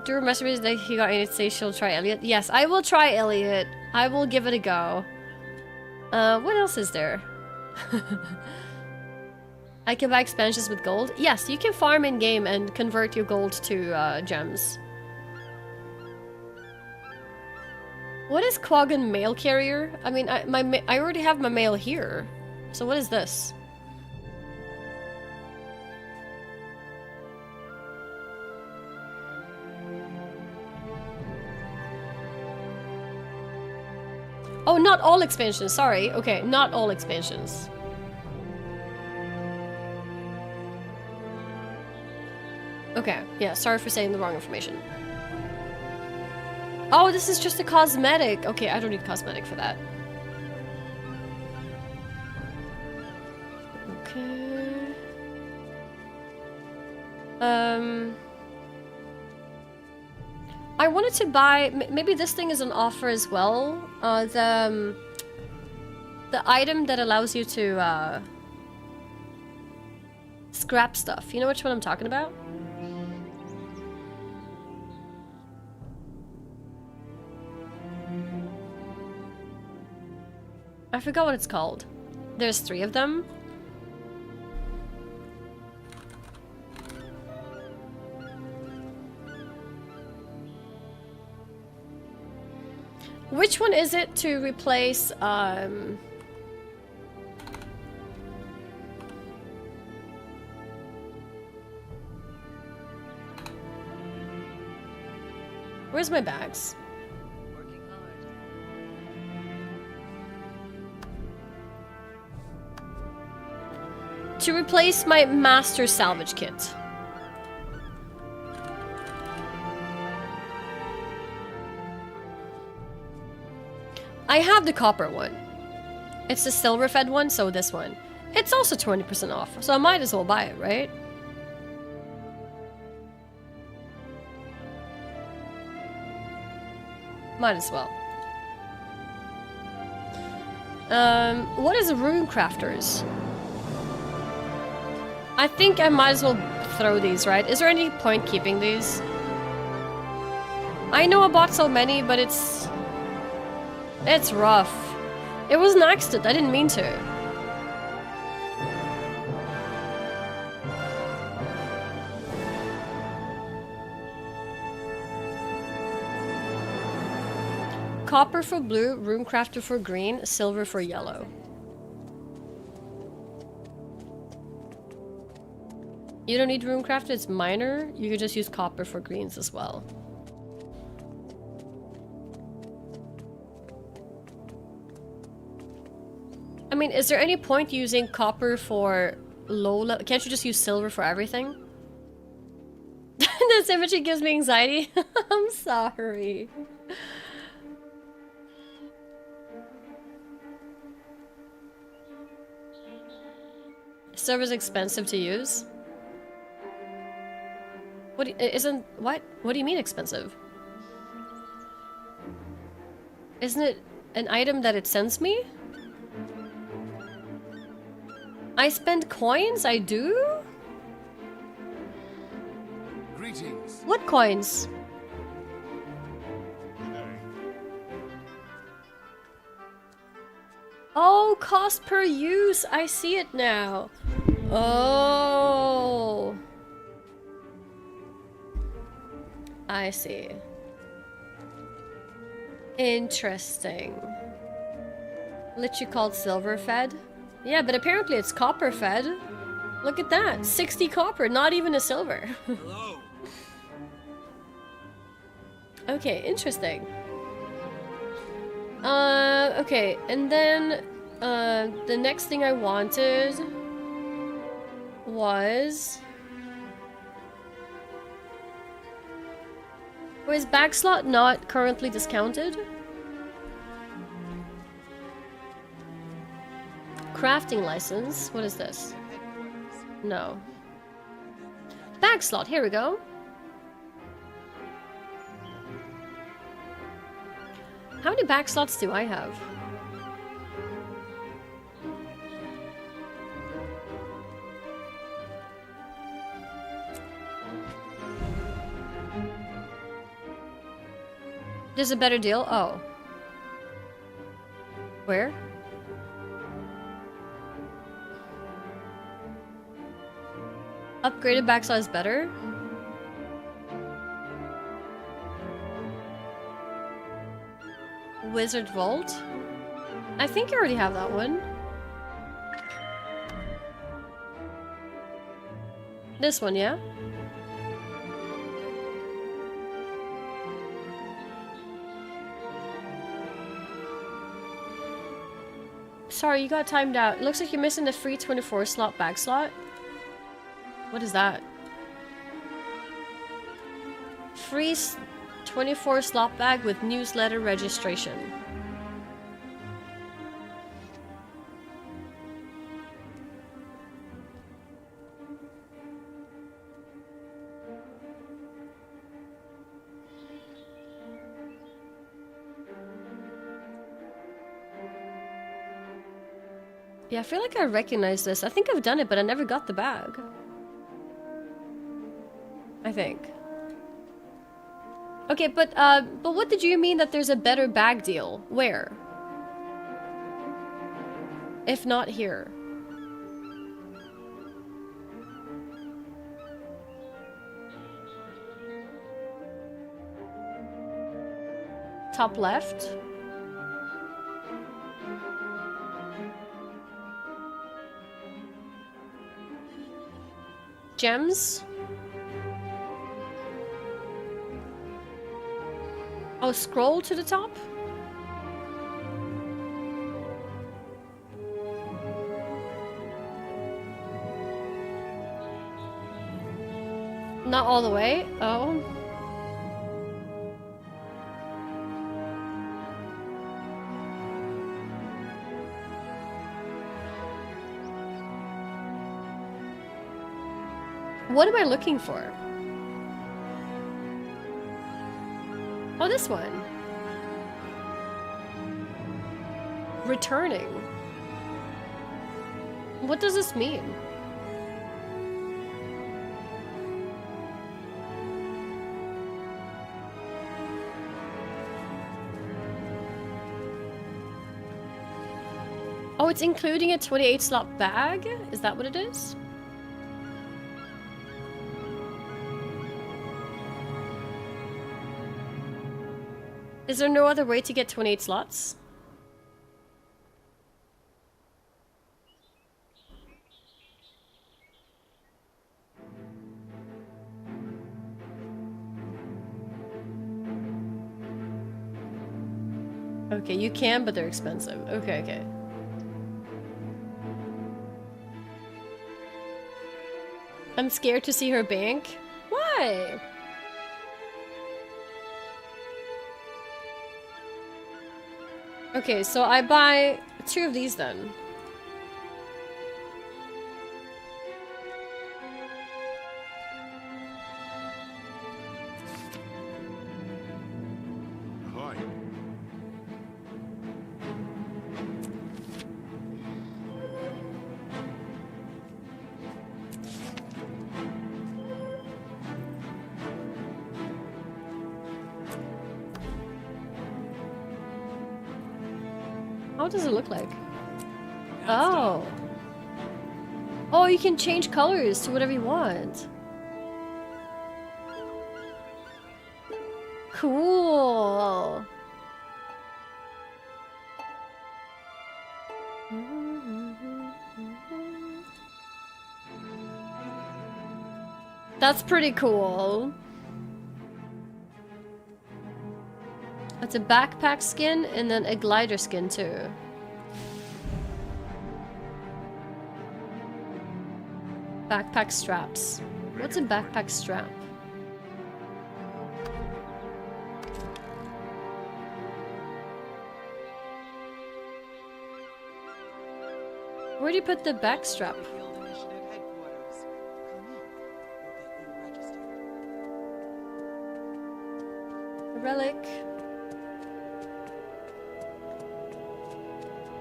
Do you message me that he got any say she'll try Elliot? Yes, I will try Elliot. I will give it a go. What else is there? I can buy expansions with gold. Yes, you can farm in game and convert your gold to gems. What is Quaggan Mail Carrier? I mean, I already have my mail here. So what is this? Oh, not all expansions, sorry. Okay, not all expansions. Okay, yeah, sorry for saying the wrong information. Oh, this is just a cosmetic. Okay, I don't need cosmetic for that. Okay. I wanted to buy, maybe this thing is on offer as well. The item that allows you to scrap stuff. You know which one I'm talking about? I forgot what it's called. There's 3 of them. Which one is it to replace, Where's my bags? To replace my master salvage kit. I have the copper one. It's the silver fed one, so this one. It's also 20% off, so I might as well buy it, right? Might as well. What is Rune Crafters? I think I might as well throw these, right? Is there any point keeping these? I know I bought so many, but it's rough. It was an accident. I didn't mean to. Copper for blue, Rune Crafter for green, silver for yellow. You don't need Rune Crafter, it's minor. You could just use copper for greens as well. I mean, is there any point using copper for low level? Can't you just use silver for everything? This imagery gives me anxiety. I'm sorry. Silver's expensive to use. What do you, isn't what? What do you mean expensive? Isn't it an item that it sends me? I spend coins? I do? Greetings. What coins? Oh, cost per use. I see it now. Oh. I see. Interesting. Literally called silver fed? Yeah, but apparently it's copper fed. Look at that. 60 copper, not even a silver. Hello. Okay, interesting. Okay, and then the next thing I wanted was bag slot not currently discounted? Crafting license. What is this? No. Bag slot. Here we go. How many bag slots do I have? There's a better deal? Oh. Where? Upgraded backslot is better? Wizard Vault? I think I already have that one. This one, yeah? Sorry, you got timed out. Looks like you're missing the free 24 slot bag slot. What is that? Free 24 slot bag with newsletter registration. Yeah, I feel like I recognize this. I think I've done it, but I never got the bag. I think. Okay, but what did you mean that there's a better bag deal? Where? If not here. Top left. Gems. Oh, scroll to the top? Not all the way. Oh. What am I looking for? Oh, this one. Returning. What does this mean? Oh, it's including a 28 slot bag? Is that what it is? Is there no other way to get 28 slots? Okay, you can, but they're expensive. Okay, okay. I'm scared to see her bank. Why? Okay, so I buy 2 of these then. How does it look like? Oh. Oh, you can change colors to whatever you want. Cool. That's pretty cool. It's a backpack skin and then a glider skin too. Backpack straps. What's a backpack strap? Where do you put the back strap? Relic.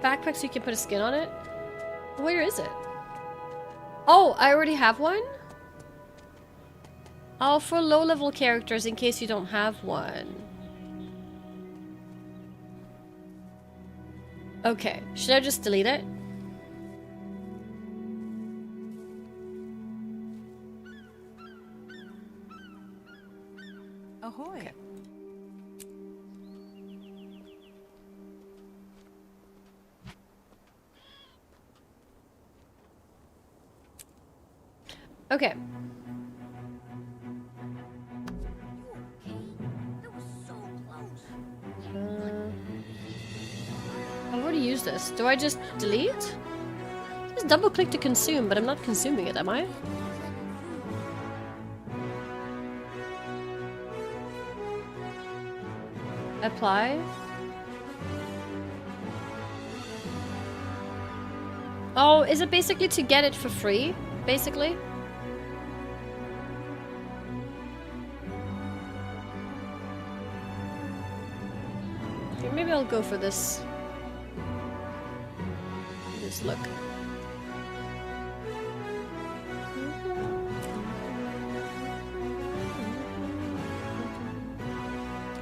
Backpack so you can put a skin on it? Where is it? Oh, I already have one? Oh, for low-level characters in case you don't have one. Okay, should I just delete it? Ahoy. Okay. Okay. I've already used this. Do I just delete? Just double click to consume, but I'm not consuming it, am I? Apply. Oh, is it basically to get it for free? Basically? Okay, maybe I'll go for this. This look.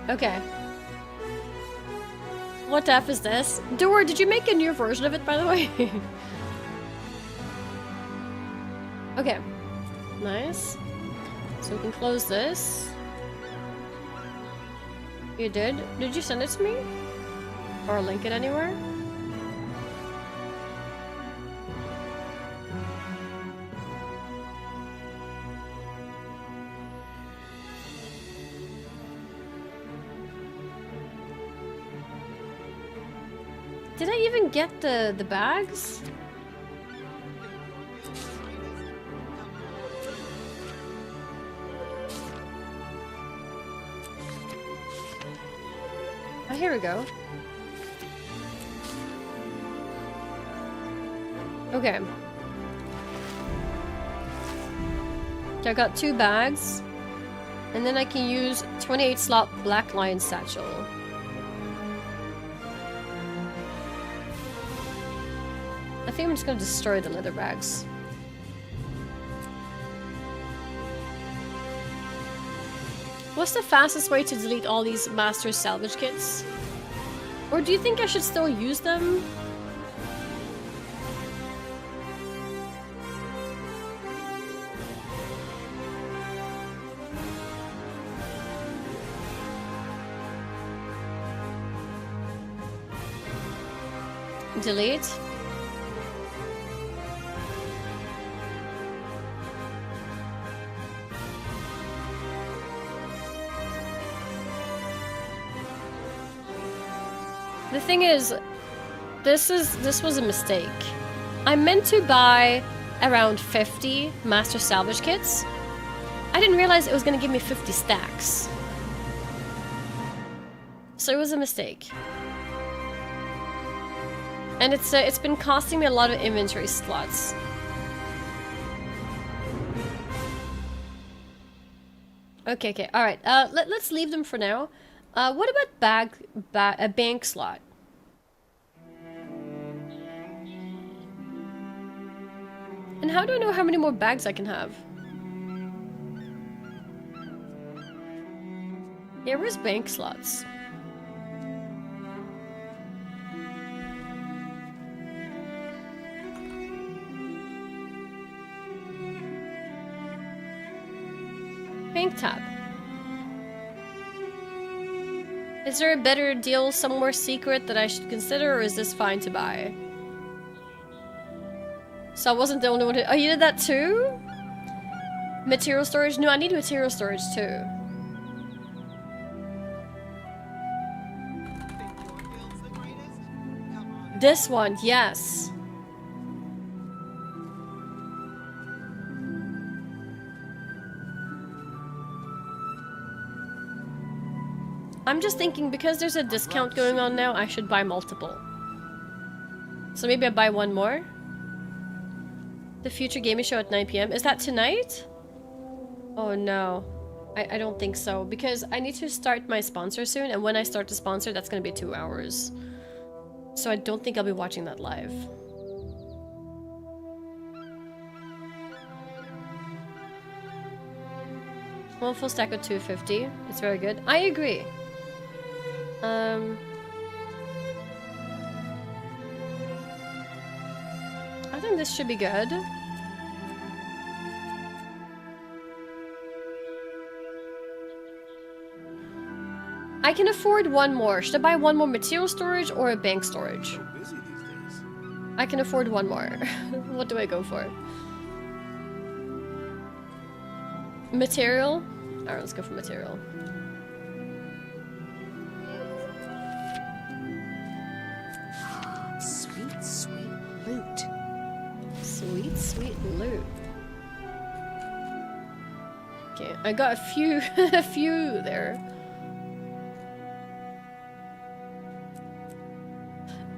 Okay. What the F is this? Dora, did you make a new version of it, by the way? Okay. Nice. So we can close this. You did? Did you send it to me? Or link it anywhere? Did I even get the bags? Oh, here we go. Okay. So I got 2 bags. And then I can use 28 slot Black Lion satchel. I think I'm just gonna destroy the leather bags. What's the fastest way to delete all these master salvage kits? Or do you think I should still use them? Delete. The thing is, this was a mistake. I meant to buy around 50 master salvage kits. I didn't realize it was gonna give me 50 stacks. So it was a mistake. And it's been costing me a lot of inventory slots. Okay, all right. Let's leave them for now. What about a bank slot? And how do I know how many more bags I can have? Yeah, where's bank slots? Bank tab. Is there a better deal somewhere secret that I should consider, or is this fine to buy? So I wasn't the only one who— oh, you did that too? Material storage? No, I need material storage too. This one, yes. I'm just thinking, because there's a discount going on now, I should buy multiple. So maybe I buy one more. The Future Gaming Show at 9 PM. Is that tonight? Oh no. I don't think so. Because I need to start my sponsor soon, and when I start the sponsor, that's gonna be 2 hours. So I don't think I'll be watching that live. One full stack of 250. It's very good. I agree. I think this should be good. I can afford one more. Should I buy one more material storage or a bank storage? I can afford one more. What do I go for? Material? Alright, let's go for material. Sweet, sweet loot. Sweet, sweet loot. Okay, I got a few, a few there.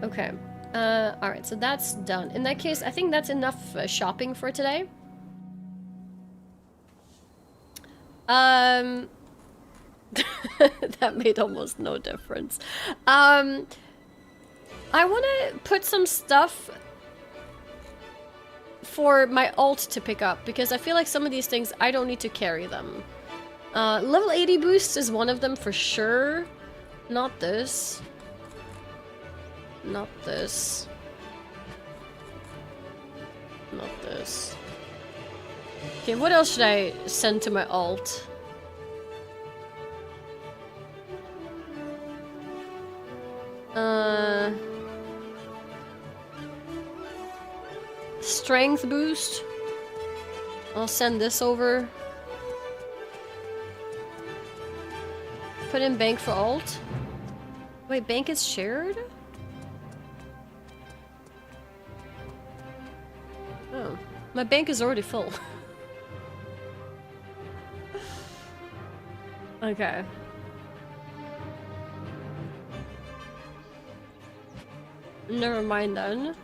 Okay. Alright, so that's done. In that case, I think that's enough shopping for today. That made almost no difference. I want to put some stuff for my alt to pick up, because I feel like some of these things, I don't need to carry them. Level 80 boost is one of them for sure. Not this. Not this. Not this. Okay, what else should I send to my alt? Strength boost. I'll send this over. Put in bank for alt. Wait, bank is shared? Oh, my bank is already full. Okay. Never mind then.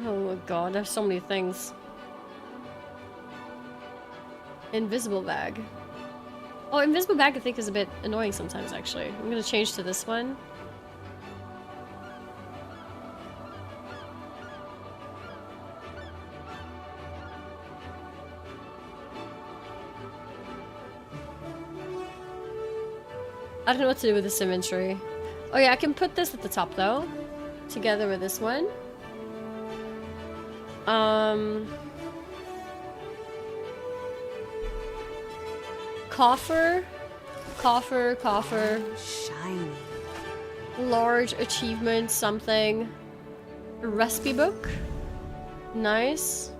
Oh my god, there's so many things. Invisible bag. Oh, invisible bag I think is a bit annoying sometimes actually. I'm gonna change to this one. I don't know what to do with this inventory. Oh yeah, I can put this at the top though. Together with this one. Coffer. Coffer, coffer. Shiny. Large achievement, something. Recipe book. Nice.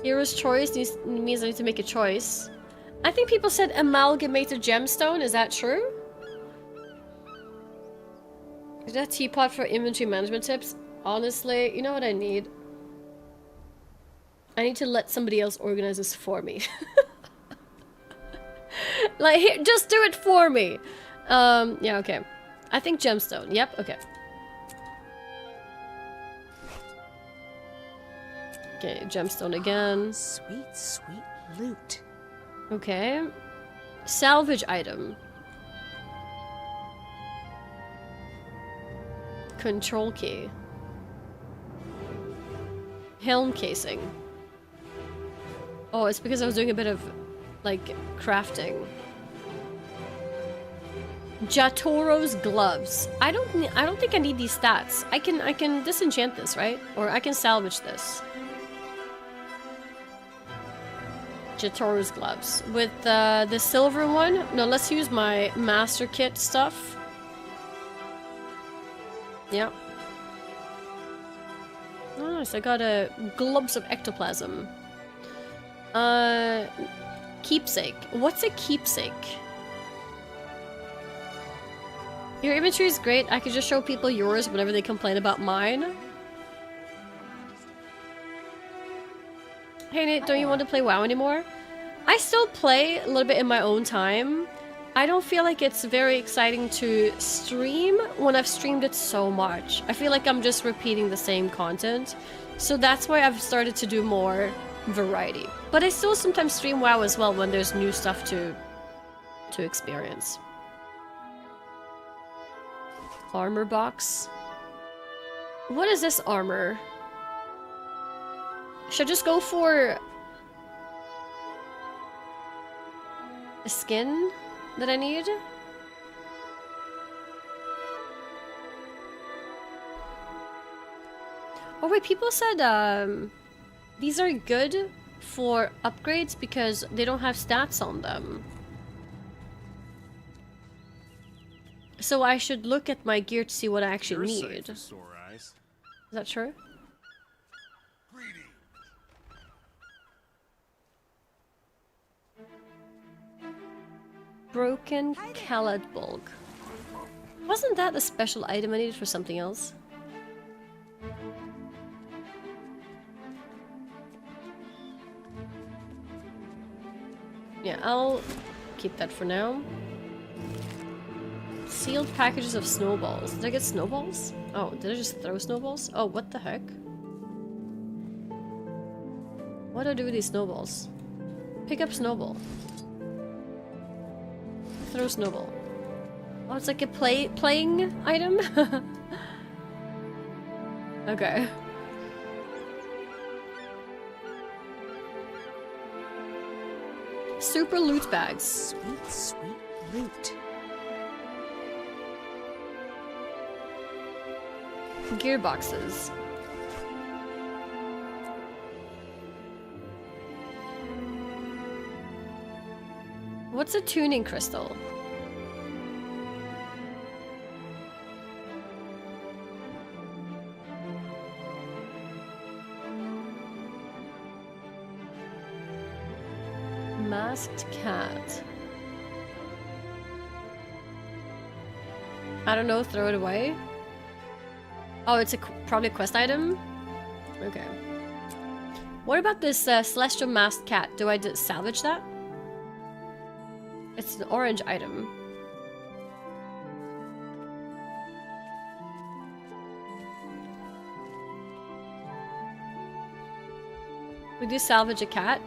Hero's choice means I need to make a choice. I think people said amalgamated gemstone. Is that true? Is that teapot for inventory management tips? Honestly, you know what I need? I need to let somebody else organize this for me. Like, here, just do it for me. Yeah, okay. I think gemstone. Yep, okay. Okay, gemstone again. Sweet, sweet loot. Okay. Salvage item. Control key. Helm casing. Oh, it's because I was doing a bit of, like, crafting. Jatoro's gloves. I don't think I need these stats. I can disenchant this, right? Or I can salvage this. Jatoro's gloves. With the silver one? No, let's use my master kit stuff. Yep. Nice, I got a globs of ectoplasm. Keepsake. What's a keepsake? Your inventory is great. I could just show people yours whenever they complain about mine. Hey Nate, don't you want to play WoW anymore? I still play a little bit in my own time. I don't feel like it's very exciting to stream when I've streamed it so much. I feel like I'm just repeating the same content. So that's why I've started to do more variety. But I still sometimes stream WoW as well when there's new stuff to experience. Armor box. What is this armor? Should I just go for a skin that I need? Oh wait, people said these are good for upgrades because they don't have stats on them. So I should look at my gear to see what I actually need. Is that true? Broken Khaled Bulk. Wasn't that a special item I needed for something else? Yeah, I'll keep that for now. Sealed packages of snowballs. Did I get snowballs? Oh, did I just throw snowballs? Oh, what the heck? What do I do with these snowballs? Pick up snowball. Throw snowball. Oh, it's like a playing item? Okay. Super loot bags. Sweet, sweet loot. Gearboxes. What's a tuning crystal? Masked cat. I don't know, throw it away. Oh, it's probably a quest item? Okay. What about this celestial masked cat? Do I salvage that? It's an orange item. Would you salvage a cat?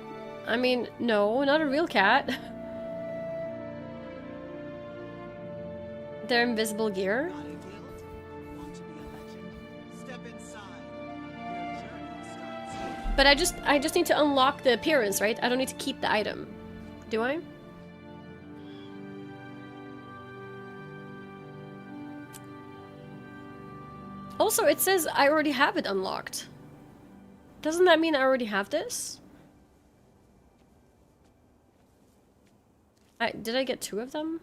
I mean, no, not a real cat. They're invisible gear. But I just need to unlock the appearance, right? I don't need to keep the item. Do I? Also, it says I already have it unlocked. Doesn't that mean I already have this? Did I get 2 of them?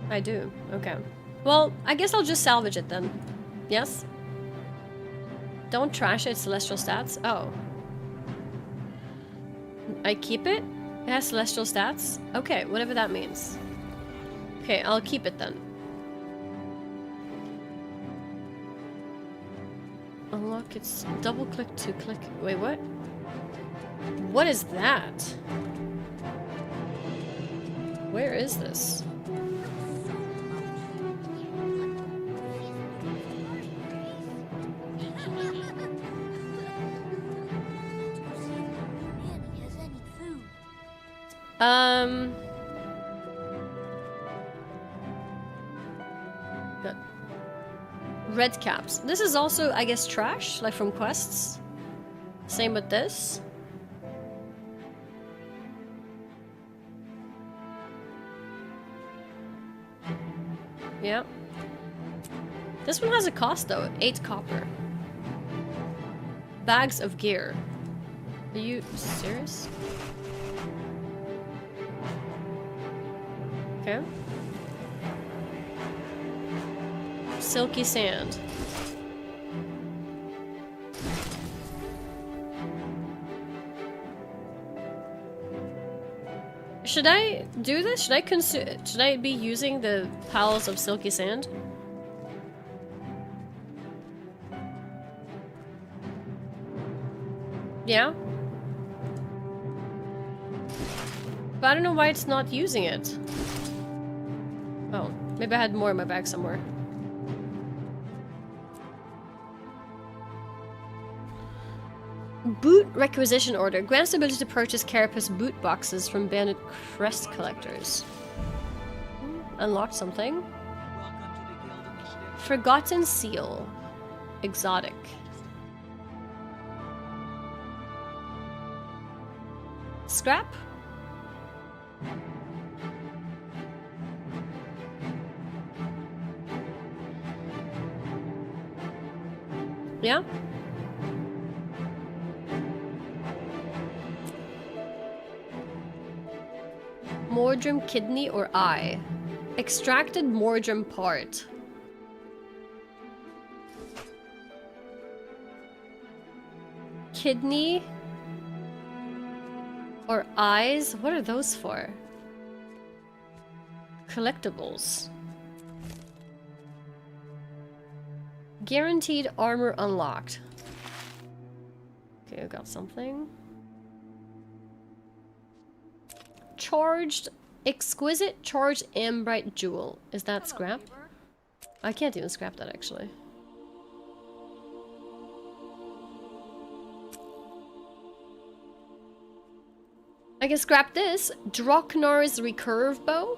I do. Okay. Well, I guess I'll just salvage it then. Yes? Don't trash it, celestial stats. Oh. I keep it? It has celestial stats? Okay, whatever that means. Okay, I'll keep it then. Unlock its double click to click. Wait, what? What is that? Where is this? Red caps. This is also, I guess, trash, like from quests. Same with this. Yeah. This one has a cost though, 8 copper. Bags of gear. Are you serious? Okay. Silky sand. Should I do this? Should I be using the piles of silky sand? Yeah? But I don't know why it's not using it. Oh, maybe I had more in my bag somewhere. Boot requisition order. Grants the ability to purchase Carapace boot boxes from bandit crest collectors. Unlocked something. Forgotten seal. Exotic. Scrap? Yeah? Mordrim kidney or eye? Extracted Mordrim part. Kidney or eyes? What are those for? Collectibles. Guaranteed armor unlocked. Okay, I got something. Charged, exquisite charged ambrite jewel. Is that scrap? I can't even scrap that actually. I can scrap this. Droknar's recurve bow.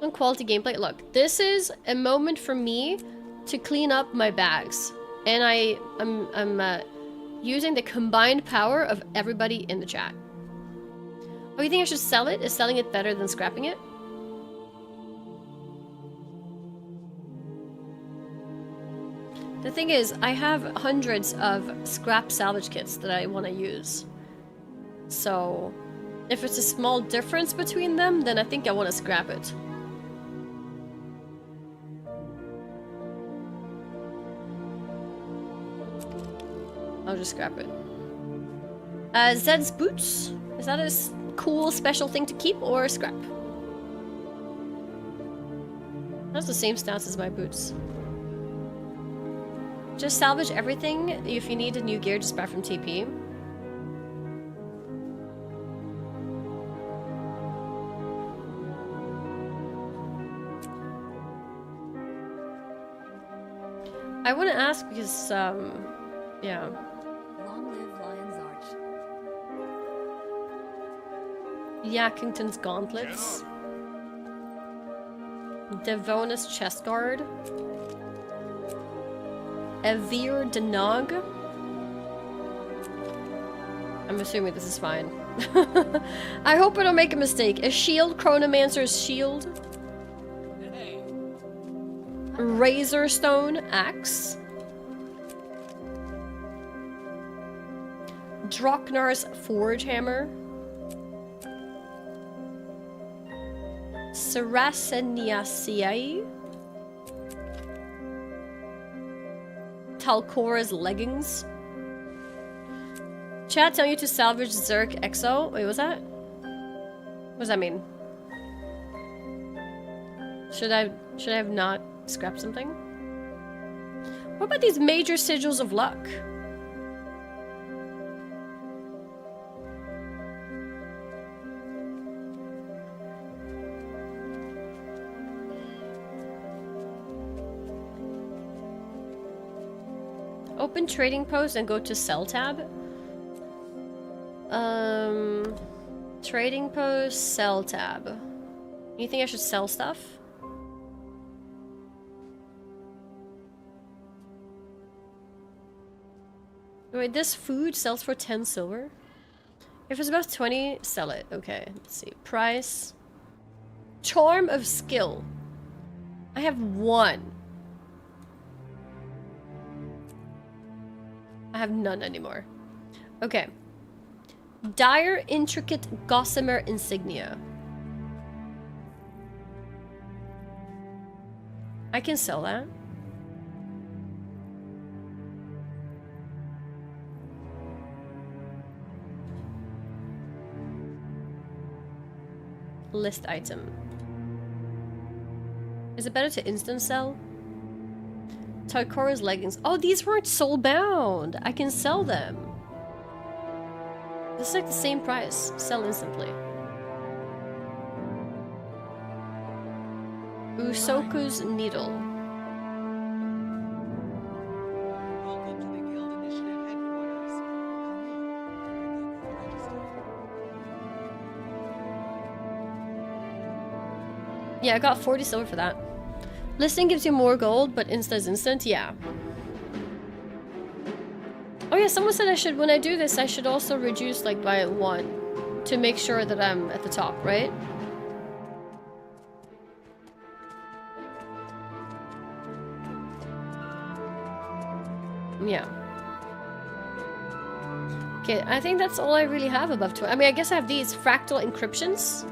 On quality gameplay. Look, this is a moment for me to clean up my bags, and I'm using the combined power of everybody in the chat. Oh, you think I should sell it? Is selling it better than scrapping it? The thing is, I have hundreds of scrap salvage kits that I want to use. So, if it's a small difference between them, then I think I want to scrap it. I'll just scrap it. Zed's boots. Is that a cool special thing to keep or scrap? That's the same stats as my boots. Just salvage everything. If you need a new gear, just buy from TP. I want to ask because, yeah. Long live Lion's Arch. Yakington's gauntlets. Devona's chest guard. Evir Denog. I'm assuming this is fine. I hope I don't make a mistake. A shield, Chronomancer's shield. Razor Stone axe. Droknar's forge hammer. Saraceniaceae. Talcora's leggings. Chat telling you to salvage Zerk Exo. Wait, what's that? What does that mean? Should I have not scrapped something? What about these major sigils of luck? Open trading post and go to sell tab. Trading post, sell tab. You think I should sell stuff? wait, this food sells for 10 silver? If it's about 20, sell it. Okay, let's see. Price. Charm of skill. I have 1. I have none anymore. Okay. Dire intricate gossamer insignia. I can sell that. List item. Is it better to instant sell? Taikora's leggings. Oh, these weren't soul-bound. I can sell them. This is like the same price. Sell instantly. Usoku's needle. Welcome to the Guild Initiative headquarters. Yeah, I got 40 silver for that. Listing gives you more gold, but Insta is instant. Yeah. Oh yeah, someone said I should, when I do this, I should also reduce like by 1 to make sure that I'm at the top, right? Yeah. Okay, I think that's all I really have above 20. I mean, I guess I have these fractal encryptions.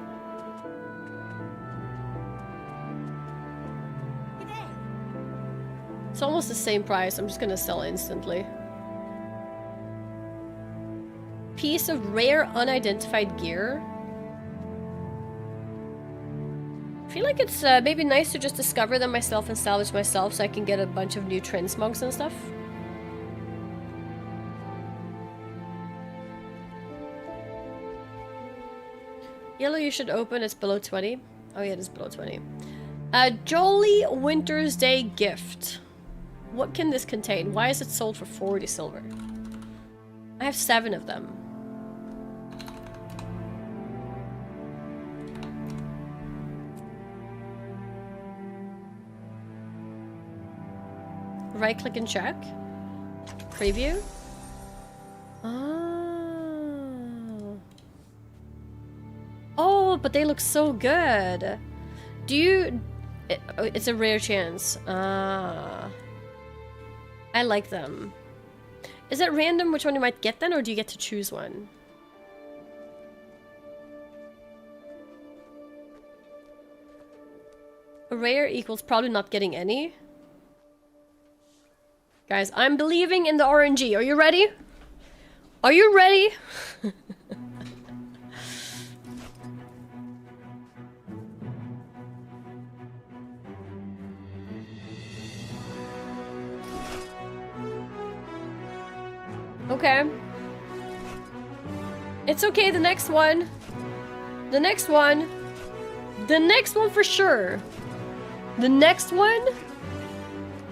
It's almost the same price. I'm just gonna sell it instantly. Piece of rare unidentified gear. I feel like it's maybe nice to just discover them myself and salvage myself so I can get a bunch of new transmogs and stuff. Yellow you should open, it's below 20. Oh yeah, it is below 20. Jolly Winter's Day gift. What can this contain? Why is it sold for 40 silver? I have 7 of them. Right click and check. Preview. Oh, but they look so good. Do you... It's a rare chance. I like them. Is it random which one you might get then, or do you get to choose one? A rare equals probably not getting any. Guys, I'm believing in the RNG. Are you ready? Are you ready? Okay. It's okay, the next one. The next one. The next one for sure. The next one.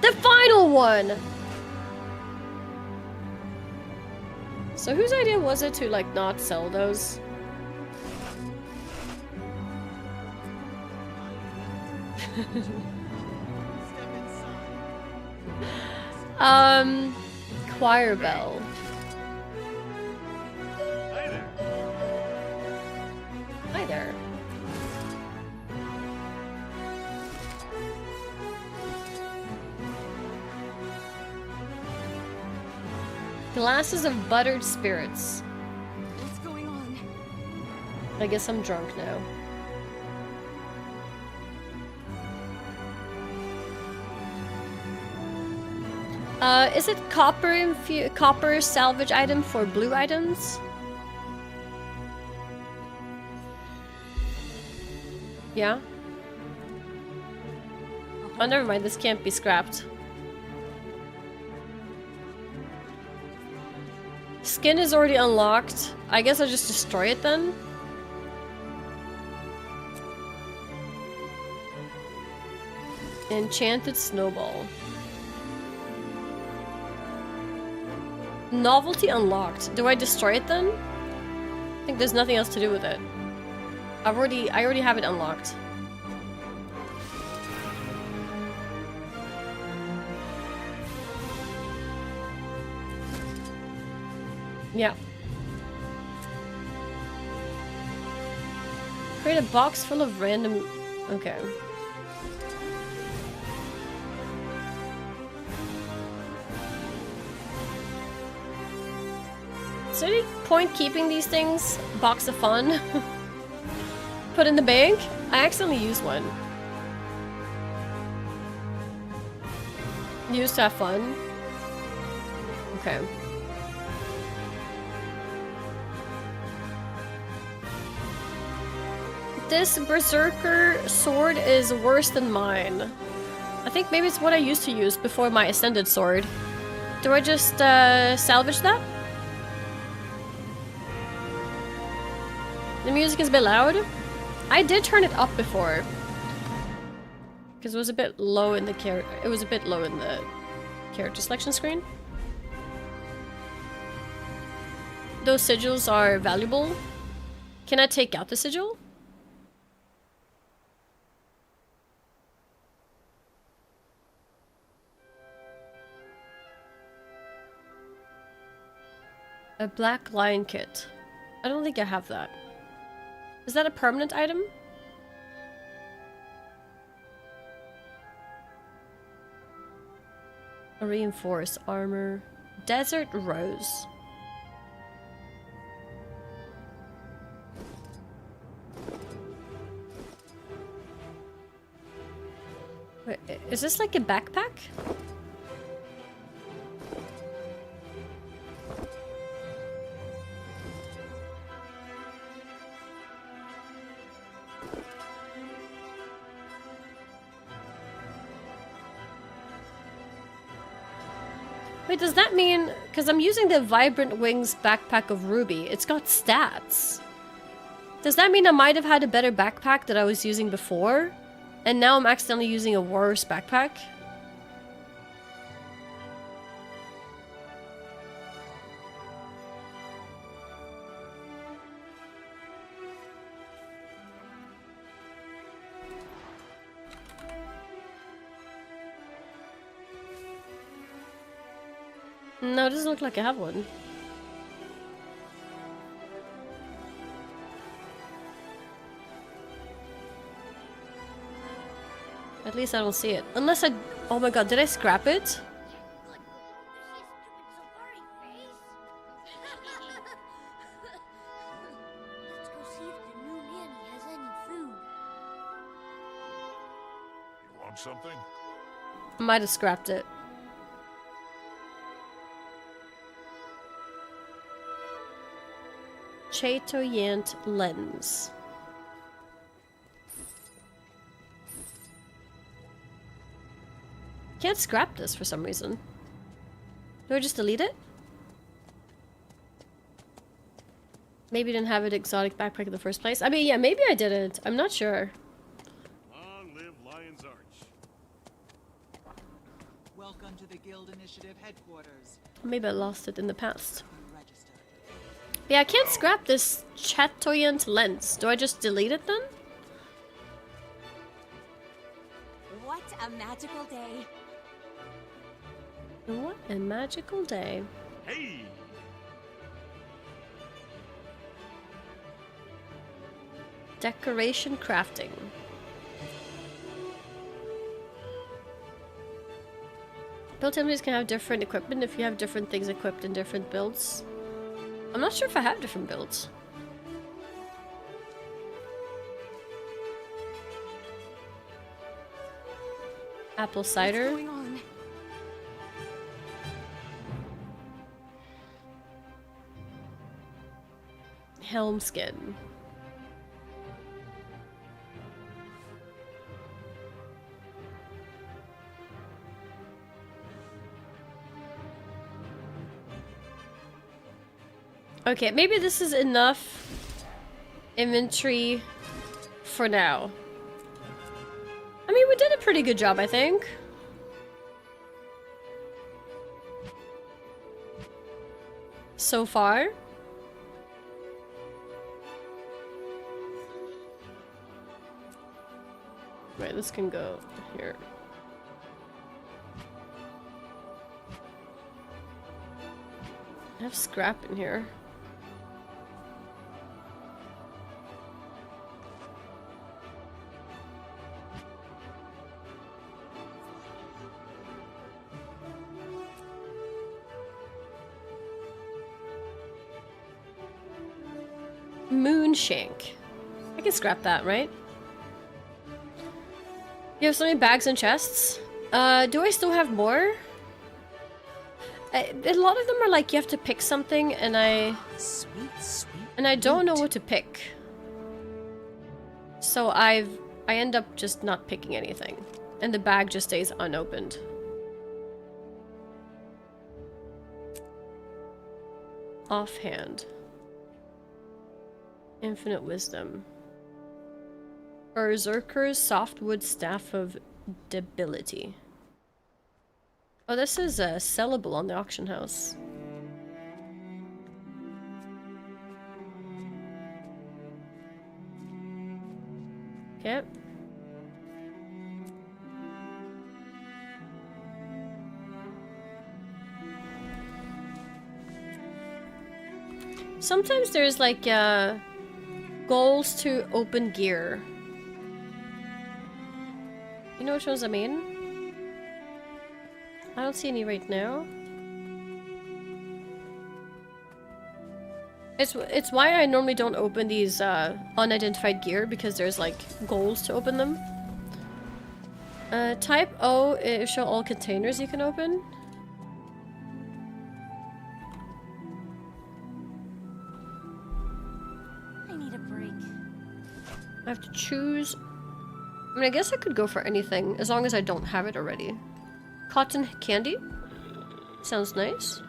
The final one. So whose idea was it to, like, not sell those? Choir bell. Hi there. Glasses of buttered spirits. What's going on? I guess I'm drunk now. Is it copper salvage item for blue items? Yeah? Oh, never mind, this can't be scrapped. Skin is already unlocked. I guess I'll just destroy it then. Enchanted snowball. Novelty unlocked. Do I destroy it then? I think there's nothing else to do with it. I already have it unlocked. Yeah. Create a box full of random... Okay. Is there any point keeping these things? Box of fun? Put in the bank? I accidentally used one. Used to have fun. Okay. This Berserker sword is worse than mine. I think maybe it's what I used to use before my Ascended sword. Do I just salvage that? The music is a bit loud. I did turn it up before. Because it was a bit low in the character selection screen. Those sigils are valuable. Can I take out the sigil? A black lion kit. I don't think I have that. Is that a permanent item? A reinforced armor. Desert rose. Wait, is this like a backpack? Wait, does that mean... Because I'm using the Vibrant Wings backpack of Ruby. It's got stats. Does that mean I might have had a better backpack that I was using before? And now I'm accidentally using a worse backpack? No, it doesn't look like I have one. At least I don't see it. Unless I... Oh my god, did I scrap it? Let's go see if the new nanny has any food. You want something? I might have scrapped it. Chatoyant lens. Can't scrap this for some reason. Do I just delete it? Maybe didn't have an exotic backpack in the first place. I mean, yeah, maybe I didn't. I'm not sure. Long live Lion's Arch. Welcome to the Guild Initiative headquarters. Maybe I lost it in the past. Yeah, I can't scrap this Chatoyant lens. Do I just delete it then? What a magical day. What a magical day. Hey! Decoration crafting. Build enemies can have different equipment if you have different things equipped in different builds. I'm not sure if I have different builds. Apple cider. What's going on? Helm skin. Okay, maybe this is enough inventory for now. I mean, we did a pretty good job, I think. So far. Right, this can go here. have scrap in here. Moonshank. I can scrap that, right? You have so many bags and chests. Do I still have more? A lot of them are like you have to pick something, and I don't know what to pick. So I end up just not picking anything, and the bag just stays unopened. Offhand. Infinite Wisdom. Berserker's Softwood Staff of Debility. Oh, this is sellable on the auction house. Okay. Sometimes there's like goals to open gear. You know which ones I mean? I don't see any right now. It's why I normally don't open these unidentified gear, because there's like goals to open them. Type O, show all containers you can open. I need a break. I have to choose. I mean, I guess I could go for anything as long as I don't have it already. Cotton candy? Sounds nice.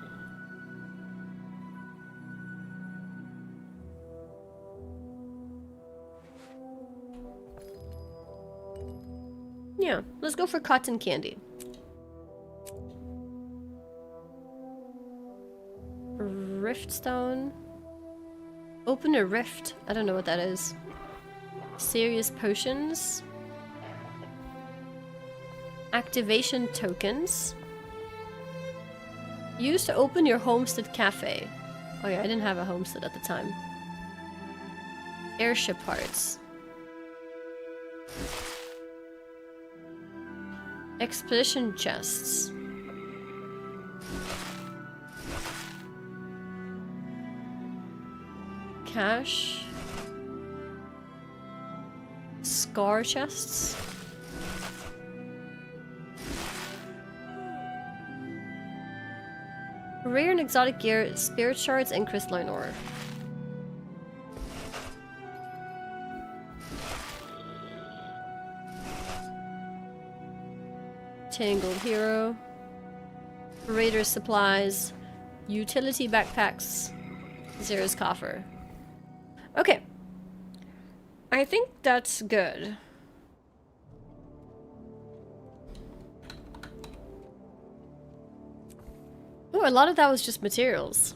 Yeah, let's go for cotton candy. Riftstone. Open a rift. I don't know what that is. Serious potions. Activation tokens. Used to open your homestead cafe. Oh yeah, I didn't have a homestead at the time. Airship parts. Expedition chests. Cash. Scar chests. Rare and exotic gear, spirit shards, and crystalline ore. Tangled hero. Raider supplies. Utility backpacks. Zero's coffer. Okay. I think that's good. Oh, a lot of that was just materials.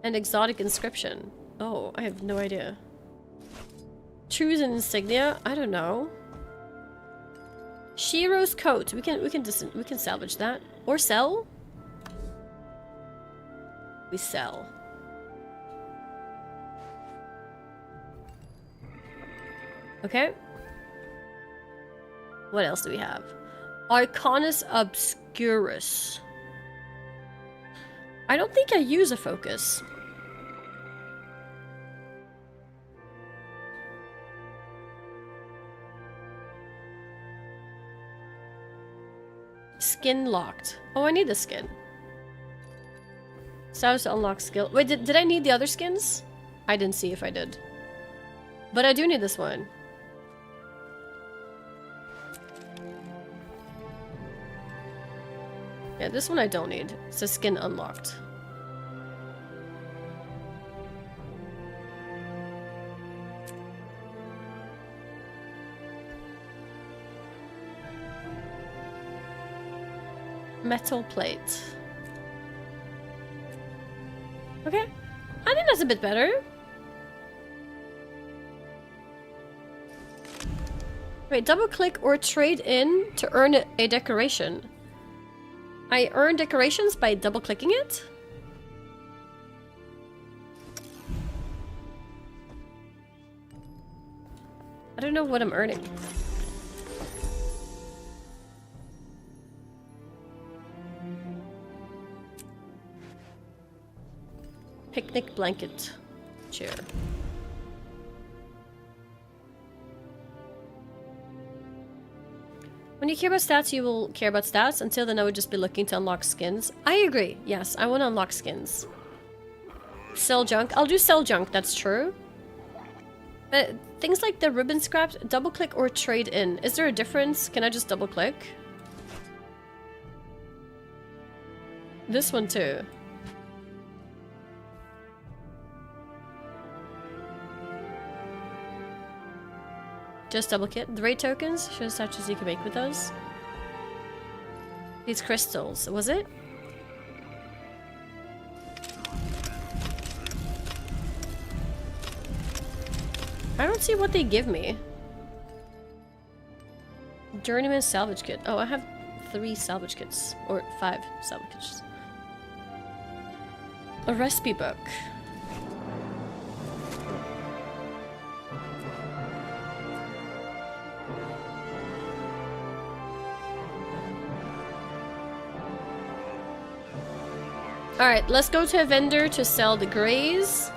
An exotic inscription. Oh, I have no idea. Choose an insignia? I don't know. Shiro's coat. We can salvage that. Or sell? We sell. Okay. What else do we have? Arcanus Obscurus. I don't think I use a focus. Skin locked. Oh, I need the skin. Status to unlock skill. Wait, did I need the other skins? I didn't see if I did. But I do need this one. Yeah, this one I don't need. It's a skin unlocked. Metal plate. Okay. I think that's a bit better. Wait, double click or trade in to earn a decoration. I earn decorations by double-clicking it? I don't know what I'm earning. Picnic blanket chair. When you care about stats, you will care about stats. Until then, I would just be looking to unlock skins. I agree. Yes, I want to unlock skins. Sell junk. I'll do sell junk, that's true. But things like the ribbon scraps, double click or trade in. Is there a difference? Can I just double click? This one too. Just double click. The raid tokens show statues you can make with those. These crystals, was it? I don't see what they give me. Journeyman salvage kit. Oh, I have 3 salvage kits. Or 5 salvage kits. A recipe book. Alright, let's go to a vendor to sell the greys.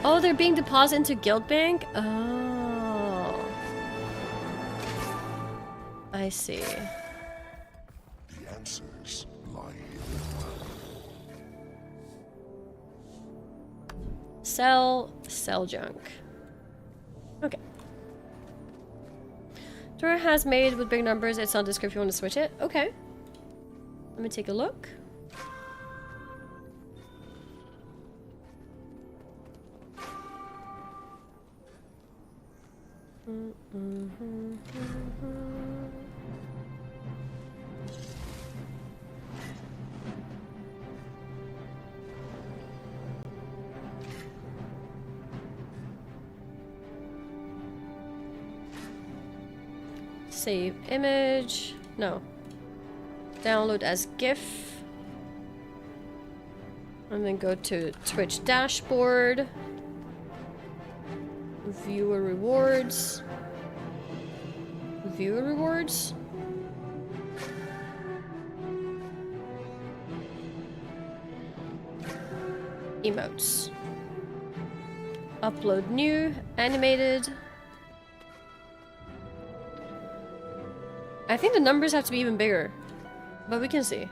Oh, they're being deposited into Guild Bank? Oh. I see. The answers lie here. Sell junk. Okay. Dora has made with big numbers. It's on description if you want to switch it. Okay. Let me take a look. Save image. No. Download as GIF. And then go to Twitch dashboard. Viewer rewards. Viewer rewards. Emotes. Upload new, animated. I think the numbers have to be even bigger, but we can see.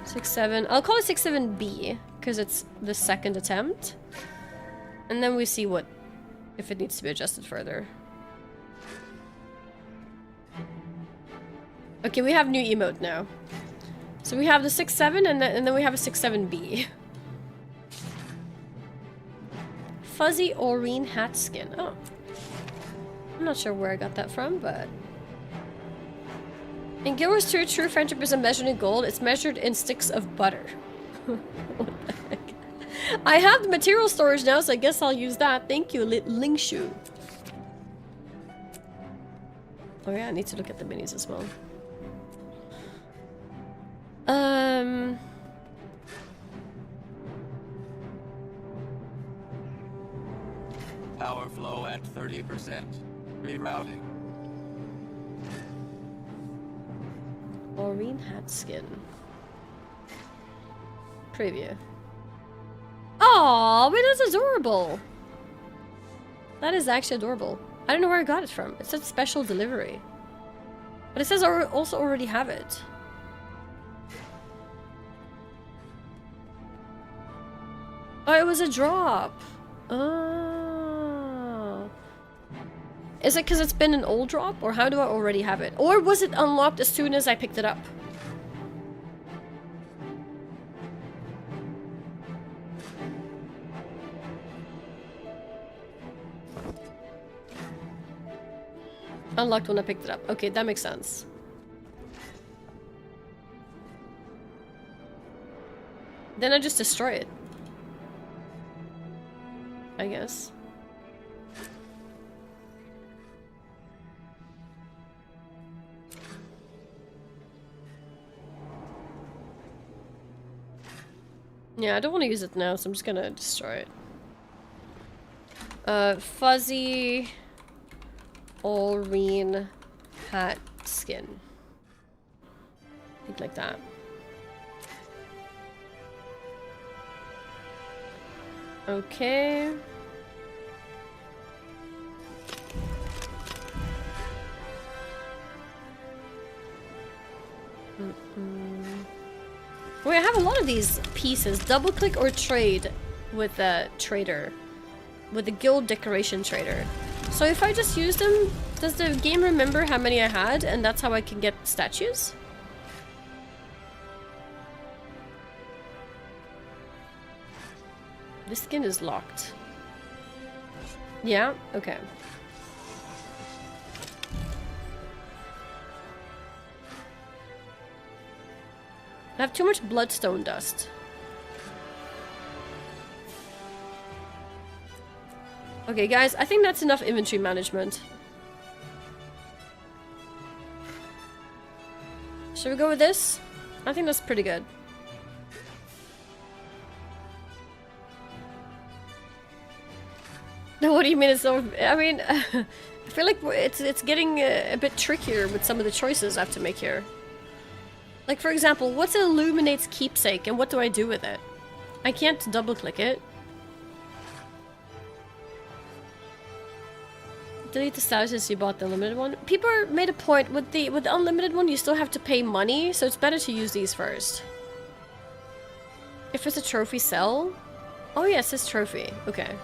6-7. I'll call it 6-7B because it's the second attempt, and then we see what if it needs to be adjusted further. Okay, we have new emote now. So we have the 6-7 and then we have a 6-7B. Fuzzy Aurene hat skin. Oh. I'm not sure where I got that from, but... In Guild Wars 2, true friendship isn't measured in gold, it's measured in sticks of butter. What the heck? I have the material storage now, so I guess I'll use that. Thank you, Lingshu. Oh yeah, I need to look at the minis as well. Power flow at 30%. Rerouting. Aurene hat skin. Preview. Oh, but that's adorable. That is actually adorable. I don't know where I got it from. It said special delivery. But it says I also already have it. Oh, it was a drop. Oh. Is it because it's been an old drop? Or how do I already have it? Or was it unlocked as soon as I picked it up? Unlocked when I picked it up. Okay, that makes sense. Then I just destroy it. I guess. Yeah, I don't want to use it now, so I'm just gonna destroy it. Fuzzy Olreen hat skin. Think like that. Okay. Wait, I have a lot of these pieces. Double click or trade with the trader. With the guild decoration trader. So if I just use them, does the game remember how many I had and that's how I can get statues? This skin is locked. Yeah? Okay. I have too much bloodstone dust. Okay, guys, I think that's enough inventory management. Should we go with this? I think that's pretty good. No, what do you mean it's so... I mean, I feel like it's getting a bit trickier with some of the choices I have to make here. Like, for example, what's Illuminate's keepsake and what do I do with it? I can't double click it. Delete the statuses you bought the unlimited one. People made a point with the unlimited one, you still have to pay money, so it's better to use these first. If it's a trophy, sell. Oh yes, it's trophy. Okay.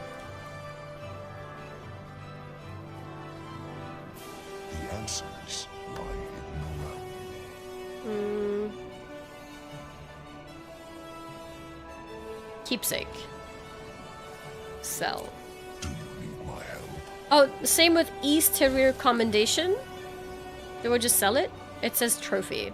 The answers lie hidden around. Keepsake. Sell. Do you need my help? Oh, same with East Terrier Commendation. Do I just sell it? It says trophy.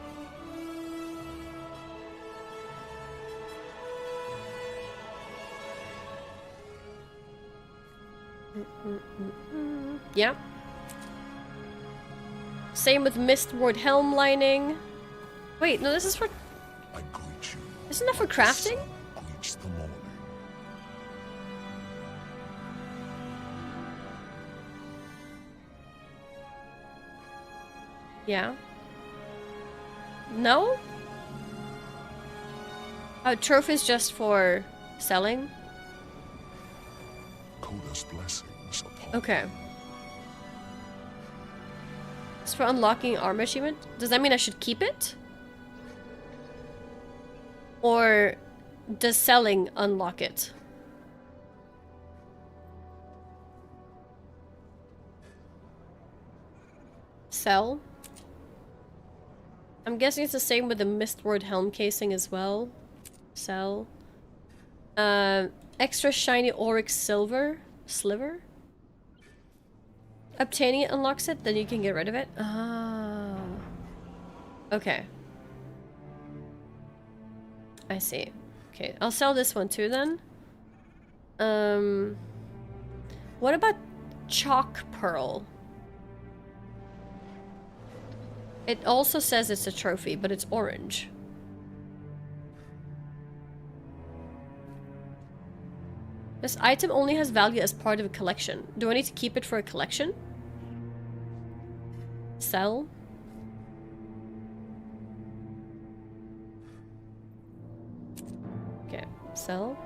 Yeah. Same with Mistward Helm lining. Wait, no, this is for... I greet you. Isn't that for crafting? Greets the morning. Yeah. No? Oh, trophies just for selling? Coda's blessings upon Okay. It's for unlocking armor achievement? Does that mean I should keep it? Or does selling unlock it? Sell? I'm guessing it's the same with the Mistward Helm casing as well. Sell. Extra shiny Oryx silver. Sliver? Obtaining it unlocks it, then you can get rid of it. Oh. Okay. I see. Okay, I'll sell this one too then. What about Chalk Pearl? It also says it's a trophy, but it's orange. This item only has value as part of a collection. Do I need to keep it for a collection? Sell? Okay, sell.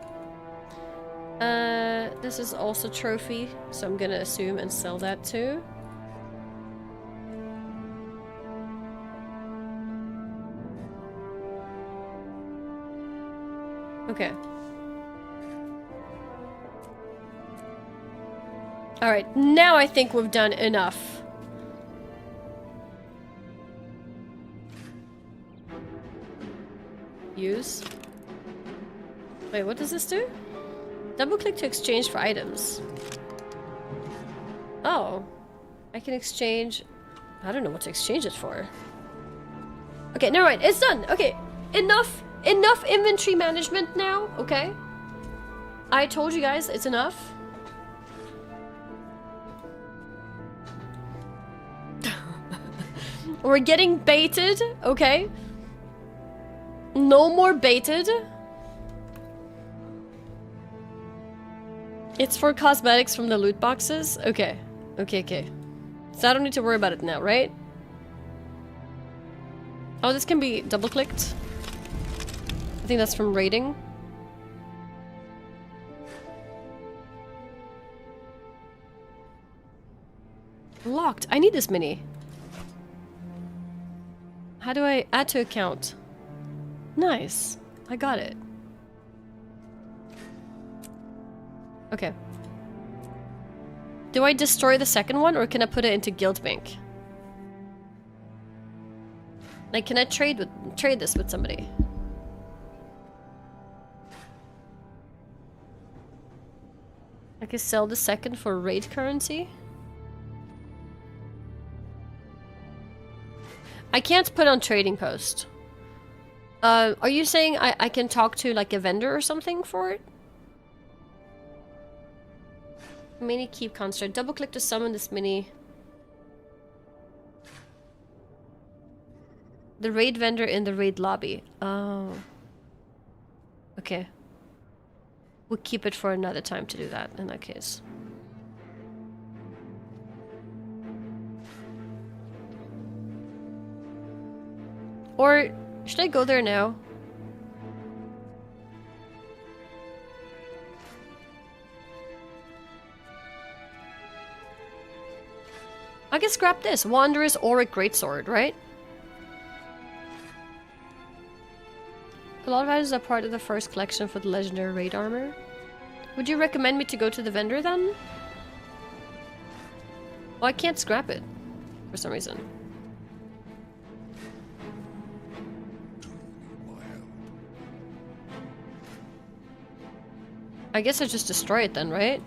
This is also trophy, so I'm gonna assume and sell that too. Okay. Alright, now I think we've done enough. Use. Wait, what does this do? Double click to exchange for items. Oh. I can exchange... I don't know what to exchange it for. Okay, never mind. It's done. Okay, enough inventory management now, okay? I told you guys it's enough. We're getting baited, okay? No more baited. It's for cosmetics from the loot boxes? Okay. Okay. So I don't need to worry about it now, right? Oh, this can be double-clicked. I think that's from raiding. Locked. I need this mini. How do I add to account? Nice. I got it. Okay. Do I destroy the second one or can I put it into Guild Bank? Like, can I trade this with somebody? I can sell the second for raid currency. I can't put on trading post. Are you saying I can talk to like a vendor or something for it? Mini keep construct. Double click to summon this mini. The raid vendor in the raid lobby. Oh. Okay. We'll keep it for another time to do that in that case. Or should I go there now? I can scrap this. Wanderer's Auric Greatsword, right? A lot of items are part of the first collection for the legendary raid armor. Would you recommend me to go to the vendor then? Well, I can't scrap it for some reason. I guess I just destroy it then, right?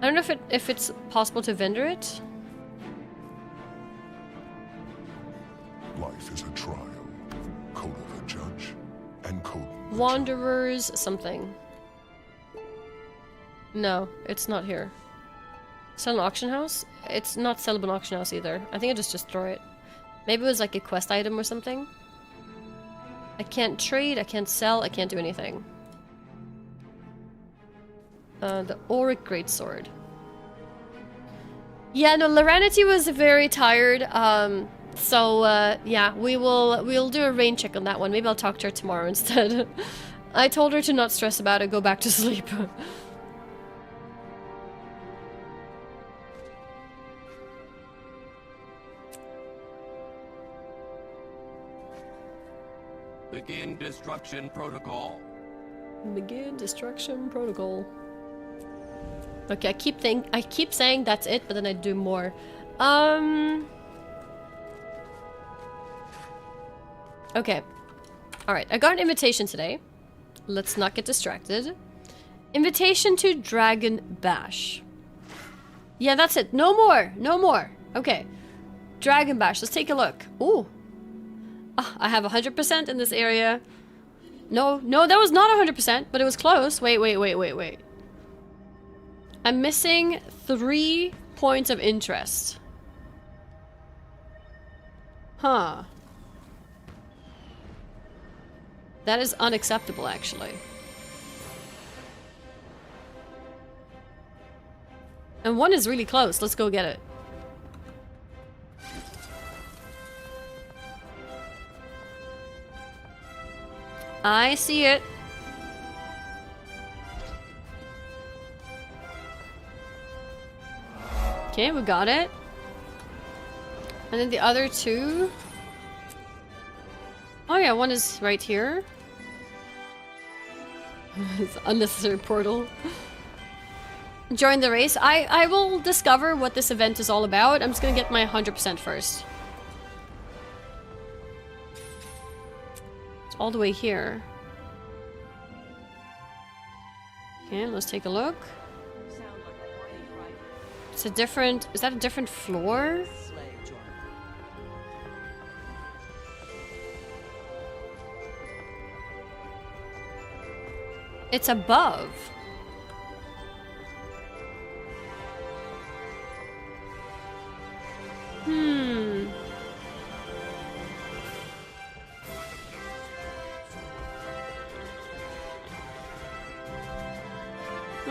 I don't know if it's possible to vendor it. Life is a trial. Code of a judge and code. Wanderers something. No, it's not here. Sell an auction house? It's not sellable in auction house either. I think I just destroy it. Maybe it was like a quest item or something. I can't trade, I can't sell, I can't do anything. The Auric Greatsword. Yeah, no, Loranity was very tired. Yeah, we'll do a rain check on that one. Maybe I'll talk to her tomorrow instead. I told her to not stress about it, go back to sleep. Begin destruction protocol. Begin destruction protocol. Okay, I keep saying that's it, but then I do more. Okay. Alright, I got an invitation today. Let's not get distracted. Invitation to Dragon Bash. Yeah, that's it. No more. No more. Okay. Dragon Bash. Let's take a look. Ooh. Oh, I have 100% in this area. No, that was not 100%, but it was close. Wait. I'm missing 3 points of interest. Huh. That is unacceptable, actually. And 1 is really close. Let's go get it. I see it. Okay, we got it. And then the other 2. Oh yeah, 1 is right here. It's an unnecessary portal. Join the race. I will discover what this event is all about. I'm just gonna get my 100% first. It's all the way here. Okay, let's take a look. It's a different... Is that a different floor? It's above.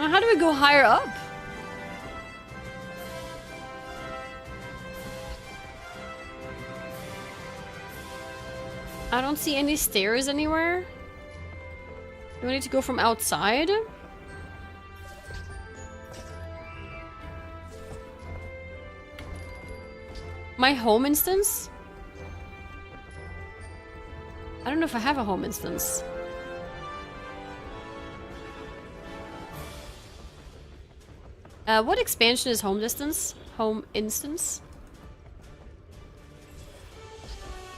How do we go higher up? I don't see any stairs anywhere. Do I need to go from outside? My home instance? I don't know if I have a home instance. What expansion is home distance? Home instance?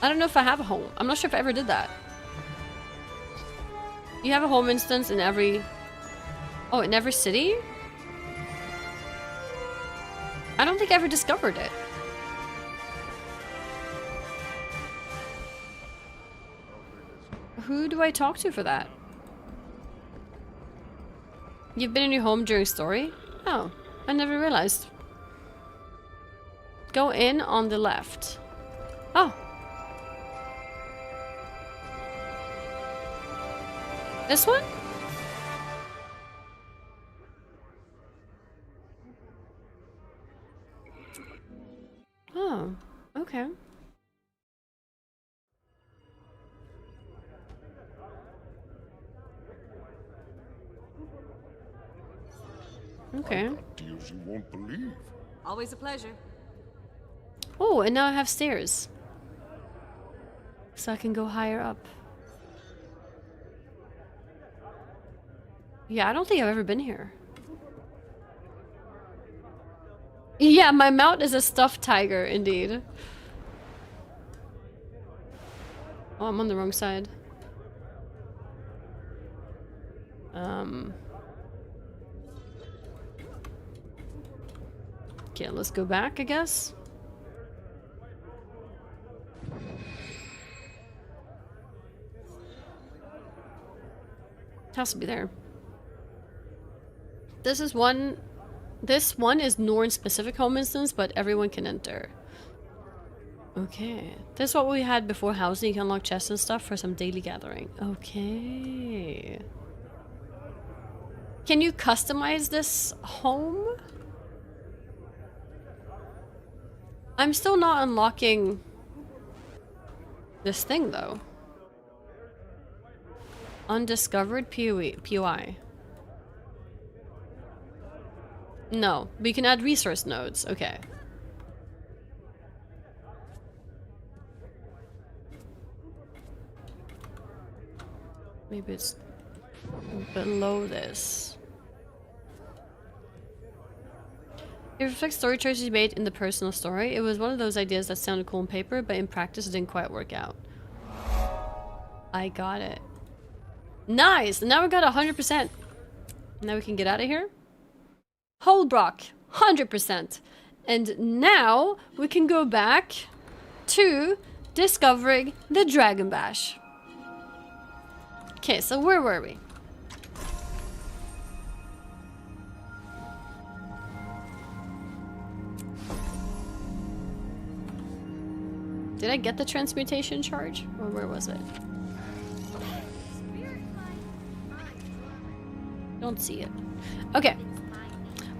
I don't know if I have a home. I'm not sure if I ever did that. You have a home instance in every... Oh, in every city? I don't think I ever discovered it. Who do I talk to for that? You've been in your home during story? Oh, I never realized. Go in on the left. Oh. This one? Oh, okay. Okay. Deals you won't believe. Always a pleasure. Oh, and now I have stairs. So I can go higher up. Yeah, I don't think I've ever been here. Yeah, my mount is a stuffed tiger, indeed. Oh, I'm on the wrong side. Okay, let's go back, I guess. Has to be there. This one is Norn specific home instance, but everyone can enter. Okay. This is what we had before housing. You can unlock chests and stuff for some daily gathering. Okay. Can you customize this home? I'm still not unlocking this thing though. Undiscovered POI. No, we can add resource nodes. Okay. Maybe it's below this. It reflects story choices you made in the personal story. It was one of those ideas that sounded cool on paper, but in practice it didn't quite work out. I got it. Nice! Now we got 100%. Now we can get out of here. Holbrock, 100%. And now we can go back to discovering the Dragon Bash. Okay, so where were we? Did I get the transmutation charge? Or where was it? Don't see it. Okay.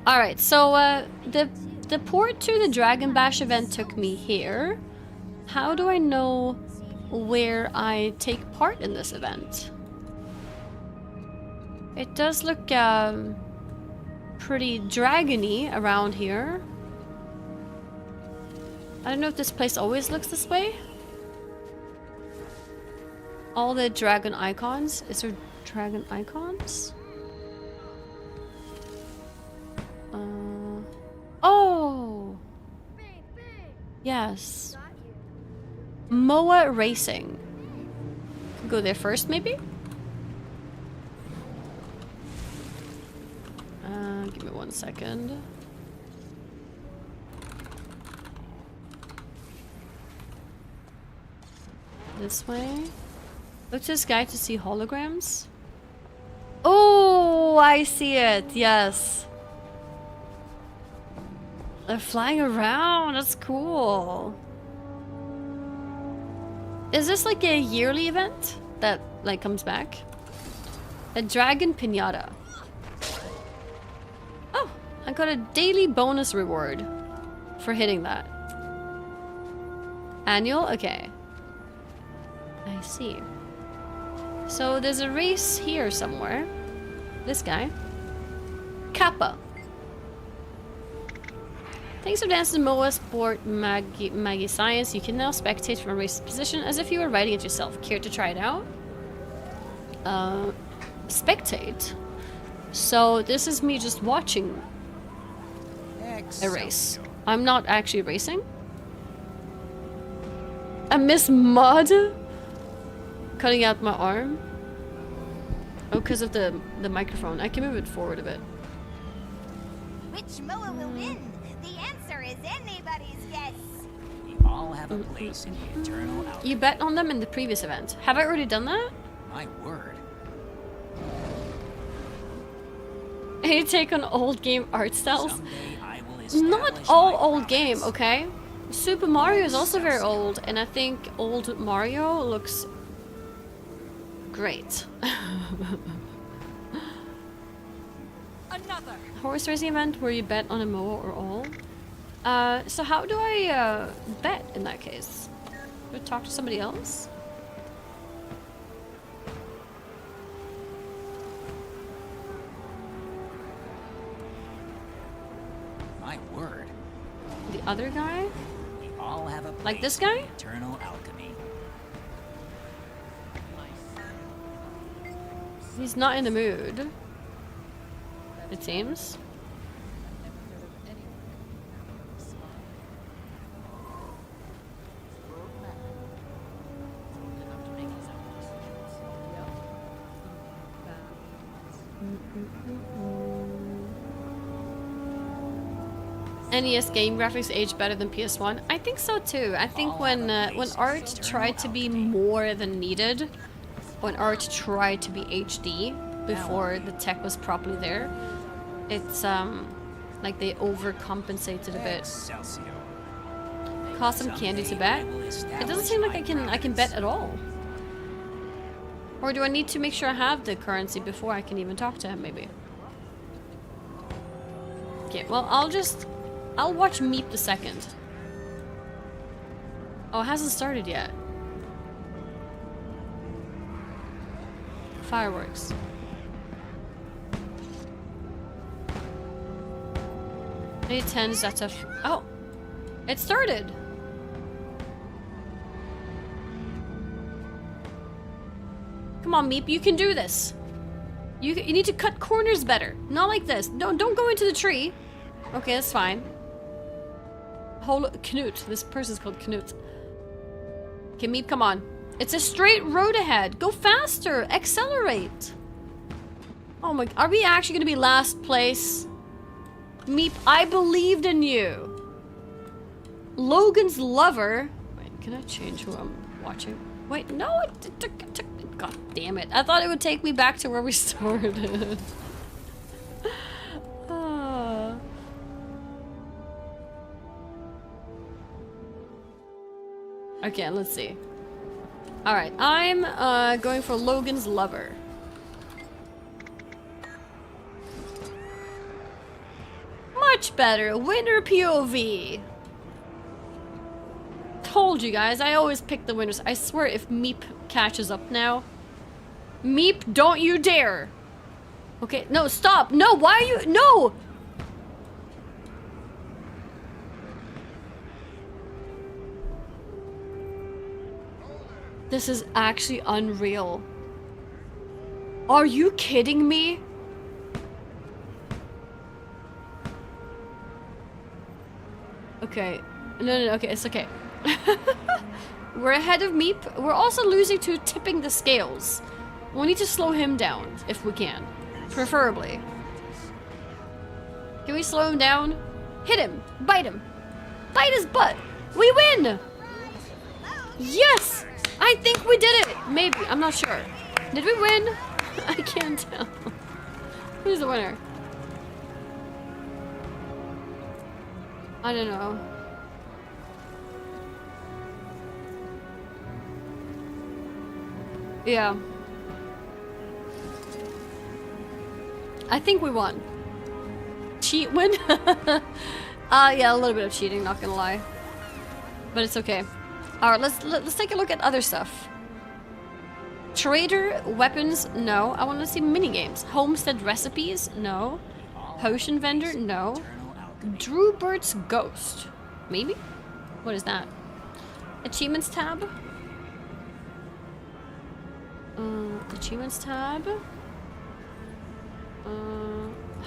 Alright, so the port to the Dragon Bash event took me here. How do I know where I take part in this event? It does look pretty dragony around here. I don't know if this place always looks this way. All the dragon icons. Is there dragon icons? Oh! Yes. Moa Racing. Go there first, maybe? Give me 1 second. This way. Look to the sky to see holograms. Oh, I see it. Yes. They're flying around. That's cool. Is this like a yearly event that like comes back? A dragon pinata. I got a daily bonus reward for hitting that. Annual? Okay. I see. So there's a race here somewhere. This guy. Kappa. Thanks for dancing Moa Sport Maggie Science. You can now spectate from a race position as if you were riding it yourself. Care to try it out? Spectate? So this is me just watching a race. I'm not actually racing. I miss Mud cutting out my arm. Oh, because of the microphone. I can move it forward a bit. Which Moa will win? The answer is anybody's guess. We all have a place in the eternal outcome. You bet on them in the previous event. Have I already done that? My word. Any take on old game art styles? Not all old game, okay? Super Mario is also very old, and I think old Mario looks great. Another Horse racing event where you bet on a Moa or all. So how do I bet in that case? Do I talk to somebody else? My word. The other guy? We all have a Like this place in guy? the eternal alchemy. He's not in the mood. It seems. NES game graphics age better than PS1? I think so too. I think when art tried to be more than needed, when art tried to be HD before the tech was properly there, it's like they overcompensated a bit. Cost some candy to bet? It doesn't seem like I can bet at all. Or do I need to make sure I have the currency before I can even talk to him, maybe? Okay, well, I'll watch Meep the second. Oh, it hasn't started yet. Fireworks. Any 10s, that's a... Oh! It started! Come on, Meep, you can do this. You need to cut corners better. Not like this. Don't go into the tree. Okay, that's fine. Knut. This person's called Knut. Okay, Meep, come on. It's a straight road ahead. Go faster. Accelerate. Oh my... Are we actually going to be last place? Meep, I believed in you. Logan's lover... Wait, can I change who I'm watching? Wait, no. God damn it. I thought it would take me back to where we started. Okay, let's see. Alright, I'm going for Logan's lover. Much better. Winner POV. Told you guys, I always pick the winners. I swear if Meep catches up now. Meep, don't you dare. Okay, no, stop. No, why are you... No! This is actually unreal. Are you kidding me? Okay. No, okay, it's okay. We're ahead of Meep. We're also losing to tipping the scales. We need to slow him down, if we can. Preferably. Can we slow him down? Hit him. Bite him. Bite his butt. We win! Yes! I think we did it! Maybe. I'm not sure. Did we win? I can't tell. Who's the winner? I don't know. Yeah. I think we won. cheat win. Yeah, a little bit of cheating, not gonna lie. But it's okay. Alright, let's take a look at other stuff. Trader weapons, no. I want to see mini games. Homestead recipes, no. Potion vendor, no. Drewbert's ghost, maybe. What is that? Achievements tab. Achievements tab.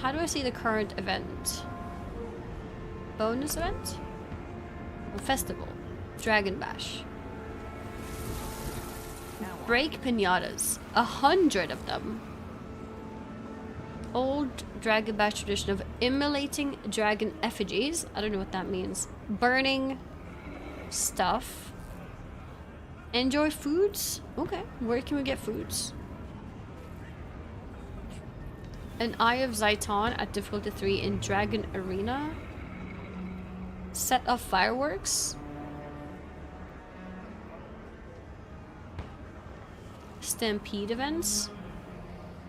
How do I see the current event? Bonus event? Festival. Dragon Bash. Break pinatas. 100 of them. Old Dragon Bash tradition of immolating dragon effigies. I don't know what that means. Burning stuff. Enjoy foods? Okay, where can we get foods? An Eye of Zaiton at difficulty 3 in Dragon Arena. Set of fireworks. Stampede events.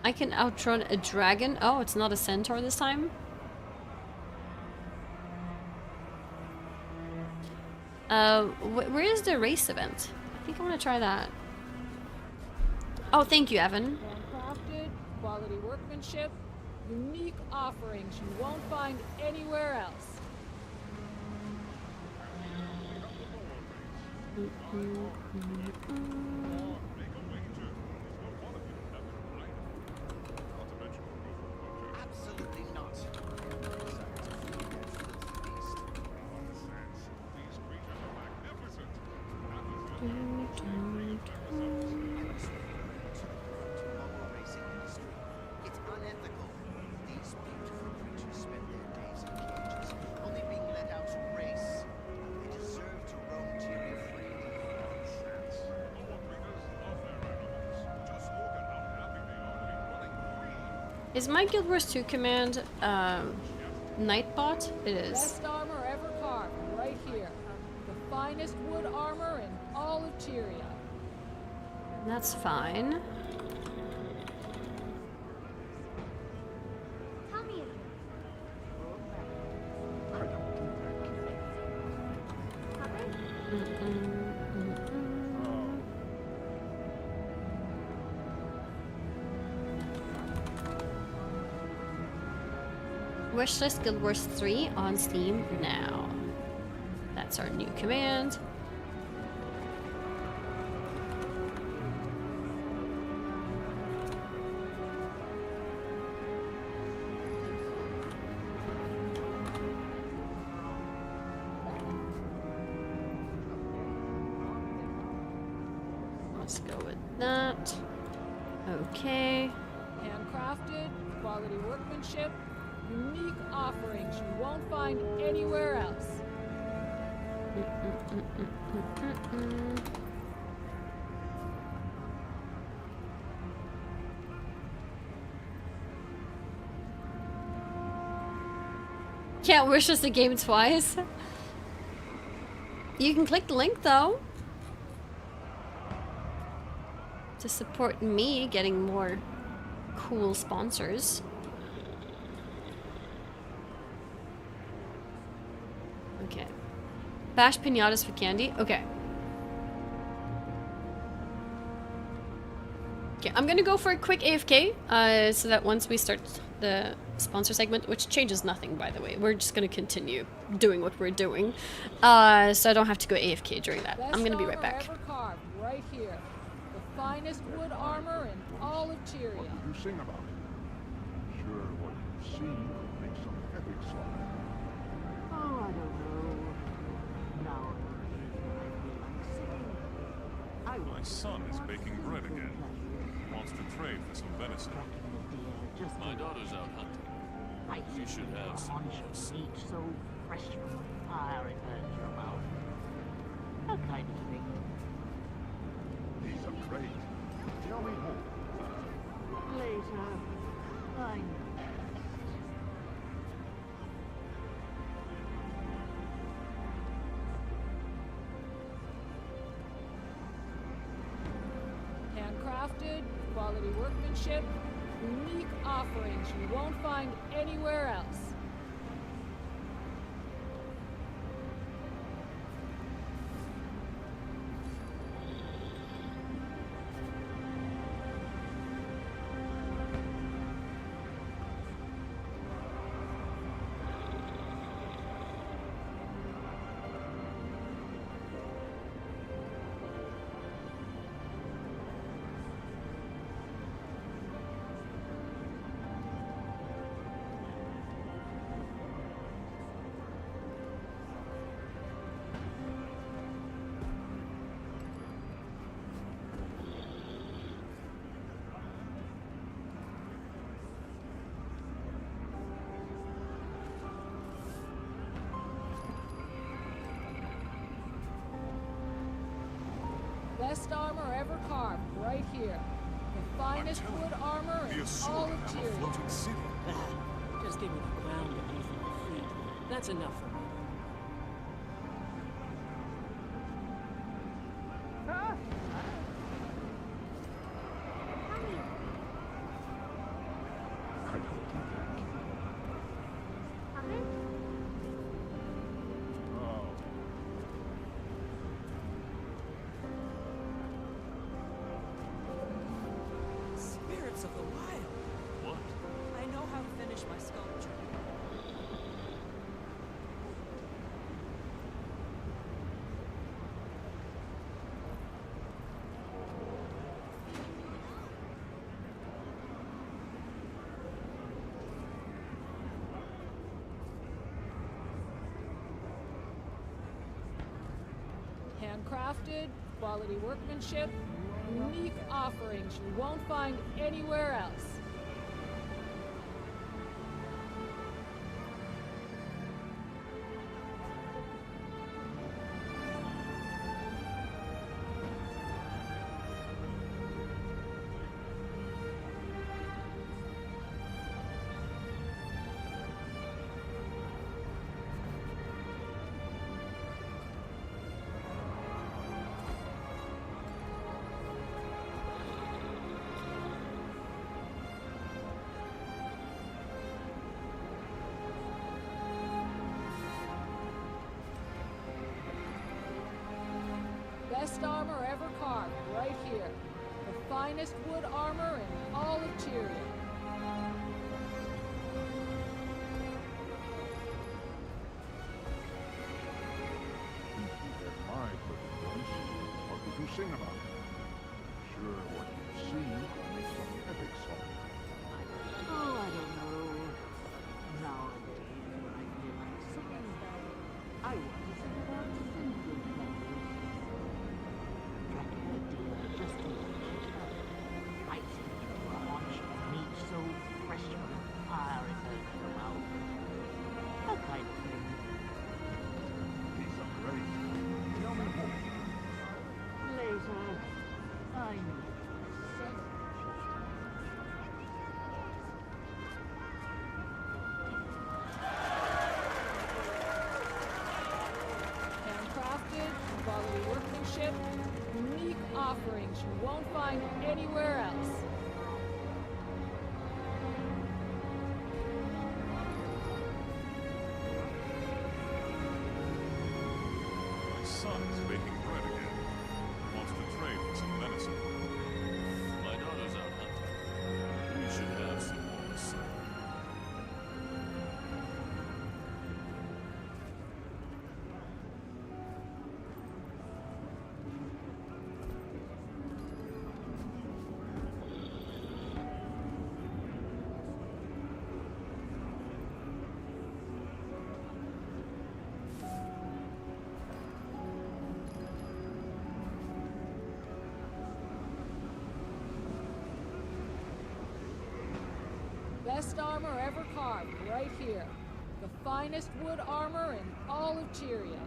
I can outrun a dragon. Oh, it's not a centaur this time. Where is the race event? I think I want to try that. Oh, thank you, Evan. Handcrafted, quality workmanship, unique offerings you won't find anywhere else. Absolutely not. It's unethical. These beautiful creatures spend their days in cages, only being let out to race. They deserve to roam Tyria free. Nonsense. Is my Guild Wars 2 command Nightbot? It is. Best armor ever carved, right here. The finest wood armor in all of Tyria. That's fine. Wishlist Guild Wars 3 on Steam now. That's our new command. Let's go with that. Okay. Handcrafted, quality workmanship, unique offerings you won't find anywhere else. Can't wish us the game twice. You can click the link though to support me getting more cool sponsors. Okay. Bash pinatas for candy. Okay. Okay, I'm gonna go for a quick AFK, so that once we start the sponsor segment, which changes nothing by the way, we're just gonna continue doing what we're doing, so I don't have to go AFK during that. I'm gonna be right back. Best armor ever carved, right here. The finest wood armor in all of Tyria. What did you sing about? Sure, what you've seen makes some epic song. Oh, I don't know. Now I feel like singing. My son is baking bread again. Wants to trade for some venison. My daughter's out hunting. She should have some meat so fresh from the fire it burns your mouth. That kind of thing. These are great. Tell me more. Later. I know. Handcrafted, quality workmanship, unique offerings you won't find anywhere else. Best armor ever carved, right here. The finest wood armor in all of Tyrion. City. Just give me the ground beneath my feet. That's enough for me. Spirits of the wild. What? I know how to finish my sculpture. Handcrafted, quality workmanship, unique offerings you won't find anywhere else. Best armor ever carved, right here. The finest wood armor in all of Tyrion. My little voice. What did you sing about? Sure, what you see makes some epic song. Oh, I don't know. Nowadays, when I hear like singing, I want to sing about simple matters. Dracula deer just a biting into a haunch of meat so fresh from the fire it hurts your mouth. That kind of thing. These are great. Tell me more. Later, I know. Handcrafted, quality workmanship, unique offerings you won't find anywhere else. My son's baking bread again. Wants to trade for some venison. My daughter's out hunting. We should have some more soon. Best armor ever carved, right here. The finest wood armor in all of Tyrion.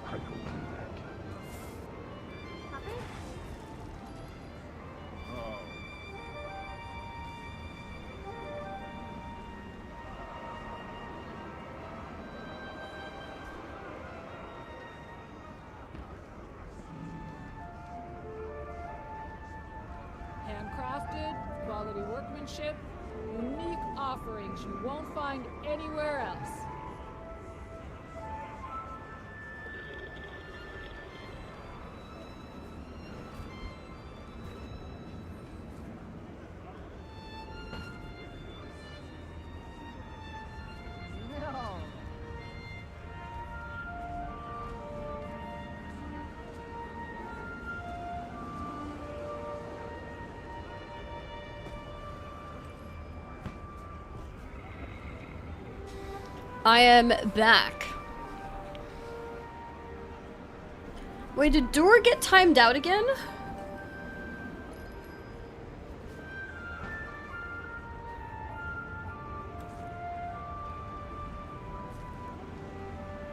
I hope you're back. Oh. Handcrafted, quality workmanship, unique offerings you won't find anywhere else. I am back. Wait, did Door get timed out again?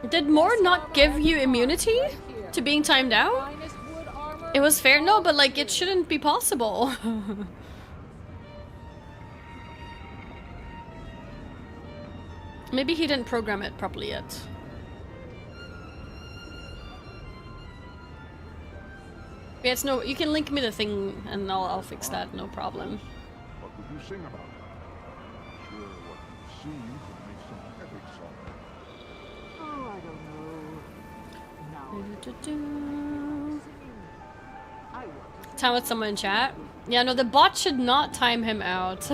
Did Moore not give you immunity to being timed out? It was fair? No, but like it shouldn't be possible. Maybe he didn't program it properly yet. Yeah, it's no. You can link me the thing, and I'll fix that. No problem. What would you sing about? I'm sure what you've seen could make some epic song. Oh, I don't know. Now, Time with someone in chat. Yeah, no, the bot should not time him out.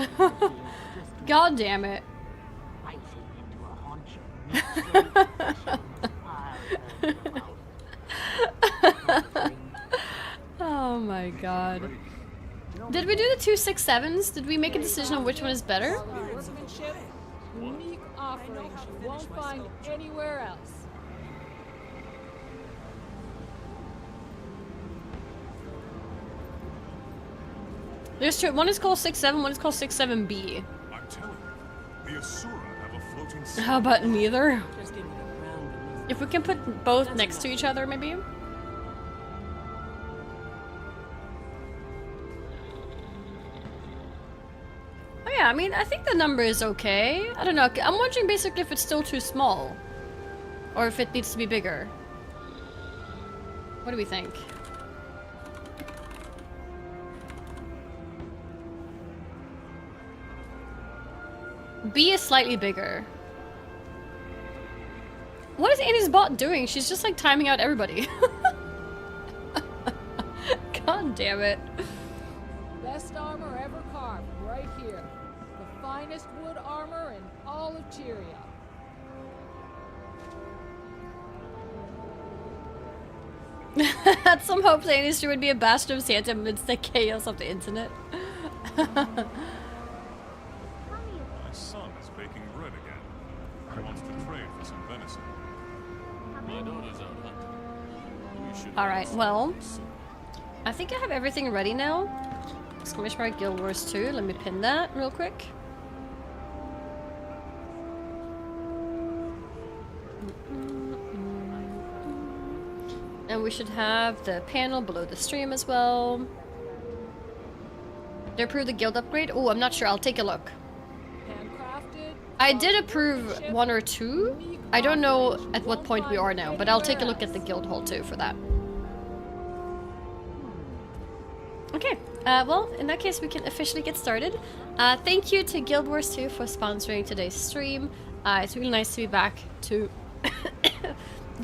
God damn it. Oh my god. Did we do the 267s? Did we make a decision on which one is better? Workmanship, unique offerings you won't find anywhere else. There's two. One is called 6-7, one is called 6-7B. I'm telling you, the Asura have a floating. How about neither? Just give me the ground beneath. If we can put both next to each other, maybe? Oh yeah, I mean, I think the number is okay. I don't know. I'm wondering basically if it's still too small. Or if it needs to be bigger. What do we think? B is slightly bigger. What is Annie's bot doing? She's just like timing out everybody. God damn it. Best armor ever carved, right here. The finest wood armor in all of Tyria. Had some hopes Annie's would be a bastion of Santa amidst the chaos of the internet. My son is baking bread again. He wants to trade for some venison. My daughter's out hunting. We should. Alright, well. I think I have everything ready now. Exclamation mark Guild Wars 2. Let me pin that real quick. And we should have the panel below the stream as well. Did I approve the guild upgrade? Oh, I'm not sure. I'll take a look. I did approve 1 or 2. I don't know at what point we are now, but I'll take a look at the guild hall too for that. Okay, well, in that case, we can officially get started. Thank you to Guild Wars 2 for sponsoring today's stream. It's really nice to be back to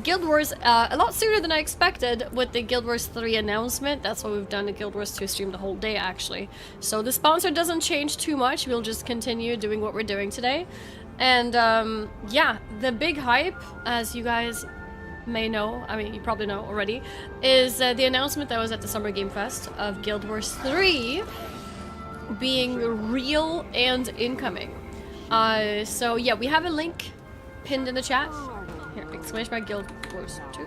Guild Wars a lot sooner than I expected with the Guild Wars 3 announcement. That's why we've done the Guild Wars 2 stream the whole day, actually. So the sponsor doesn't change too much. We'll just continue doing what we're doing today. And yeah, the big hype, as you guys may know, I mean, you probably know already, is the announcement that was at the Summer Game Fest of Guild Wars 3 being real and incoming. So yeah, we have a link pinned in the chat. Here, exclamation mark Guild Wars 2.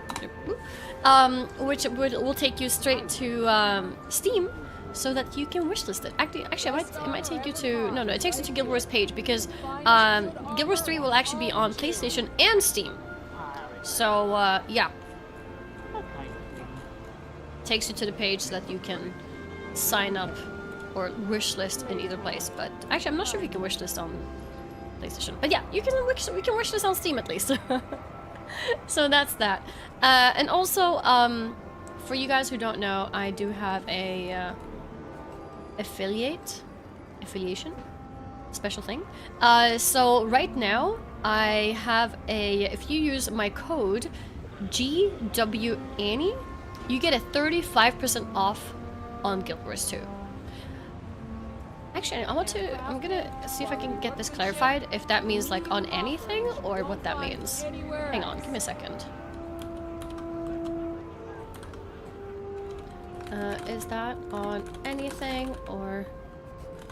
Which will take you straight to Steam, so that you can wishlist it. Actually, it might take you to... No, it takes you to Guild Wars page, because Guild Wars 3 will actually be on PlayStation and Steam. So, yeah. Takes you to the page so that you can sign up or wishlist in either place. But actually, I'm not sure if you can wishlist on PlayStation. But yeah, we can wishlist on Steam at least. So that's that. And also, for you guys who don't know, I do have a affiliation special thing. So right now I have if you use my code GWANNIE, you get a 35% off on Guild Wars 2. Actually, I'm gonna see if I can get this clarified, if that means like on anything or what that means. Hang on, give me a second. Is that on anything or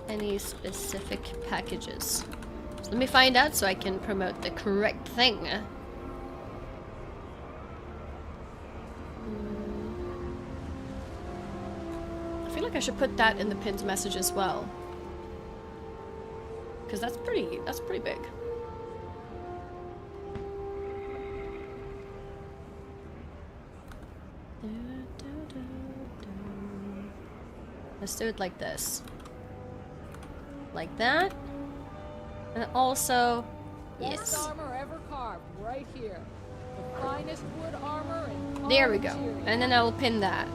any specific packages? Let me find out so I can promote the correct thing. I feel like I should put that in the pinned message as well. Because that's pretty big. Let's do it like this. Like that. And also, Best armor ever carved, right here. The finest wood armor in all there we go. Tyrion. And then I will pin that.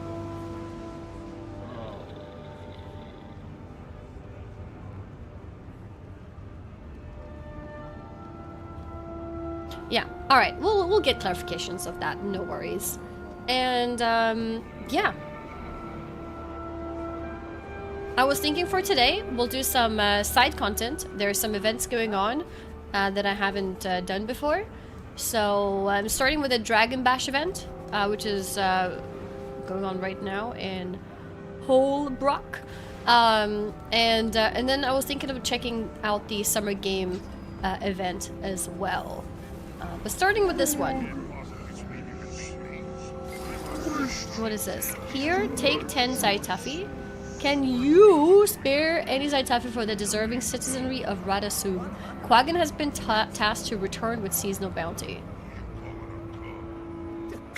Yeah. All right. We'll get clarifications of that. No worries. And yeah. I was thinking for today, we'll do some side content. There are some events going on that I haven't done before. So I'm starting with a Dragon Bash event, which is going on right now in Holbrook. And then I was thinking of checking out the Summer Game event as well. But starting with this one. What is this? Here, take 10 Zaitafi. Can you spare any Zaitafi for the deserving citizenry of Radasum? Quaggan has been tasked to return with seasonal bounty.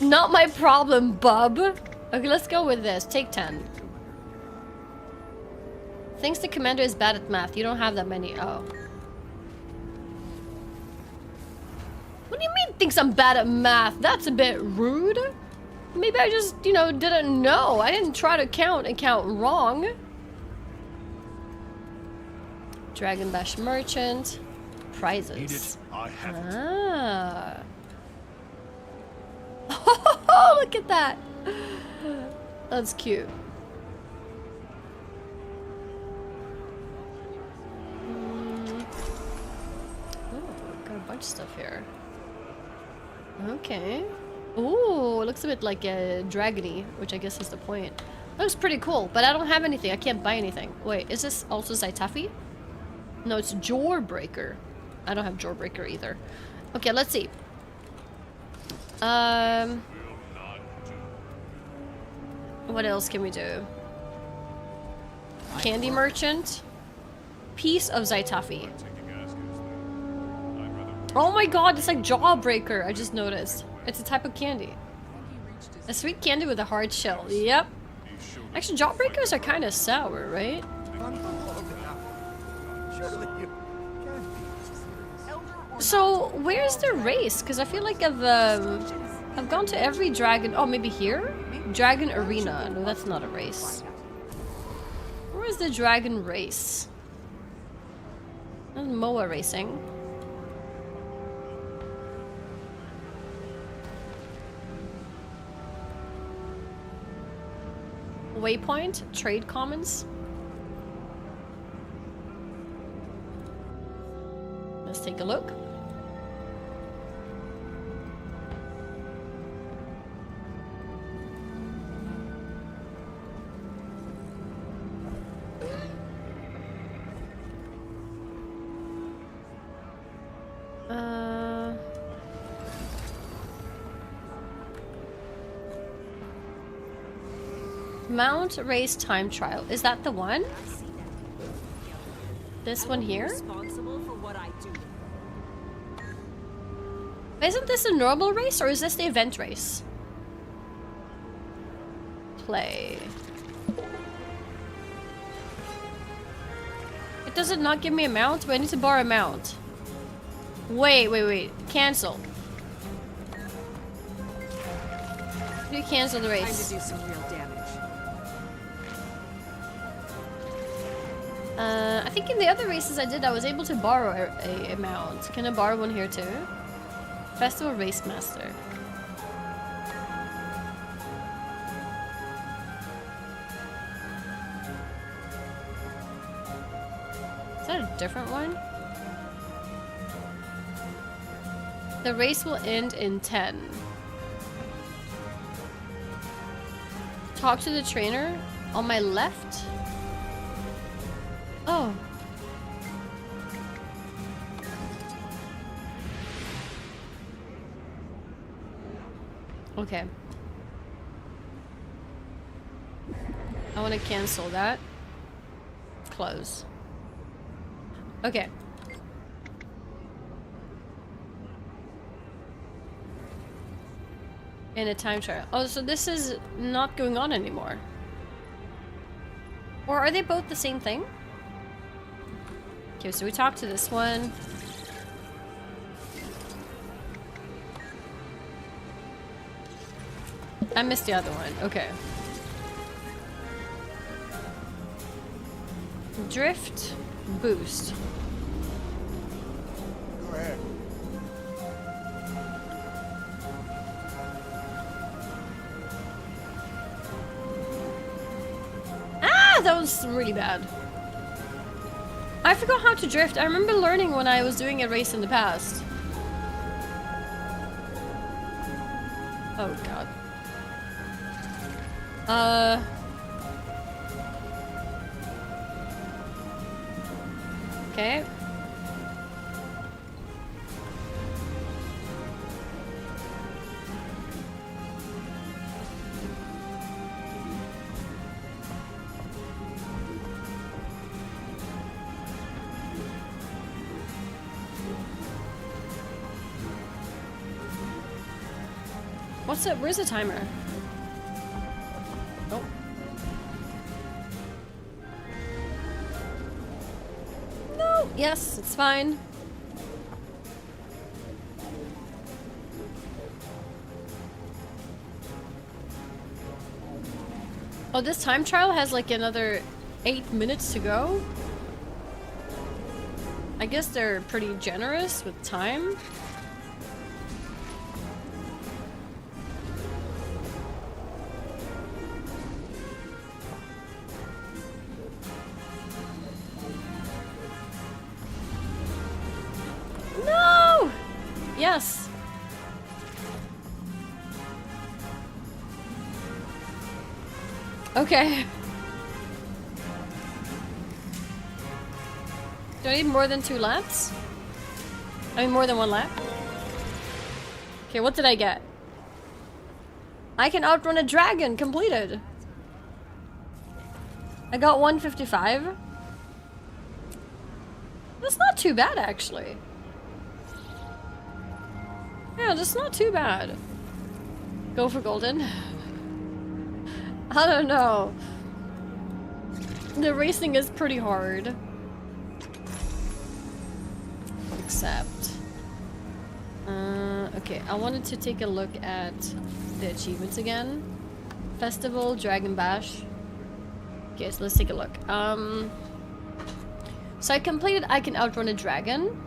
Not my problem, bub. Okay, let's go with this. Take 10. Thinks the commander is bad at math. You don't have that many. Oh. What do you mean thinks I'm bad at math? That's a bit rude. Maybe I just, you know, didn't know. I didn't try to count and count wrong. Dragon Bash Merchant. Prizes. I haven't. Ah. Oh, look at that. That's cute. Oh, got a bunch of stuff here. Okay. Ooh, it looks a bit like a dragony, which I guess is the point. That looks pretty cool, but I don't have anything. I can't buy anything. Wait, is this also Zaitafi? No, it's Jawbreaker. I don't have Jawbreaker either. Okay, let's see. What else can we do? Candy Merchant. Piece of Zaitafi. Oh my god, it's like Jawbreaker. I just noticed. It's a type of candy. A sweet candy with a hard shell. Yep. Actually, Jawbreakers are kind of sour, right? So, where's the race? Because I feel like I've gone to every dragon. Oh, maybe here? Dragon Arena. No, that's not a race. Where is the dragon race? That's Moa racing. Waypoint, trade commons. Let's take a look. Mount Race Time Trial. Is that the one? This one here? Isn't this a normal race or is this the event race? Play. It doesn't not give me a mount, but I need to borrow a mount. Wait. Cancel. You cancel the race. Time to do some real damage. I think in the other races I did, I was able to borrow a mount. Can I borrow one here too? Festival Race Master. Is that a different one? The race will end in 10. Talk to the trainer on my left. Oh. Okay. I want to cancel that. Close. Okay. In a time trial. Oh, so this is not going on anymore. Or are they both the same thing? Okay, so we talked to this one. I missed the other one. Okay. Drift boost. Go ahead. Ah, that was really bad. I forgot how to drift. I remember learning when I was doing a race in the past. Oh god. Okay. What's it? Where's the timer? Oh. No. Yes, it's fine. Oh, this time trial has like another 8 minutes to go. I guess they're pretty generous with time. No! Yes. Okay. Do I need more than 2 laps? I mean, more than 1 lap? Okay, what did I get? I can outrun a dragon. Completed. I got 155. That's not too bad, actually. Yeah, that's not too bad. Go for golden. I don't know. The racing is pretty hard. Except... okay, I wanted to take a look at the achievements again. Festival, Dragon Bash. Okay, so let's take a look. So I completed I Can Outrun a Dragon.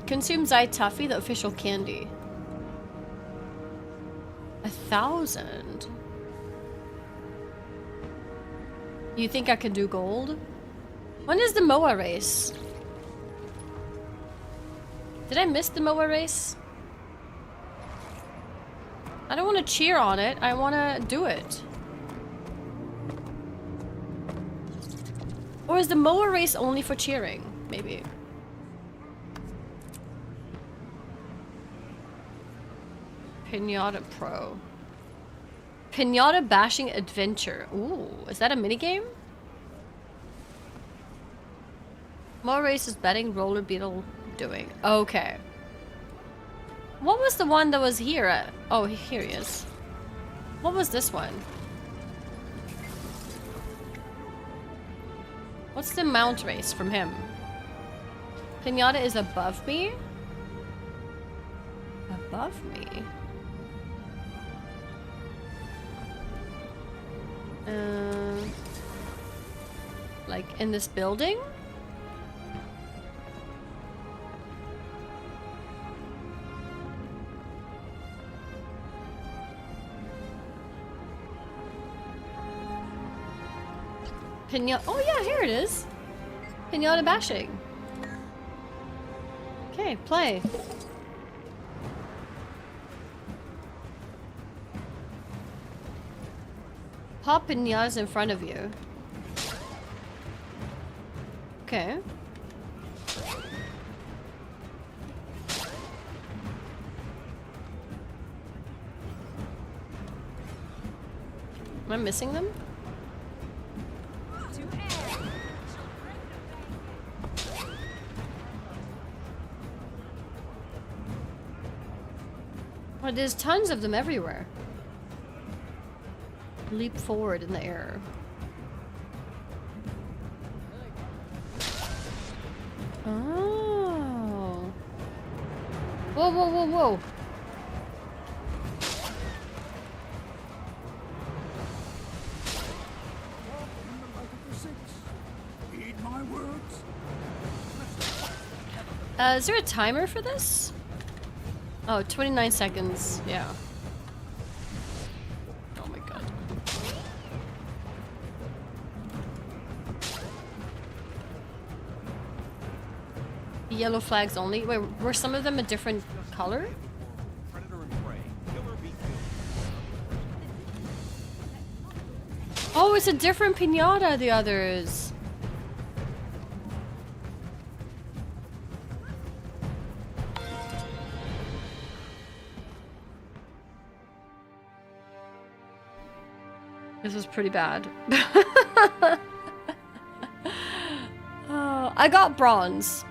Consume Zai Tuffy, the official candy. 1,000. You think I could do gold? When is the MOA race? Did I miss the MOA race? I don't want to cheer on it. I want to do it. Or is the MOA race only for cheering? Maybe. Pinata Pro. Pinata Bashing Adventure. Ooh, is that a minigame? MOA race is betting roller beetle doing. Okay. What was the one that was here? Oh, here he is. What was this one? What's the mount race from him? Pinata is above me? Above me? Like in this building? Pinata. Oh yeah, here it is. Pinata bashing. Okay, play. Pop pinatas in front of you. Okay. Am I missing them? Oh, there's tons of them everywhere. Leap forward in the air. Oh. Whoa, whoa, whoa, whoa. Heed my words. Is there a timer for this? Oh, 29 seconds. Yeah. Oh my god. Yellow flags only. Wait, were some of them a different color? Oh, it's a different pinata, the others. This was pretty bad. Oh, I got bronze.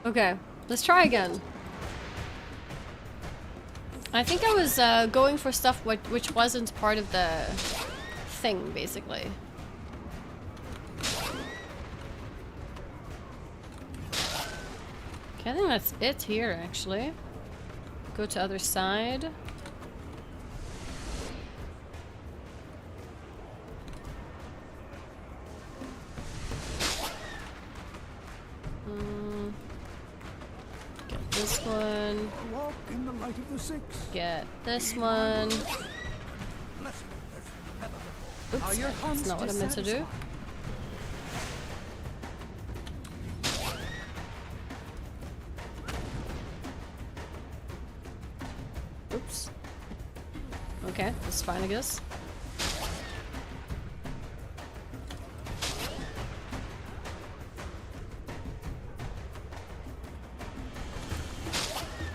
Okay, let's try again. I think I was going for stuff which wasn't part of the thing, basically. Okay, I think that's it here, actually. Go to other side. Get this one. Walk in the light of the six. Get this one. Oops, that's not what I meant to do. Oops. Okay, that's fine, I guess.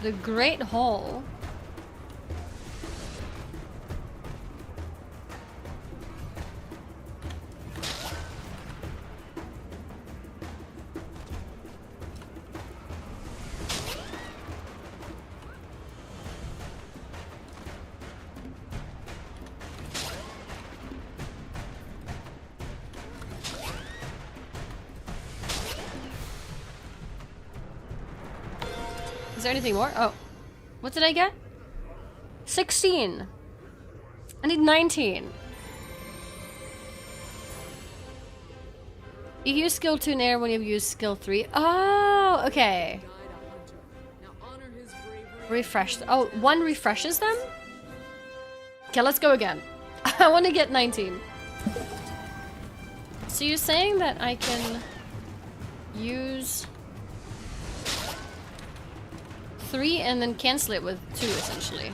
The Great Hall. Is there anything more? Oh. What did I get? 16. I need 19. You use skill 2 in air when you've used skill 3. Oh, okay. Refresh. Oh, one refreshes them? Okay, let's go again. I want to get 19. So you're saying that I can use 3 and then cancel it with 2, essentially.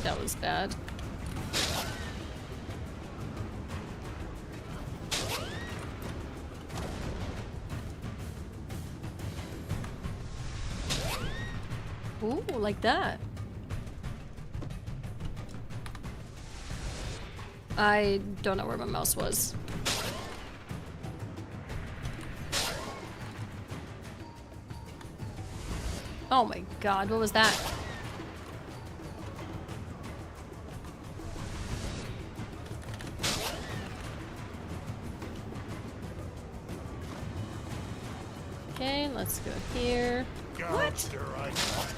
That was bad. Ooh, like that. I don't know where my mouse was. Oh my god, what was that? Okay, let's go here. Gouge their eyes out.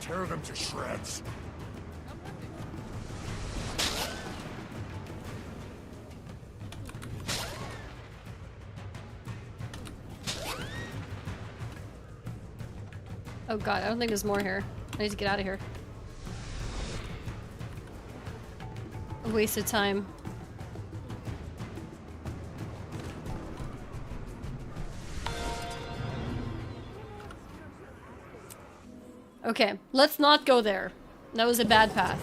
Tear them to shreds. Oh god, I don't think there's more here. I need to get out of here. A waste of time. Okay, let's not go there. That was a bad path.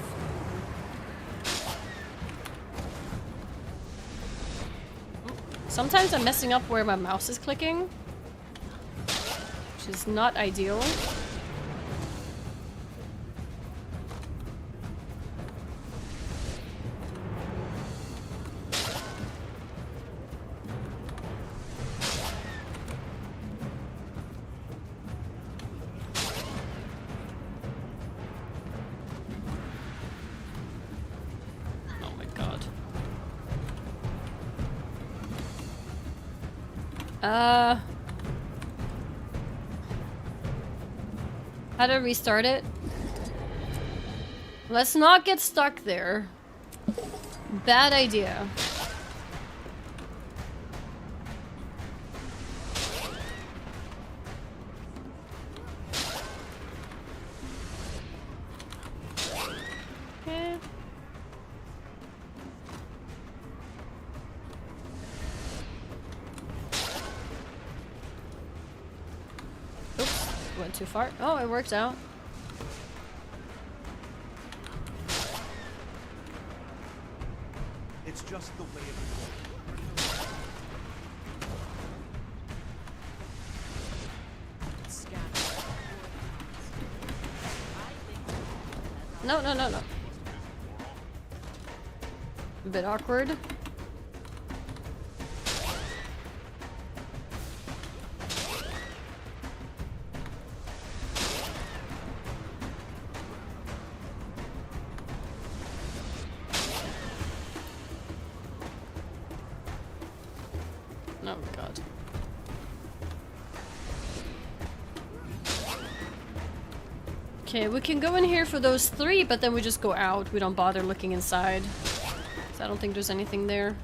Sometimes I'm messing up where my mouse is clicking, which is not ideal. How to restart it? Let's not get stuck there. Bad idea. Okay. Went too far. Oh, it worked out. It's just the way of the No, no, no, no. A bit awkward. Oh god. Okay, we can go in here for those 3, but then we just go out. We don't bother looking inside. So I don't think there's anything there.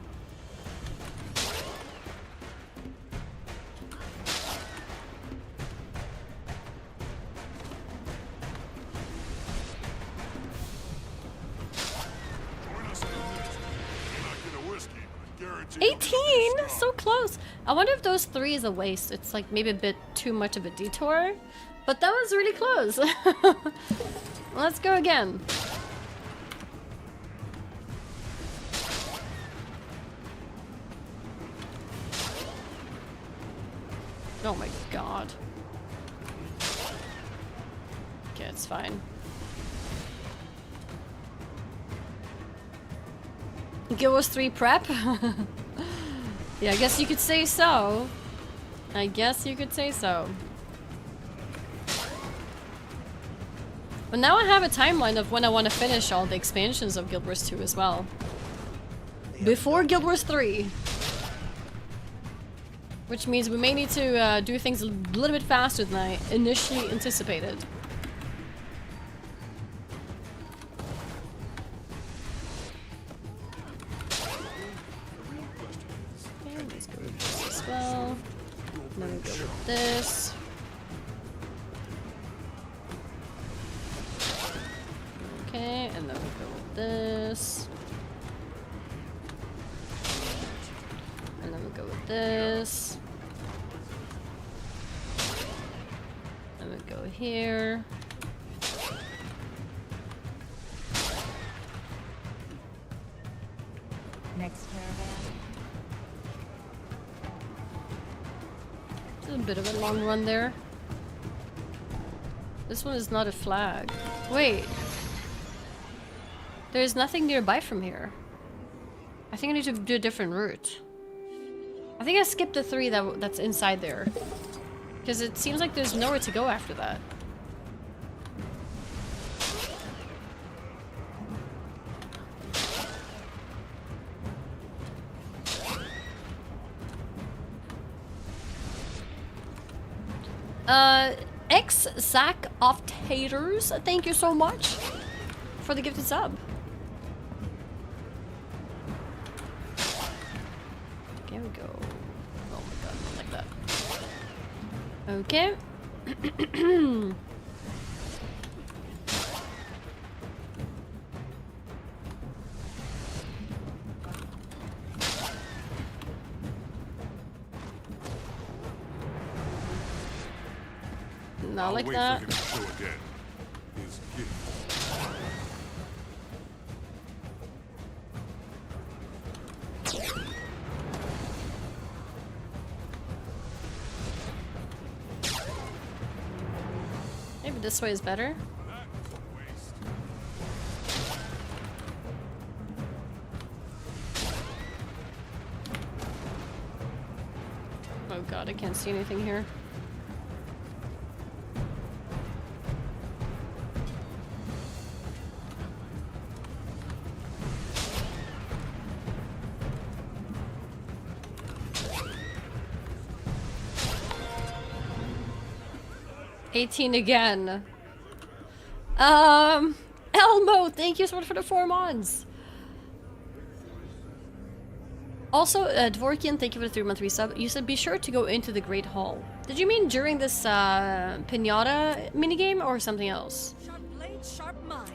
So close. I wonder if those 3 is a waste. It's like maybe a bit too much of a detour, but that was really close. Let's go again. Oh my god. Okay, it's fine. Guild Wars 3 prep? Yeah, I guess you could say so. I guess you could say so. But now I have a timeline of when I want to finish all the expansions of Guild Wars 2 as well. Before Guild Wars 3. Which means we may need to do things a little bit faster than I initially anticipated. Then we go with this. Okay, and then we go with this. And then we go with this. And we go here. Next caravan. A bit of a long run there. This one is not a flag. Wait. There's nothing nearby from here. I think I need to do a different route. I think I skipped the 3 that's inside there. Because it seems like there's nowhere to go after that. Sack of taters, thank you so much for the gifted sub. There we go. Oh my god, not like that. Okay. Not like that. Maybe this way is better. Oh god, I can't see anything here. $18 again. Elmo, thank you so much for the 4 months. Also, Dvorkian, thank you for the 3-month resub. You said be sure to go into the Great Hall. Did you mean during this pinata minigame or something else? Sharp blade, sharp mind.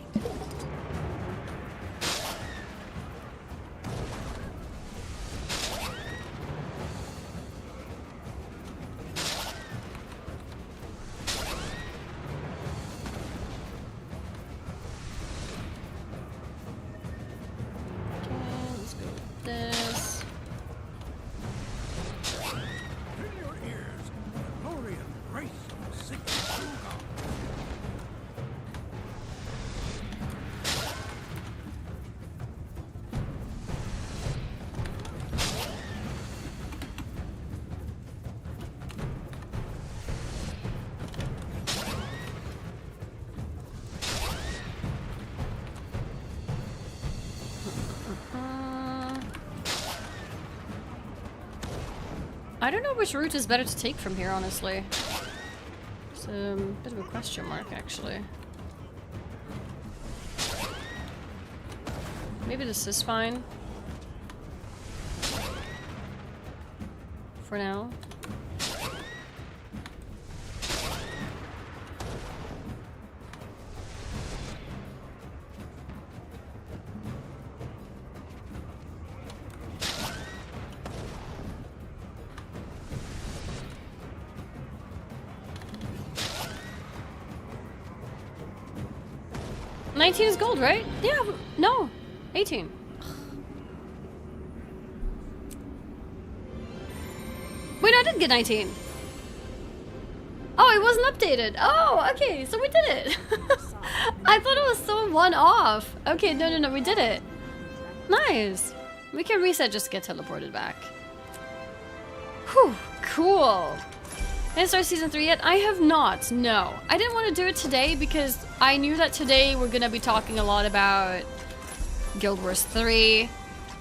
I don't know which route is better to take from here, honestly. It's a bit of a question mark, actually. Maybe this is fine. For now. $19 is gold, right? Yeah, no. 18. Wait, I did get 19. Oh, it wasn't updated. Oh, okay, so we did it. I thought it was so one-off. Okay, no, we did it. Nice. We can reset just to get teleported back. Whew, cool. Did I start season 3 yet? I have not, no. I didn't want to do it today because I knew that today we're gonna be talking a lot about Guild Wars 3.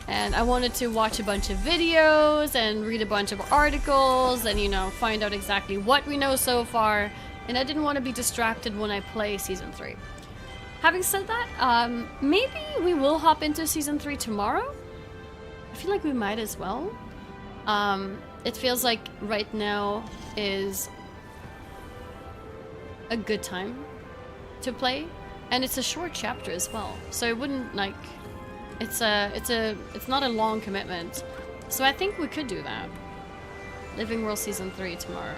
And I wanted to watch a bunch of videos and read a bunch of articles and, you know, find out exactly what we know so far. And I didn't want to be distracted when I play season 3. Having said that, maybe we will hop into season 3 tomorrow. I feel like we might as well. It feels like right now is a good time to play, and it's a short chapter as well, so it wouldn't like it's not a long commitment, so I think we could do that. Living World season 3 tomorrow.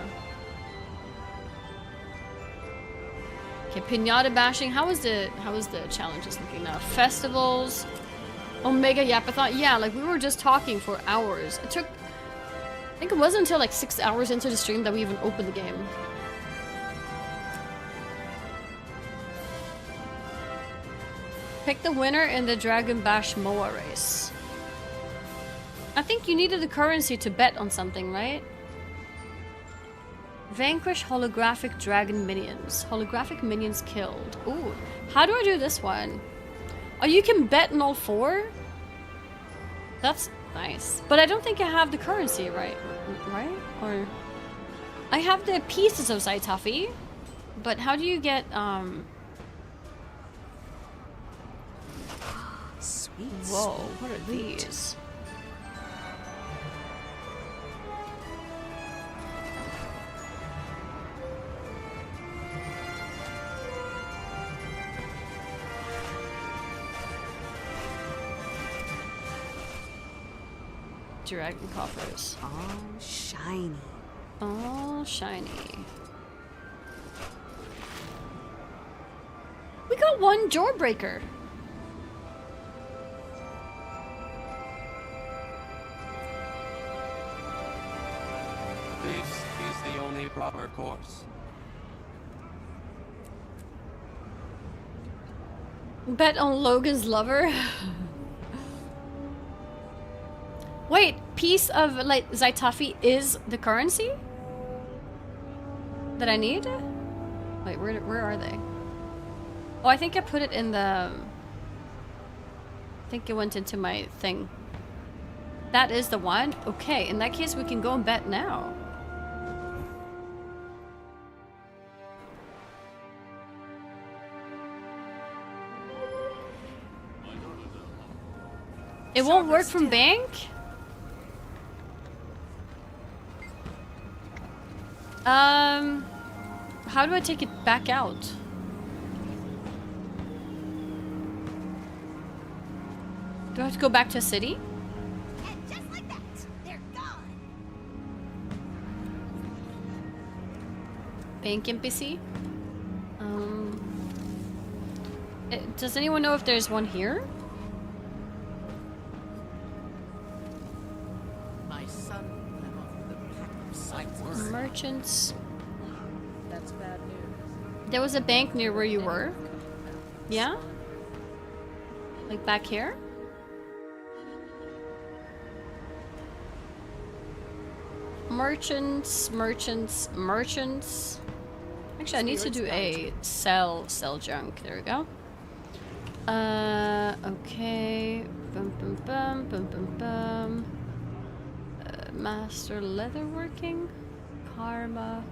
Okay, pinata bashing. How is the challenges looking now? Festivals, Omega Yapathon. Yeah, like we were just talking for hours. It took, I think it wasn't until like 6 hours into the stream that we even opened the game. Pick the winner in the Dragon Bash MOA race. I think you needed the currency to bet on something, right? Vanquish holographic dragon minions. Holographic minions killed. Ooh, how do I do this one? Oh, you can bet on all 4? That's nice. But I don't think I have the currency, right? Or I have the pieces of Saitafi, but how do you get Sweet. Whoa, what are these? Dragon coffers. All shiny. All shiny. We got 1 Jawbreaker. This is the only proper course. Bet on Logan's lover. Wait, piece of like Zaitafi is the currency that I need? Wait, where are they? Oh, I think I put it in the... I think it went into my thing. That is the one? Okay, in that case we can go and bet now. It won't work from bank? How do I take it back out? Do I have to go back to a city? And just like that, they're gone. Bank NPC? Does anyone know if there's one here? My son went off with a pack of sightseers. Merchants. That's bad news. There was a bank near where you were? Yeah? Like back here? Merchants. Actually, I need to do a sell junk. There we go. Okay. Master leatherworking. Karma.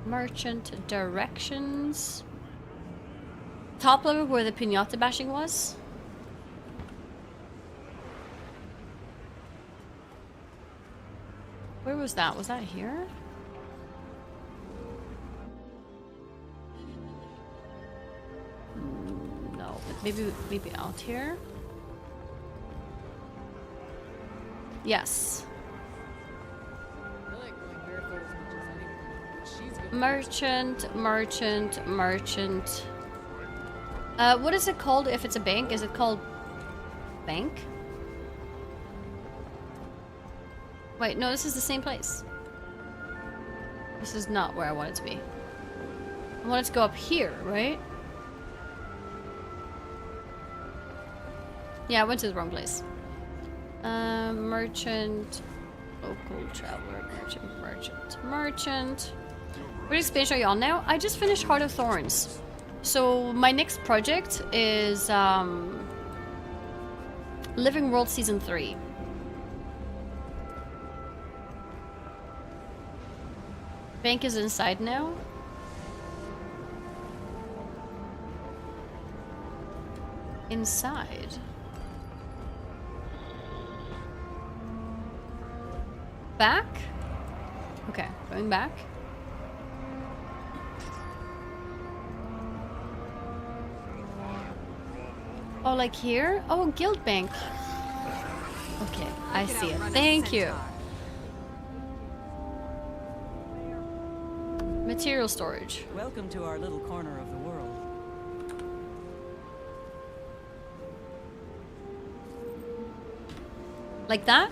Merchant directions. Top level where the pinata bashing was. Where was that? Was that here? No, but maybe out here. Yes. I like going barefoot as much as anyone, but she's good. Merchant. What is it called if it's a bank? Is it called bank? Wait, no, this is the same place. This is not where I want it to be. I want it to go up here, right? Yeah, I went to the wrong place. Merchant, local traveler, merchant. What expansion are you on now? I just finished Heart of Thorns. So my next project is Living World Season 3. Bank is inside now. Inside. Back? Okay, going back. Oh, like here? Oh, Guild Bank. Okay, I see it. Thank you. Material storage. Welcome to our little corner of the world. Like that?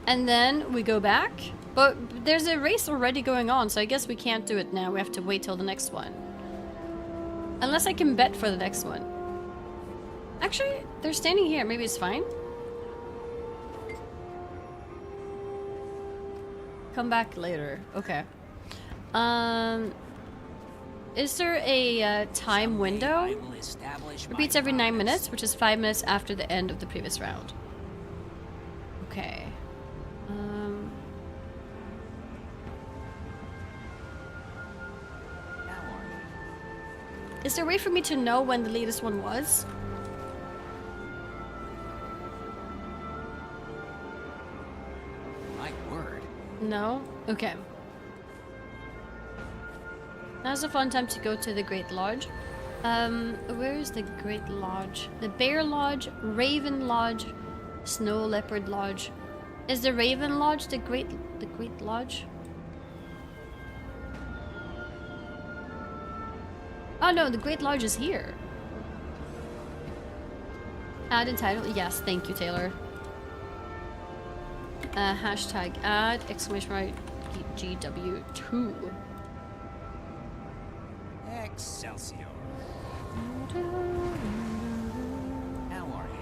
And then we go back. But there's a race already going on, so I guess we can't do it now. We have to wait till the next one. Unless I can bet for the next one. Actually, they're standing here. Maybe it's fine. Come back later. Okay. Is there a time window? Repeats every 9 minutes, which is 5 minutes after the end of the previous round. Okay. Is there a way for me to know when the latest one was? My word. No? Okay. Now's a fun time to go to the Great Lodge. Where is the Great Lodge? The Bear Lodge, Raven Lodge, Snow Leopard Lodge. Is the Raven Lodge the Great Lodge? Oh no, the Great Lodge is here. Add in title. Yes, thank you, Taylor. Hashtag add exclamation mark GW2. Excelsior. How are you?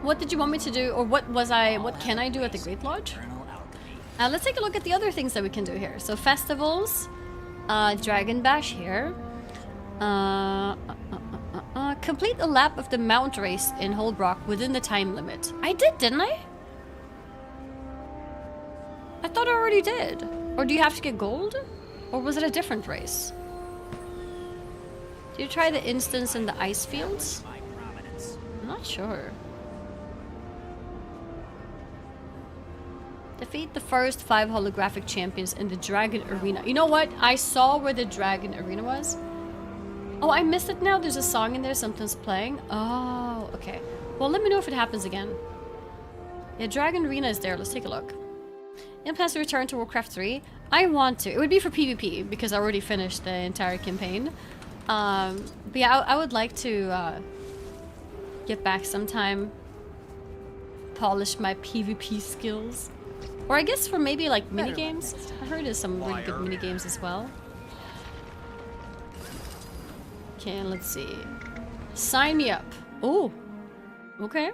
What did you want me to do, or what can I do at the Great Lodge? Let's take a look at the other things that we can do here. So festivals, Dragon Bash here. Complete a lap of the Mount Race in Holdbrook within the time limit. I did, didn't I? I thought I already did. Or do you have to get gold? Or was it a different race? Did you try the instance in the ice fields? I'm not sure. Defeat the first 5 holographic champions in the Dragon Arena. You know what? I saw where the Dragon Arena was. Oh, I missed it now. There's a song in there. Something's playing. Oh, okay. Well, let me know if it happens again. Yeah, Dragon Arena is there. Let's take a look. In plans to return to Warcraft 3. I want to. It would be for PvP because I already finished the entire campaign. But yeah, I would like to get back sometime. Polish my PvP skills. Or I guess for maybe like minigames. I heard there's some really good minigames as well. Okay, let's see. Sign me up. Oh, okay.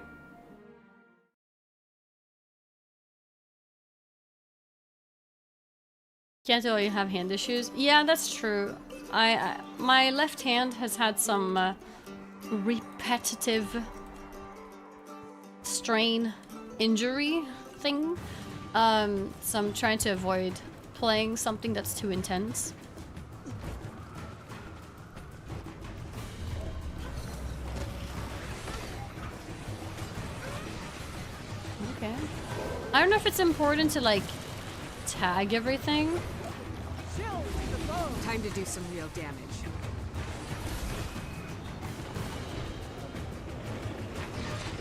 Can't tell you have hand issues. Yeah, that's true. My left hand has had some repetitive strain injury thing. So I'm trying to avoid playing something that's too intense. Okay. I don't know if it's important to like tag everything. Time to do some real damage.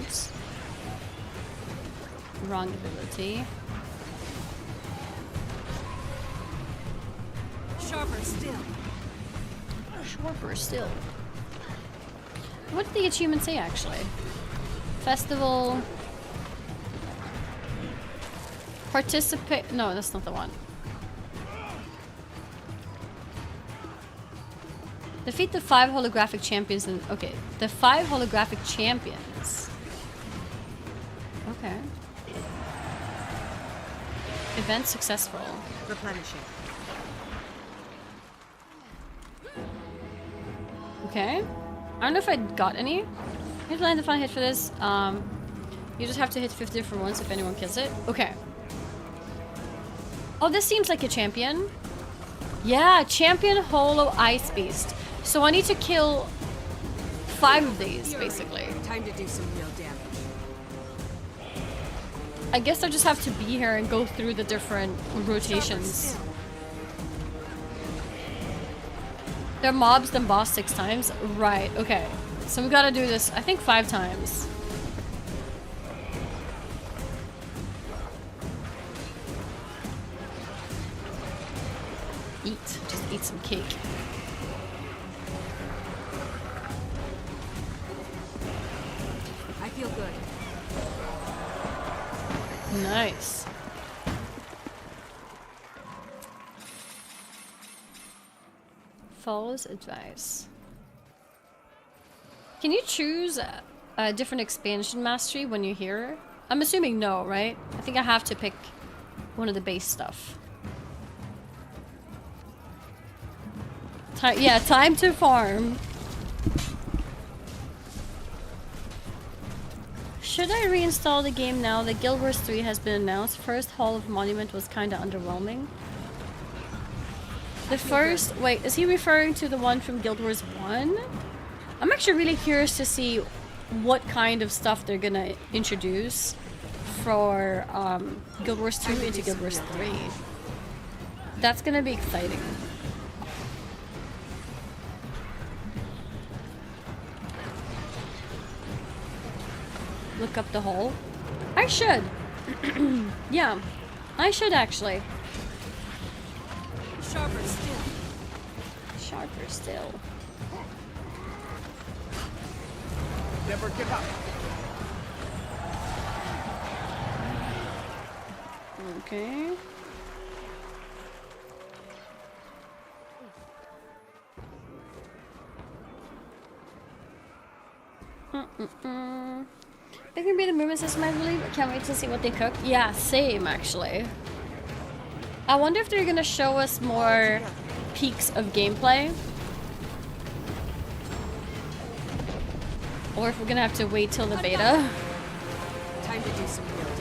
Oops. Wrong ability. Sharper still. Sharper still. What did the achievement say actually? Festival. Participate. No, that's not the one. Defeat the 5 holographic champions in. Okay, the 5 holographic champions. Okay. Event successful. Replenishing. Okay. I don't know if I got any. You have to land the final hit for this. You just have to hit 50 different ones if anyone kills it. Okay. Oh, this seems like a champion. Yeah, champion Holo Ice Beast. So I need to kill 5 of these, basically. Time to do some real damage. I guess I just have to be here and go through the different rotations. They're mobs then boss 6 times? Right, okay. So we gotta do this, I think 5 times. Eat. Just eat some cake. I feel good. Nice. Follows advice. Can you choose a different expansion mastery when you're here? I'm assuming no, right? I think I have to pick one of the base stuff. Yeah, time to farm. Should I reinstall the game now that Guild Wars 3 has been announced? First Hall of Monument was kinda underwhelming. The first... Wait, is he referring to the one from Guild Wars 1? I'm actually really curious to see what kind of stuff they're gonna introduce for Guild Wars 2 into Guild Wars 3. That's gonna be exciting. Look up the hole. I should. Yeah, I should actually. Sharper still. Sharper still. Never give up. Okay. It can be the movement system, I believe. I can't wait to see what they cook. Yeah, same actually. I wonder if they're gonna show us more peaks of gameplay. Or if we're gonna have to wait till the beta. Time to do some real damage.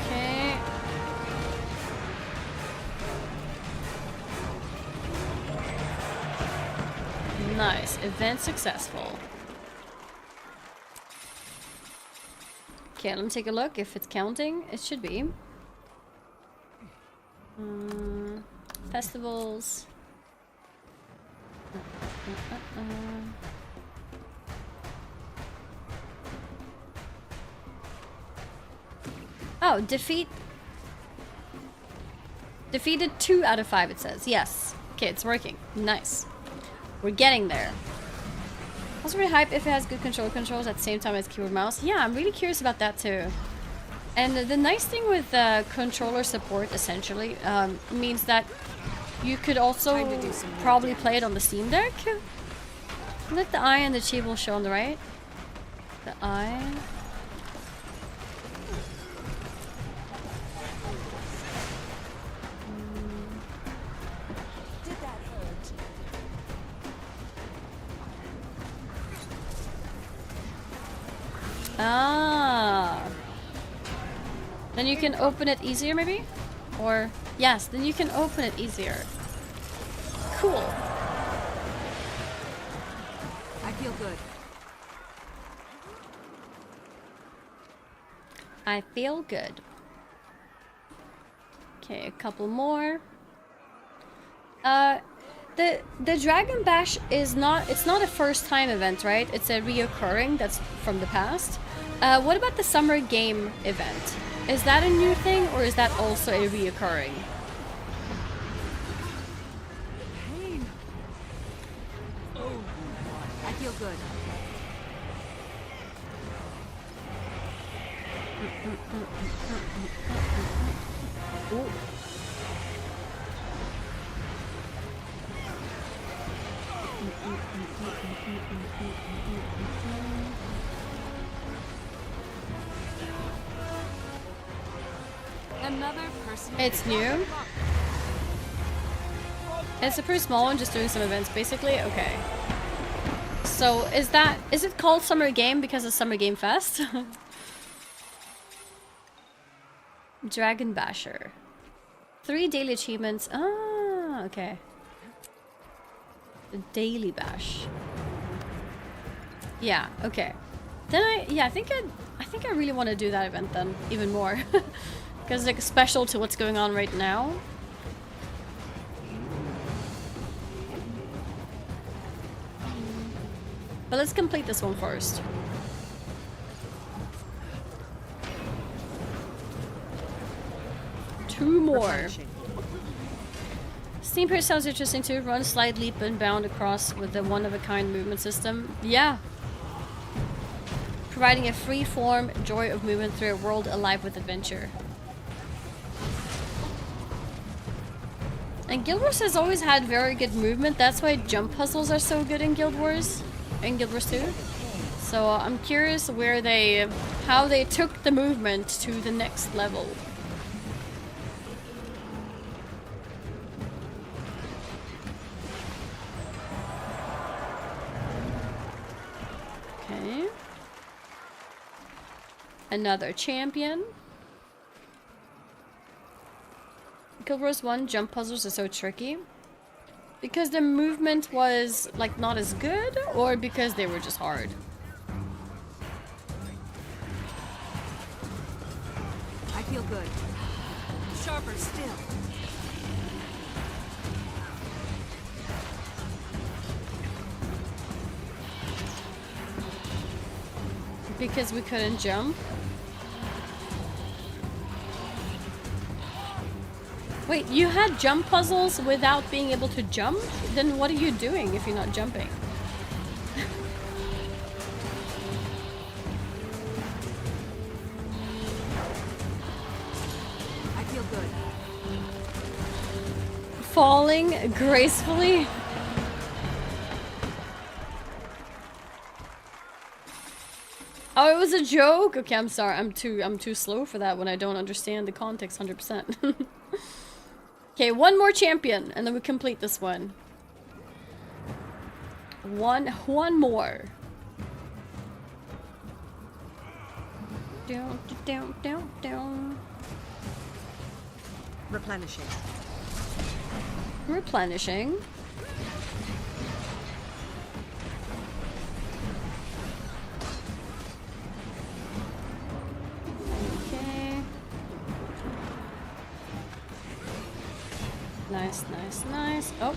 Okay. Nice. Event successful. Okay, let me take a look if it's counting. It should be. Festivals. Oh, defeated 2 out of 5 it says. Yes. Okay, it's working. Nice. We're getting there. Also really hype if it has good controls at the same time as keyboard mouse. Yeah, I'm really curious about that too. And the nice thing with controller support essentially means that you could also probably play it on the Steam Deck. Let the eye and the chi will show on the right. The eye. Ah. Then you can open it easier maybe? Or, yes, then you can open it easier. Cool. I feel good. I feel good. Okay, a couple more. The Dragon Bash is not, it's not a first time event, right? It's a reoccurring that's from the past. What about the summer game event? Is that a new thing or is that also a reoccurring? Pain. Oh, I feel good. Ooh. Another person. It's new. It's a pretty small one, just doing some events basically. Okay. So is it called Summer Game because of Summer Game Fest? Dragon Basher. 3 daily achievements. Ah, okay. The Daily Bash. Yeah, okay. Then I think I really want to do that event then, even more. Because it's like special to what's going on right now. But let's complete this one first. Two more. Steam Pierce sounds interesting too. Run, slide, leap, and bound across with the one-of-a-kind movement system. Yeah. Providing a free-form joy of movement through a world alive with adventure. And Guild Wars has always had very good movement. That's why jump puzzles are so good in Guild Wars. In Guild Wars 2. So I'm curious how they took the movement to the next level. Okay. Another champion. Guild Wars 1 jump puzzles are so tricky. Because the movement was like not as good, or because they were just hard? I feel good. Sharper still. Because we couldn't jump. Wait, you had jump puzzles without being able to jump? Then what are you doing if you're not jumping? I feel good. Falling gracefully? Oh, it was a joke? Okay, I'm sorry. I'm too slow for that when I don't understand the context 100%. Okay, one more champion, and then we complete this one. One more. Down. Replenishing. Replenishing. Okay. Nice. Oh.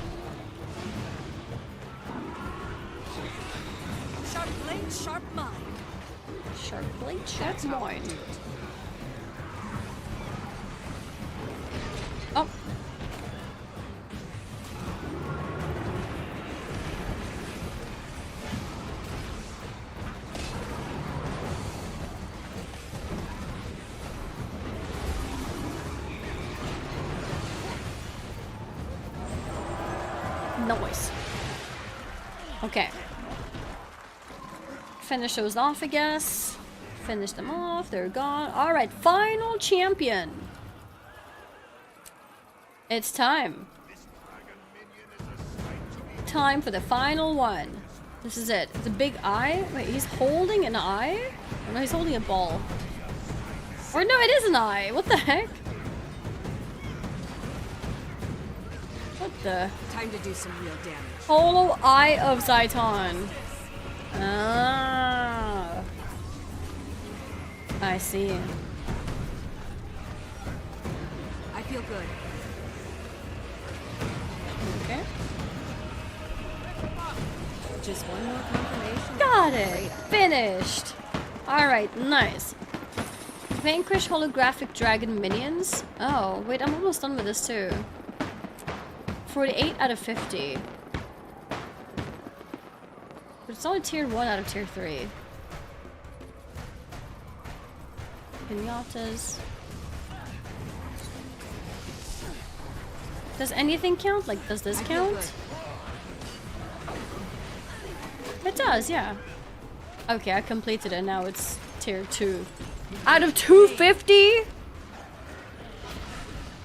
Sharp blade, sharp mind. Sharp blade, sharp mind. Oh. Noise. Okay. Finish those off, I guess. Finish them off. They're gone. Alright, final champion. It's time. Time for the final one. This is it. It's a big eye. Wait, he's holding an eye? Oh, no, he's holding a ball. Or no, it is an eye. What the heck? What the? Time to do some real damage. Holo Eye of Zaiton. Ah. I see. I feel good. Okay. Just one more confirmation. Got it! Finished! Alright, nice. Vanquish holographic dragon minions. Oh, wait, I'm almost done with this too. 48 out of 50. But it's only tier 1 out of tier 3. Pinatas. Does anything count? Like, does this count? It does, yeah. Okay, I completed it. Now it's tier 2. Out of 250?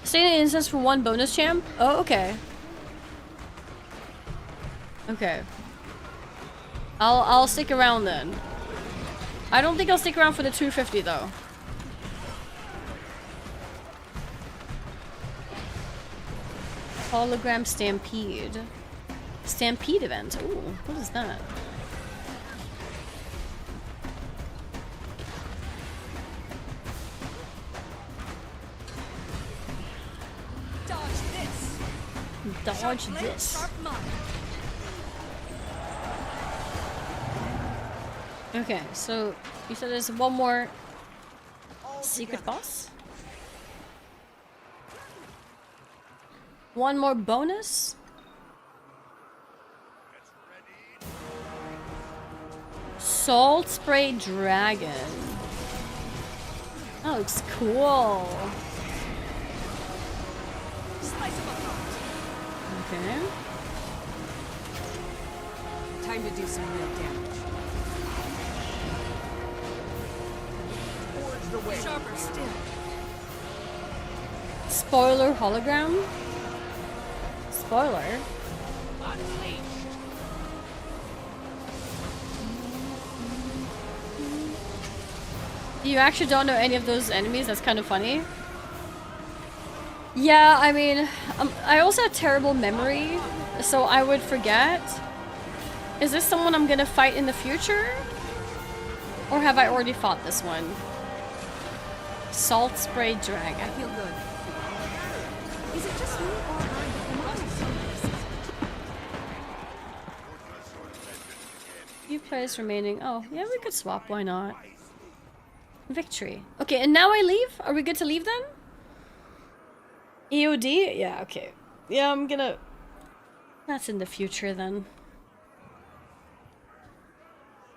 Stay in instance for 1 bonus champ? Oh, okay. Okay. I'll stick around then. I don't think I'll stick around for the 250 though. Hologram Stampede. Stampede event. Ooh, what is that? Dodge this. Dodge this. Sharp mind. Okay, so you said there's one more secret boss? One more bonus? Salt Spray Dragon. That looks cool. Okay. Time to do some real damage. Sharper still. Spoiler hologram? Spoiler? You actually don't know any of those enemies? That's kind of funny. Yeah, I mean, I also have terrible memory, so I would forget. Is this someone I'm gonna fight in the future? Or have I already fought this one? Salt Spray Dragon. I feel good. Is it just me or am I Few players remaining. Oh, yeah, we could swap. Why not? Victory. Okay, and now I leave? Are we good to leave then? EOD? Yeah, okay. Yeah, I'm gonna... That's in the future then.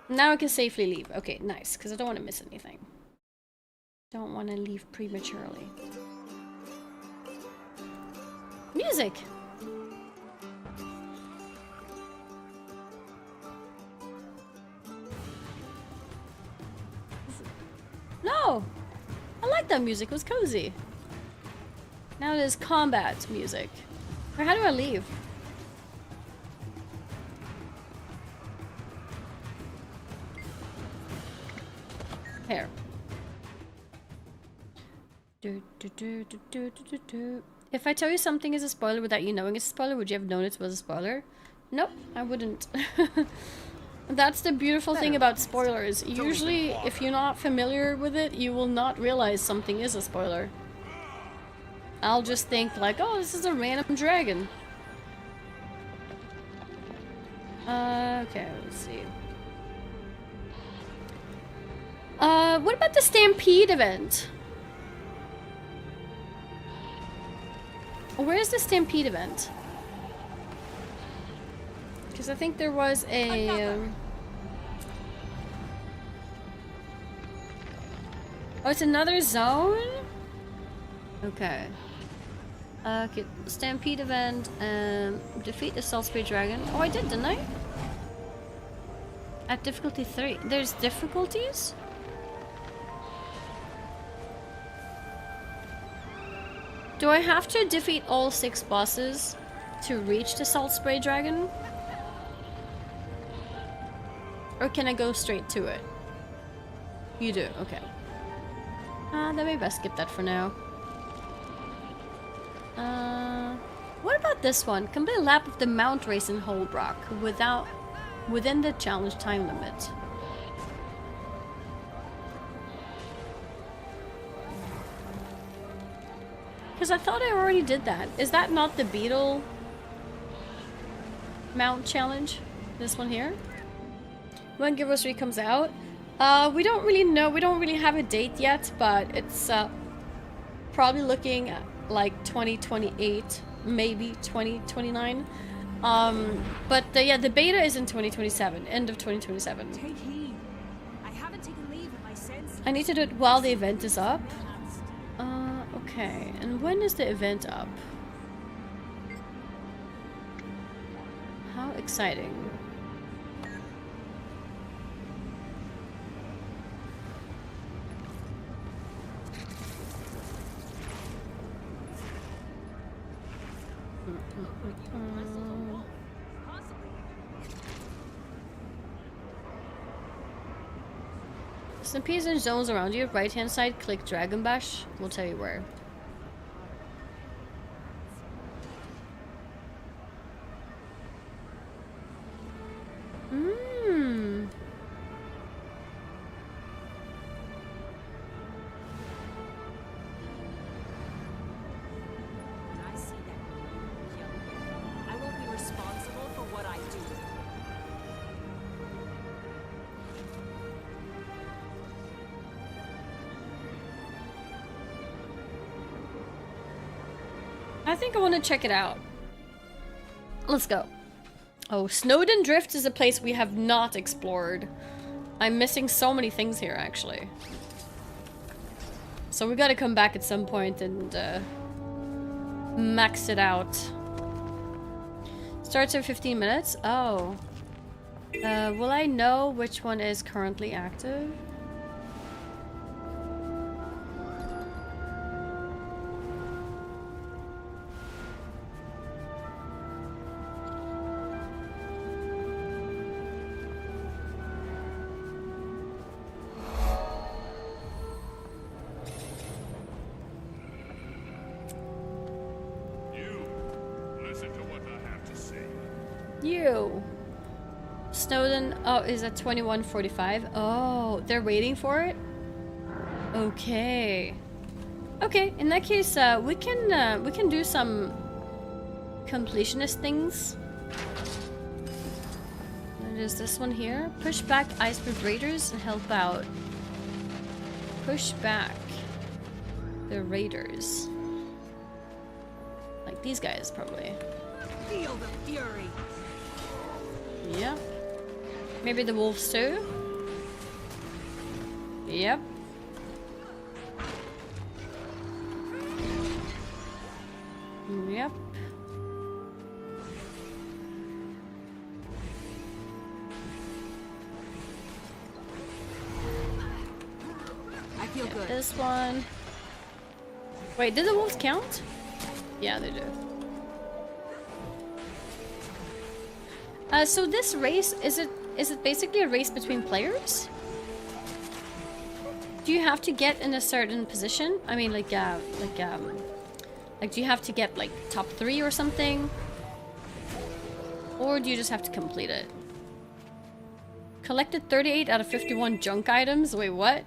Now I can safely leave. Okay, nice, because I don't want to miss anything. Don't want to leave prematurely. Music! No! I like that music, it was cozy. Now there's combat music. Or how do I leave? Here. If I tell you something is a spoiler without you knowing it's a spoiler, would you have known it was a spoiler? Nope, I wouldn't. That's the beautiful thing about spoilers. Usually, if you're not familiar with it, you will not realize something is a spoiler. I'll just think like, oh, this is a random dragon. Okay, let's see. What about the Stampede event? Where's the Stampede event? Because I think there was a... Oh, it's another zone? Okay. Okay, Stampede event, defeat the Salt Spray Dragon. Oh, I did, didn't I? At difficulty 3. There's difficulties? Do I have to defeat all 6 bosses to reach the Salt Spray Dragon? Or can I go straight to it? You do, okay. Then maybe I skip that for now. What about this one? Complete a lap of the Mount Race in Holbrook within the challenge time limit. Because I thought I already did that. Is that not the Beetle Mount challenge? This one here? When Guild Wars 3 comes out? We don't really know. We don't really have a date yet, but it's probably looking at like 2028, maybe 2029. But yeah, the beta is in 2027, end of 2027. Take heed. I haven't taken leave of my senses. I need to do it while the event is up. Okay, and when is the event up? How exciting. Some P's and zones around you. Right hand side, click Dragon Bash. We'll tell you where. I see that. Young. I won't be responsible for what I do. I think I want to check it out. Let's go. Oh, Snowden Drift is a place we have not explored. I'm missing so many things here, actually. So we gotta come back at some point and max it out. Starts in 15 minutes? Oh. Will I know which one is currently active? You. Snowden, oh, is at 21:45. Oh, they're waiting for it? Okay. Okay, in that case, we can do some completionist things. There's this one here. Push back Iceberg Raiders and help out. Push back the Raiders. these guys, probably. Feel the fury. Yeah. Maybe the wolves too? Yep. Yep. I feel good. This one. Wait, did the wolves count? Yeah, they do. So this race, is it basically a race between players? Do you have to get in a certain position? I mean, like do you have to get like top 3 or something? Or do you just have to complete it? Collected 38 out of 51 junk items? Wait, what?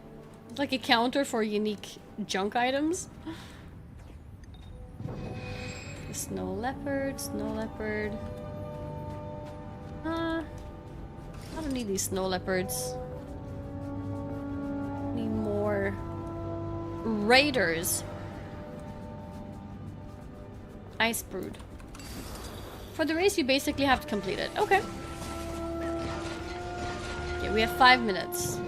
Like a counter for unique junk items? Snow leopard, snow leopard. I don't need these snow leopards. Need more raiders. Ice brood. For the race, you basically have to complete it. Okay. Okay, we have 5 minutes.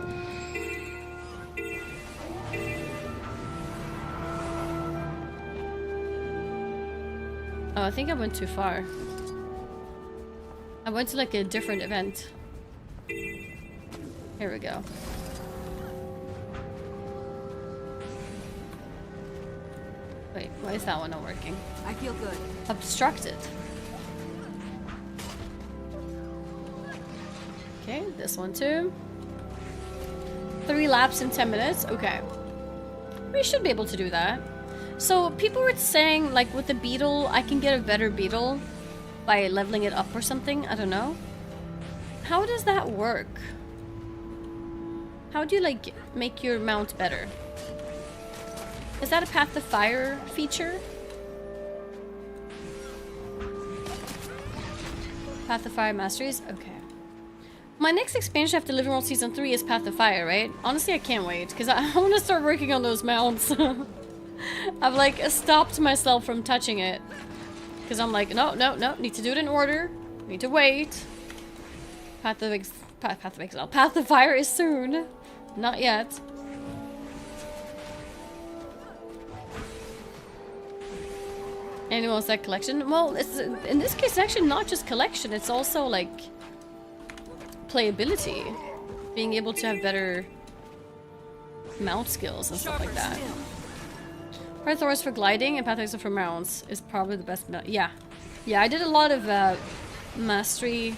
Oh, I think I went too far. I went to like a different event. Here we go. Wait, why is that one not working? I feel good. Obstructed. Okay, this one too. 3 laps in 10 minutes. Okay. We should be able to do that. So people were saying like with the beetle, I can get a better beetle by leveling it up or something. I don't know. How does that work? How do you like make your mount better? Is that a Path to Fire feature? Path to Fire Masteries? Okay. My next expansion after Living World Season 3 is Path to Fire, right? Honestly, I can't wait, because I want to start working on those mounts. I've like stopped myself from touching it. Because I'm like, no, need to do it in order. Need to wait. Path to Fire is soon. Not yet. Anyone wants that collection? Well, it's in this case actually not just collection, it's also like playability. Being able to have better mount skills and stuff like that. Pathways for gliding and pathways for mounts is probably the best mount. Yeah. Yeah, I did a lot of mastery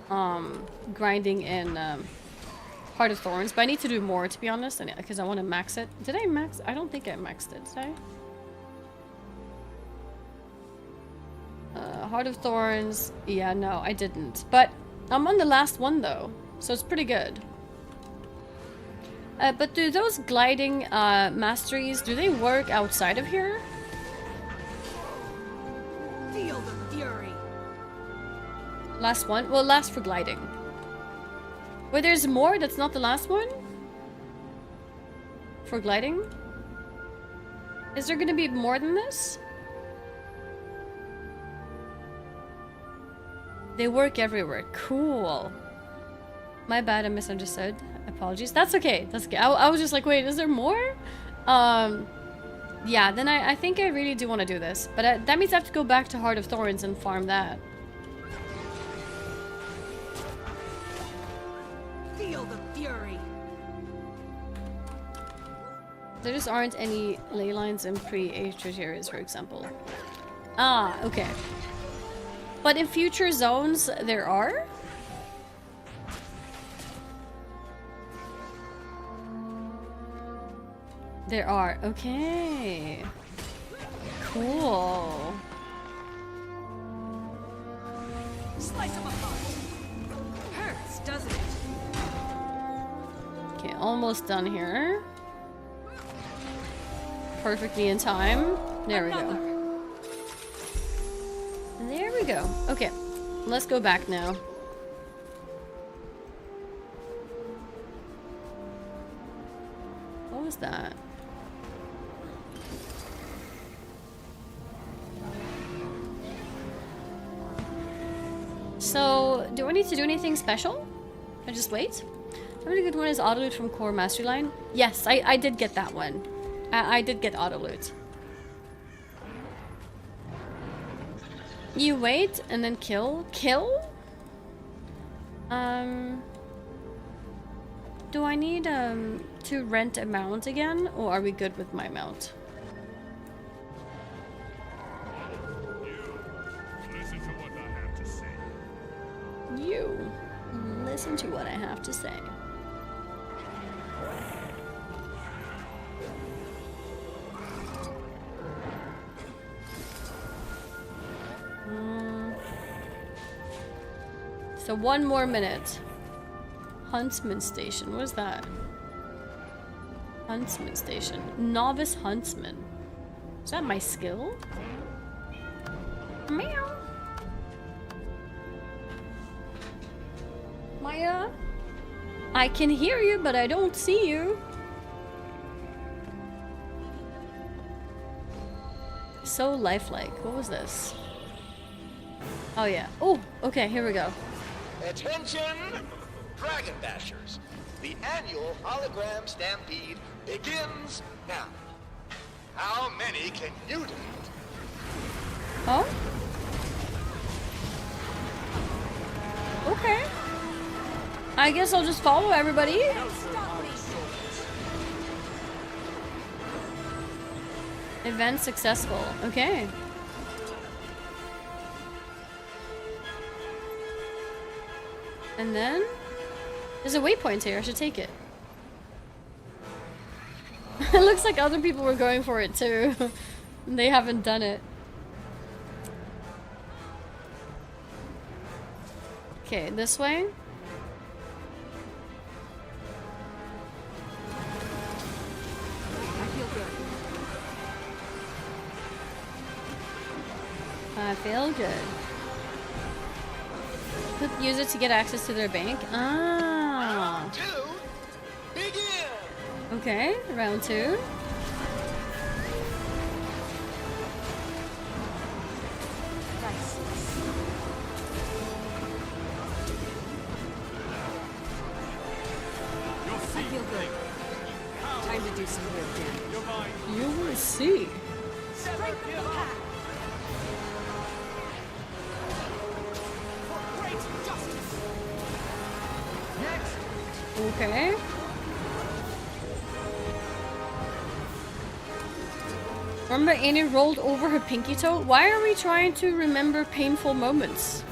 grinding in Heart of Thorns, but I need to do more to be honest, because I want to max it. Did I max? I don't think I maxed it, did I? Heart of Thorns. Yeah, no, I didn't. But I'm on the last one though, so it's pretty good. But do those gliding masteries, do they work outside of here? Feel the fury. Last one? Well, last for gliding. Wait, there's more? That's not the last one? For gliding? Is there gonna be more than this? They work everywhere. Cool. My bad, I misunderstood. Apologies. That's okay. That's okay. I was just like, wait, is there more? Yeah, then I think I really do want to do this. But that means I have to go back to Heart of Thorns and farm that. Feel the fury. There just aren't any ley lines in pre-H areas, for example. Ah, okay. But in future zones, there are? There are. Okay. Cool. Slice them apart. Hurts, doesn't it? Okay, almost done here. Perfectly in time. There we go. There we go. Okay, let's go back now. What was that? So, do I need to do anything special? I just wait? A really good one is auto loot from Core Mastery Line. Yes, I did get that one. I did get auto loot. You wait and then kill? Kill? Do I need to rent a mount again, or are we good with my mount? You listen to what I have to say. So 1 more minute. Huntsman Station. What is that? Huntsman Station. Novice Huntsman. Is that my skill? Meow. Maya? I can hear you, but I don't see you. So lifelike. What was this? Oh yeah. Oh, okay, here we go. Attention, Dragon Bashers! The annual hologram stampede begins now. How many can you defeat? Oh? Okay. I guess I'll just follow everybody. Event successful. Okay. And then there's a waypoint here. I should take it. It looks like other people were going for it too. They haven't done it. Okay, this way. I feel good. Use it to get access to their bank. Ah. Round 2, begin. Okay, round 2. I feel good. Time to do some real damage. You will see. Okay. Remember Annie rolled over her pinky toe? Why are we trying to remember painful moments?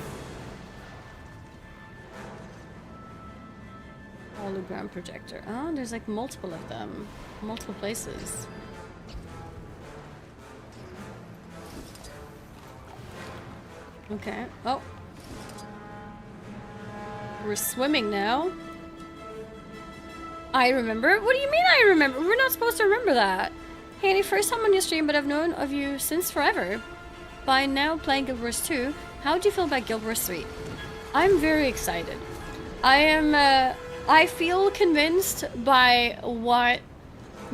Hologram projector. Oh, there's like multiple of them. Multiple places. Okay. Oh. We're swimming now. I remember? What do you mean I remember? We're not supposed to remember that. Hanny, first time on your stream, but I've known of you since forever. By now playing Guild Wars 2, how do you feel about Guild Wars 3? I'm very excited. I feel convinced by what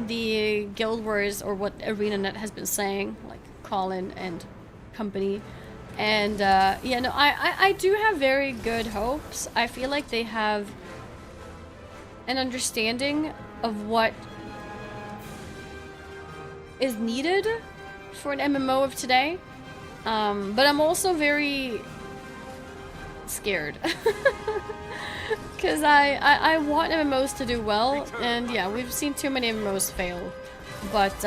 the Guild Wars or what ArenaNet has been saying, like Colin and company. And yeah, no, I do have very good hopes. I feel like they have an understanding of what is needed for an MMO of today. But I'm also very scared. Because I want MMOs to do well, and yeah, we've seen too many MMOs fail. But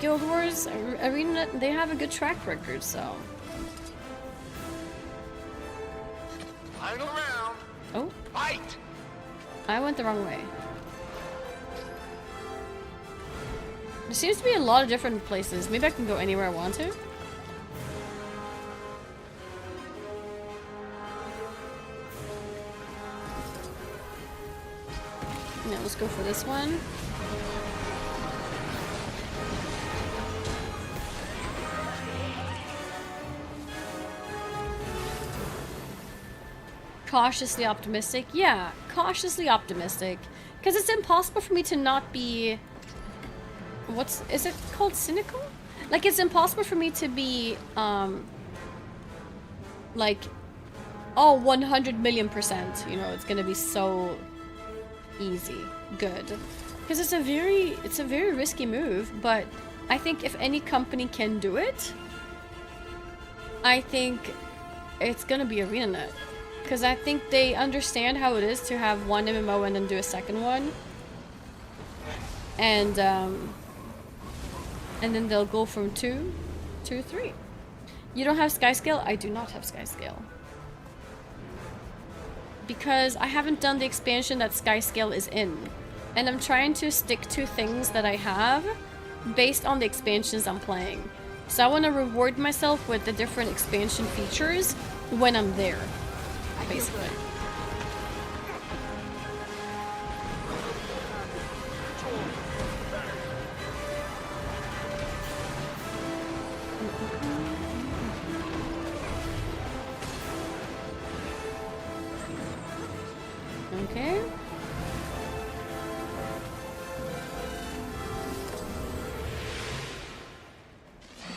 Guild Wars, ArenaNet, they have a good track record, so. Final round. Oh. Fight. I went the wrong way. There seems to be a lot of different places. Maybe I can go anywhere I want to. Yeah, let's go for this one. Cautiously optimistic. Yeah, cautiously optimistic. Because it's impossible for me to not be... is it called cynical? Like, it's impossible for me to be, like, Oh, 100 million%. You know, it's gonna be so easy. Good. Because it's a very risky move, but I think if any company can do it, I think it's gonna be ArenaNet. Because I think they understand how it is to have one MMO and then do a second one. And then they'll go from 2 to 3. You don't have Skyscale? I do not have Skyscale. Because I haven't done the expansion that Skyscale is in. And I'm trying to stick to things that I have based on the expansions I'm playing. So I want to reward myself with the different expansion features when I'm there, basically. Okay.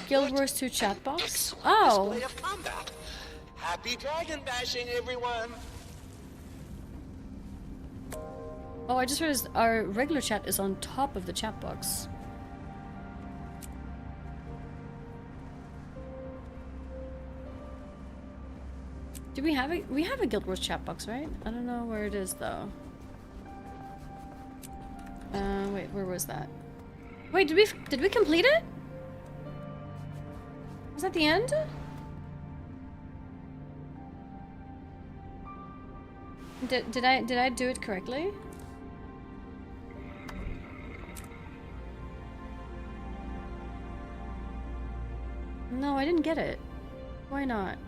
Guild Wars 2 chat box? Oh. Display of combat. Happy dragon bashing, everyone. Oh, I just realized our regular chat is on top of the chat box. Do we have a Guild Wars chat box, right? I don't know where it is though. Wait, where was that? Wait, did we complete it? Was that the end? Did I do it correctly? No, I didn't get it. Why not?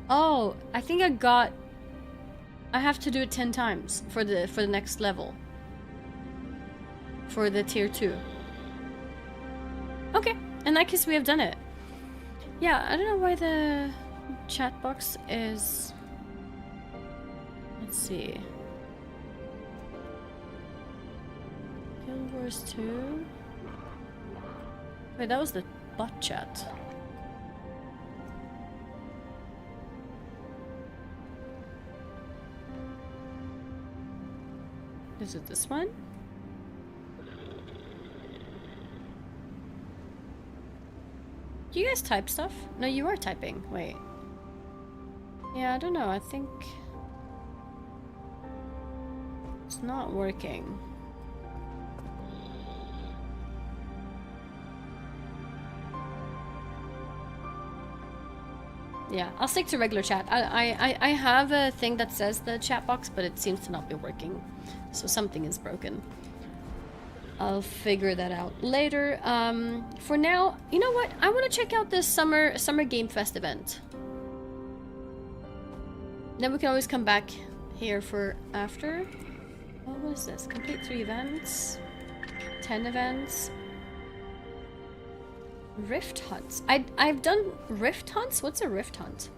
Oh, I think I have to do it 10 times for the next level. For the tier 2. Okay, in that case we have done it. Yeah, I don't know why the chat box is... Let's see. Guild Wars 2. Wait, that was the bot chat. Is it this one? Do you guys type stuff? No, you are typing. Wait. Yeah, I don't know. I think it's not working. Yeah, I'll stick to regular chat. I have a thing that says the chat box, but it seems to not be working. So something is broken. I'll figure that out later. For now, you know what? I want to check out this Summer Game Fest event. Then we can always come back here for after. Oh, what is this? Complete 3 events. 10 events. Rift hunts. I've done rift hunts? What's a rift hunt?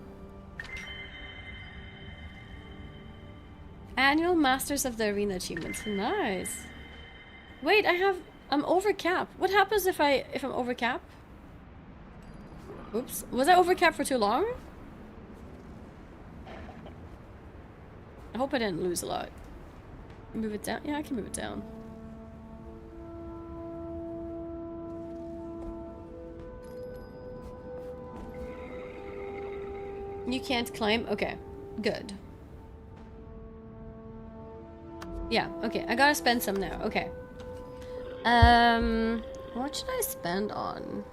Annual Masters of the Arena achievements. Nice. Wait, I'm over cap. What happens if I'm over cap? Oops. Was I over cap for too long? I hope I didn't lose a lot. Move it down? Yeah, I can move it down. You can't claim? Okay. Good. Yeah, okay. I gotta spend some now. Okay. What should I spend on?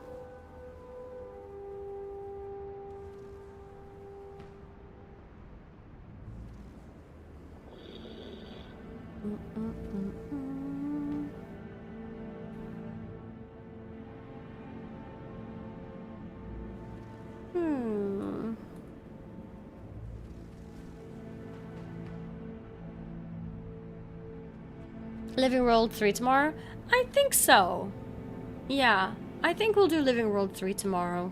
Living World 3 tomorrow? I think so. Yeah, I think we'll do Living World 3 tomorrow.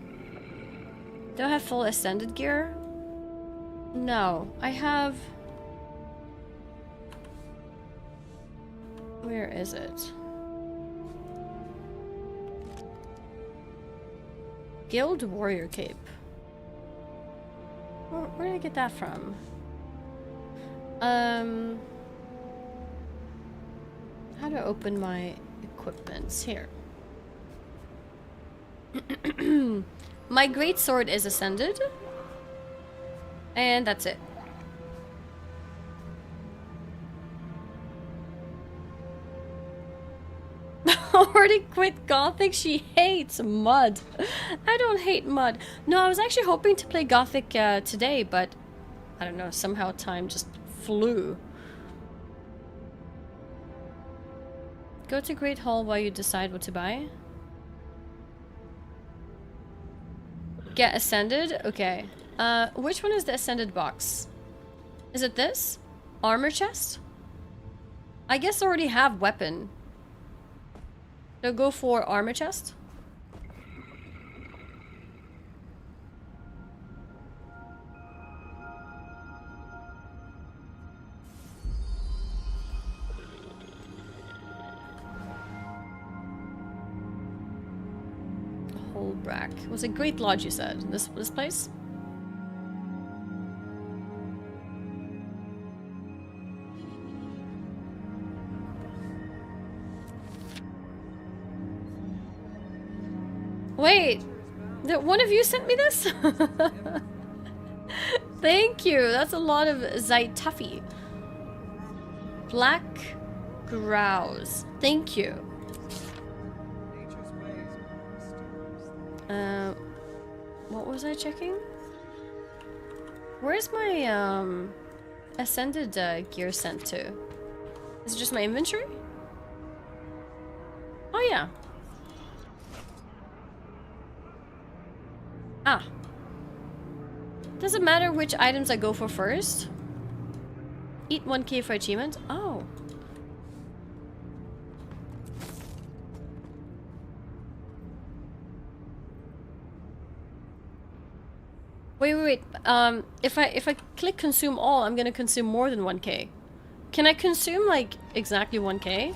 Do I have full Ascended gear? No, I have... Where is it? Guild Warrior Cape. Where did I get that from? How do I open my equipments? Here. My greatsword is ascended. And that's it. Already quit Gothic? She hates mud. I don't hate mud. No, I was actually hoping to play Gothic today, but I don't know, somehow time just flew. Go to Great Hall while you decide what to buy. Get Ascended? Okay. Which one is the Ascended box? Is it this? Armor chest? I guess I already have weapon. So go for armor chest. Holbrack. It was a great lodge, you said. This place? Wait, one of you sent me this? Thank you. That's a lot of Zaituffy. Black Grouse. Thank you. What was I checking? Where's my ascended gear sent to? Is it just my inventory? Oh yeah. Ah. Does it matter which items I go for first? Eat 1k for achievement? Oh. Wait. If I click consume all, I'm gonna consume more than 1k. Can I consume like exactly 1k?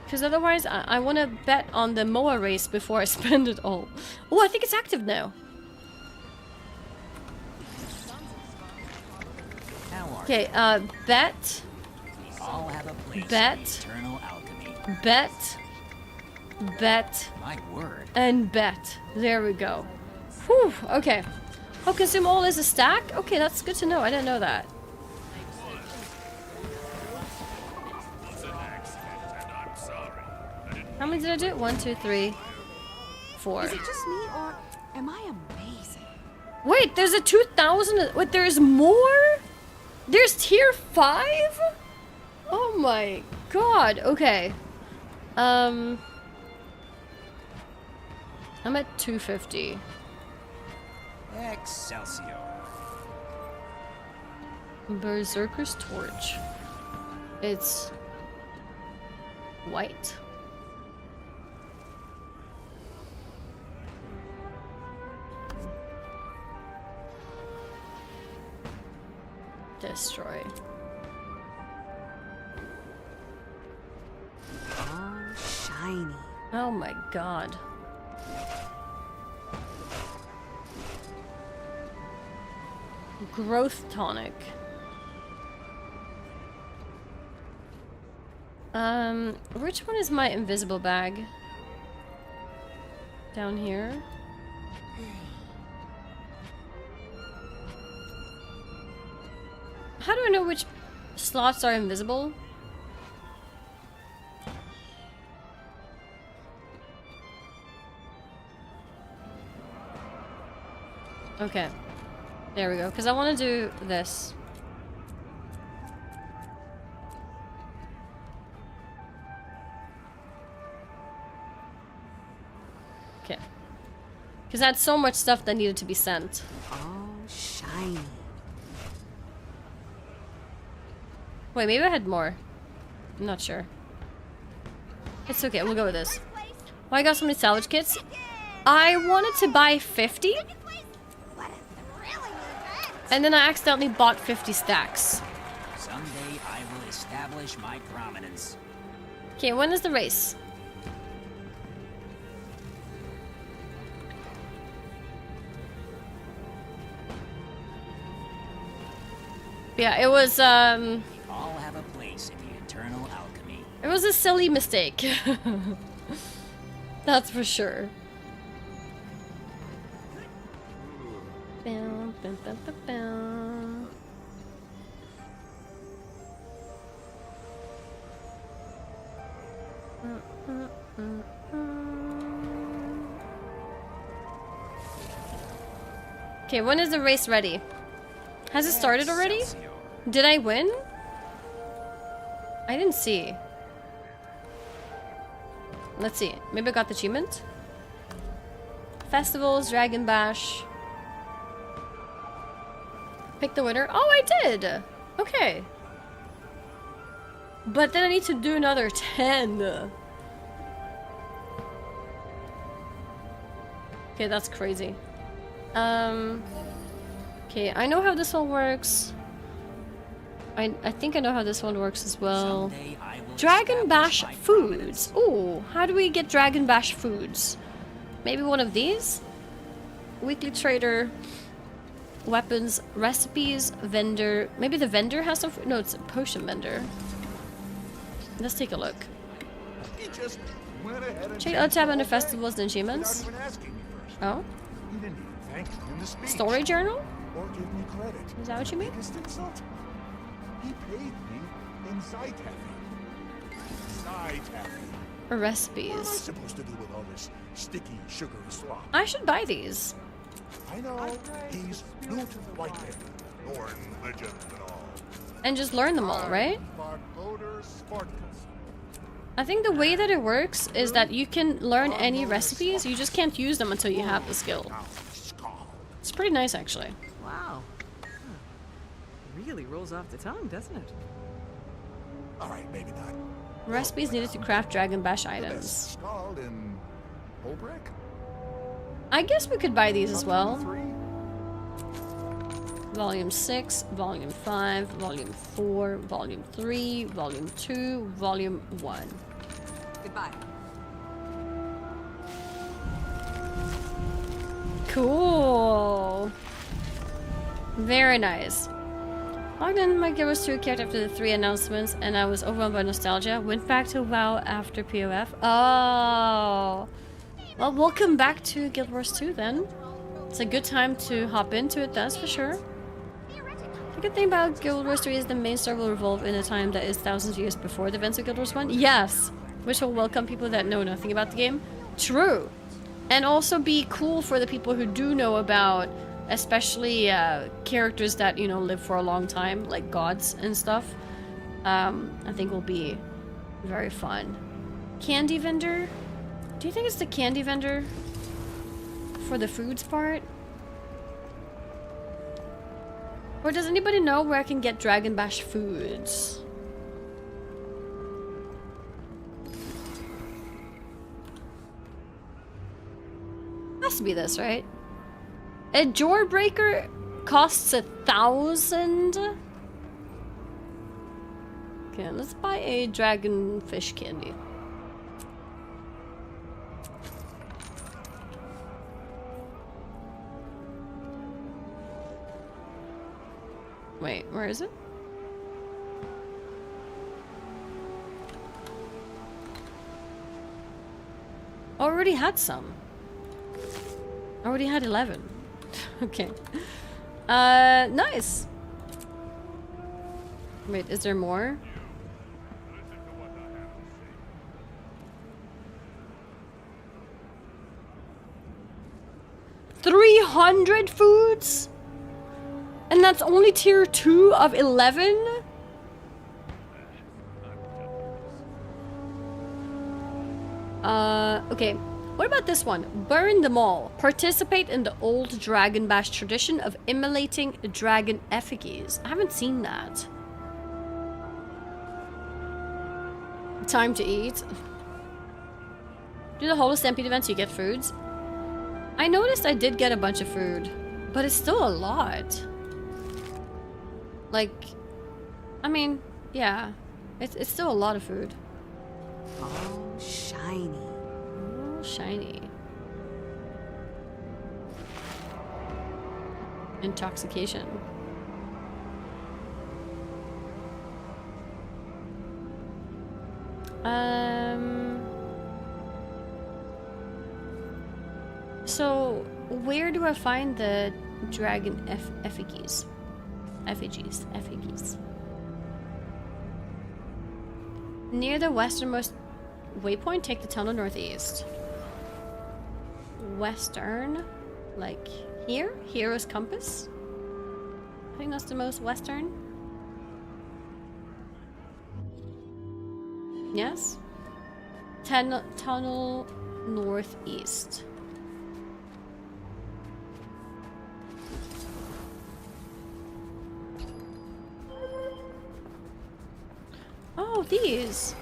Because otherwise, I want to bet on the MOA race before I spend it all. Oh, I think it's active now. Okay, bet. All have a place bet. in eternal alchemy. Bet. Bet. My word. And bet. There we go. Whew, okay. Oh, consume all is a stack? Okay, that's good to know. I didn't know that. How many did I do? 1, 2, 3, 4. Is it just me, or am I amazing? Wait, there's a 2,000. Wait, there's more? There's tier 5? Oh my god. Okay. I'm at 250. Excelsior. Berserker's Torch. It's white. Destroy. Oh, shiny. Oh my god. Growth tonic. Which one is my invisible bag? Down here. How do I know which slots are invisible? Okay. There we go, because I want to do this. Okay. Because I had so much stuff that needed to be sent. Oh, shiny. Wait, maybe I had more. I'm not sure. It's okay, we'll go with this. Well, I got so many salvage kits. I wanted to buy 50. And then I accidentally bought 50 stacks. Someday I will establish my prominence. Okay, when is the race? Yeah, it was We all have a place in the eternal alchemy. it was a silly mistake. That's for sure. Bam, bam, bam, bam, bam. Okay, when is the race ready? Has it started already? Did I win? I didn't see. Let's see. Maybe I got the achievement. Festivals, Dragon Bash. Pick the winner. Oh, I did! Okay. But then I need to do another 10. Okay, that's crazy. Okay, I know how this one works. I think I know how this one works as well. Dragon Bash foods. Ooh, how do we get Dragon Bash foods? Maybe one of these? Weekly trader, weapons, recipes, vendor. Maybe the vendor has some. No, it's a potion vendor. Let's take a look. Check out tab under festivals and achievements. Oh? Story journal? Or give me credit. Is that what you mean? He paid me in Zytaffy. Or What am I recipes. supposed to do with all this sticky, sugary slop? I should buy these. I know he's Newt Whitehead, Norn legend and all. And just learn them all, right? Bargoder Spartacus. I think the way that it works is that you can learn any recipes, you just can't use them until you have the skill. It's pretty nice, actually. Wow. Huh. Really rolls off the tongue, doesn't it? All right, maybe not. Recipes needed to craft Dragon Bash items. Scald in Holbreck? I guess we could buy these as well. Volume 6, Volume 5, Volume 4, Volume 3, Volume 2, Volume 1. Goodbye. Cool. Very nice. Logged in my Guild Wars 2 account after the 3 announcements and I was overwhelmed by nostalgia. Went back to WoW after POF. Oh. Well, welcome back to Guild Wars 2 then. It's a good time to hop into it, that's for sure. The good thing about Guild Wars 3 is the main story will revolve in a time that is thousands of years before the events of Guild Wars 1. Yes! Which will welcome people that know nothing about the game. True! And also be cool for the people who do know about, especially characters that, you know, live for a long time, like gods and stuff. I think will be very fun. Candy vendor? Do you think it's the candy vendor for the foods part? Or does anybody know where I can get Dragon Bash foods? Has to be this, right? A Jawbreaker costs 1,000. Okay, let's buy a dragon fish candy. Wait, where is it? Already had some. Already had 11. Okay. Nice. Wait, is there more? $300 foods? And that's only tier 2 of 11? Okay. What about this one? Burn them all. Participate in the old Dragon Bash tradition of immolating dragon effigies. I haven't seen that. Time to eat. Do the Holo Stampede events, you get foods. I noticed I did get a bunch of food, but it's still a lot. Like, I mean, yeah, it's still a lot of food. Oh, shiny. Oh, shiny. Intoxication. So, where do I find the dragon effigies? Effigies. Near the westernmost waypoint, take the tunnel northeast. Western? Like here? Hero's compass? I think that's the most western. Yes? Tunnel northeast. Oh, these.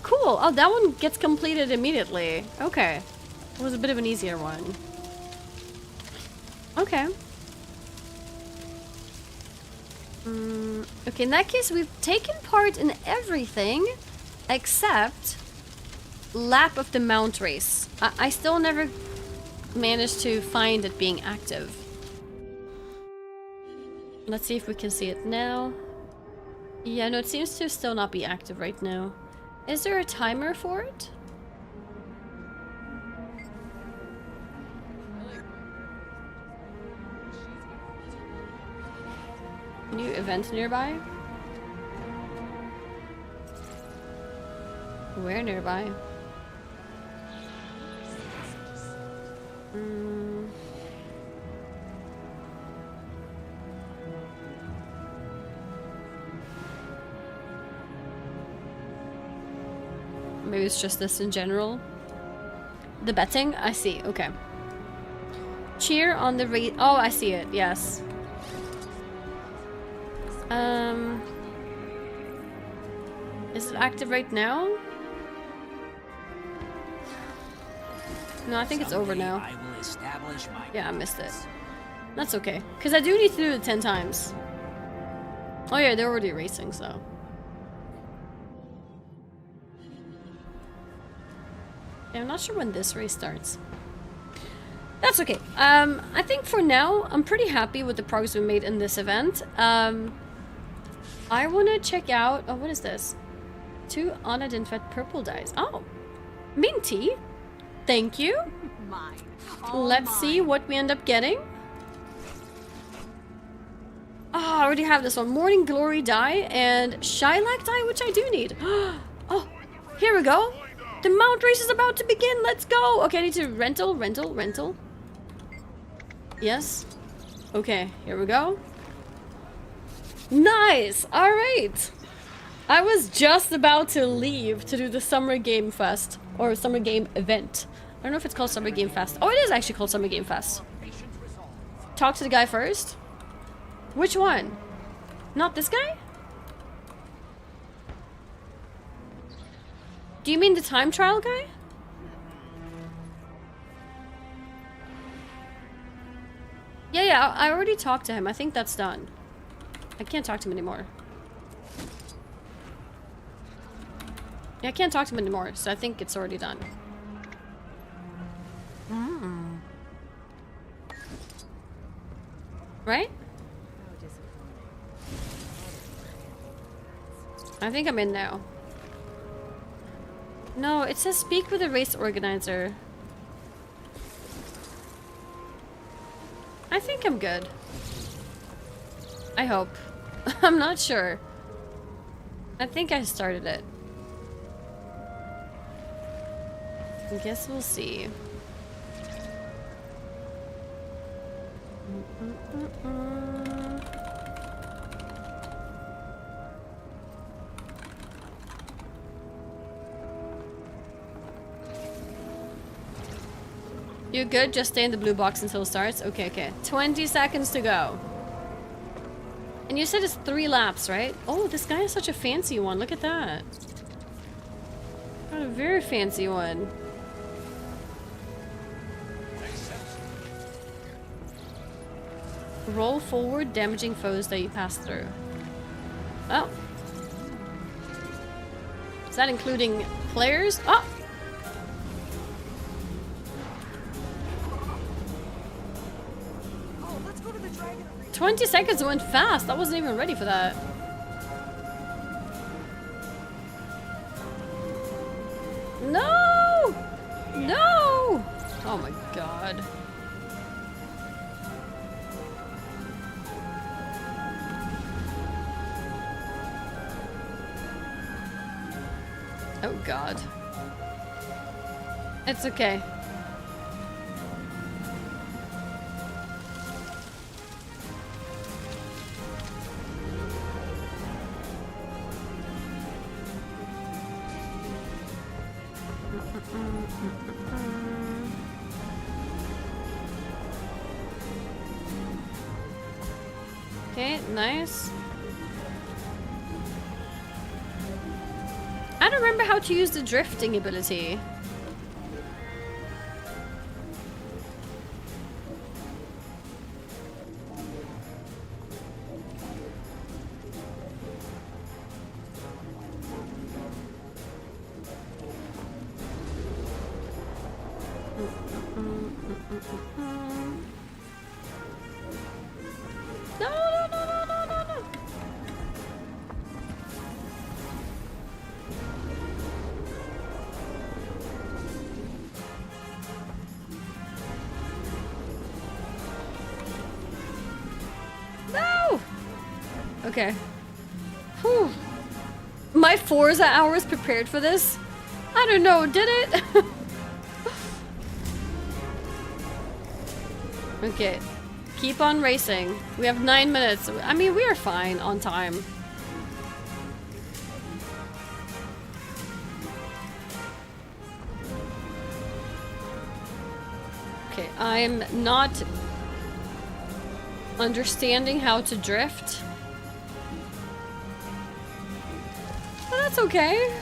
Cool. Oh, that one gets completed immediately. Okay. It was a bit of an easier one. Okay. Okay, in that case, we've taken part in everything except Lap of the Mount Race. I still never managed to find it being active. Let's see if we can see it now. Yeah, no, it seems to still not be active right now. Is there a timer for it? New event nearby? Where nearby? Maybe it's just this in general. The betting? I see. Okay. Cheer on the race. Oh, I see it. Yes. Is it active right now? No, I think it's over now. I will establish my Yeah, I missed it. That's okay. Because I do need to do it 10 times. Oh yeah, they're already racing, so. Yeah, I'm not sure when this race starts. That's okay. I think for now, I'm pretty happy with the progress we made in this event. I want to check out... Oh, what is this? 2 unidentified purple dice. Oh, minty. Thank you. Mine. Let's see what we end up getting. Oh, I already have this one. Morning Glory die and Shylac die, which I do need. Oh, here we go. The Mount Race is about to begin. Let's go. Okay, I need to rental. Yes. Okay, here we go. Nice. All right. I was just about to leave to do the Summer Game Fest or Summer Game Event. I don't know if it's called Summer Game Fest. Oh, it is actually called Summer Game Fest. Talk to the guy first. Which one? Not this guy? Do you mean the time trial guy? Yeah, I already talked to him. I think that's done. I can't talk to him anymore. Yeah, I can't talk to him anymore, so I think it's already done. Right? I think I'm in now. No, it says speak with the race organizer. I think I'm good. I hope. I'm not sure. I think I started it. I guess we'll see. You're good? Just stay in the blue box until it starts? Okay. 20 seconds to go. And you said it's 3 laps, right? Oh, this guy has such a fancy one. Look at that. Got a very fancy one. Roll forward, damaging foes that you pass through. Oh. Is that including players? Oh! 20 seconds went fast. I wasn't even ready for that. No! No! Oh my god. Oh god. It's okay. Okay, nice. I don't remember how to use the drifting ability. Okay. Whew. My Forza hours prepared for this? I don't know, did it? Okay. Keep on racing. We have 9 minutes. I mean, we are fine on time. Okay, I'm not understanding how to drift. But that's okay.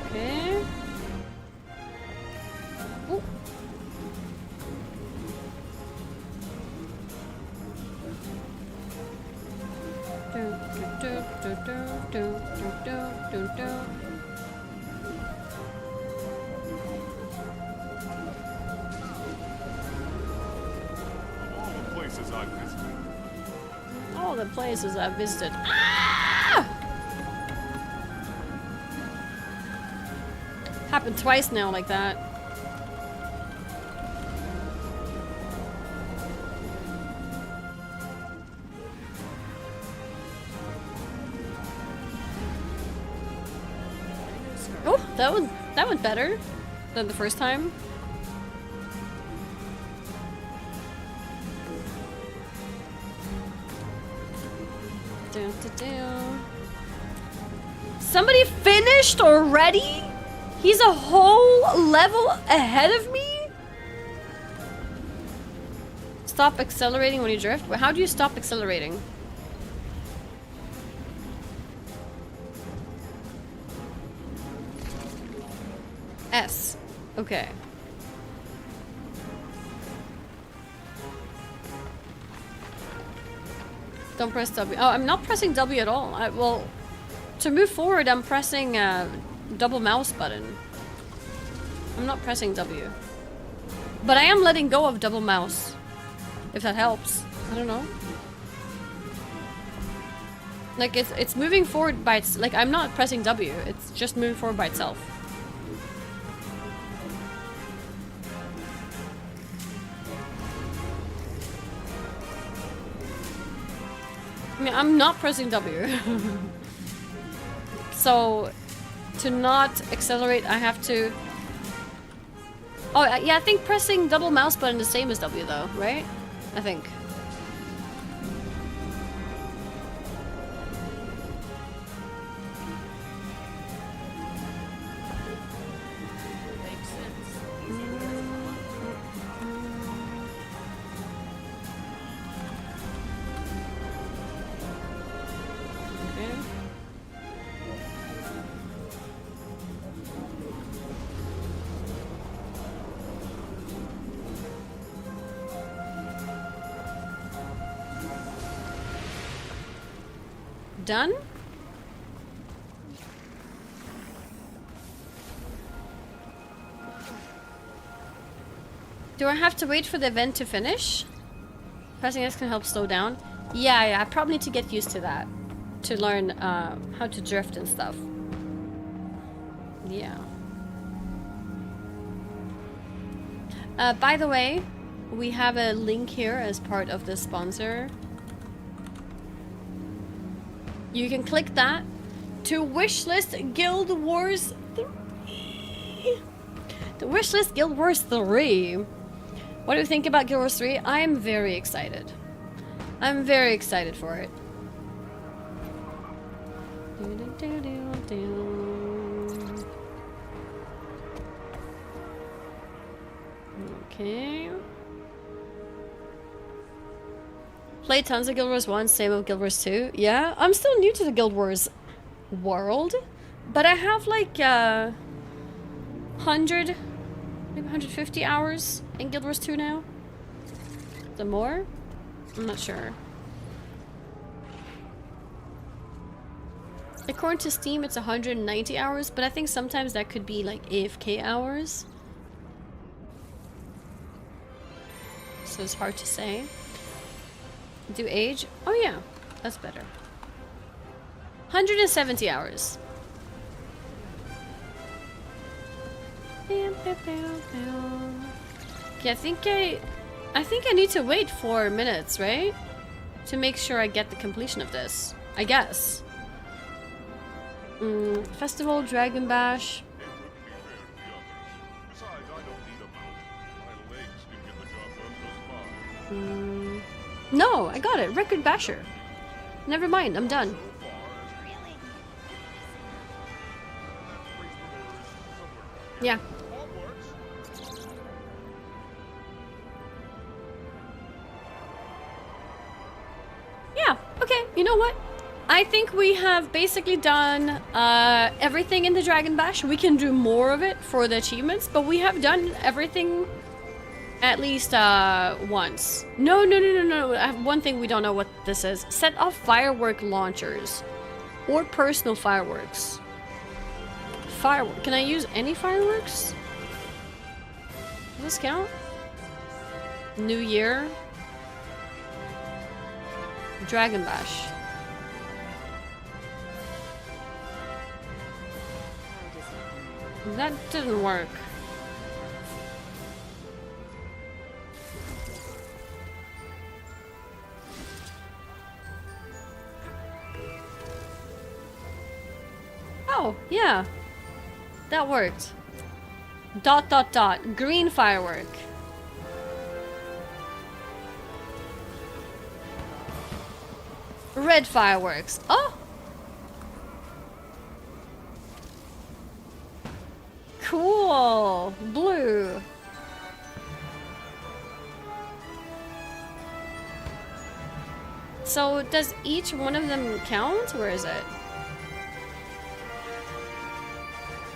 Okay. Ooh. All the places I've visited. Ah! Happened twice now like that. Oh, that went better than the first time. Somebody finished already? He's a whole level ahead of me? Stop accelerating when you drift? How do you stop accelerating? S. Okay. Don't press W. Oh, I'm not pressing W at all. Well, to move forward, I'm pressing double mouse button. I'm not pressing W. But I am letting go of double mouse. If that helps. I don't know. Like, it's moving forward by its... Like, I'm not pressing W. It's just moving forward by itself. I mean, I'm not pressing W. So, to not accelerate, I have to... Oh, yeah, I think pressing double mouse button is the same as W, though, right? I think. Done? Do I have to wait for the event to finish? Pressing X can help slow down. Yeah, I probably need to get used to that. To learn how to drift and stuff. Yeah. By the way, we have a link here as part of the sponsor. You can click that to wishlist Guild Wars 3. The wishlist Guild Wars 3. What do you think about Guild Wars 3? I am very excited. I'm very excited for it. Okay. Played tons of Guild Wars 1, same with Guild Wars 2. Yeah, I'm still new to the Guild Wars world, but I have like 100, maybe 150 hours in Guild Wars 2 now. The more? I'm not sure. According to Steam, it's 190 hours, but I think sometimes that could be like AFK hours. So it's hard to say. Do age? Oh yeah, that's better. 170 hours. Okay, I think I need to wait 4 minutes, right? To make sure I get the completion of this. I guess. Festival, Dragon Bash. No, I got it. Record Basher. Never mind, I'm done. Yeah. Yeah, okay, you know what? I think we have basically done everything in the Dragon Bash. We can do more of it for the achievements, but we have done everything at least once. No. I have one thing we don't know what this is. Set off firework launchers or personal fireworks. Firework. Can I use any fireworks? Does this count? New Year. Dragon Bash. That didn't work. Oh, yeah. That worked. ... Green firework. Red fireworks. Oh! Cool. Blue. So does each one of them count? Where is it?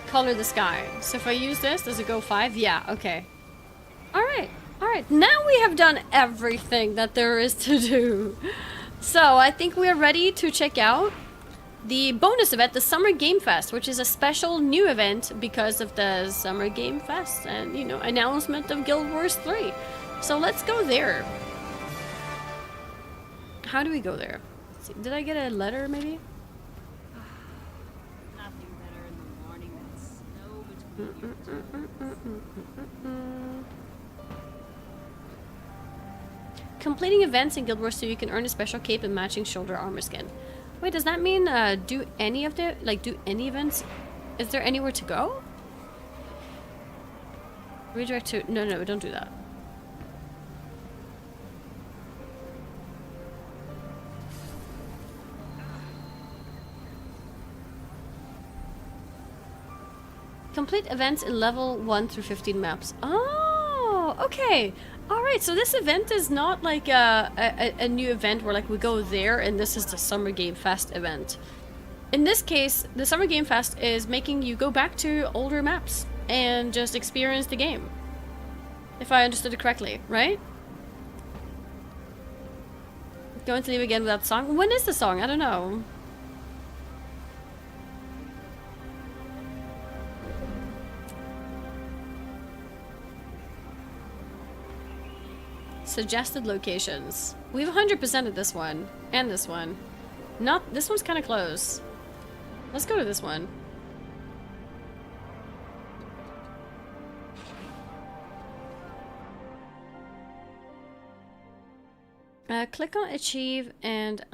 Color the sky. So if I use this, does it go 5? Yeah, okay. Alright, alright. Now we have done everything that there is to do. So I think we are ready to check out the bonus event, the Summer Game Fest, which is a special new event because of the Summer Game Fest and, you know, announcement of Guild Wars 3. So let's go there. How do we go there? Let's see. Did I get a letter, maybe? Nothing better in the morning than snow between Completing events in Guild Wars 2, you can earn a special cape and matching shoulder armor skin. Wait, does that mean do any of the, like, do any events? Is there anywhere to go? Redirect to, no, don't do that. Complete events in level 1 through 15 maps. Oh, okay. Alright, so this event is not like a new event where like we go there and this is the Summer Game Fest event. In this case, the Summer Game Fest is making you go back to older maps and just experience the game. If I understood it correctly, right? Going to leave again without song? When is the song? I don't know. Suggested locations. We've 100%ed this one. And this one. Not... This one's kind of close. Let's go to this one. Click on achieve and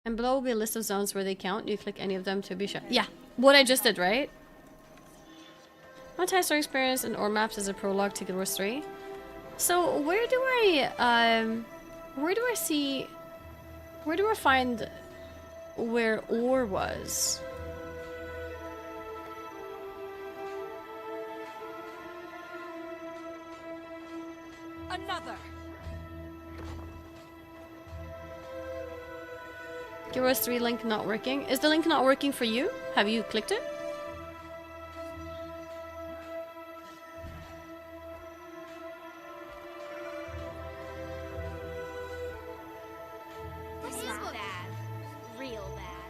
below will be a list of zones where they count. You click any of them to be sure. Yeah, what I just did, right? Multi-story experience and ore maps as a prologue to Guild Wars 3. So where do I find where ore was? Another. Guild Wars 3 link not working. Is the link not working for you? Have you clicked it? This is bad. Real bad.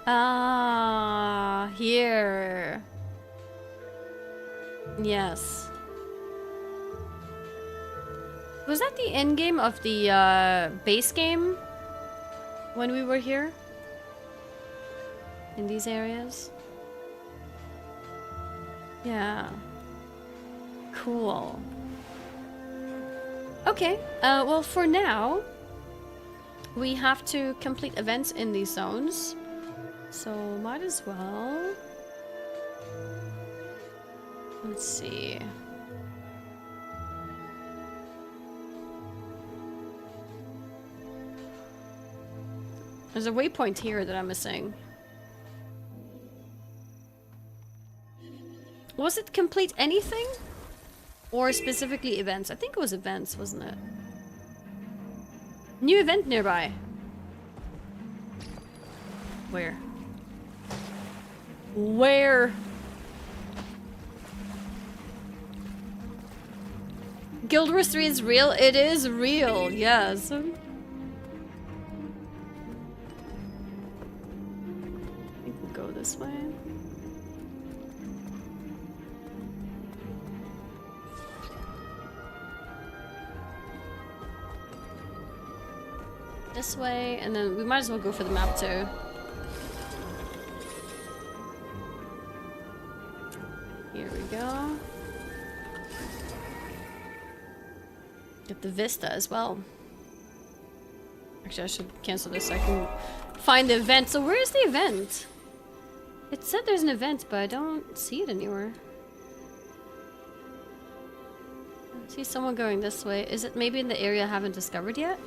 Ah, here. Yes. Was that the end game of the base game? When we were here? In these areas? Yeah. Cool. Okay, well for now, we have to complete events in these zones. So might as well. Let's see. There's a waypoint here that I'm missing. Was it complete anything? Or specifically events? I think it was events, wasn't it? New event nearby. Where? Where? Guild Wars 3 is real? It is real, yes. This way. This way, and then we might as well go for the map too. Here we go. Get the vista as well. Actually, I should cancel this so I can find the event. So where is the event? It said there's an event, but I don't see it anywhere. I see someone going this way. Is it maybe in the area I haven't discovered yet?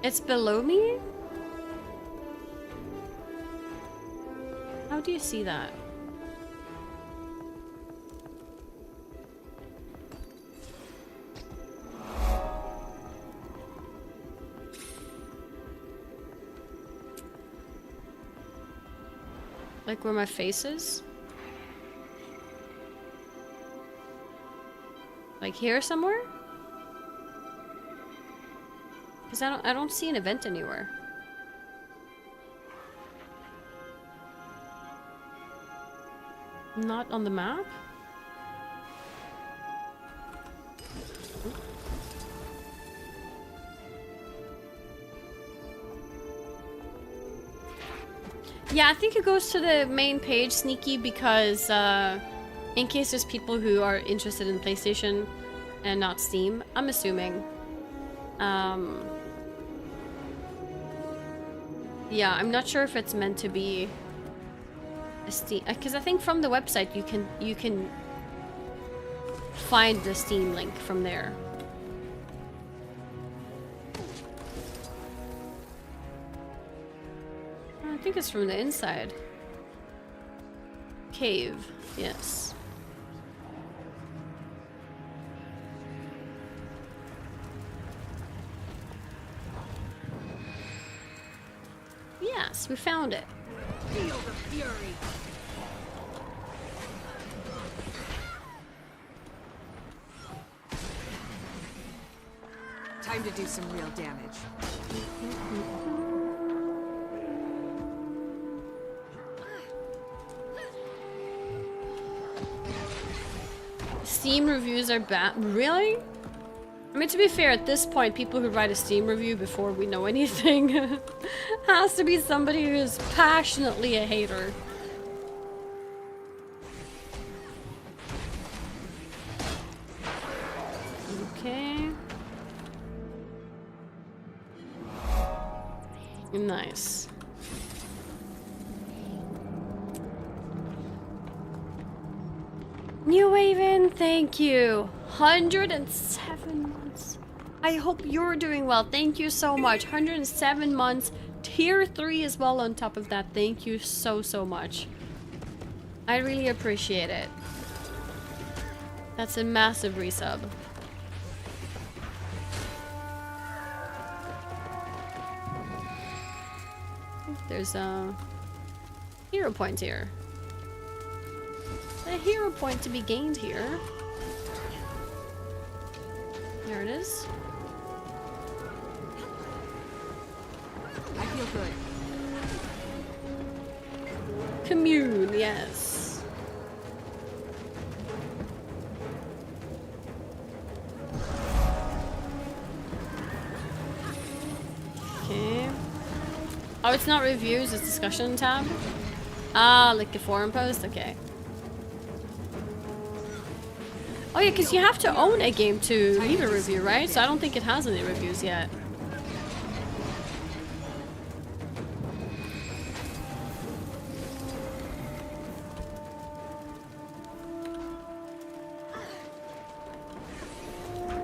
It's below me? How do you see that? Like where my face is? Like here somewhere? Because I don't see an event anywhere. Not on the map? Yeah, I think it goes to the main page, Sneaky, because in case there's people who are interested in PlayStation and not Steam, I'm assuming. Yeah, I'm not sure if it's meant to be a Steam, because I think from the website you can find the Steam link from there. I think it's from the inside. Cave, yes. Yes, we found it. Feel the fury. Time to do some real damage. Steam reviews are bad. Really? I mean, to be fair, at this point, people who write a Steam review before we know anything has to be somebody who is passionately a hater. Okay. Nice. New Haven, thank you. 107 months. I hope you're doing well. Thank you so much. 107 months. Tier 3 as well on top of that. Thank you so much. I really appreciate it. That's a massive resub. There's a hero point here. A hero point to be gained here. There it is. I feel good. Commune, yes. Okay. Oh, it's not reviews, it's discussion tab. Ah, like the forum post? Okay. Oh yeah, because you have to own a game to leave a review, right? So I don't think it has any reviews yet.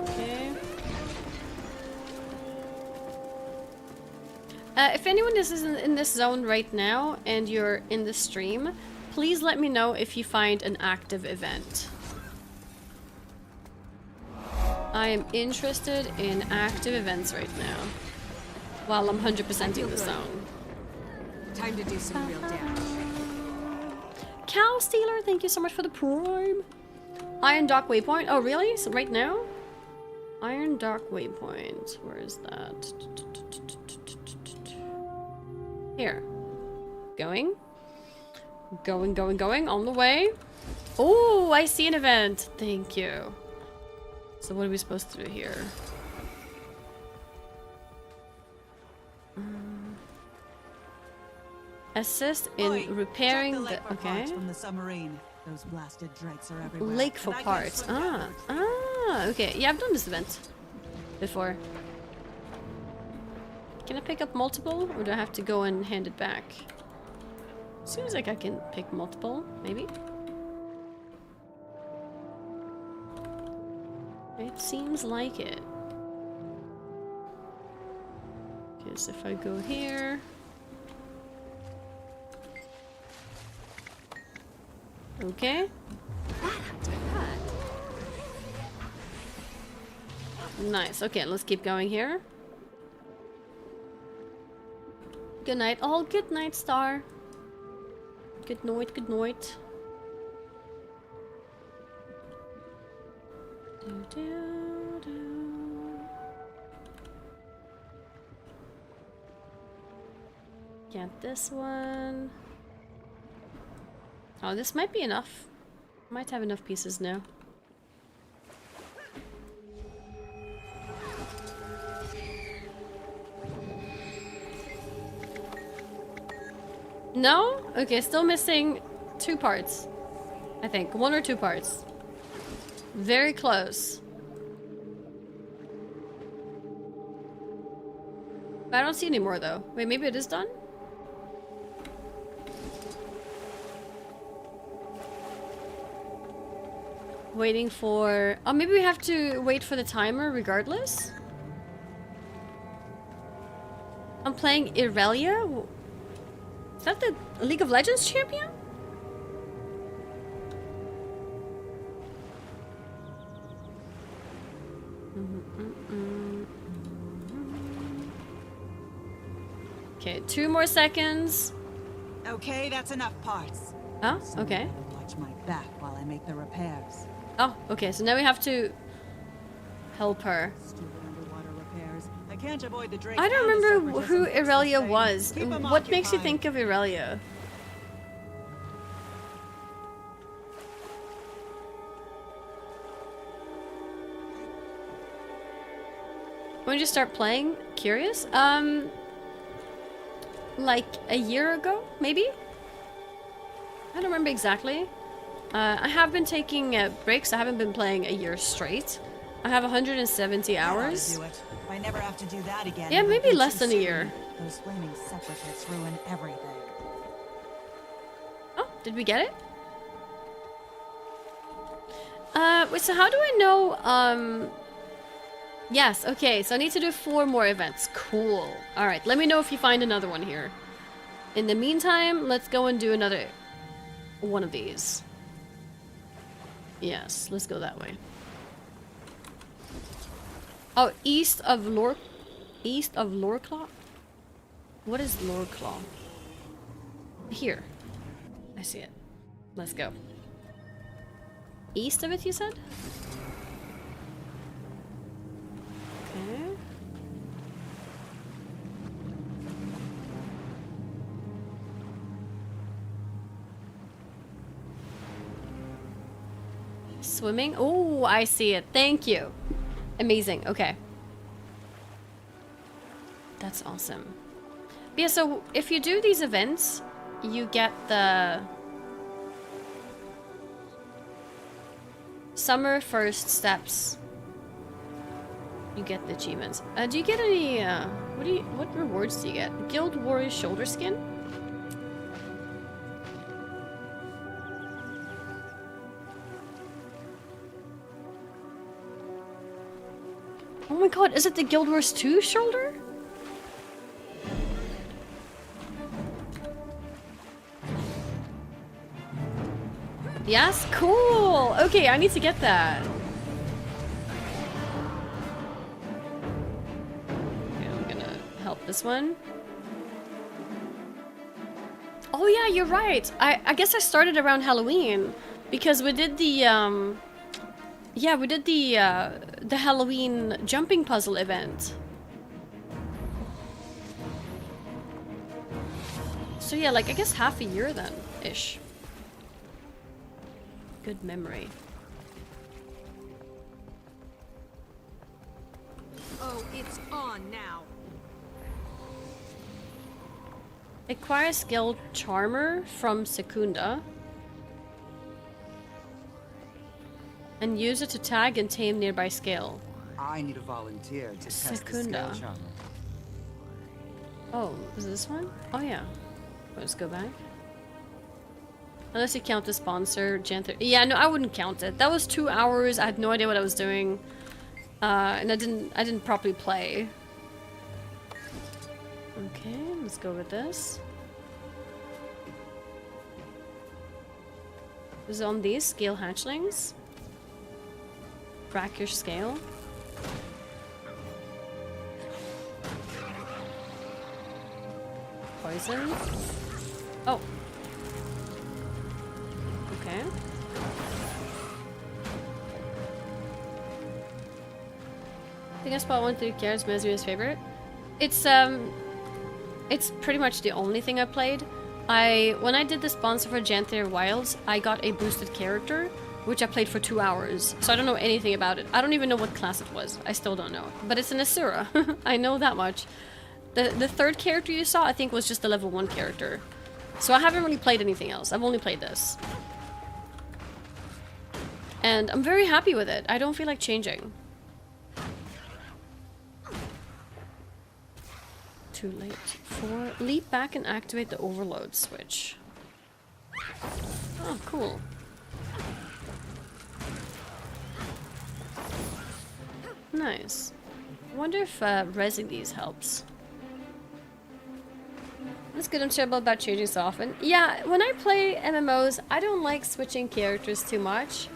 Okay. If anyone is in this zone right now and you're in the stream, please let me know if you find an active event. I am interested in active events right now. While I'm 100%ing the zone. Time to do some real damage. Cow Stealer, thank you so much for the prime. Iron Dock Waypoint. Oh, really? So right now? Iron Dock Waypoint. Where is that? Here. Going. Going. On the way. Oh, I see an event. Thank you. So what are we supposed to do here? Assist in repairing the... Okay. From the submarine. Those blasted drakes are everywhere. Lake for parts. Okay. Yeah, I've done this event before. Can I pick up multiple, or do I have to go and hand it back? Seems like I can pick multiple, maybe. It seems like it. Because if I go here... Okay. Nice. Okay, let's keep going here. Good night. Oh, good night, Star. Good night, good night. Get this one. Oh, this might be enough. Might have enough pieces now. No? Okay, still missing 2 parts. I think. 1 or 2 parts. Very close. I don't see any more though. Wait, maybe it is done? Waiting for... Oh, maybe we have to wait for the timer regardless? I'm playing Irelia? Is that the League of Legends champion? Okay, 2 more seconds. Okay, that's enough parts. Oh, okay. Watch my back while I make the repairs. Oh, okay, so now we have to help her. Stupid underwater repair. can't avoid the Drake. I don't and the remember who separatism Irelia thing. was. Keep 'em What makes you occupied. think of Irelia? When did you start playing? Curious? Like a year ago, maybe? I don't remember exactly. I have been taking breaks. I haven't been playing a year straight. I have 170 That ought to hours. do it. If I never have to do that again. Yeah, it maybe won't be less too than a soon. year. Those flaming separatists ruin everything. Oh, did we get it? Wait, so how do I know, yes, okay, so I need to do 4 more events. Cool. Alright, let me know if you find another one here. In the meantime, let's go and do another one of these. Yes, let's go that way. Oh, east of Lorclaw? What is Lorclaw? Here. I see it. Let's go. East of it, you said? Okay. Swimming? Oh, I see it. Thank you. Amazing. Okay. That's awesome. Yeah, so if you do these events, you get the summer first steps. You get the achievements. Do you get any what rewards do you get? Guild Warrior shoulder skin? Oh my god, is it the Guild Wars 2 shoulder? Yes? Cool! Okay, I need to get that. Okay, I'm gonna help this one. Oh yeah, you're right. I guess I started around Halloween because we did the yeah, we did the Halloween jumping puzzle event. So yeah, like I guess half a year then, ish. Good memory. Oh, it's on now. Acquire skill Charmer from Secunda. And use it to tag and tame nearby scale. I need a volunteer to test Secunda. the skill charmer. Oh, is it this one? Oh yeah. Let's go back. Unless you count the sponsor, Janther. Yeah, no, I wouldn't count it. That was 2 hours. I had no idea what I was doing, and I didn't properly play. Okay, let's go with this. Is it on these scale hatchlings? Rack your scale. Poison. Oh. Okay. I think I spot 1 through Garrett's Mesmer's favorite. It's pretty much the only thing I played. When I did the sponsor for Janther Wilds, I got a boosted character, which I played for 2 hours. So I don't know anything about it. I don't even know what class it was. I still don't know. But it's an Asura. I know that much. The third character you saw, I think, was just a level 1 character. So I haven't really played anything else. I've only played this. And I'm very happy with it. I don't feel like changing. Too late. 4. Leap back and activate the overload switch. Oh, cool. Nice. I wonder if resing these helps. That's good. I'm terrible about changing so often. Yeah, when I play MMOs, I don't like switching characters too much.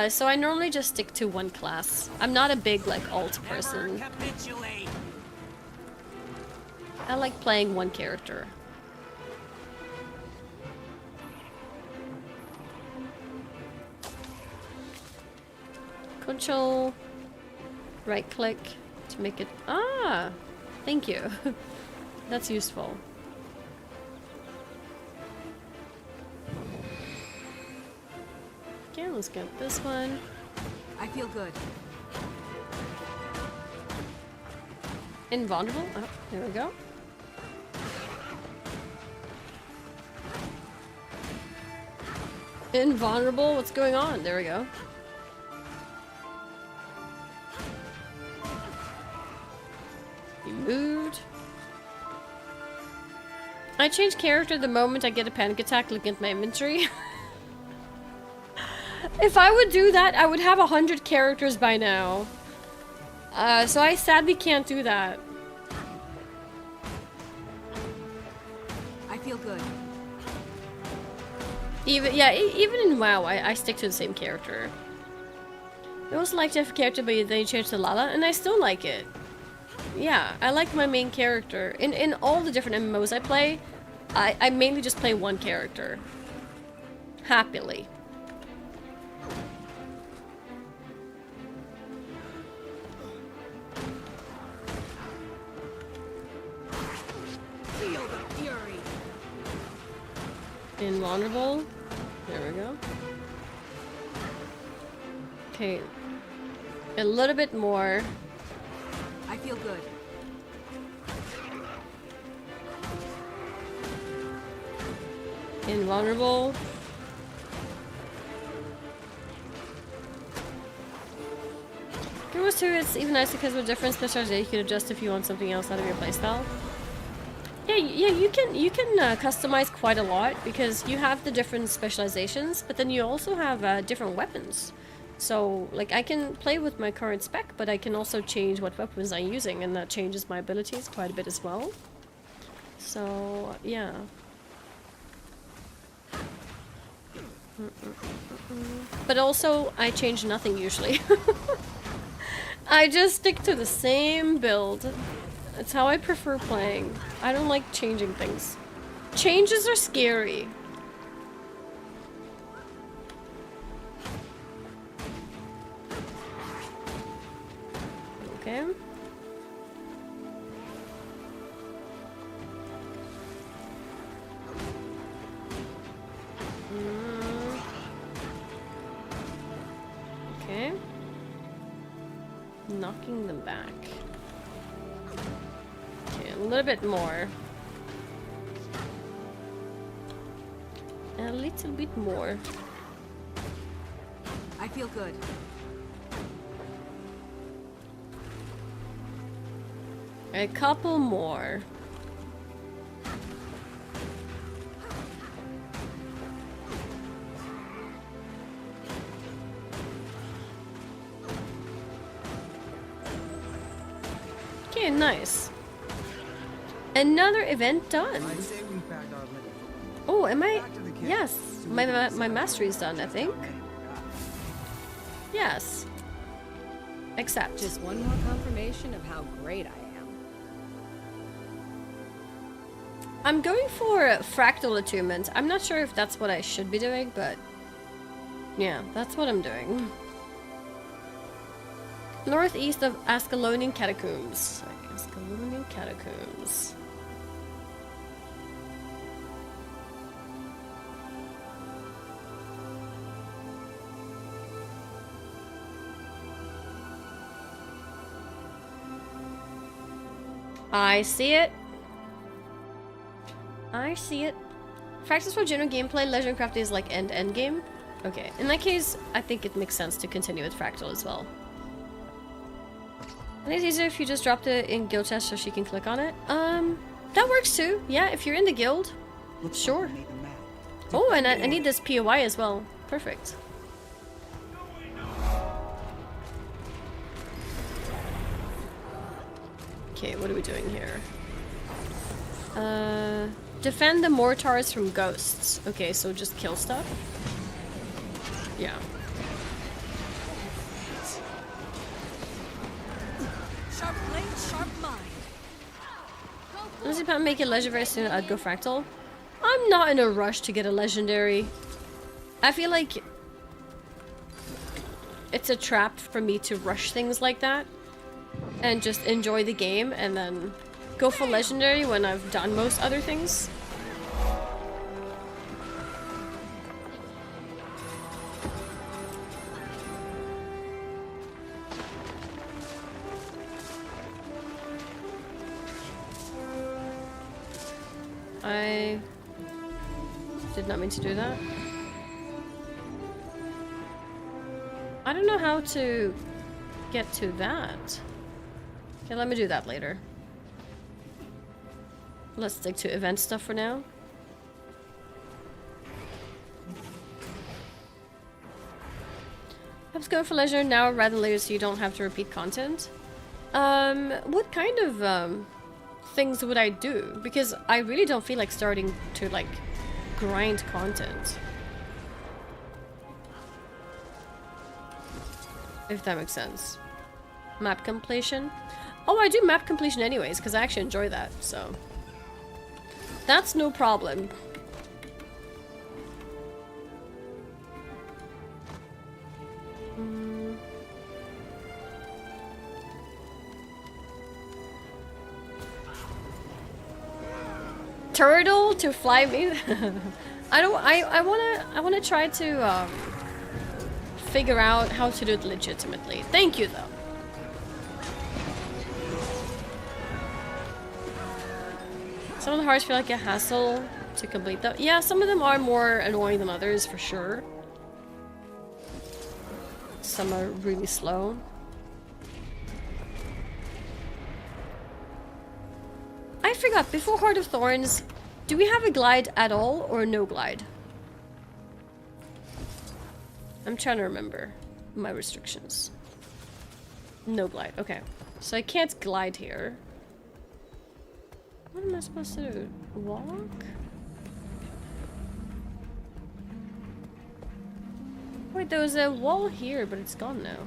So I normally just stick to one class. I'm not a big, like, alt person. I like playing one character. Control, right click To make it... Ah! Thank you. That's useful. Okay, let's get this one. I feel good. Invulnerable. Oh, there we go. Invulnerable. What's going on? There we go. You moved. I change character the moment I get a panic attack looking at my inventory. If I would do that, I would have 100 characters by now. So I sadly can't do that. I feel good. Even in WoW, I stick to the same character. I also like to have a character, but then you change to Lala, and I still like it. Yeah, I like my main character. In all the different MMOs I play, I mainly just play one character. Happily. Feel the fury. Invulnerable. There we go. Okay. A little bit more. I feel good. Invulnerable. Heroes 2, it's even nicer because with different specialization you can adjust if you want something else out of your playstyle. Yeah, you can customize quite a lot because you have the different specializations, but then you also have different weapons. So, like, I can play with my current spec, but I can also change what weapons I'm using, and that changes my abilities quite a bit as well. So, yeah. But also, I change nothing usually. I just stick to the same build. It's how I prefer playing. I don't like changing things. Changes are scary. Okay. Okay. Knocking them back. Okay, a little bit more. A little bit more. I feel good. A couple more. Okay, nice. Another event done. Oh, am I? Yes, my mastery is done, I think. Yes. Accept. Just one more confirmation of how great I am. I'm going for fractal attunement. I'm not sure if that's what I should be doing, but yeah, that's what I'm doing. Northeast of Ascalonian Catacombs. Ascalonian Catacombs. I see it. I see it. Practice for general gameplay, Legend Craft is like end game. Okay, in that case, I think it makes sense to continue with Fractal as well. I think it's easier if you just dropped it in guild chat so she can click on it. That works too. Yeah, if you're in the guild, sure. Oh, and I need this POI as well. Perfect. Okay, what are we doing here? Defend the mortars from ghosts. Okay, so just kill stuff. Yeah. Sharp blade, sharp mind. Unless you make it legendary soon, I'd go fractal. I'm not in a rush to get a legendary. I feel like it's a trap for me to rush things like that. and just enjoy the game and then go for legendary when I've done most other things. I did not mean to do that. I don't know how to get to that. Okay, let me do that later. Let's stick to event stuff for now. Perhaps go for leisure now rather than later so you don't have to repeat content. What kind of things would I do? Because I really don't feel like starting to like grind content. If that makes sense. Map completion. Oh, I do map completion anyways because I actually enjoy that, so that's no problem. Turtle to fly me? I wanna try to figure out how to do it legitimately. Thank you though. Some of the hearts feel like a hassle to complete though. Yeah, some of them are more annoying than others for sure. Some are really slow. I forgot, before Heart of Thorns, do we have a glide at all or no glide? I'm trying to remember my restrictions. No glide, okay. So I can't glide here. What am I supposed to do? Walk? Wait, there was a wall here, but it's gone now.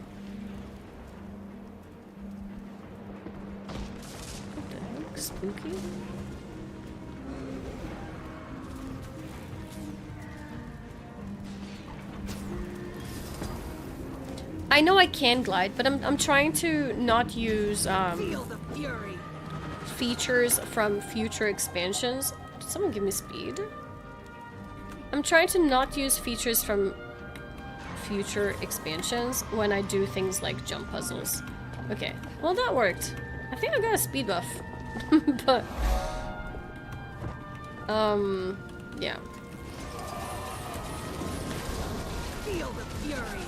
What the heck? Spooky? I know I can glide, but I'm trying to not use Feel the fury. features from future expansions. Did someone give me speed? I'm trying to not use features from future expansions when I do things like jump puzzles. Okay, well that worked. I think I got a speed buff. But yeah. Feel the fury.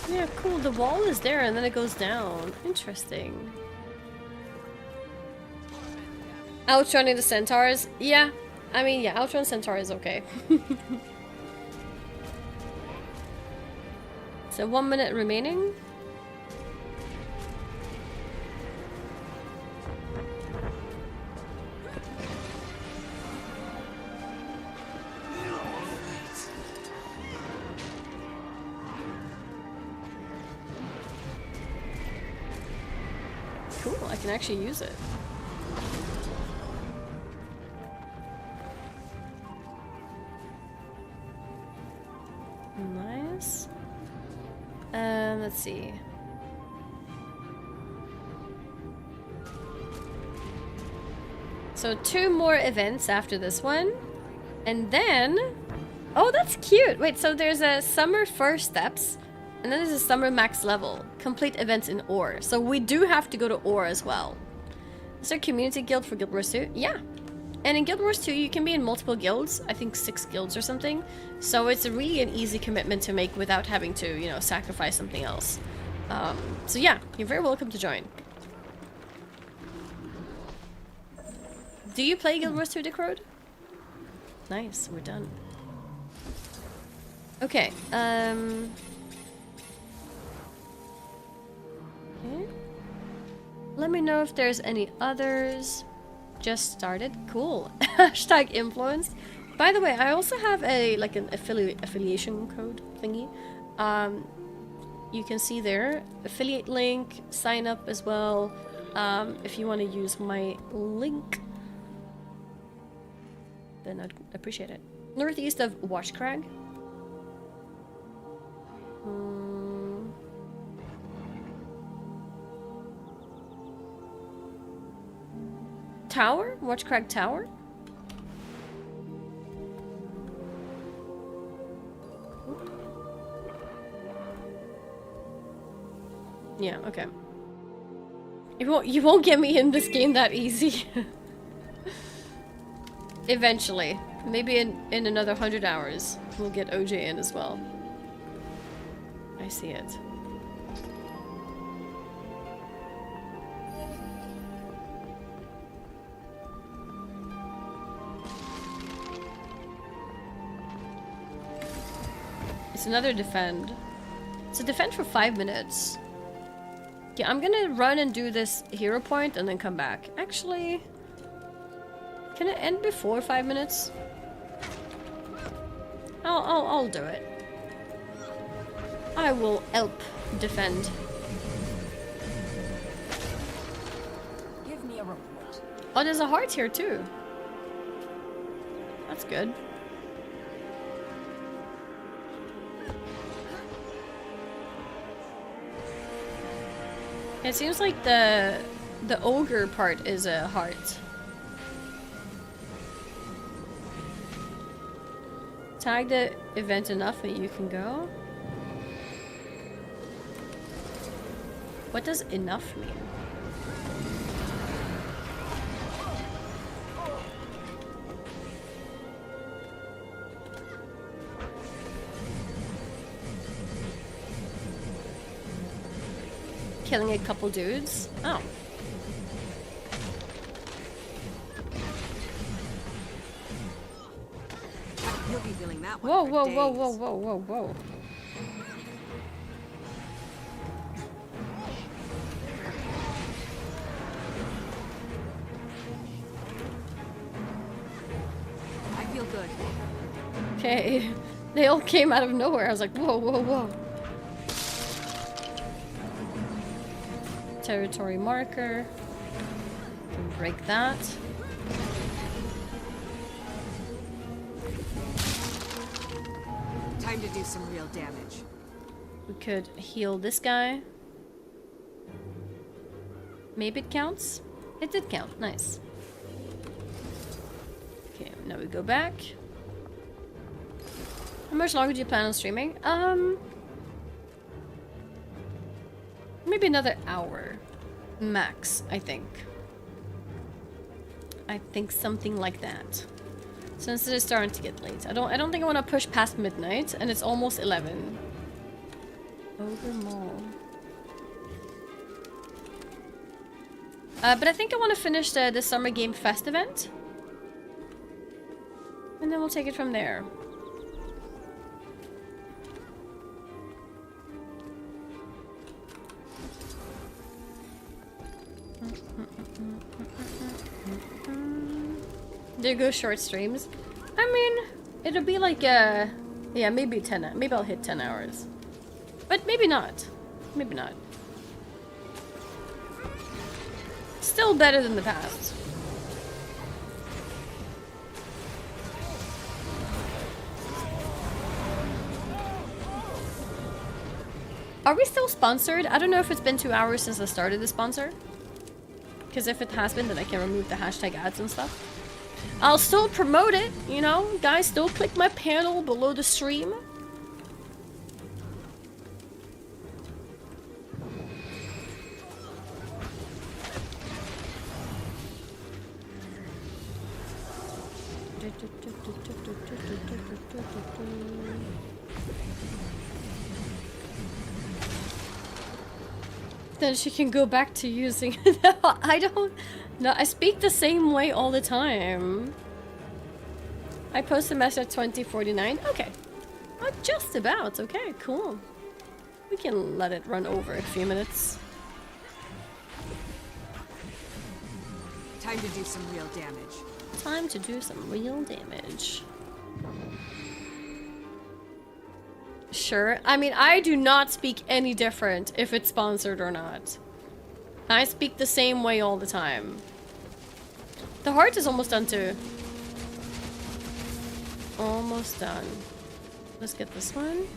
Yeah, cool. The wall is there and then it goes down. Interesting. Outrunning the centaurs? Yeah. I mean, yeah, outrun centaur is okay. So 1 minute remaining. Cool, I can actually use it. Nice. Let's see. So 2 more events after this one. And then... Oh, that's cute! Wait, so there's a summer first steps. And then there's a summer max level. Complete events in Ore. So we do have to go to Ore as well. Is there a community guild for Guild Wars 2? Yeah. And in Guild Wars 2, you can be in multiple guilds. I think 6 guilds or something. So it's really an easy commitment to make without having to, you know, sacrifice something else. So yeah, you're very welcome to join. Do you play Guild Wars 2, Dick Road? Nice, we're done. Okay, okay. Let me know if there's any others. Just started. Cool. Hashtag influenced. By the way, I also have a like an affiliation code thingy. You can see there affiliate link, sign up as well. If you want to use my link, then I'd appreciate it. Northeast of Washcrag. tower? Watchcrack Tower? Yeah, okay. You won't get me in this game that easy. Eventually. Maybe in another 100 hours, we'll get OJ in as well. I see it. It's another defend. It's a defend for 5 minutes. Yeah, I'm gonna run and do this hero point and then come back. Actually, can it end before 5 minutes? I'll do it. I will help defend. Give me a report. Oh, there's a heart here too. That's good. It seems like the ogre part is a heart. Tag the event enough and you can go. What does enough mean? Killing a couple dudes? Oh. You'll be feeling that one. Whoa, for whoa, days. whoa, whoa, whoa, whoa, whoa. I feel good. Okay. They all came out of nowhere. I was like, whoa, whoa, whoa. Territory marker. Can break that. Time to do some real damage. We could heal this guy. Maybe it counts? It did count. Nice. Okay, now we go back. How much longer do you plan on streaming? Maybe another hour. Max, I think. I think something like that. Since it is starting to get late. I don't think I want to push past midnight, and it's almost 11. Ogre Mall. But I think I want to finish the Summer Game Fest event. And then we'll take it from there. There go short streams. I mean, it'll be like yeah, maybe 10. Maybe I'll hit 10 hours, but maybe not. Maybe not. Still better than the past. Are we still sponsored? I don't know if it's been 2 hours since I started the sponsor. Because if it has been, then I can remove the hashtag ads and stuff. I'll still promote it, you know? Guys, still click my panel below the stream. Then she can go back to using I don't no, I speak the same way all the time. I post a message at 2049. Okay. Oh, just about. Okay, cool. We can let it run over a few minutes. Time to do some real damage. Time to do some real damage. Sure. I mean, I do not speak any different if it's sponsored or not. I speak the same way all the time. The heart is almost done too. Almost done. Let's get this one.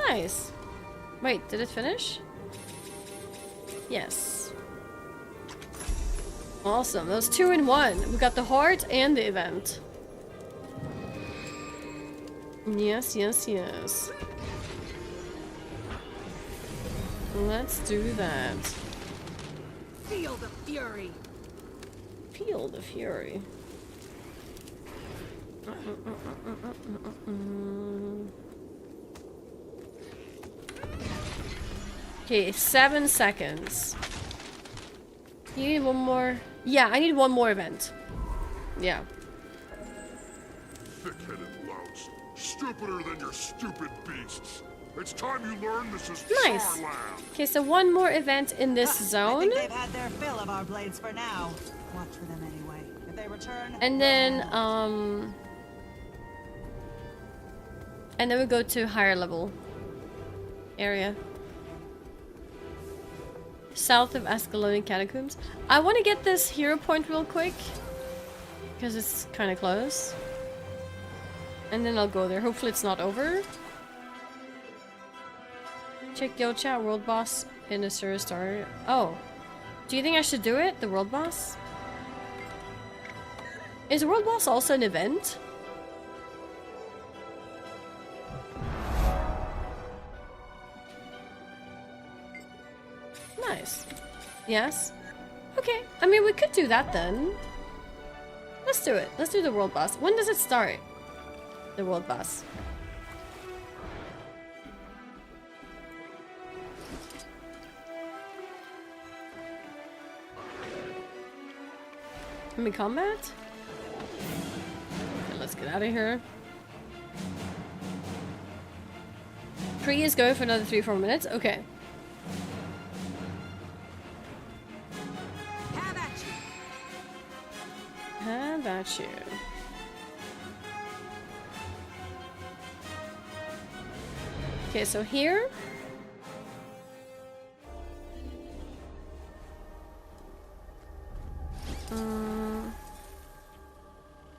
Nice. Wait, did it finish? Yes. Awesome. That was 2 in 1. We got the heart and the event. Yes, yes, yes. Let's do that. Feel the fury. Feel the fury. Okay, 7 seconds. You need one more. Yeah, I need one more event. Yeah. Thick-headed louts. Stupider than your stupid beasts. It's time you learn this is Nice. Starland. Okay, so one more event in this I zone. think they've had their fill of our blades for now. Watch for them anyway. If they return, And then we go to higher level area. South of Ascalonian Catacombs. I want to get this hero point real quick. Because it's kind of close. And then I'll go there. Hopefully it's not over. Check Yo Chat World Boss in a Sura Star. Oh. Do you think I should do it? The World Boss? Is World Boss also an event? Nice. Yes? Okay. I mean, we could do that then. Let's do it. Let's do the World Boss. When does it start? The World Boss. Can we combat? Okay, let's get out of here. Pre is going for another 3-4 minutes. Okay. Have at you. How about you? Okay, so here.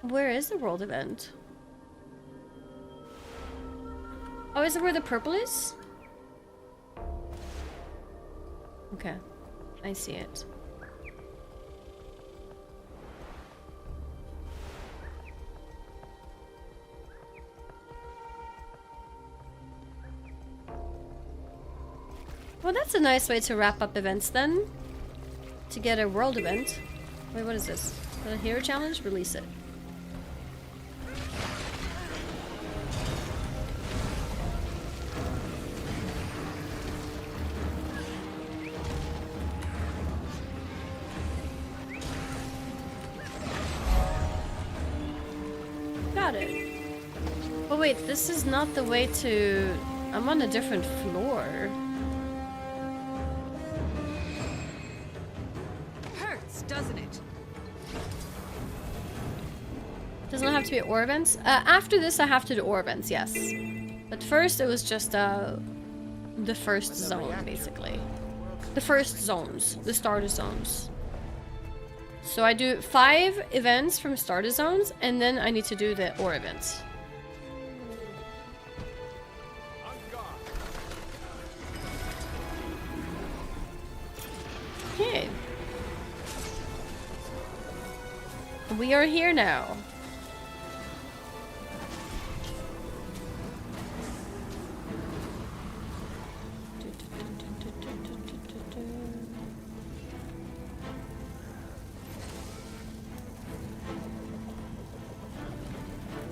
Where is the world event? Oh, is it where the purple is? Okay, I see it. Well, that's a nice way to wrap up events then. To get a world event. Wait, what is this? The hero challenge? Release it. Got it. Oh wait, this is not the way to... I'm on a different floor. Hurts, doesn't it? Doesn't have to be ore events. After this, I have to do ore events, yes. But first, it was just the first zone, basically. The first zones, the starter zones. So I do 5 events from starter zones, and then I need to do the ore events. Okay. We are here now.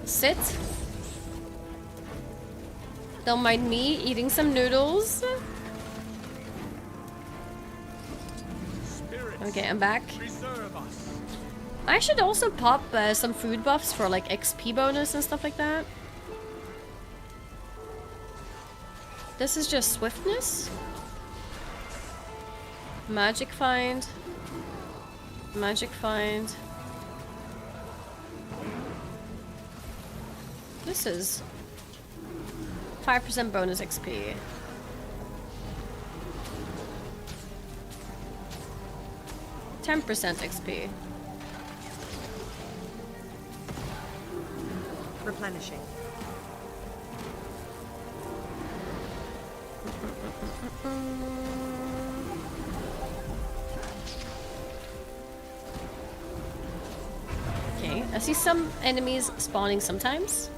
Sit. Don't mind me eating some noodles. Okay, I'm back. I should also pop some food buffs for like XP bonus and stuff like that. This is just swiftness. Magic find. Magic find. This is 5% bonus XP. %10 XP. Replenishing. Okay, I see some enemies spawning sometimes.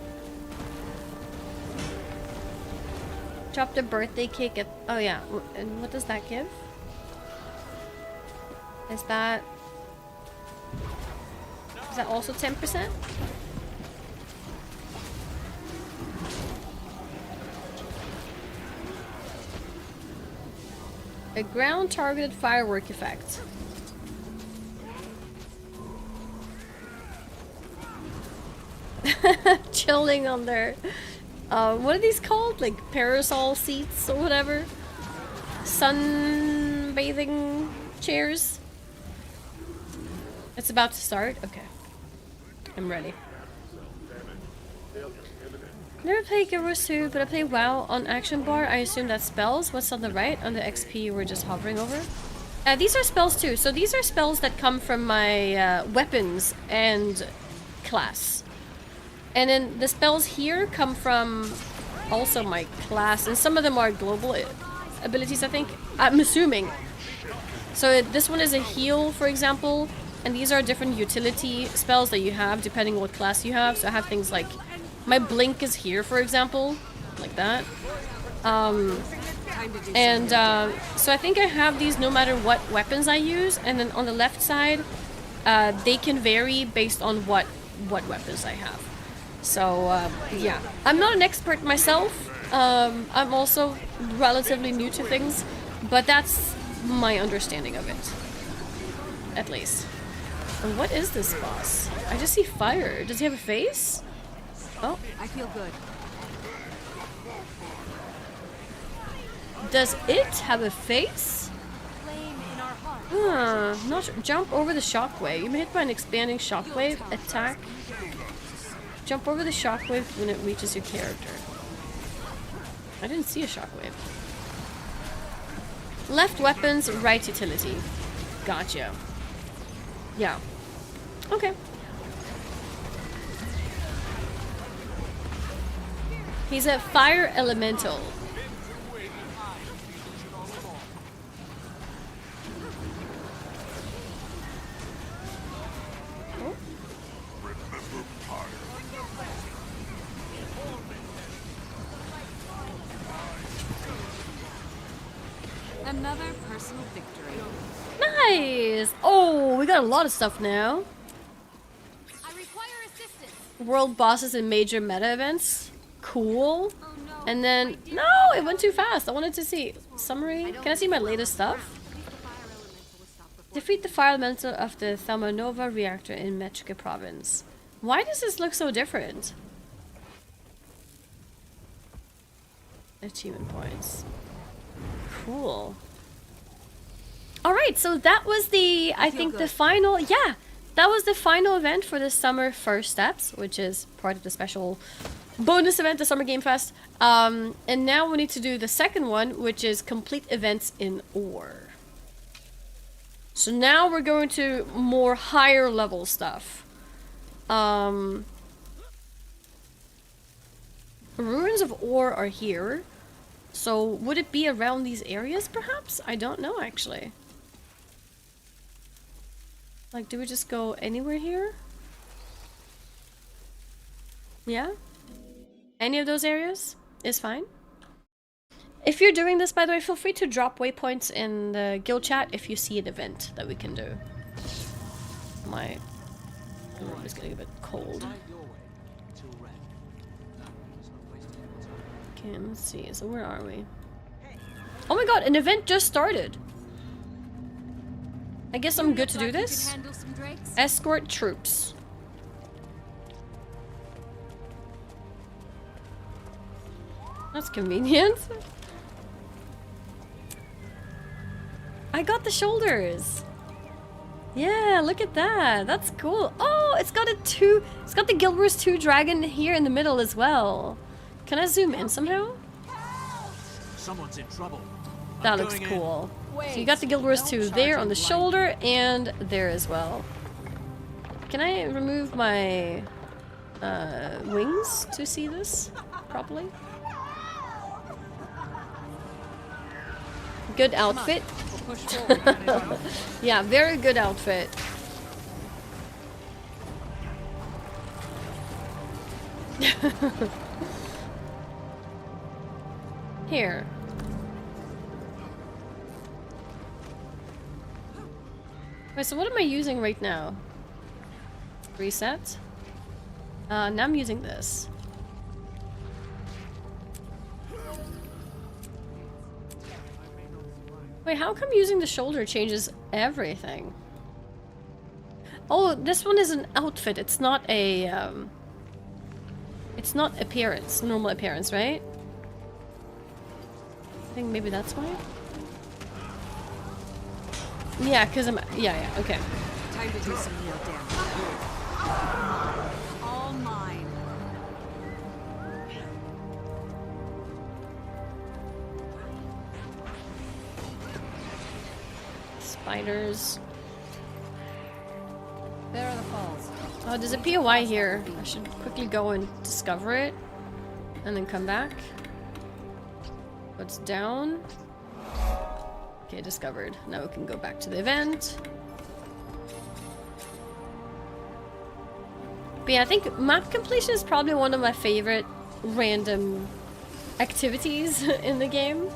Drop the birthday cake at... Oh yeah, and what does that give? Is that also 10%? A ground targeted firework effect. Chilling on their what are these called? Like parasol seats or whatever? Sunbathing chairs? It's about to start? Okay. I'm ready. Never played Guild Wars 2, but I play WoW on Action Bar. I assume that's spells. What's on the right? On the XP you were just hovering over? These are spells too. So these are spells that come from my weapons and class. And then the spells here come from also my class. And some of them are global abilities, I think. I'm assuming. So this one is a heal, for example. And these are different utility spells that you have depending on what class you have. So I have things like... My blink is here, for example. Like that. So I think I have these no matter what weapons I use. And then on the left side, they can vary based on what weapons I have. So, yeah. I'm not an expert myself. I'm also relatively new to things. But that's my understanding of it. At least. And what is this boss? I just see fire. Does he have a face? Oh. I feel good. Does it have a face? Not jump over the shockwave. You may hit by an expanding shockwave. Attack. Jump over the shockwave when it reaches your character. I didn't see a shockwave. Left weapons, right utility. Gotcha. Yeah. Okay. He's a fire elemental. Oh. Another personal victory. Nice! Oh, we got a lot of stuff now. I require assistance. World bosses and major meta events. Cool. And then... No! It went too fast. I wanted to see... Summary? Can I see my latest stuff? Defeat the fire elemental of the Thermonova reactor in Metrica province. Why does this look so different? Achievement points. Cool. Alright, so that was the... I think the final... Yeah! That was the final event for the summer first steps, which is part of the special... bonus event, the Summer Game Fest. And now we need to do the second one, which is complete events in ore. So now we're going to more higher level stuff. Ruins of ore are here. So would it be around these areas perhaps? I don't know actually. Like, do we just go anywhere here? Yeah? Any of those areas is fine. If you're doing this, by the way, feel free to drop waypoints in the guild chat if you see an event that we can do. My room is getting a bit cold. Okay, let's see. So where are we? Oh my god, an event just started. I guess I'm good to do this. Escort troops. That's convenient. I got the shoulders. Yeah, look at that. That's cool. Oh, it's got the Guild Wars 2 dragon here in the middle as well. Can I zoom in somehow? Someone's in trouble. That looks cool. So you got the Guild Wars 2 there on the shoulder and there as well. Can I remove my wings to see this properly? Good outfit. Yeah, very good outfit. Here. Wait, so what am I using right now? Reset. Now I'm using this. Wait, how come using the shoulder changes everything? Oh, this one is an outfit. It's not a, it's not appearance, normal appearance, right? I think maybe that's why. Yeah, because I'm, yeah, okay. Time to do some real damage. All mine. Spiders. There are the falls. Oh, there's a POI here. I should quickly go and discover it. And then come back. What's down? Okay, discovered. Now we can go back to the event. But yeah, I think map completion is probably one of my favorite random activities in the game.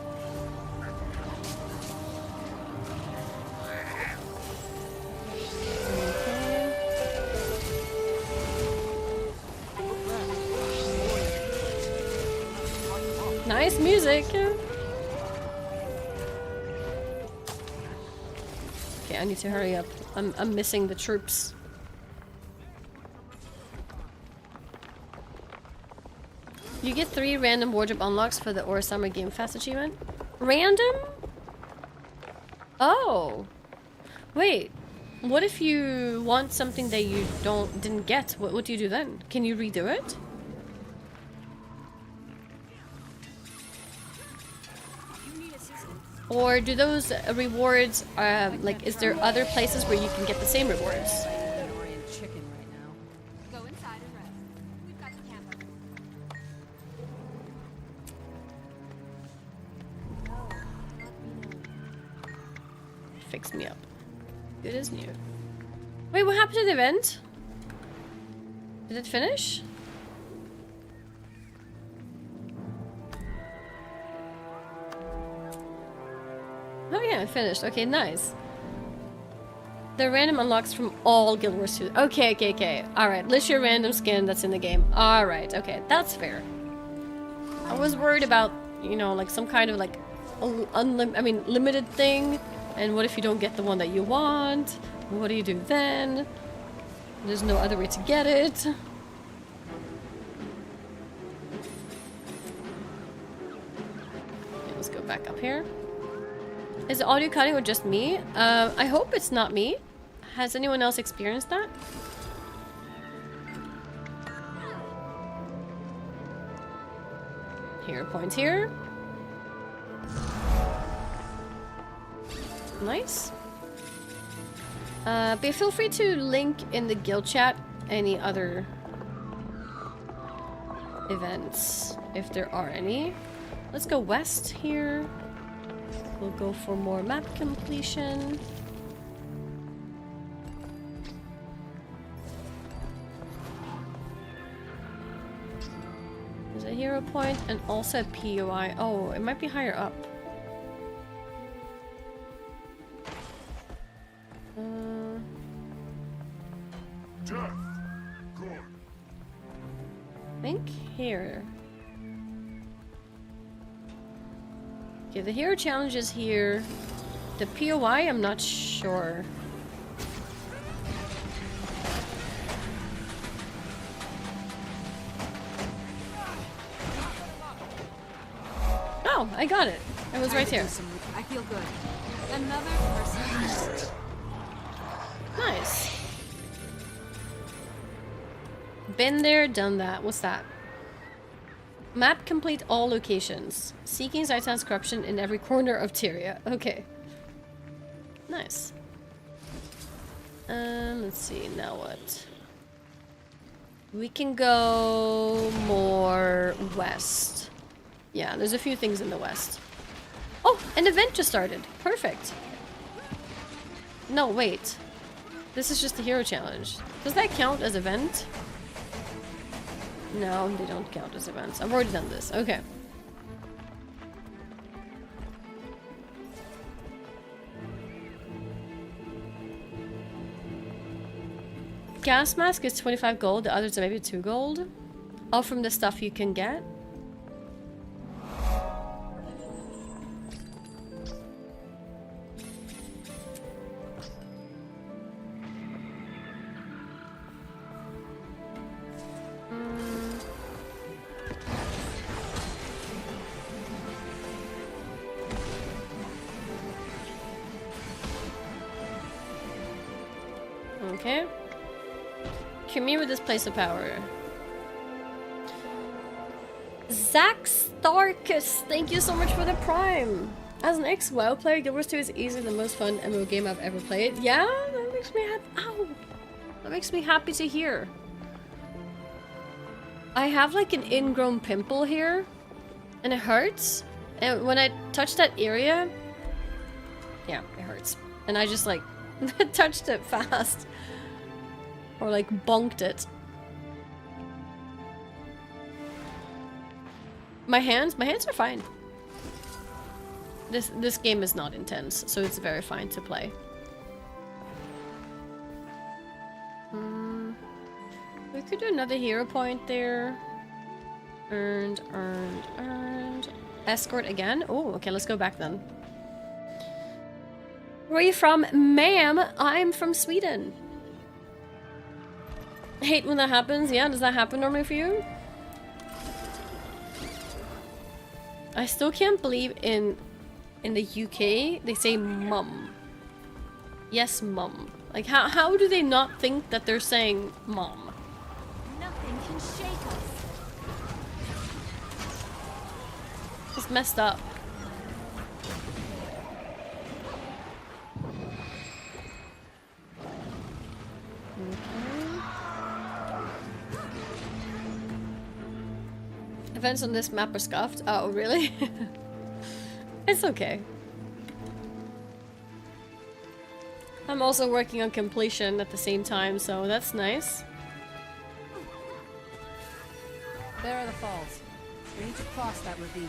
Nice music. Okay, I need to hurry up. I'm missing the troops. You get 3 random wardrobe unlocks for the Or Summer Game Fest achievement. Random? Oh. Wait. What if you want something that you didn't get? What do you do then? Can you redo it? Or do those rewards, like, is there other places where you can get the same rewards? Chicken right now. Go inside and rest. We've got the camper. Fix me up. It is new. Wait, what happened to the event? Did it finish? Oh yeah, it finished. Okay, nice. The random unlocks from all Guild Wars 2. Okay, okay, okay. Alright, list your random skin that's in the game. Alright, okay, that's fair. I was worried about, you know, like some kind of like limited thing. And what if you don't get the one that you want? What do you do then? There's no other way to get it. Okay, let's go back up here. Is the audio cutting or just me? I hope it's not me. Has anyone else experienced that? Hero point here. Nice. But feel free to link in the guild chat any other events, if there are any. Let's go west here. We'll go for more map completion. There's a hero point and also a POI. Oh, it might be higher up. I think here. Okay, the hero challenge is here. The POI, I'm not sure. Oh, I got it. It was right here. I feel good. Another person. Nice. Been there, done that. What's that? Map complete all locations. Seeking Zaitan's corruption in every corner of Tyria. Okay. Nice. Let's see, now what? We can go more west. Yeah, there's a few things in the west. Oh, an event just started. Perfect. No, wait. This is just a hero challenge. Does that count as event? No, they don't count as events. I've already done this. Okay. Gas mask is 25 gold, the others are maybe 2 gold. All from the stuff you can get. Okay. Commune with this place of power. Zach Starkus, thank you so much for the prime. As an ex-WoW player, Guild Wars 2 is easily the most fun MMO game I've ever played. Yeah, that makes me happy. Ow! That makes me happy to hear. I have like an ingrown pimple here, and it hurts. And when I touch that area, yeah, it hurts. And I just like touched it fast. Or like bonked it. My hands are fine. This game is not intense, so it's very fine to play. We could do another hero point there. Earned. Escort again. Oh, okay, let's go back then. Where are you from? Ma'am, I'm from Sweden. Hate when that happens. Yeah, does that happen normally for you? I still can't believe in the UK they say mum. Yes, mum. Like how do they not think that they're saying mom? Nothing can shake us. It's messed up. Events on this map are scuffed. Oh, really? It's okay. I'm also working on completion at the same time, so that's nice. There are the falls. We need to cross that ravine.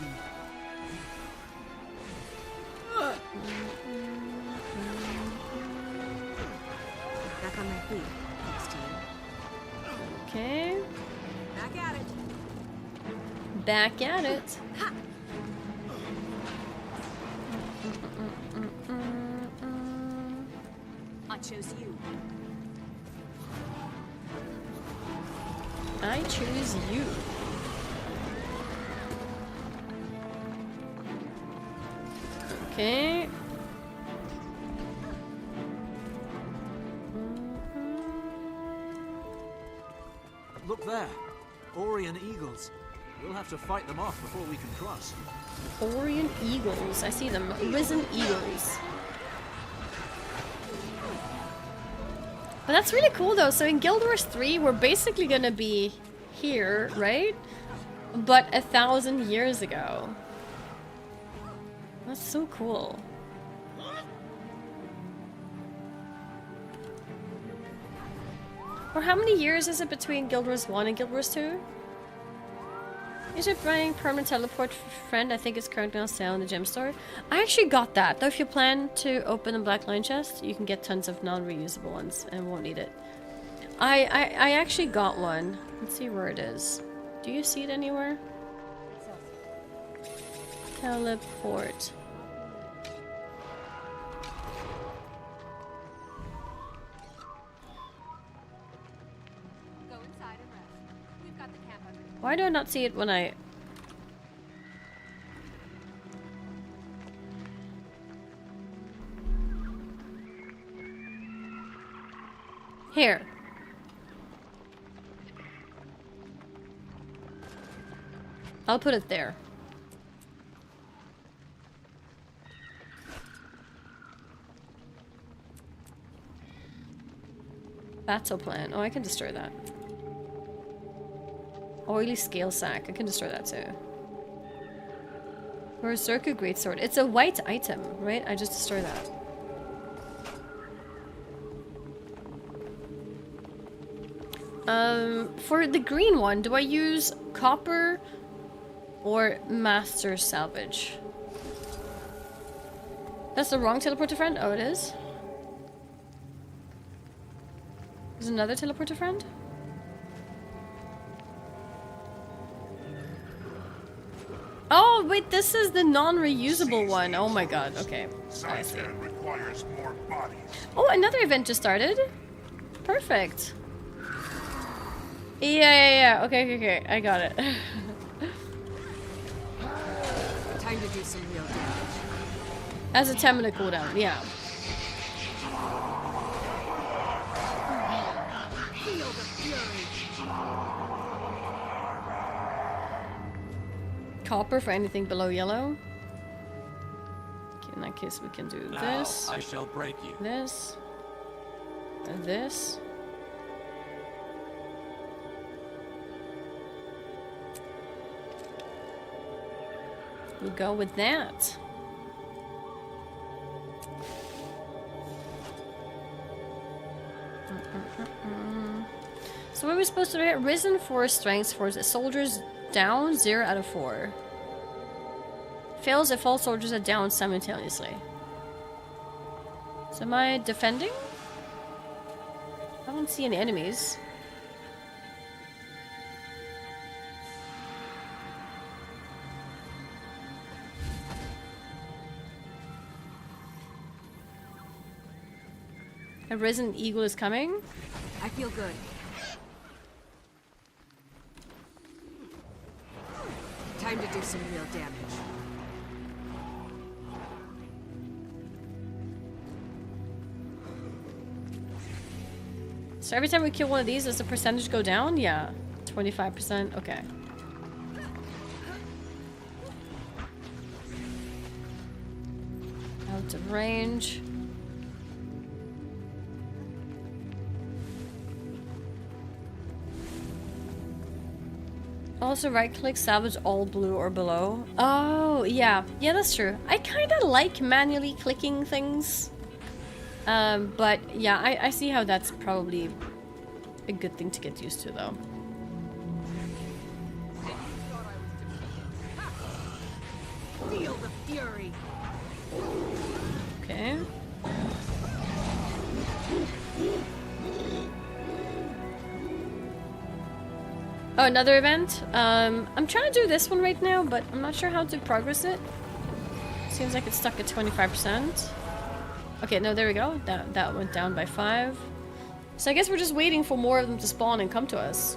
Back on my feet. Thanks, team. Okay. Back at it. Back at it. Ha! I chose you. I choose you. Okay. Look there. Orion Eagles. We'll have to fight them off before we can cross. Orion Eagles. I see them. Risen Eagles. But that's really cool though. So in Guild Wars 3, we're basically gonna be here, right? But 1,000 years ago. That's so cool. Or how many years is it between Guild Wars 1 and Guild Wars 2? Is it buying permanent teleport friend? I think it's currently on sale in the gem store. I actually got that. Though if you plan to open a black line chest, you can get tons of non-reusable ones and won't need it. I actually got one. Let's see where it is. Do you see it anywhere? Teleport. Go inside and rest. We've got the camp under. Why do I not see it when I... Here. I'll put it there. Battle plan. Oh, I can destroy that. Oily scale sack. I can destroy that too. Berserker Greatsword. It's a white item, right? I just destroyed that. For the green one, do I use copper or master salvage? That's the wrong teleporter friend? Oh, it is? There's another teleporter friend? Oh, wait, this is the non-reusable one. Oh my god, okay. I see. Requires more bodies. Oh, another event just started. Perfect. Yeah. Okay. I got it. Time to do some real damage. As a 10-minute cooldown, yeah. Feel the fury. Copper for anything below yellow. Okay, in that case, we can do Now this. I shall break you. This. And this. We'll go with that. So what are we supposed to do here? Risen 4 strengths for soldiers down 0 out of 4. Fails if all soldiers are down simultaneously. So am I defending? I don't see any enemies. A risen eagle is coming. I feel good. Time to do some real damage. So every time we kill one of these, does the percentage go down? Yeah. 25%. Okay. Out of range. Also right click salvage all blue or below. Oh, yeah. Yeah, that's true. I kind of like manually clicking things. But yeah, I see how that's probably a good thing to get used to though. Feel the fury. Okay. Oh, another event? I'm trying to do this one right now, but I'm not sure how to progress it. Seems like it's stuck at 25%. Okay, no, there we go. That went down by 5. So I guess we're just waiting for more of them to spawn and come to us.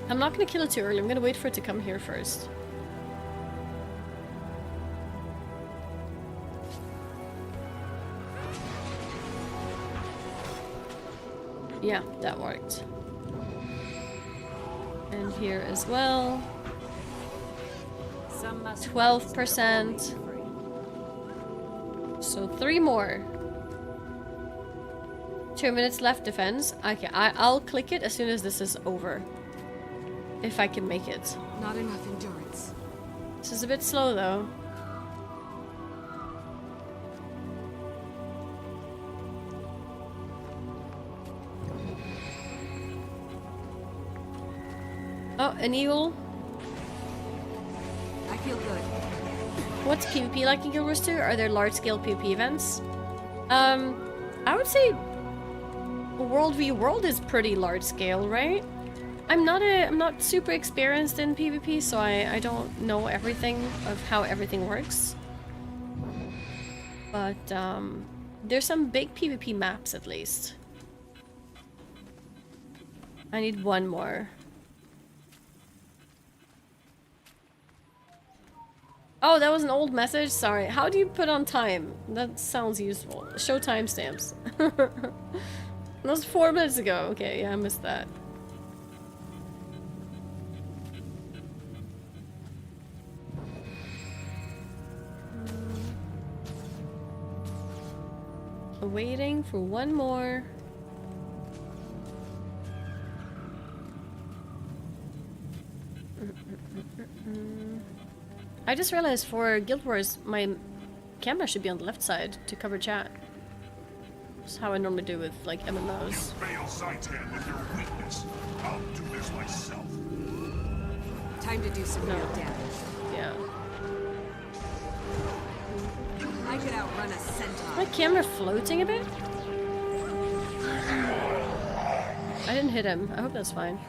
I'm not gonna kill it too early. I'm gonna wait for it to come here first. Yeah, that worked. And here as well. 12%. So 3 more. 2 minutes left defense. Okay, I'll click it as soon as this is over. If I can make it. Not enough endurance. This is a bit slow though. Oh, an eagle. I feel good. What's PvP like in Guild Wars 2? Are there large-scale PvP events? I would say World v World is pretty large-scale, right? I'm not super experienced in PvP, so I don't know everything of how everything works. But there's some big PvP maps at least. I need one more. Oh, that was an old message? Sorry. How do you put on time? That sounds useful. Show timestamps. That was 4 minutes ago. Okay, yeah, I missed that. Waiting for one more. I just realized for Guild Wars, my camera should be on the left side to cover chat. That's how I normally do with like MMOs. Fail Zaitan with your weakness. I'll do this myself. Time to do some real damage. Yeah. I could outrun a centaur. My camera floating a bit? I didn't hit him. I hope that's fine.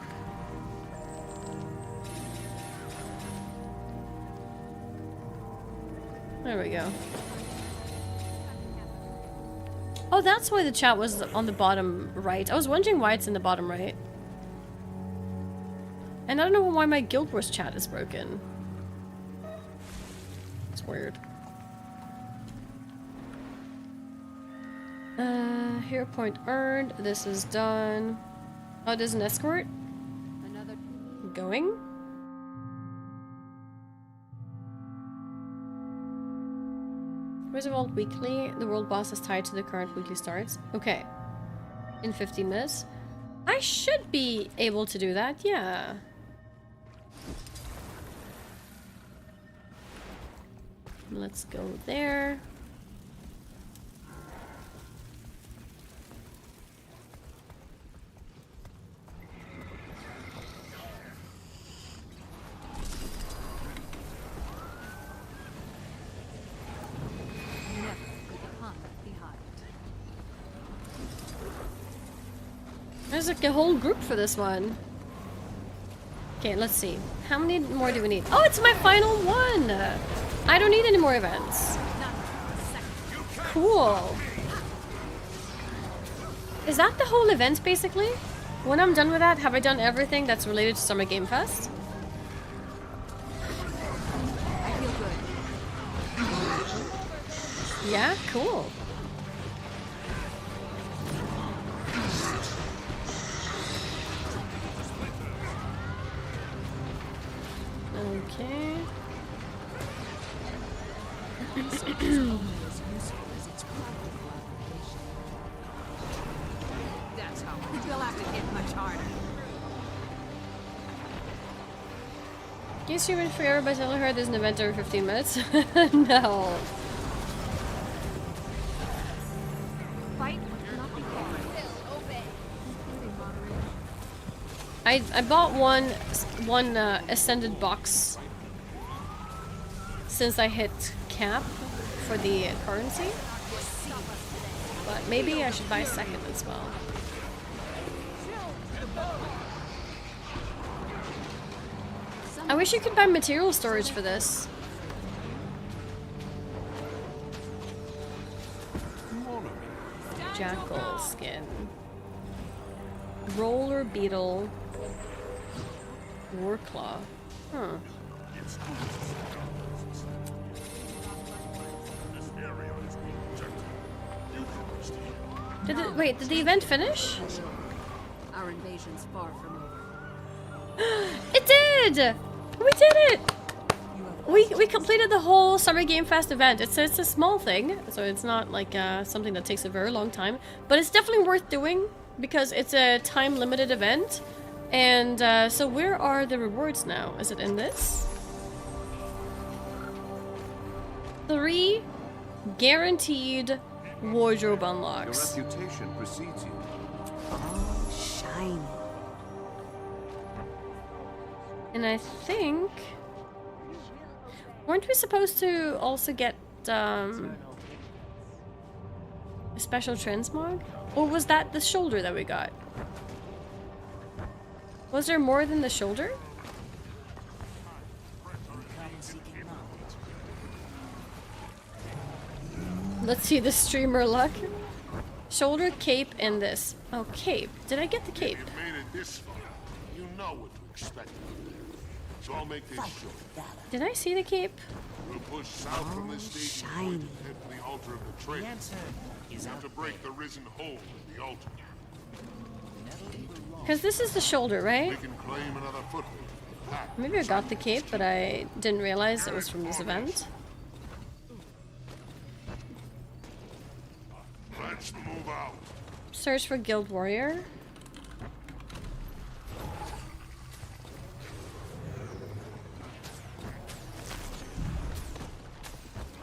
There we go. Oh, that's why the chat was on the bottom right. I was wondering why it's in the bottom right. And I don't know why my Guild Wars chat is broken. It's weird. Hero point earned. This is done. Oh, there's an escort? Another Going? Wizard Vault Weekly. The world boss is tied to the current weekly starts. Okay. In 15 minutes. I should be able to do that, yeah. Let's go there. There's like a whole group for this one. Okay, let's see. How many more do we need? Oh, it's my final one! I don't need any more events. Cool. Is that the whole event, basically? When I'm done with that, have I done everything that's related to Summer Game Fest? I feel good. Yeah, cool. Okay. That's how you'll have to hit much harder. Can you stream it forever by telling her there's an event every 15 minutes? No. Fight, not be I bought one ascended box since I hit cap for the currency, but maybe I should buy a second as well. I wish you could buy material storage for this. Jackal skin. Roller beetle. Warclaw. Huh. Wait, did the event finish? Our invasion's far from over. It did! We did it! We completed the whole Summer Game Fest event. It's a small thing, so it's not like something that takes a very long time, but it's definitely worth doing because it's a time-limited event. And so where are the rewards now? Is it in this? 3 guaranteed wardrobe unlocks. Your reputation precedes you. Oh, shiny. And I think... weren't we supposed to also get a special transmog? Or was that the shoulder that we got? Was there more than the shoulder? Let's see the streamer luck. Shoulder, cape, and this. Oh, cape. Did I get the cape? You've made it this far. You know what to expect. So I'll make this short. Did I see the cape? We'll push south from this station and head to the altar of the traitor. You have to break the risen hole in the altar. Because this is the shoulder, right? We can claim another foothold. Maybe I got the cape, but I didn't realize it was from this event. Let's move out. Search for Guild Warrior.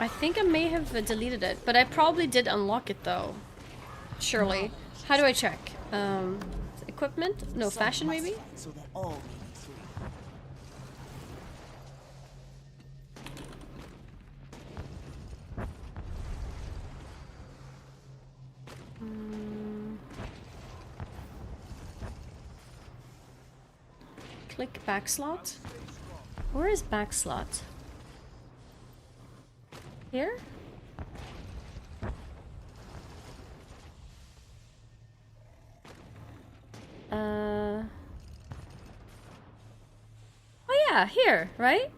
I think I may have deleted it, but I probably did unlock it though. Surely. How do I check? Equipment? No, fashion maybe? So that all may be free. Click back slot. Where is back slot? Here? Oh yeah, here, right?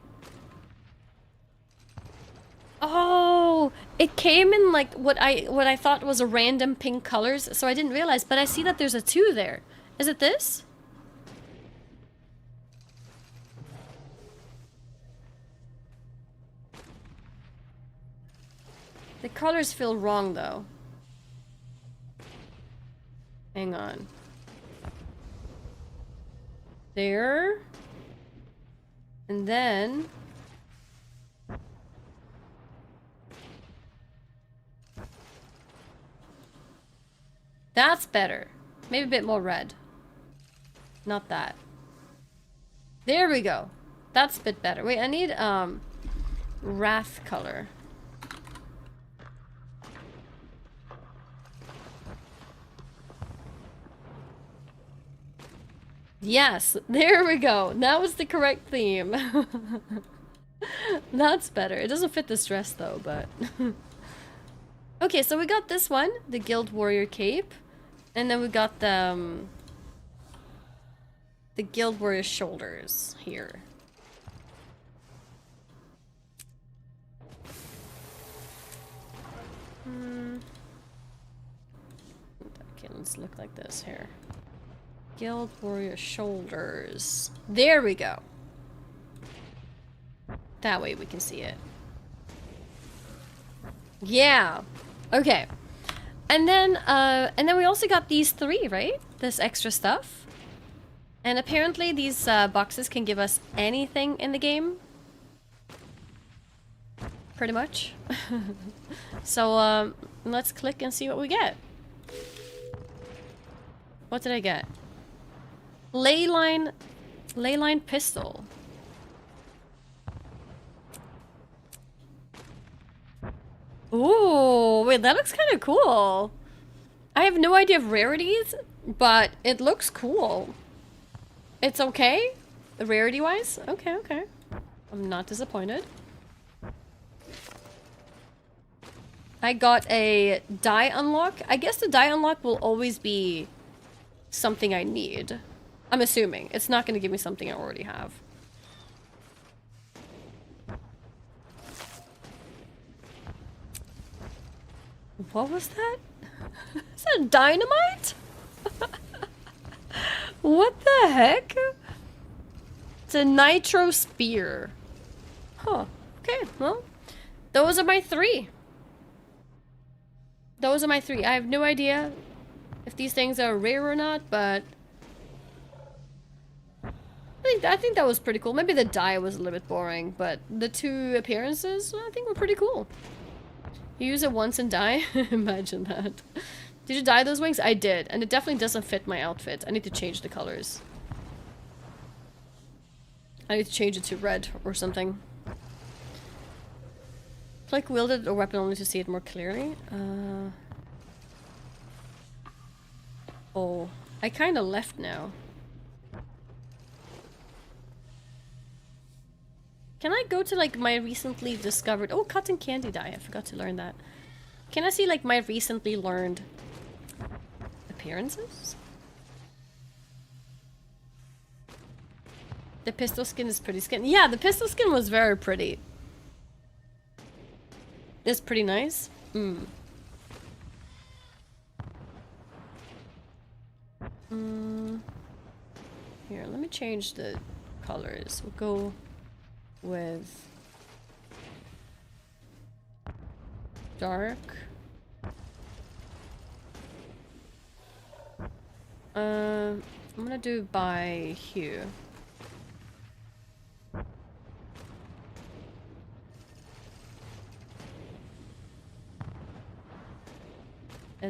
Oh, it came in like what I thought was a random pink colors, so I didn't realize, but I see that there's a 2 there. Is it this? The colors feel wrong though. Hang on. There. And then... That's better. Maybe a bit more red. Not that. There we go. That's a bit better. Wait, I need wrath color. Yes, there we go. That was the correct theme. That's better. It doesn't fit this dress though, but... Okay, so we got this one, the Guild Warrior cape. And then we got the Guild Warrior shoulders here. Okay, let's look like this here. Guild Warrior shoulders. There we go. That way we can see it. Yeah. Okay. And then we also got these 3, right? This extra stuff. And apparently these boxes can give us anything in the game. Pretty much. So let's click and see what we get. What did I get? Leyline pistol. Ooh, wait, that looks kind of cool. I have no idea of rarities, but it looks cool. It's okay? Rarity-wise? Okay, okay. I'm not disappointed. I got a die unlock. I guess the die unlock will always be something I need. I'm assuming. It's not going to give me something I already have. What was that? Is that dynamite? What the heck? It's a nitro spear. Huh. Okay, well, those are my 3. Those are my 3. I have no idea if these things are rare or not, but I think that was pretty cool. Maybe the die was a little bit boring, but the 2 appearances I think were pretty cool. You use it once and die? Imagine that. Did you dye those wings? I did, and it definitely doesn't fit my outfit. I need to change the colors. I need to change it to red or something. Click wielded or weapon only to see it more clearly. Oh, I kind of left now. Can I go to like my recently discovered... Oh, cotton candy dye. I forgot to learn that. Can I see like my recently learned appearances? The pistol skin is pretty skin. Yeah, the pistol skin was very pretty. It's pretty nice. Here, let me change the colors. We'll go with dark. I'm gonna do by hue.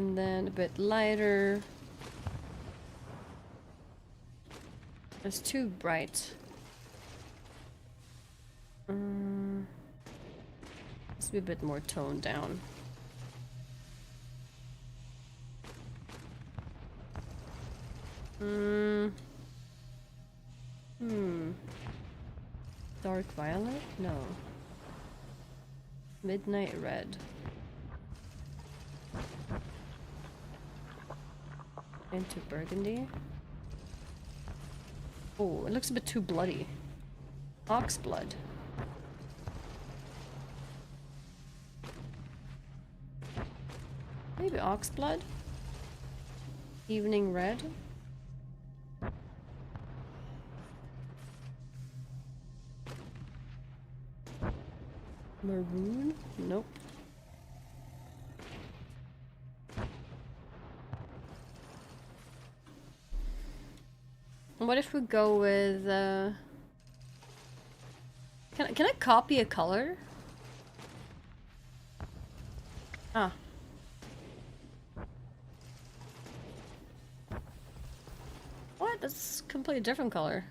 And then a bit lighter. It's too bright. Let's be a bit more toned down. Dark violet? No. Midnight red. Into burgundy. Oh, it looks a bit too bloody. Ox blood. Maybe ox blood? Evening red? Maroon? Nope. What if we go with can I copy a color? Ah. What? That's a completely different color.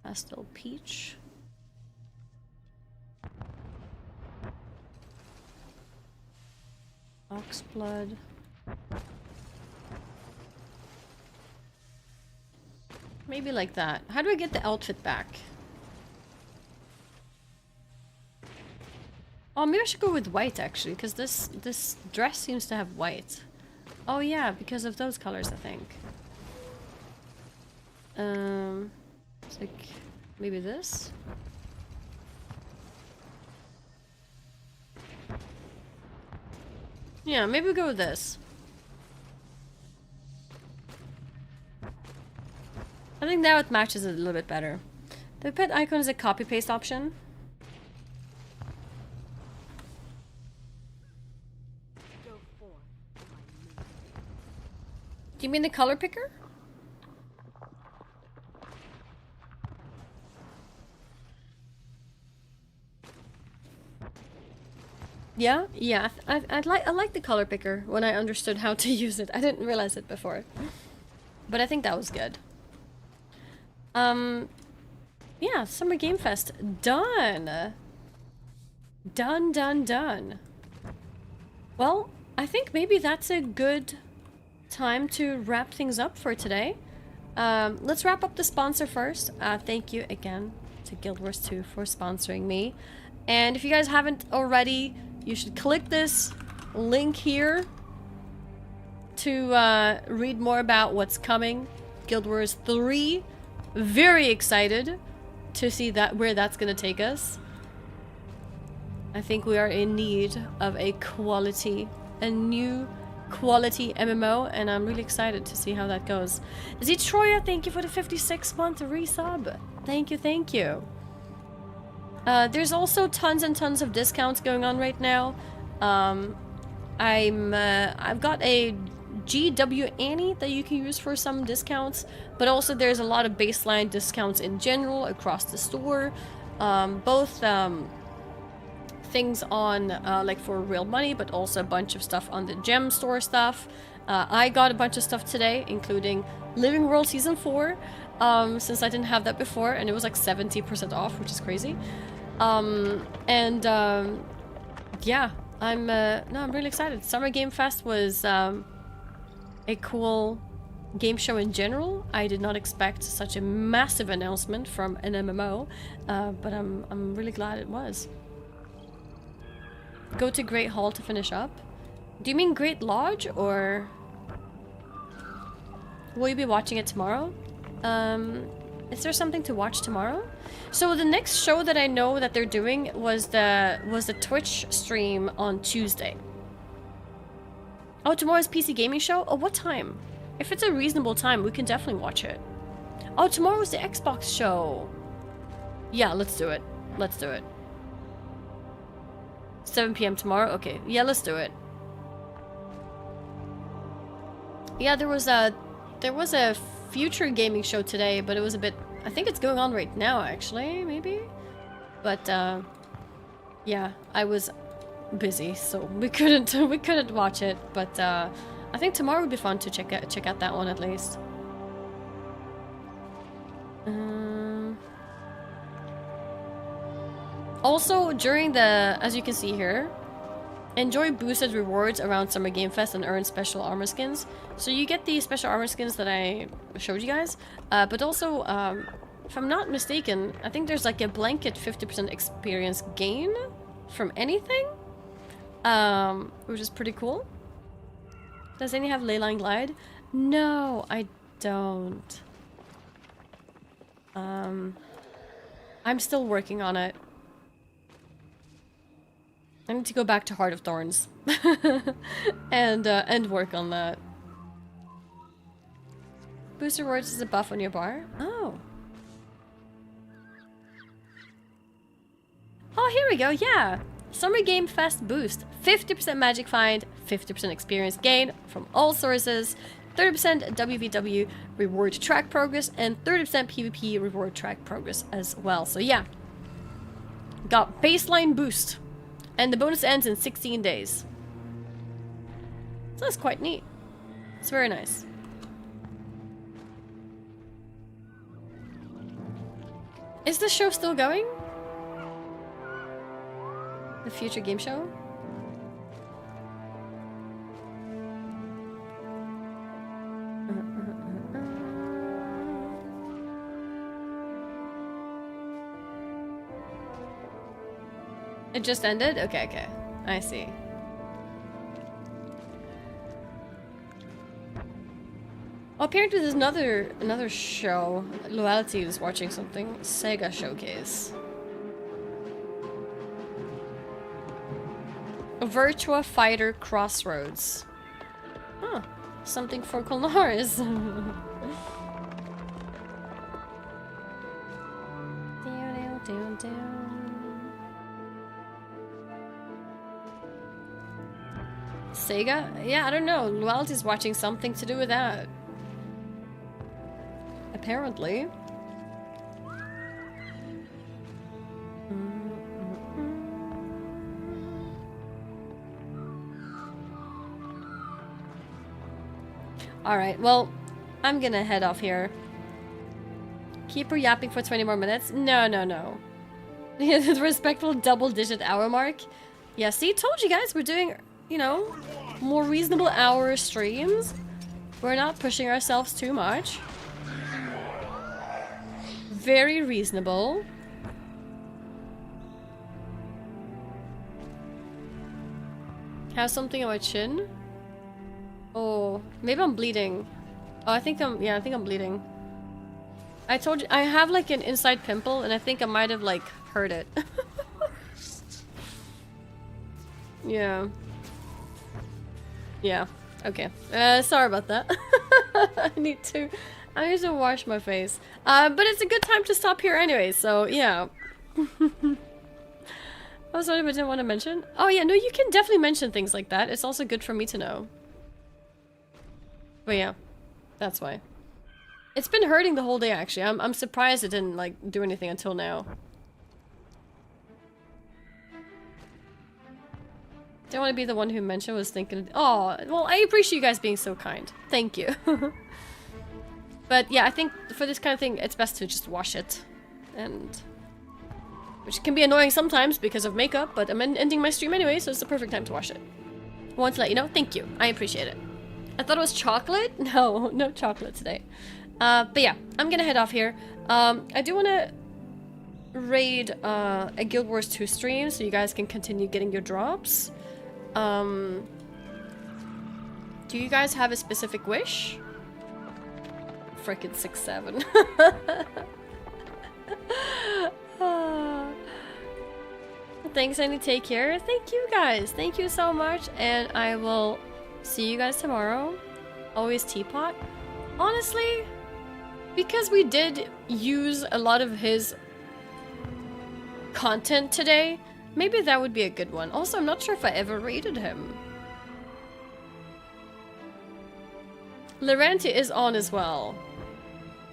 Pastel peach. Oxblood. Maybe like that. How do I get the outfit back? Oh, maybe I should go with white actually, because this dress seems to have white. Oh yeah, because of those colors, I think. It's like maybe this. Yeah, maybe we go with this. I think now it matches it a little bit better. The pet icon is a copy paste option. Do you mean the color picker? Yeah, I like the color picker when I understood how to use it. I didn't realize it before, but I think that was good. Yeah, Summer Game Fest done. Done. Well, I think maybe that's a good time to wrap things up for today. Let's wrap up the sponsor first. Thank you again to Guild Wars 2 for sponsoring me. And if you guys haven't already, you should click this link here to read more about what's coming. Guild Wars 3. Very excited to see where that's gonna take us. I think we are in need of a new quality MMO, and I'm really excited to see how that goes. Zetroya, thank you for the 56-month resub. Thank you. There's also tons and tons of discounts going on right now. I've got a GW Annie that you can use for some discounts, but also there's a lot of baseline discounts in general across the store. Both things on like for real money, but also a bunch of stuff on the gem store stuff. I got a bunch of stuff today, including Living World Season 4, since I didn't have that before, and it was like 70% off, which is crazy. Yeah, I'm really excited. Summer Game Fest was a cool game show in general. I did not expect such a massive announcement from an MMO, but I'm really glad it was. Go to Great Hall to finish up. Do you mean Great Lodge, or will you be watching it tomorrow? Is there something to watch tomorrow? So the next show that I know that they're doing was the Twitch stream on Tuesday. Oh, tomorrow's PC gaming show? Oh, what time? If it's a reasonable time, we can definitely watch it. Oh, tomorrow's the Xbox show. Yeah, let's do it. 7 PM tomorrow? Okay, yeah, let's do it. Yeah, there was a future gaming show today, but it was a bit. I think it's going on right now, actually, maybe. But yeah, I was busy, so we couldn't watch it. But I think tomorrow would be fun to check out that one at least. Also, during the, as you can see here, enjoy boosted rewards around Summer Game Fest and earn special armor skins. So you get the special armor skins that I showed you guys, but also, if I'm not mistaken, I think there's like a blanket 50% experience gain from anything, which is pretty cool. Does any have Leyline Glide? No, I don't. I'm still working on it. I need to go back to Heart of Thorns and work on that. Booster rewards is a buff on your bar. Oh. Oh, here we go. Yeah. Summer Game Fest boost. 50% magic find, 50% experience gain from all sources, 30% WVW reward track progress, and 30% PvP reward track progress as well. So yeah. Got baseline boost. And the bonus ends in 16 days. So that's quite neat. It's very nice. Is the show still going? The future game show? It just ended? Okay, okay. I see. Well, apparently there's another show. Loyalty is watching something. Sega Showcase. Virtua Fighter Crossroads. Huh. Something for Kulnars. Sega? Yeah, I don't know. Loyalty's watching something to do with that. Apparently. Alright, well, I'm gonna head off here. Keep her yapping for 20 more minutes? No, no, no. The respectful double-digit hour mark. Yeah, see, told you guys we're doing, you know, more reasonable hour streams. We're not pushing ourselves too much. Very reasonable. Have something on my chin? Oh, maybe I'm bleeding. Oh, I think I'm bleeding. I told you, I have like an inside pimple and I think I might have like hurt it. Yeah. Yeah, okay. Sorry about that. I need to wash my face. But it's a good time to stop here anyway, so yeah. Oh, sorry, but I didn't want to mention. Oh yeah, no, you can definitely mention things like that. It's also good for me to know. But yeah, that's why. It's been hurting the whole day, actually. I'm surprised it didn't, like, do anything until now. Don't want to be the one who mentioned, was thinking... Oh, well, I appreciate you guys being so kind. Thank you. But yeah, I think for this kind of thing, it's best to just wash it. And... which can be annoying sometimes because of makeup, but I'm ending my stream anyway, so it's the perfect time to wash it. I want to let you know. Thank you. I appreciate it. I thought it was chocolate? No, no chocolate today. But yeah, I'm gonna head off here. I do want to raid a Guild Wars 2 stream so you guys can continue getting your drops. Do you guys have a specific wish? Frickin' 6-7. Thanks, Annie. Take care. Thank you guys. Thank you so much. And I will see you guys tomorrow. Always Teapot. Honestly, because we did use a lot of his content today, maybe that would be a good one. Also, I'm not sure if I ever rated him. Laurenti is on as well.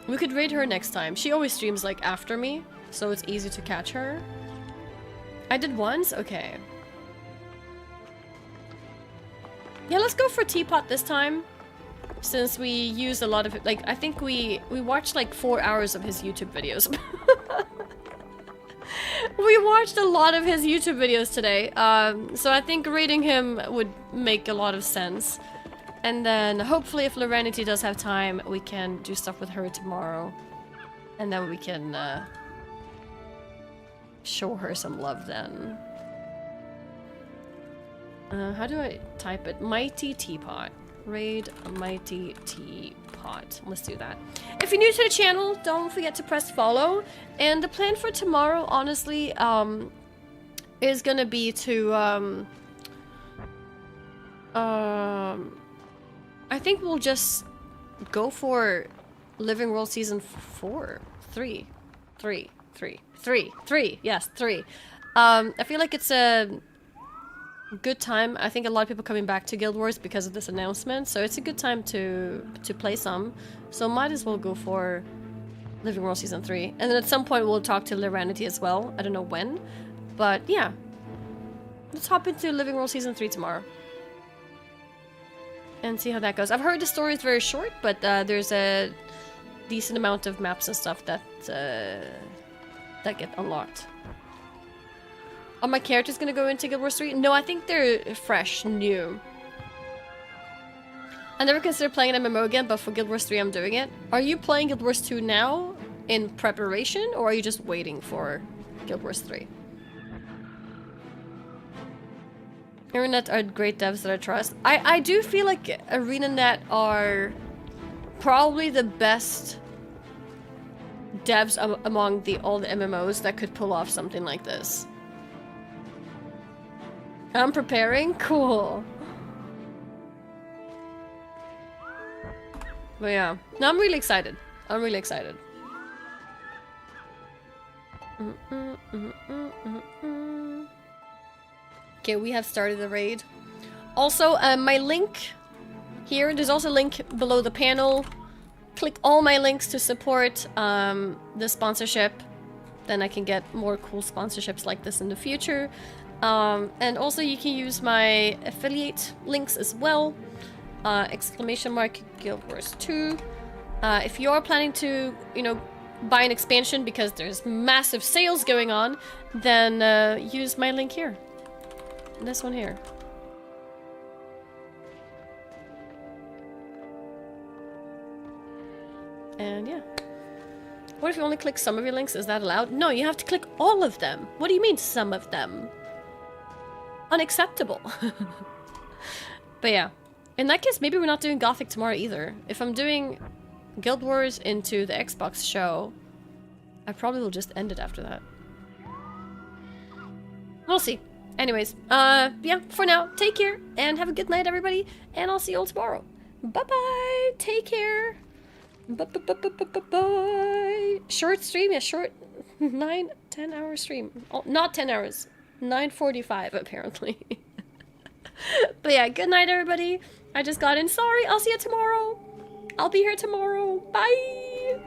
We could raid her next time. She always streams like after me, so it's easy to catch her. I did once? Okay. Yeah, let's go for Teapot this time. Since we used a lot of it, like, I think we watched like 4 hours of his YouTube videos. We watched a lot of his YouTube videos today, so I think raiding him would make a lot of sense. And then hopefully if Lorenity does have time, we can do stuff with her tomorrow. And then we can show her some love then. How do I type it? Mighty Teapot. Raid a Mighty Teapot. Let's do that. If you're new to the channel, don't forget to press follow. And the plan for tomorrow, honestly, is gonna be to I think we'll just go for Living World Season 4. 3. Yes, 3. I feel like it's a good time. I think a lot of people coming back to Guild Wars because of this announcement, so it's a good time to play some. So might as well go for Living World Season 3. And then at some point we'll talk to Liranity as well. I don't know when, but yeah. Let's hop into Living World Season 3 tomorrow. And see how that goes. I've heard the story is very short, but there's a decent amount of maps and stuff that get unlocked. Are my characters gonna go into Guild Wars 3? No, I think they're fresh, new. I never considered playing an MMO again, but for Guild Wars 3 I'm doing it. Are you playing Guild Wars 2 now in preparation, or are you just waiting for Guild Wars 3? ArenaNet are great devs that I trust. I do feel like ArenaNet are probably the best devs among all the MMOs that could pull off something like this. I'm preparing? Cool. But yeah. No, I'm really excited. I'm really excited. Okay, we have started the raid. Also, my link here, there's also a link below the panel. Click all my links to support the sponsorship. Then I can get more cool sponsorships like this in the future. And also you can use my affiliate links as well. Exclamation mark Guild Wars 2. If you are planning to, you know, buy an expansion because there's massive sales going on, then use my link here. This one here. And yeah. What if you only click some of your links? Is that allowed? No, you have to click all of them. What do you mean some of them? Unacceptable. But yeah. In that case, maybe we're not doing Gothic tomorrow either. If I'm doing Guild Wars into the Xbox show, I probably will just end it after that. We'll see. Anyways, yeah, for now, take care, and have a good night, everybody, and I'll see you all tomorrow. Bye-bye! Take care! Bye-bye! Short stream? Yeah, short 9-10 hour stream. Oh, not 10 hours. 9:45, apparently. But yeah, good night, everybody. I just got in. Sorry, I'll see you tomorrow. I'll be here tomorrow. Bye!